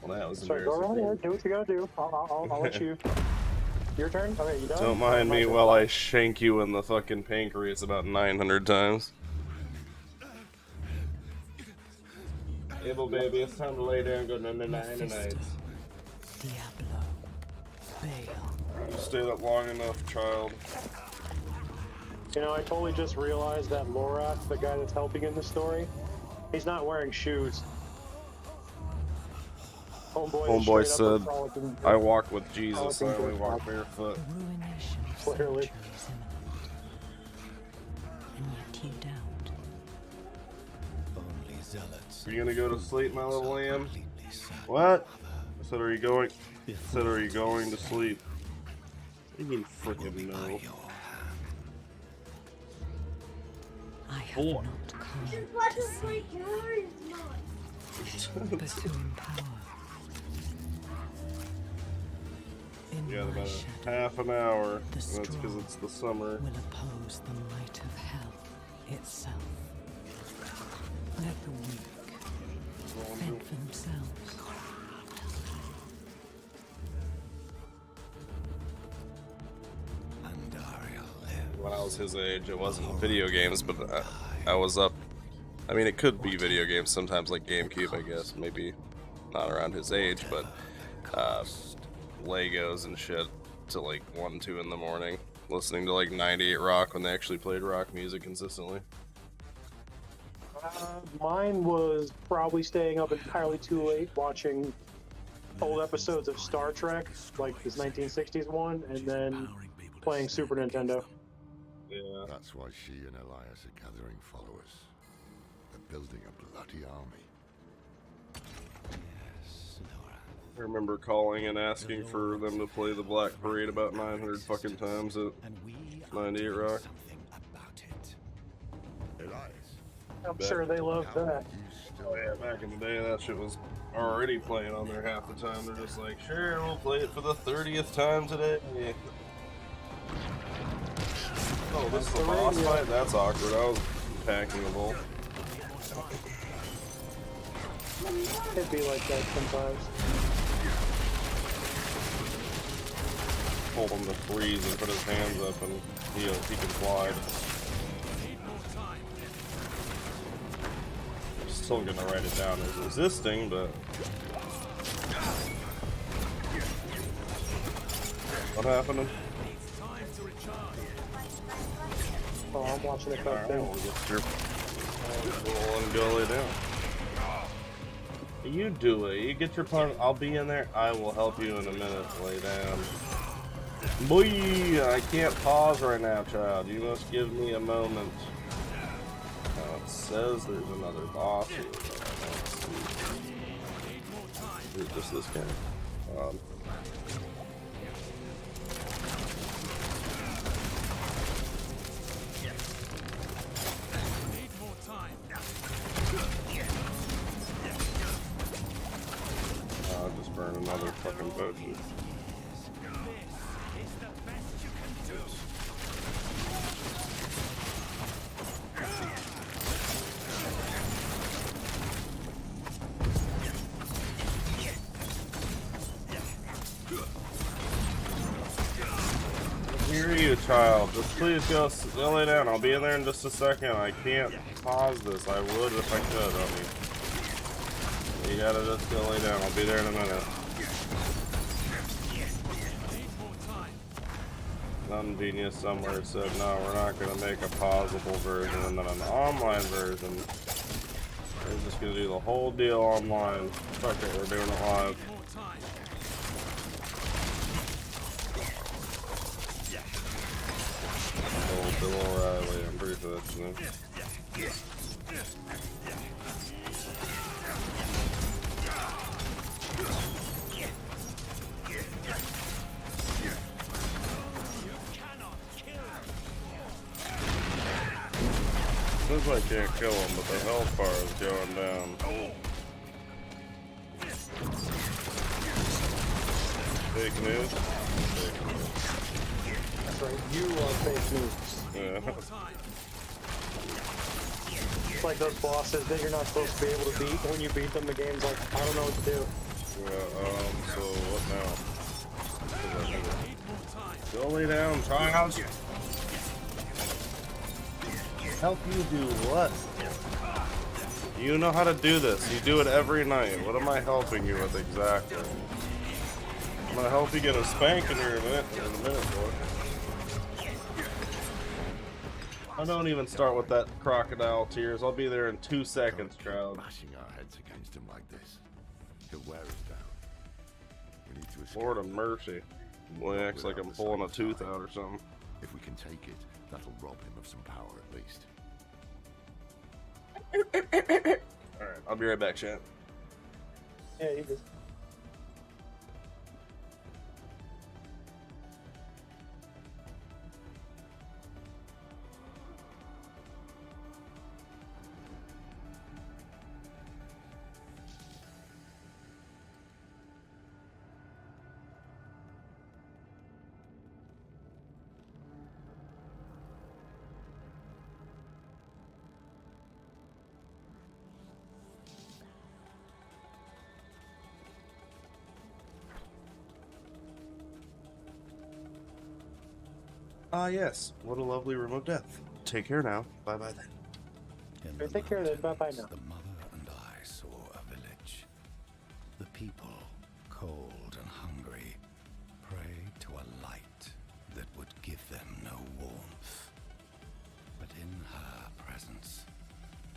Well, that was Sorry, go around there. Do what you gotta do. I'll let you. Your turn. Okay, you done? Don't mind me while I shank you in the fucking pancreas about 900 times. Able baby, it's time to lay down and go night night. Diablo. Baal. You stayed up long enough, child. You know, I totally just realized that Lorak, the guy that's helping in the story, he's not wearing shoes. Homeboy said, I walk with Jesus, I only walk barefoot. Clearly. And yet you don't. Are you gonna go to sleep, my little lamb? What? I said, are you going? I said, are you going to sleep? You mean freaking no. I have not come What is my yours, but to empower. In Yeah, my about shadow, half an hour. the That's because strong it's the summer. will oppose the might of hell itself. Let the weak think for themselves. When I was his age, it wasn't video games, but I was up. I mean, it could be video games sometimes, like GameCube, I guess. Maybe not around his age, but Legos and shit till like 1, 2 in the morning, listening to like 98 Rock when they actually played rock music consistently. Mine was probably staying up entirely too late watching old episodes of Star Trek, like this 1960s one, and then playing Super Nintendo. Yeah. That's why she and Elias are gathering followers. They're building a bloody army. I remember calling and asking for them to play the Black Parade about 900 fucking times at 98 Rock. I'm sure they love that. Oh yeah, back in the day, that shit was already playing on there half the time. They're just like, sure, we'll play it for the 30th time today. Oh, this is a boss fight? That's awkward. I was packing a bowl. It'd be like that sometimes. Told him to freeze and put his hands up and he can fly. I'm still gonna write it down as resisting, but... What happened? Oh, I'm watching the cut thing. We'll go lay down. You do it. You get your part. I'll be in there. I will help you in a minute. Lay down. Boy, I can't pause right now, child. You must give me a moment. Now it says there's another boss here. Is it just this guy? I'll just burn another fucking potion. I hear you, child. Just please go lay down. I'll be in there in just a second. I can't pause this. I would if I could, homie. You gotta just go lay down. I'll be there in a minute. Some genius somewhere said, no, we're not gonna make a pausable version and then an online version. We're just gonna do the whole deal online. Fuck it, we're doing it live. Old Bill O'Reilly, I'm pretty sure that's his name. Seems like I can't kill him, but the health bar is going down. Fake news? That's right, you are fake news. Yeah. It's like those bosses that you're not supposed to be able to beat. When you beat them, the game's like, I don't know what to do. So what now? Go lay down, child. Help you do what? You know how to do this. You do it every night. What am I helping you with exactly? I'm gonna help you get a spanking here in a minute, boy. I don't even start with that crocodile tears. I'll be there in 2 seconds, crowd. Bashing our heads against him like this. He'll wear us down. We need to escape. Lord of mercy. Boy, acts like I'm pulling a tooth out or something. If we can take it, that'll rob him of some power at least. Alright, I'll be right back, chat. Yeah, you just. Ah, yes. What a lovely room of death. Take care now. Bye-bye then. Okay, take care then. Bye-bye now. The mother and I saw a village. The people, cold and hungry, prayed to a light that would give them no warmth. But in her presence,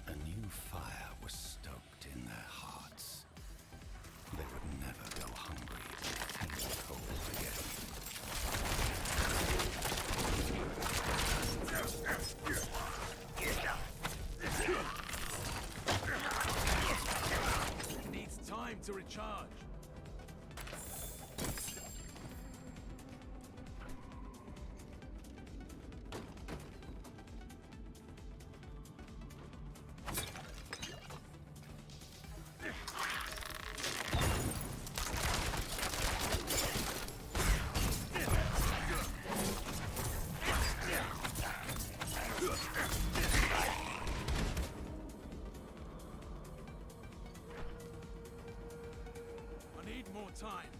a new fire was stoked in their hearts. They would never go hungry and cold again. Needs time to recharge. More time.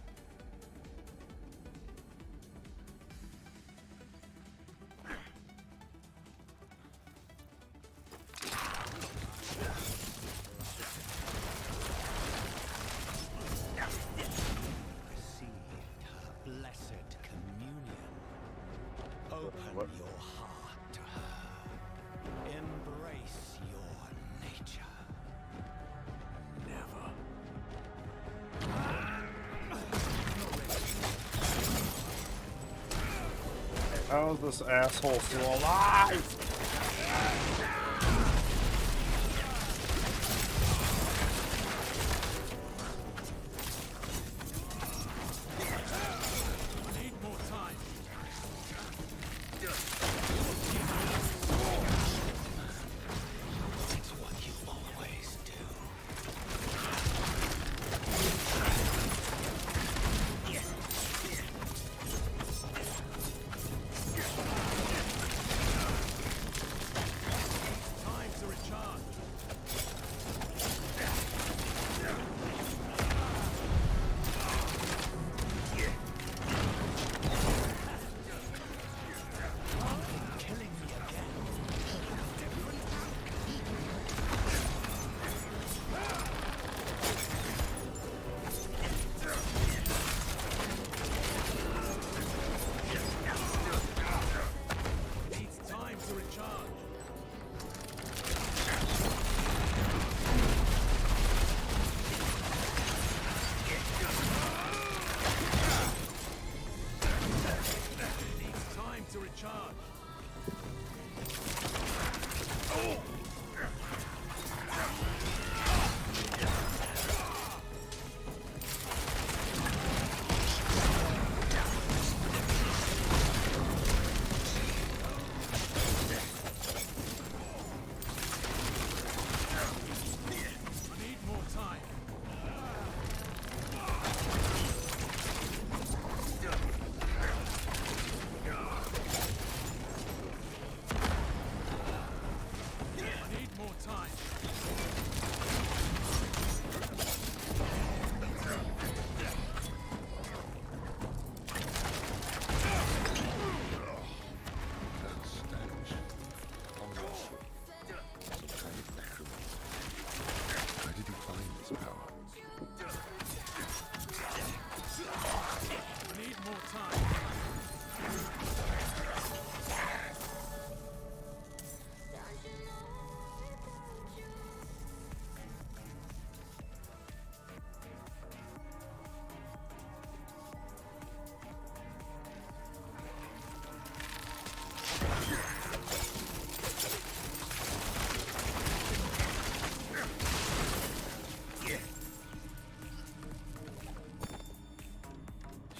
Received her blessed communion. Open your heart to her. Embrace your nature. Never. How is this asshole still alive? Need more time. It's what you always do.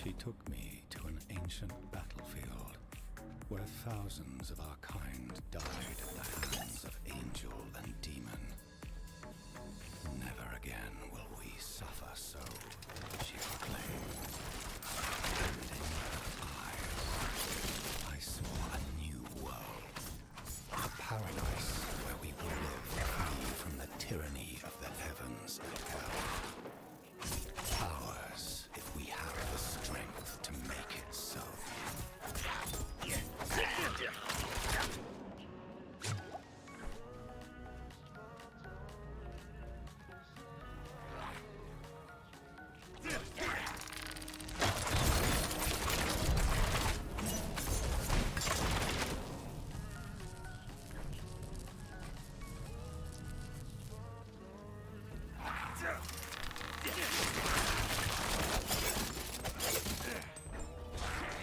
She took me to an ancient battlefield where thousands of our kind died at the hands of angel and demon. Never again will we suffer so, she proclaimed. And in her eyes, I saw a new world. A paradise where we will live free from the tyranny of the heavens and hell. Ours, if we have the strength to make it so.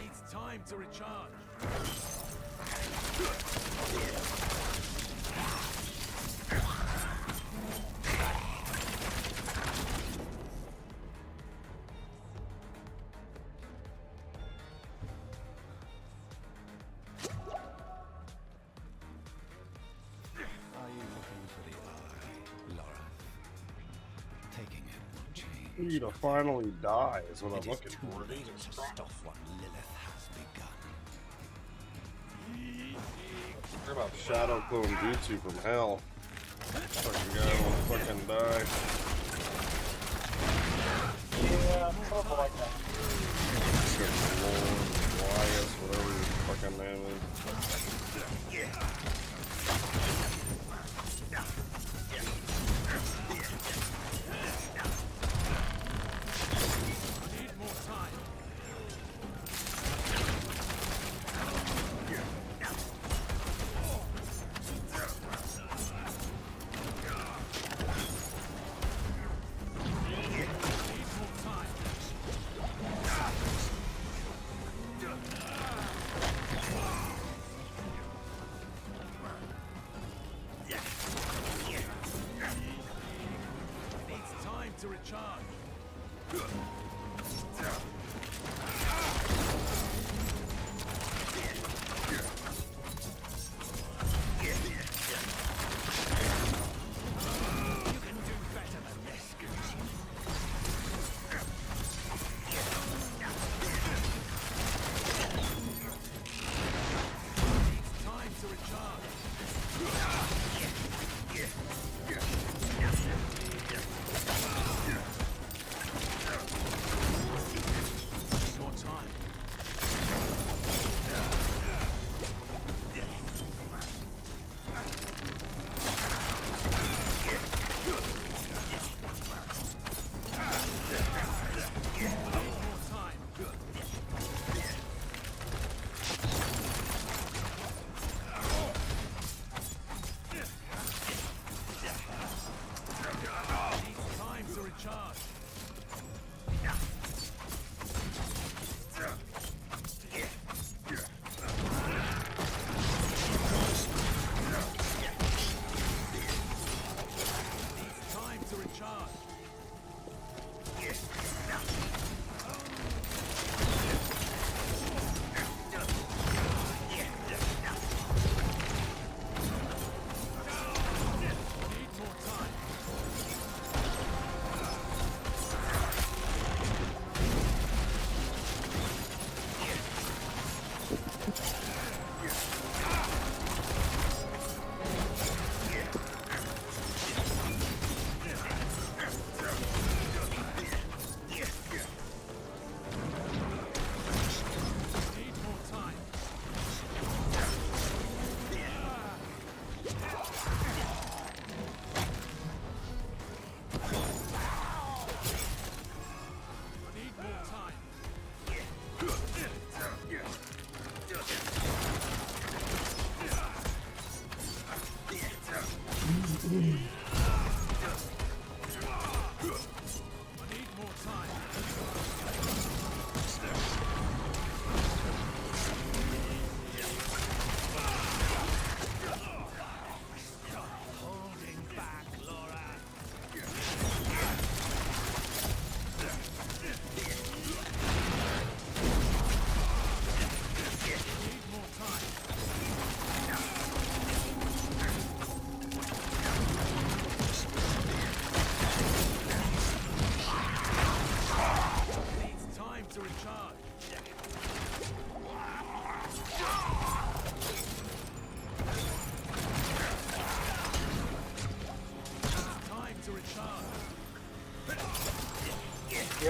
Needs time to recharge. Are you looking for the eye, Laura? Taking it will change. You need to finally die is what I'm looking Too for. late to stop what Lilith has begun. What about Shadow Clone Jutsu from hell? Fucking guy won't fucking die. Yeah, something like that. Lord, Elias, whatever his fucking name is. Need more time. Needs time to recharge. You can do better than this, Gucci. Needs time to recharge.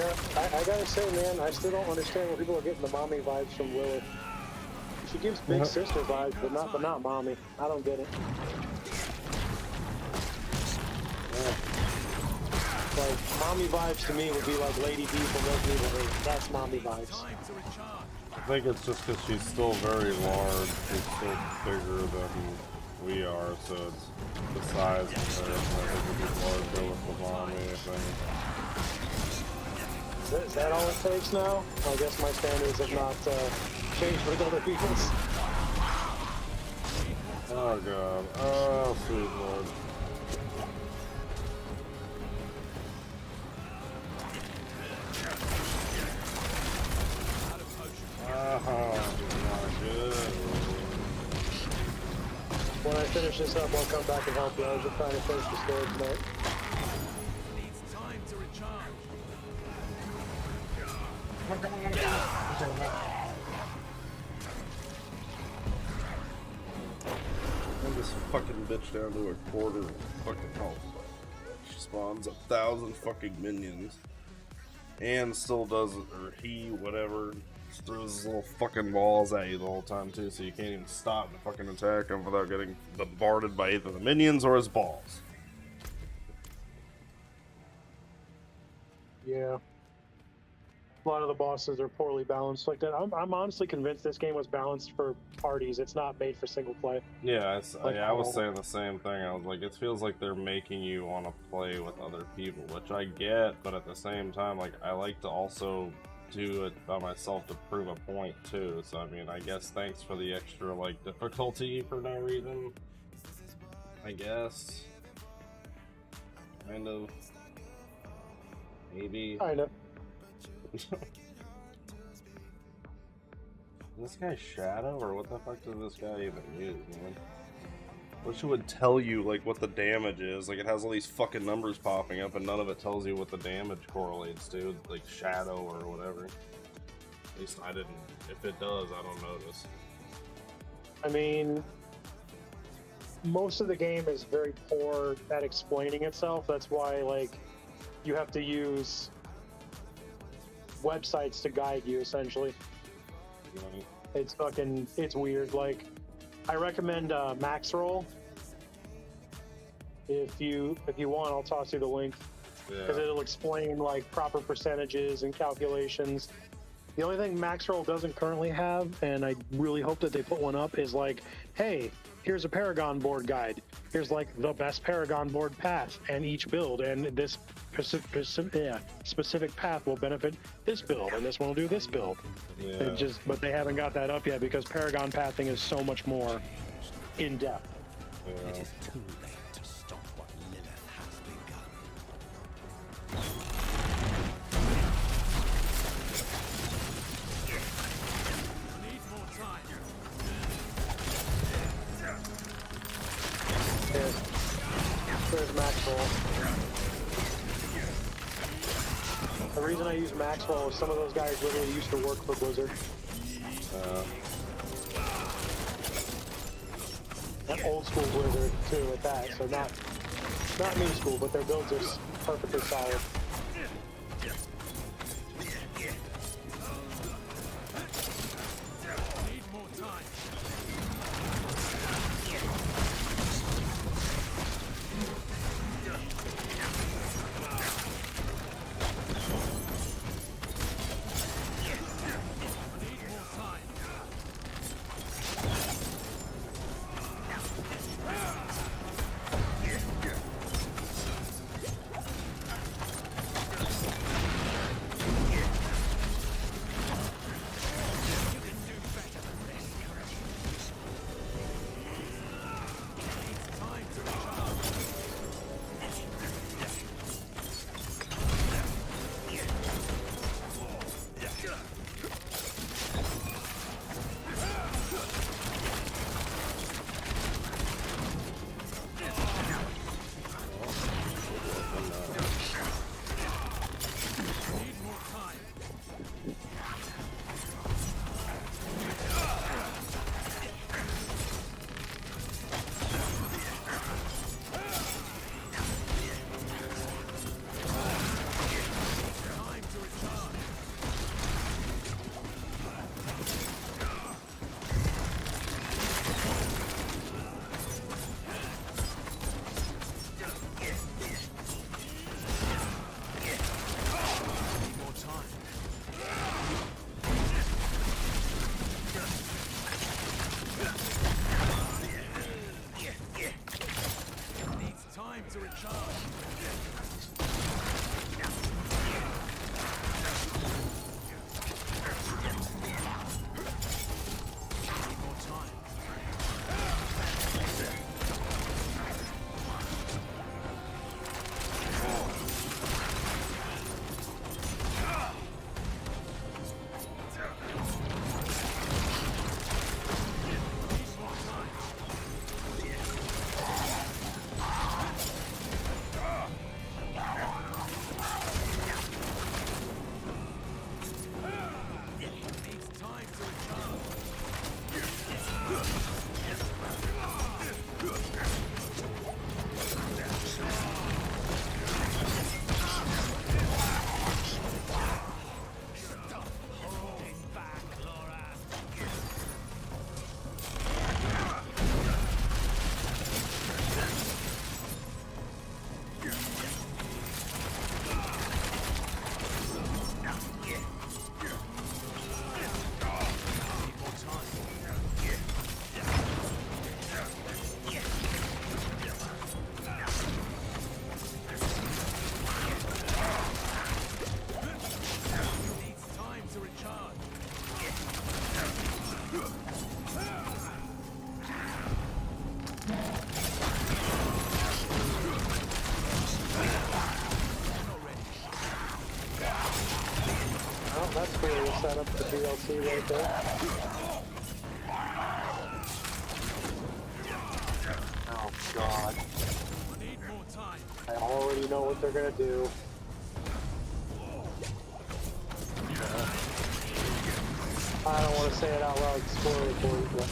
Yeah, I gotta say, man, I still don't understand where people are getting the mommy vibes from Lilith. She gives big sister vibes, but not mommy. I don't get it. Like, mommy vibes to me would be like Lady D from Resident Evil 8. That's mommy vibes. I think it's just because she's still very large. She's still bigger than we are, so it's the size comparison. I think it'd be larger with the mommy thing. Is that all it takes now? I guess my standards have not changed with other people's. Oh god. Oh, sweet lord. Not good. When I finish this up, I'll come back and help you. I was just trying to finish the story tonight. Needs time to recharge. Bring this fucking bitch down to a quarter of fucking health. She spawns 1,000 fucking minions. And still does it, or he, whatever, just throws his little fucking balls at you the whole time too, so you can't even stop to fucking attack him without getting bombarded by either the minions or his balls. Yeah. A lot of the bosses are poorly balanced like that. I'm honestly convinced this game was balanced for parties. It's not made for single play. Yeah, Like, I was saying the same thing. I was like, it feels like they're making you want to play with other people, which I get, but at the same time, like, I like to also do it by myself to prove a point too. So I mean, I guess thanks for the extra like difficulty for no reason. I guess. Kind of. Maybe. Kind of. This guy Shadow, or what the fuck does this guy even use, man? Wish it would tell you, like, what the damage is. Like, it has all these fucking numbers popping up, and none of it tells you what the damage correlates to. Like, Shadow or whatever. At least I didn't. If it does, I don't notice. I mean, most of the game is very poor at explaining itself. That's why, like, you have to use websites to guide you, essentially. It's weird. Like, I recommend Maxroll. If you want, I'll toss you the link, because it'll explain like proper percentages and calculations. The only thing Maxroll doesn't currently have, and I really hope that they put one up, is like, hey, here's a Paragon board guide. Here's like the best Paragon board path and each build, and this specific path will benefit this build, and this one will do this build. Yeah. But they haven't got that up yet because Paragon pathing is so much more in depth. Yeah. It is too late to stop what Lilith has begun. Need more time. There's Maxroll. The reason I use Maxroll is some of those guys literally used to work for Blizzard. That old school Blizzard too at that, so not new school, but their builds are perfectly solid. Need more time. That's cool. You set up the DLC right there. Oh god. I already know what they're gonna do. I don't want to say it out loud, spoil it for you, but...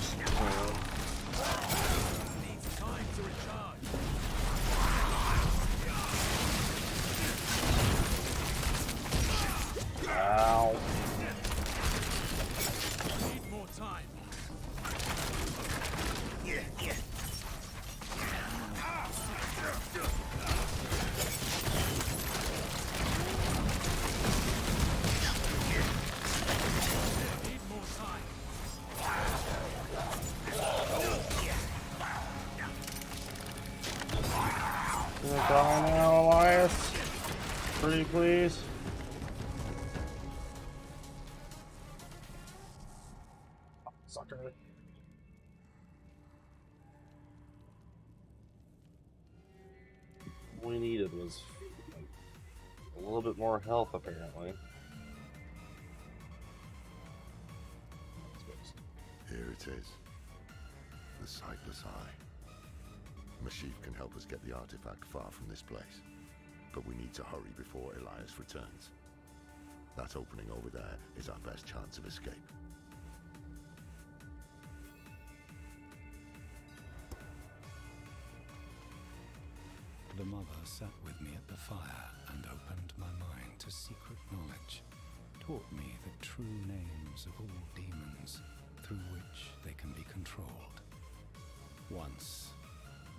Ow. Need more time. Gonna die now, Elias? Pretty please. Sucker. All we needed was like, a little bit more health, apparently. Here it is. The Sightless Eye. Mashif can help us get the artifact far from this place. But we need to hurry before Elias returns. That opening over there is our best chance of escape. The mother sat with me at the fire and opened my mind to secret knowledge, taught me the true names of all demons through which they can be controlled. Once,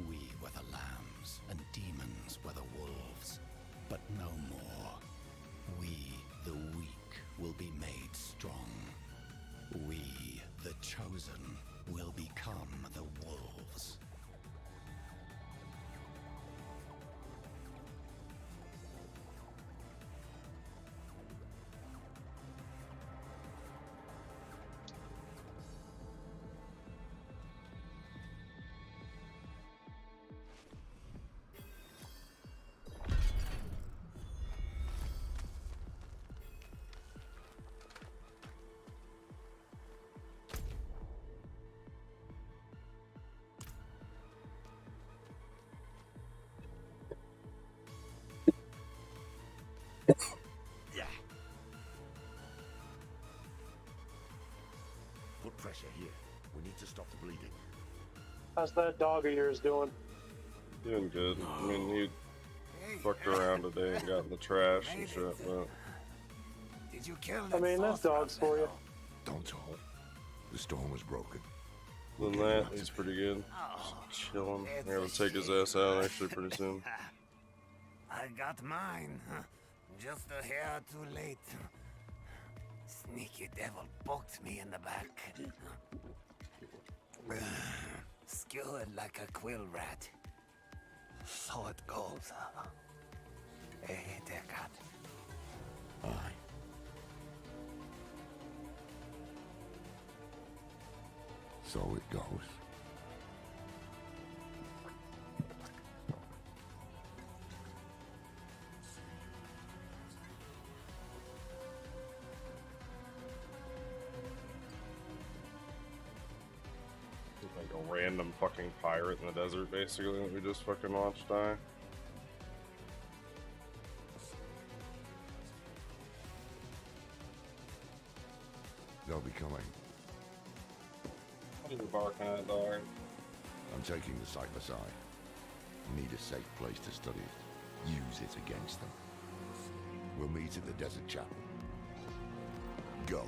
we were the lambs and demons were the wolves, but no more. We, the weak, will be made strong. We, the chosen, will become the wolves. Put pressure here. We need to stop the bleeding. How's that dog of yours doing? Doing good. I mean, he fucked around today and got in the trash and shit, but... Did you kill I mean, that's dogs for you. Don't talk. The storm was broken. Other than that, he's pretty good. Just chilling. We're gonna take his ass out actually pretty soon. I got mine. Just a hair too late. Sneaky devil poked me in the back. Skewered like a quill rat. So it goes. Hey, Deckard. Aye. So it goes. Like a random fucking pirate in the desert, basically, that we just fucking watched die. They'll be coming. What are you barking at, dog? I'm taking the Sightless Eye. Need a safe place to study it. Use it against them. We'll meet at the Desert Chapel. Go.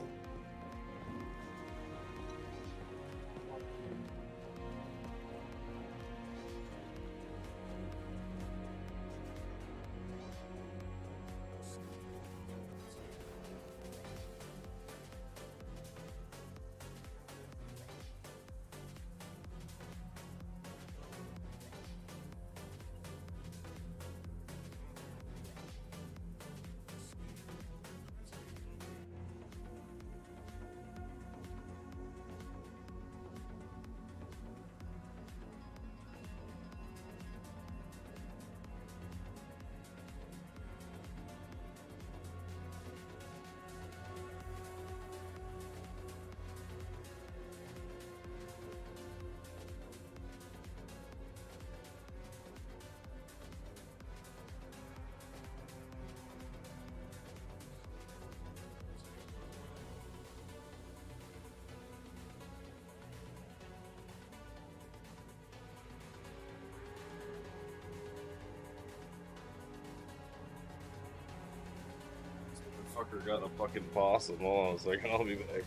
Fucker got a fucking possum. Hold on a second, I'll be back.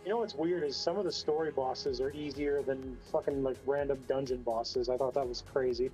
You know what's weird is some of the story bosses are easier than fucking like random dungeon bosses. I thought that was crazy.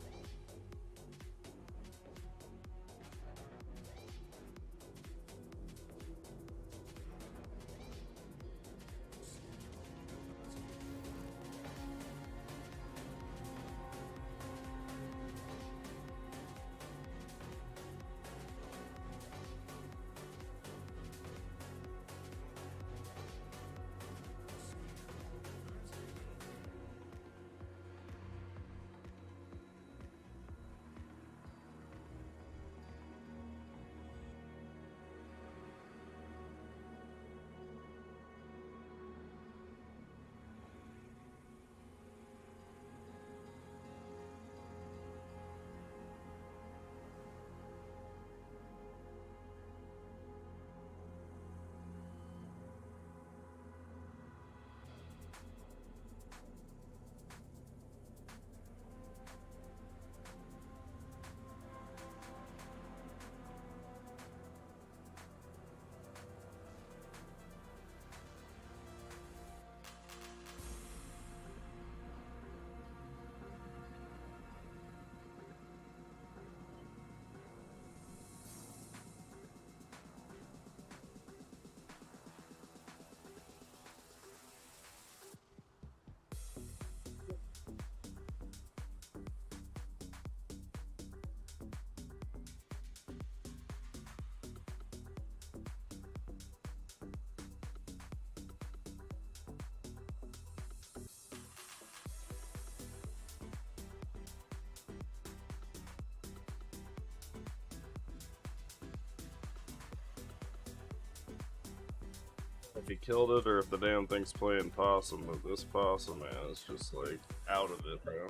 If he killed it or if the damn thing's playing possum, but this possum, man, is just like out of it, bro.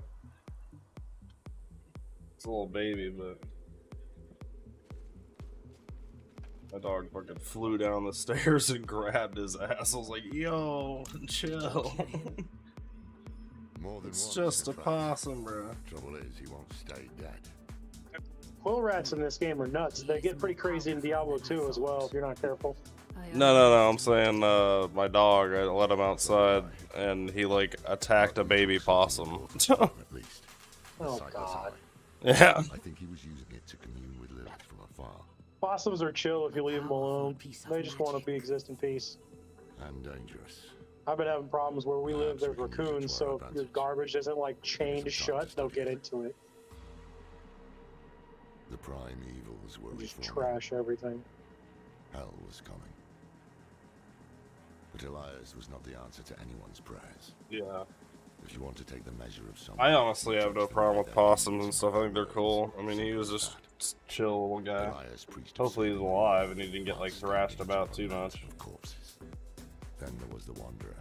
It's a little baby, but my dog fucking flew down the stairs and grabbed his ass. I was like, yo, chill. More than It's once, just in a fact. possum, bro. Trouble is, he won't stay dead. Quill rats in this game are nuts. They get pretty crazy in Diablo 2 as well if you're not careful. No, I'm saying my dog, I let him outside and he like attacked a baby possum. At least. Oh, Sight God. Yeah. I think he was using it to commune with Lilith from afar. Possums are chill if you leave them alone. They just want to exist in peace. And dangerous. I've been having problems where we live, there's raccoons, so if your garbage isn't like chained shut, they'll get into it. The prime evils were Just reforming. trash everything. Hell was coming. But Elias was not the answer to anyone's prayers. Yeah. If you want to take the measure of someone, I honestly have no problem with possums and stuff. I think they're cool. I mean, he was just chill little guy. Hopefully he's alive and he didn't get like thrashed about too much. corpses. Then there was the Wanderer,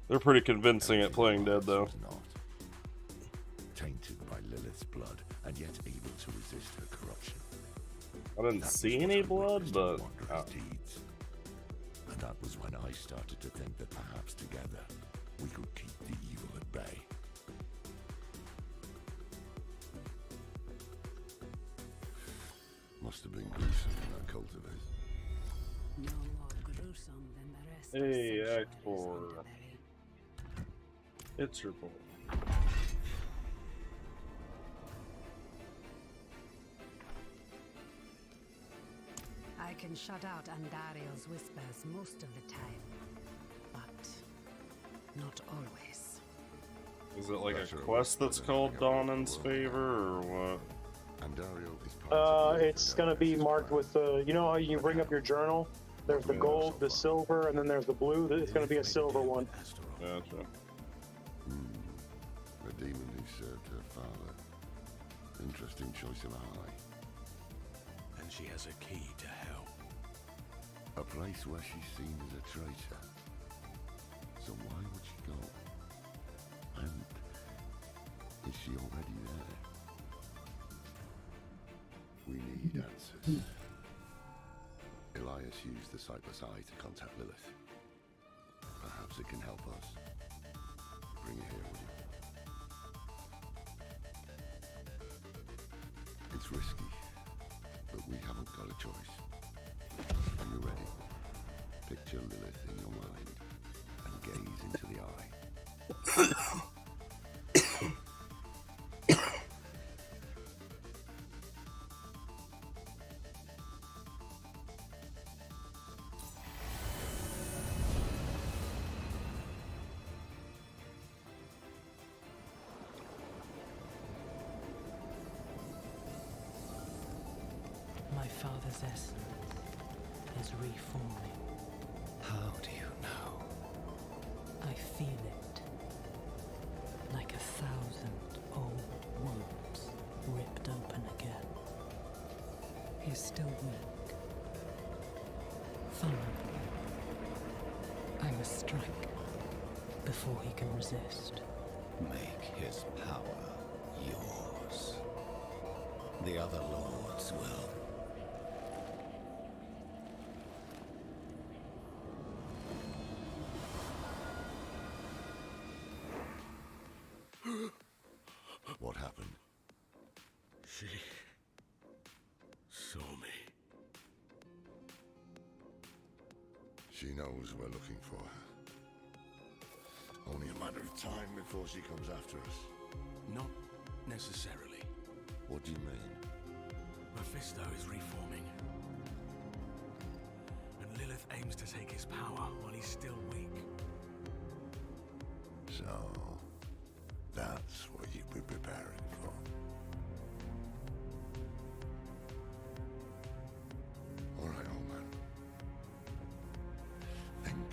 They're pretty convincing at playing dead though. tainted by Lilith's blood, and yet able to resist her corruption. I didn't see any blood, but Deeds. And that was when I started to think that perhaps together we could keep the evil at bay. Must have been gruesome in that cult of his. No more gruesome than the rest. Hey, Act 4. It's your boy. I can shut out Andario's whispers most of the time, but not always. Is it like a quest that's called Dawnen's Favor or what? It's gonna be marked with the, you know how you bring up your journal? There's the gold, the silver, and then there's the blue. It's gonna be a silver one. Gotcha. The demon who served her father. Interesting choice of ally. And she has a key to hell. A place where she's seen as a traitor. So why would she go? And is she already there? We need answers. Elias used the Sightless Eye to contact Lilith. that can help us. Bring it here with you. It's risky, but we haven't got a choice. When you're ready, picture Lilith in your mind and gaze into the eye. My father's essence is reforming. How do you know? I feel it. Like 1,000 old wounds ripped open again. He's still weak. Vulnerable. I must strike before he can resist. Make his power yours. The other lords will. What happened? She saw me. She knows we're looking for her. Only a matter of time before she comes after us. Not necessarily. What do you mean? Mephisto is reforming. And Lilith aims to take his power while he's still weak. So, that's what you've been preparing for. All right, old man. Think.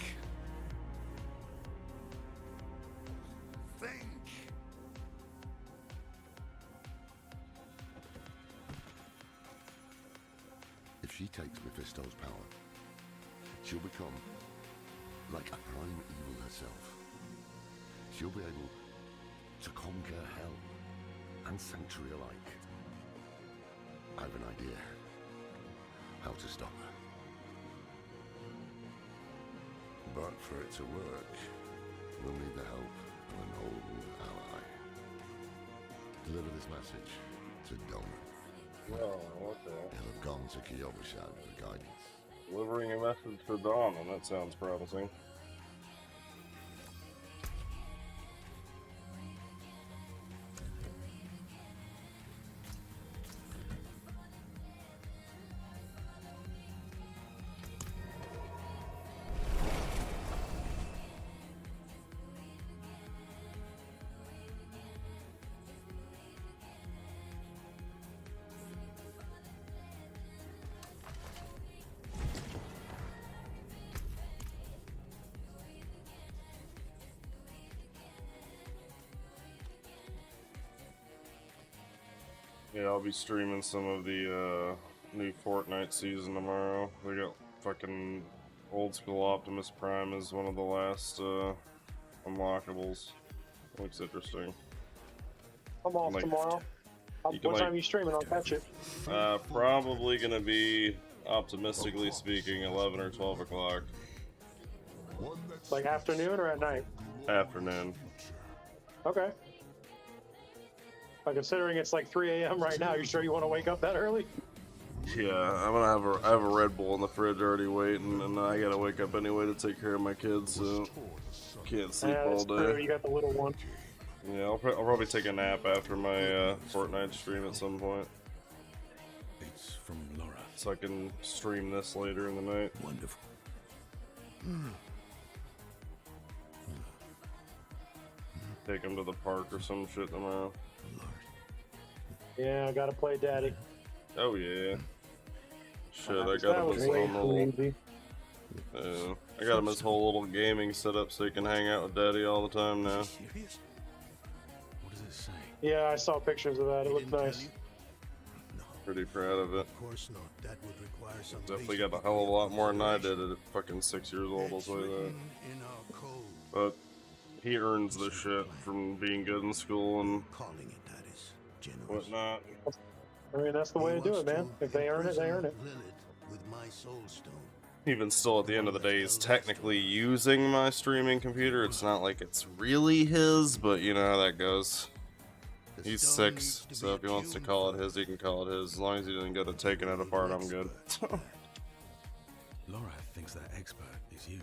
Think! If she takes Mephisto's power, she'll become like a prime evil herself. She'll be able to conquer hell and sanctuary alike. I have an idea how to stop her. But for it to work, we'll need the help of an old ally. Deliver this message to Doman. Oh, what the hell? He'll have gone to Kyovashad for guidance. Delivering a message to Dawn, and that sounds promising. Yeah, I'll be streaming some of the new Fortnite season tomorrow. They got fucking old school Optimus Prime as one of the last unlockables. Looks interesting. I'm off Like, tomorrow. you can, What time are you streaming? I'll catch it. Probably gonna be, optimistically speaking, 11 or 12 o'clock. Like afternoon or at night? Afternoon. Okay. But considering it's like 3 a.m. right now, you sure you want to wake up that early? Yeah, I'm gonna I have a Red Bull in the fridge already waiting, and I gotta wake up anyway to take care of my kids, so can't sleep Yeah, all that's day. true. You got the little one. Yeah, I'll probably take a nap after my Fortnite stream at some point. It's from Laura. So I can stream this later in the night. Wonderful. Take him to the park or some shit tomorrow. Yeah, I gotta play daddy. Oh yeah. Shit, I That got him was his way own too little. easy. Yeah, I got him his whole little gaming setup so he can hang out with Daddy all the time now. What does it say? Yeah, I saw pictures of that. It looked nice. Pretty proud of it. Of course not. That would require some Definitely got a hell of a lot more than I did at fucking 6 years old, I'll tell you that. in our code. But he earns this shit from being good in school and Calling it that is generous. whatnot. I mean, that's the way to do it, man. If they earn it, they earn it. Lilith with my soul stone. even still, at the end of the day, he's technically using my streaming computer. It's not like it's really his, but you know how that goes. He's 6, so if he wants to call it his, he can call it his. As long as he doesn't go to taking it apart, I'm good. Lorath thinks that expert is you.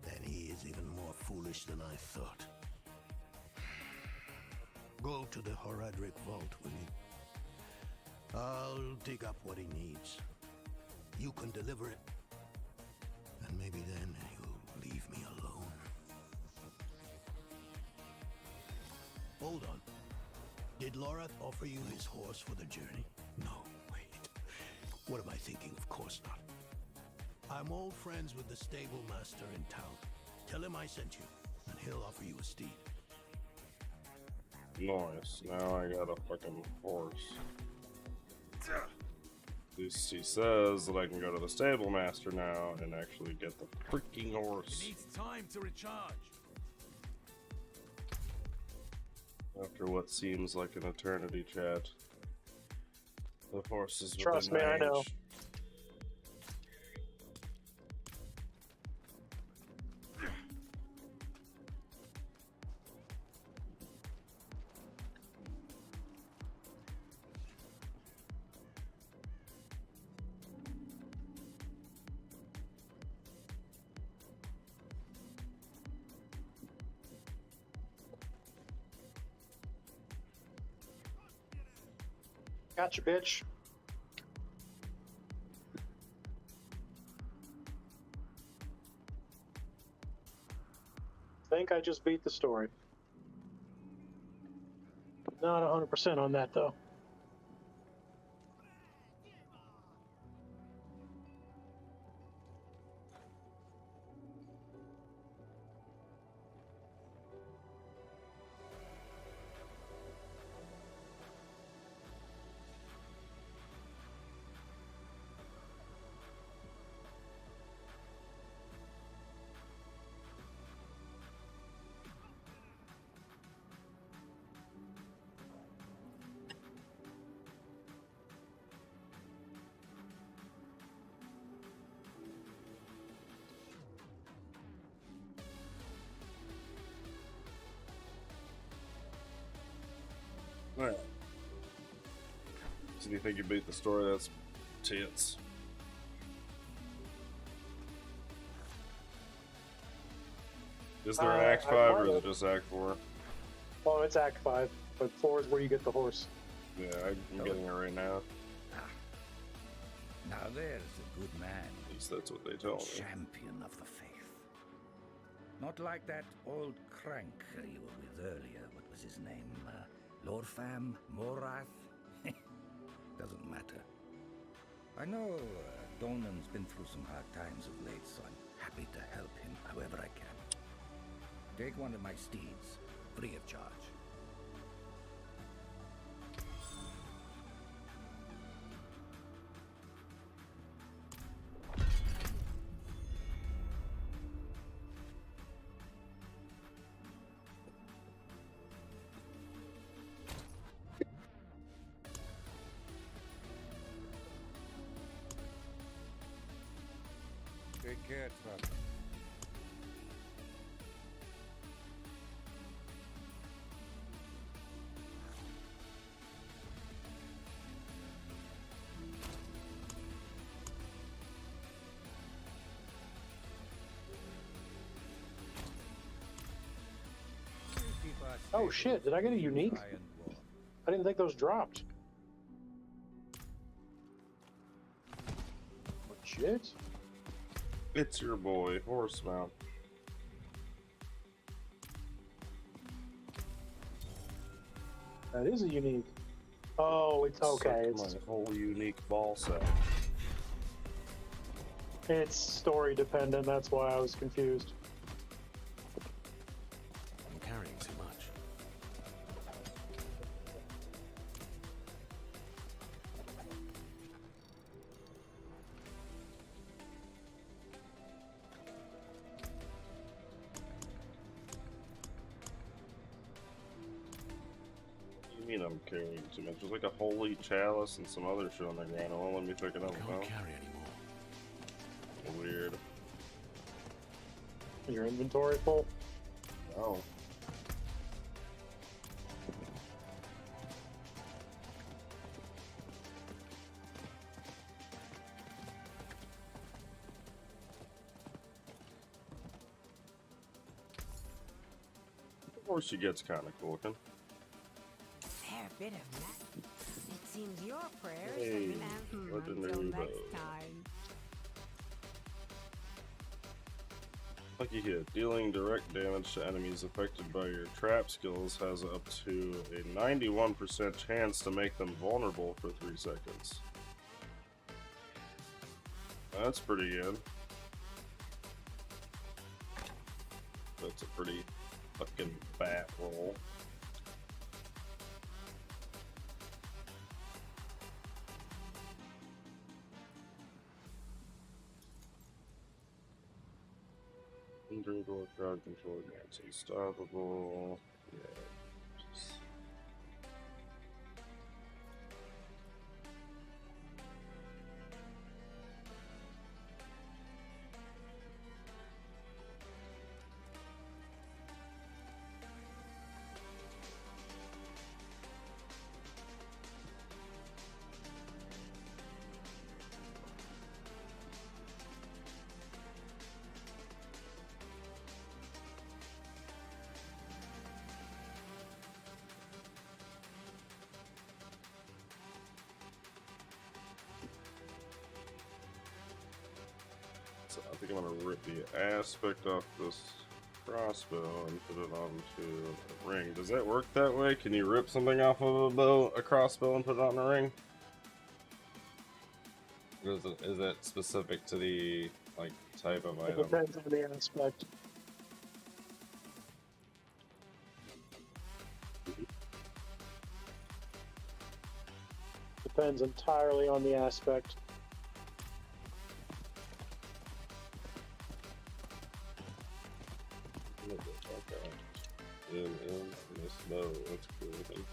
Then he is even more foolish than I thought. Go to the Horadric vault, will you? I'll dig up what he needs. You can deliver it. And maybe then you'll leave me alone. Hold on. Did Lorath offer you his horse for the journey? No, wait. What am I thinking? Of course not. I'm old friends with the stable master in town. Tell him I sent you, and he'll offer you a steed. Nice. Now I got a fucking horse. At least he says that I can go to the stable master now and actually get the freaking horse. It needs time to recharge. After what seems like an eternity, chat. The horse is Trust within me, I know. range. Gotcha, bitch. Think I just beat the story. Not 100% on that, though. Alright. So do you think you beat the story? That's tits. Is there an Act 5 or is it just Act 4? Oh, it's Act 5, but 4 is where you get the horse. Yeah, I'm getting it right now. Now there's a good man. At least that's what they told me. Champion of the faith. Not like that old crank you were with earlier. What was his name? Lorfam? Morath? Doesn't matter. I know Donan's been through some hard times of late, so I'm happy to help him however I can. Take one of my steeds, free of charge. Take care, Trevor. Oh shit, did I get a unique? I didn't think those dropped. Legit? It's your boy, Horsemount. That is a unique. Oh, it's okay. It's my whole unique ball set. It's story dependent, that's why I was confused. I'm carrying too much. What do you mean I'm carrying too much? There's like a holy chalice and some other shit on the ground. It won't let me pick it up. I can't carry anymore. weird. Your inventory full? Oh. Of course, she gets kind of cool looking. Fair bit of luck. It seems your prayers Hey, have been answered legendary until bow. next time. Lucky hit. Dealing direct damage to enemies affected by your trap skills has up to a 91% chance to make them vulnerable for 3 seconds. That's pretty good. That's a pretty fucking fat roll. Injured or crowd control against unstoppable. Yeah. Just... So I think I'm gonna rip the aspect off this crossbow and put it onto a ring. Does that work that way? Can you rip something off of a crossbow and put it on a ring? Or is it specific to the like type of It item? depends on the aspect. Depends entirely on the aspect. In this bow, that's cool. I think.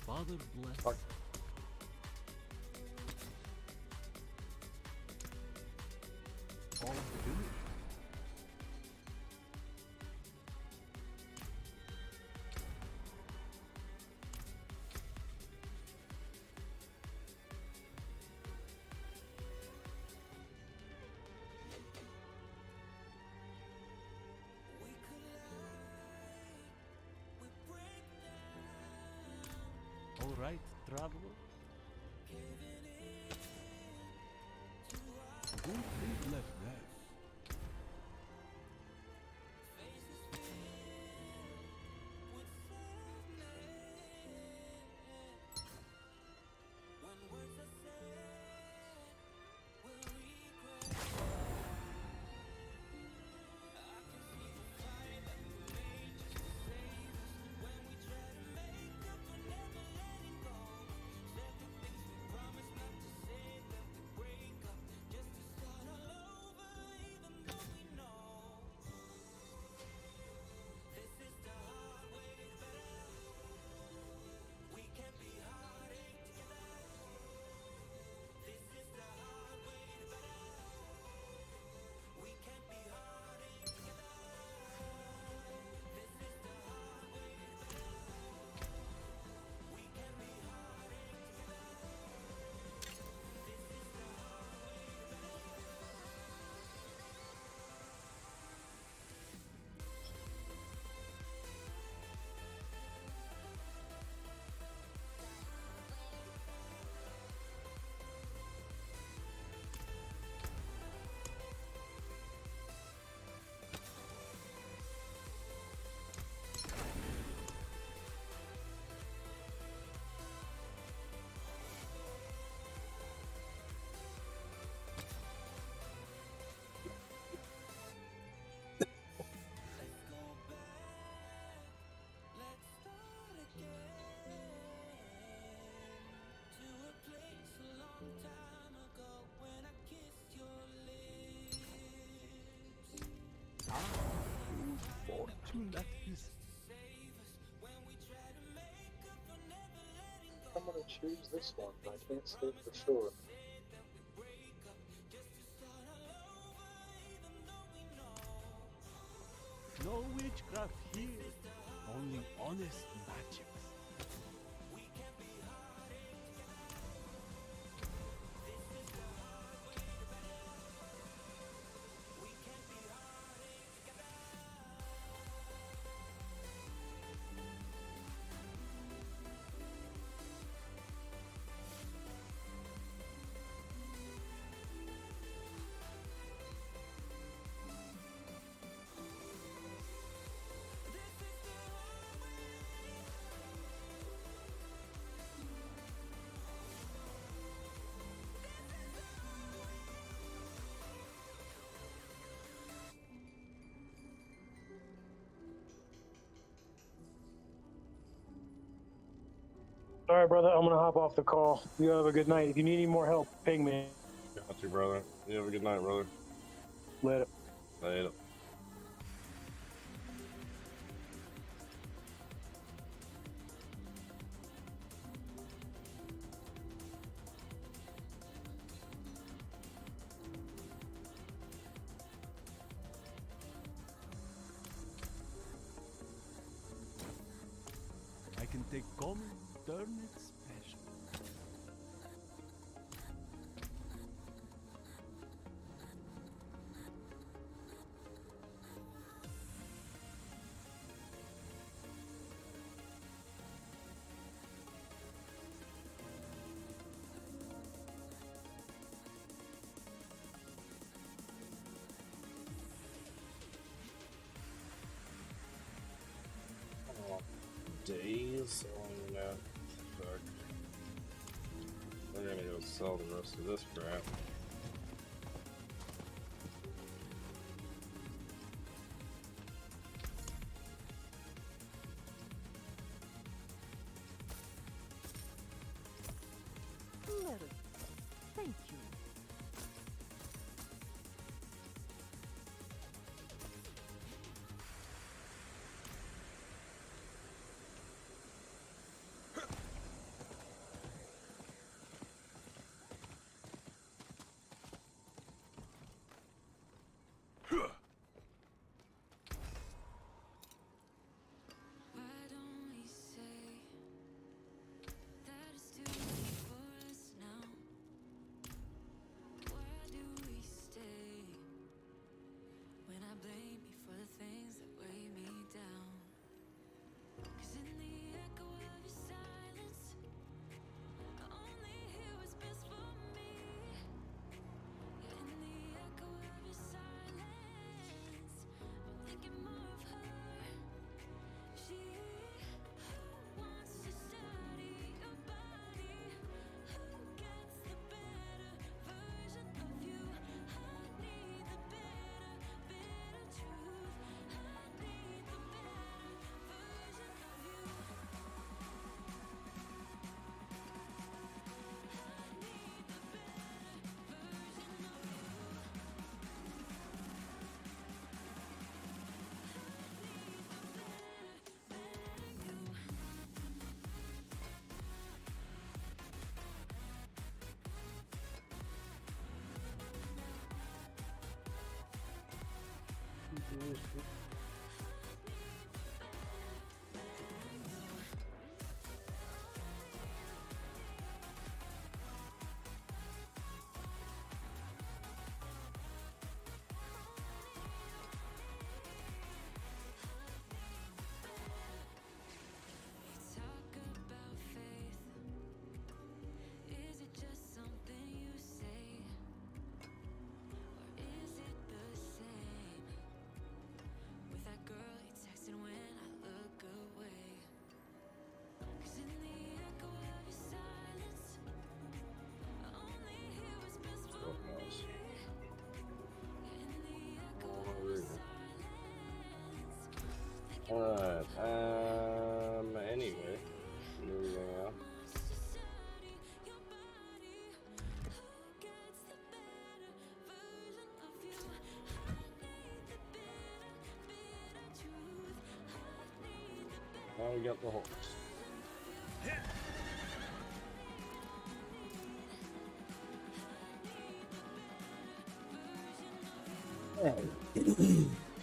Father bless. All for doing. All right, traveler. Don't think left rest. judgment at his. I'm gonna choose this one, but I can't say for sure. No witchcraft here, only honest magics. All right, brother. I'm gonna hop off the call. You have a good night. If you need any more help, ping me. Got you, brother. You have a good night, brother. Later. Later. I can take common, turn it special. Days on that. Fuck. We're gonna go sell the rest of this crap. Little. Thank you. Now we got the horse.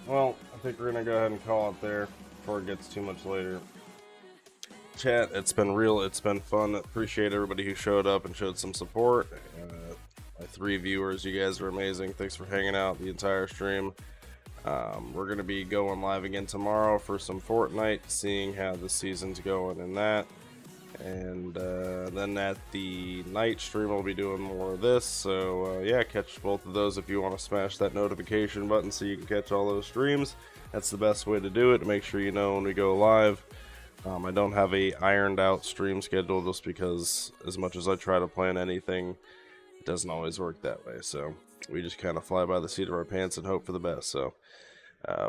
Well, I think we're gonna go ahead and call it there before it gets too much later. Chat, it's been real, it's been fun. Appreciate everybody who showed up and showed some support. My 3 viewers, you guys are amazing. Thanks for hanging out the entire stream. We're gonna be going live again tomorrow for some Fortnite, seeing how the season's going in that. And then at the night stream we'll be doing more of this, so yeah, catch both of those if you want to smash that notification button so you can catch all those streams. That's the best way to do it, to make sure you know when we go live. I don't have a ironed out stream schedule just because as much as I try to plan anything, it doesn't always work that way, so we just kind of fly by the seat of our pants and hope for the best. So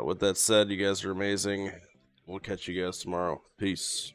with that said, you guys are amazing. We'll catch you guys tomorrow. Peace.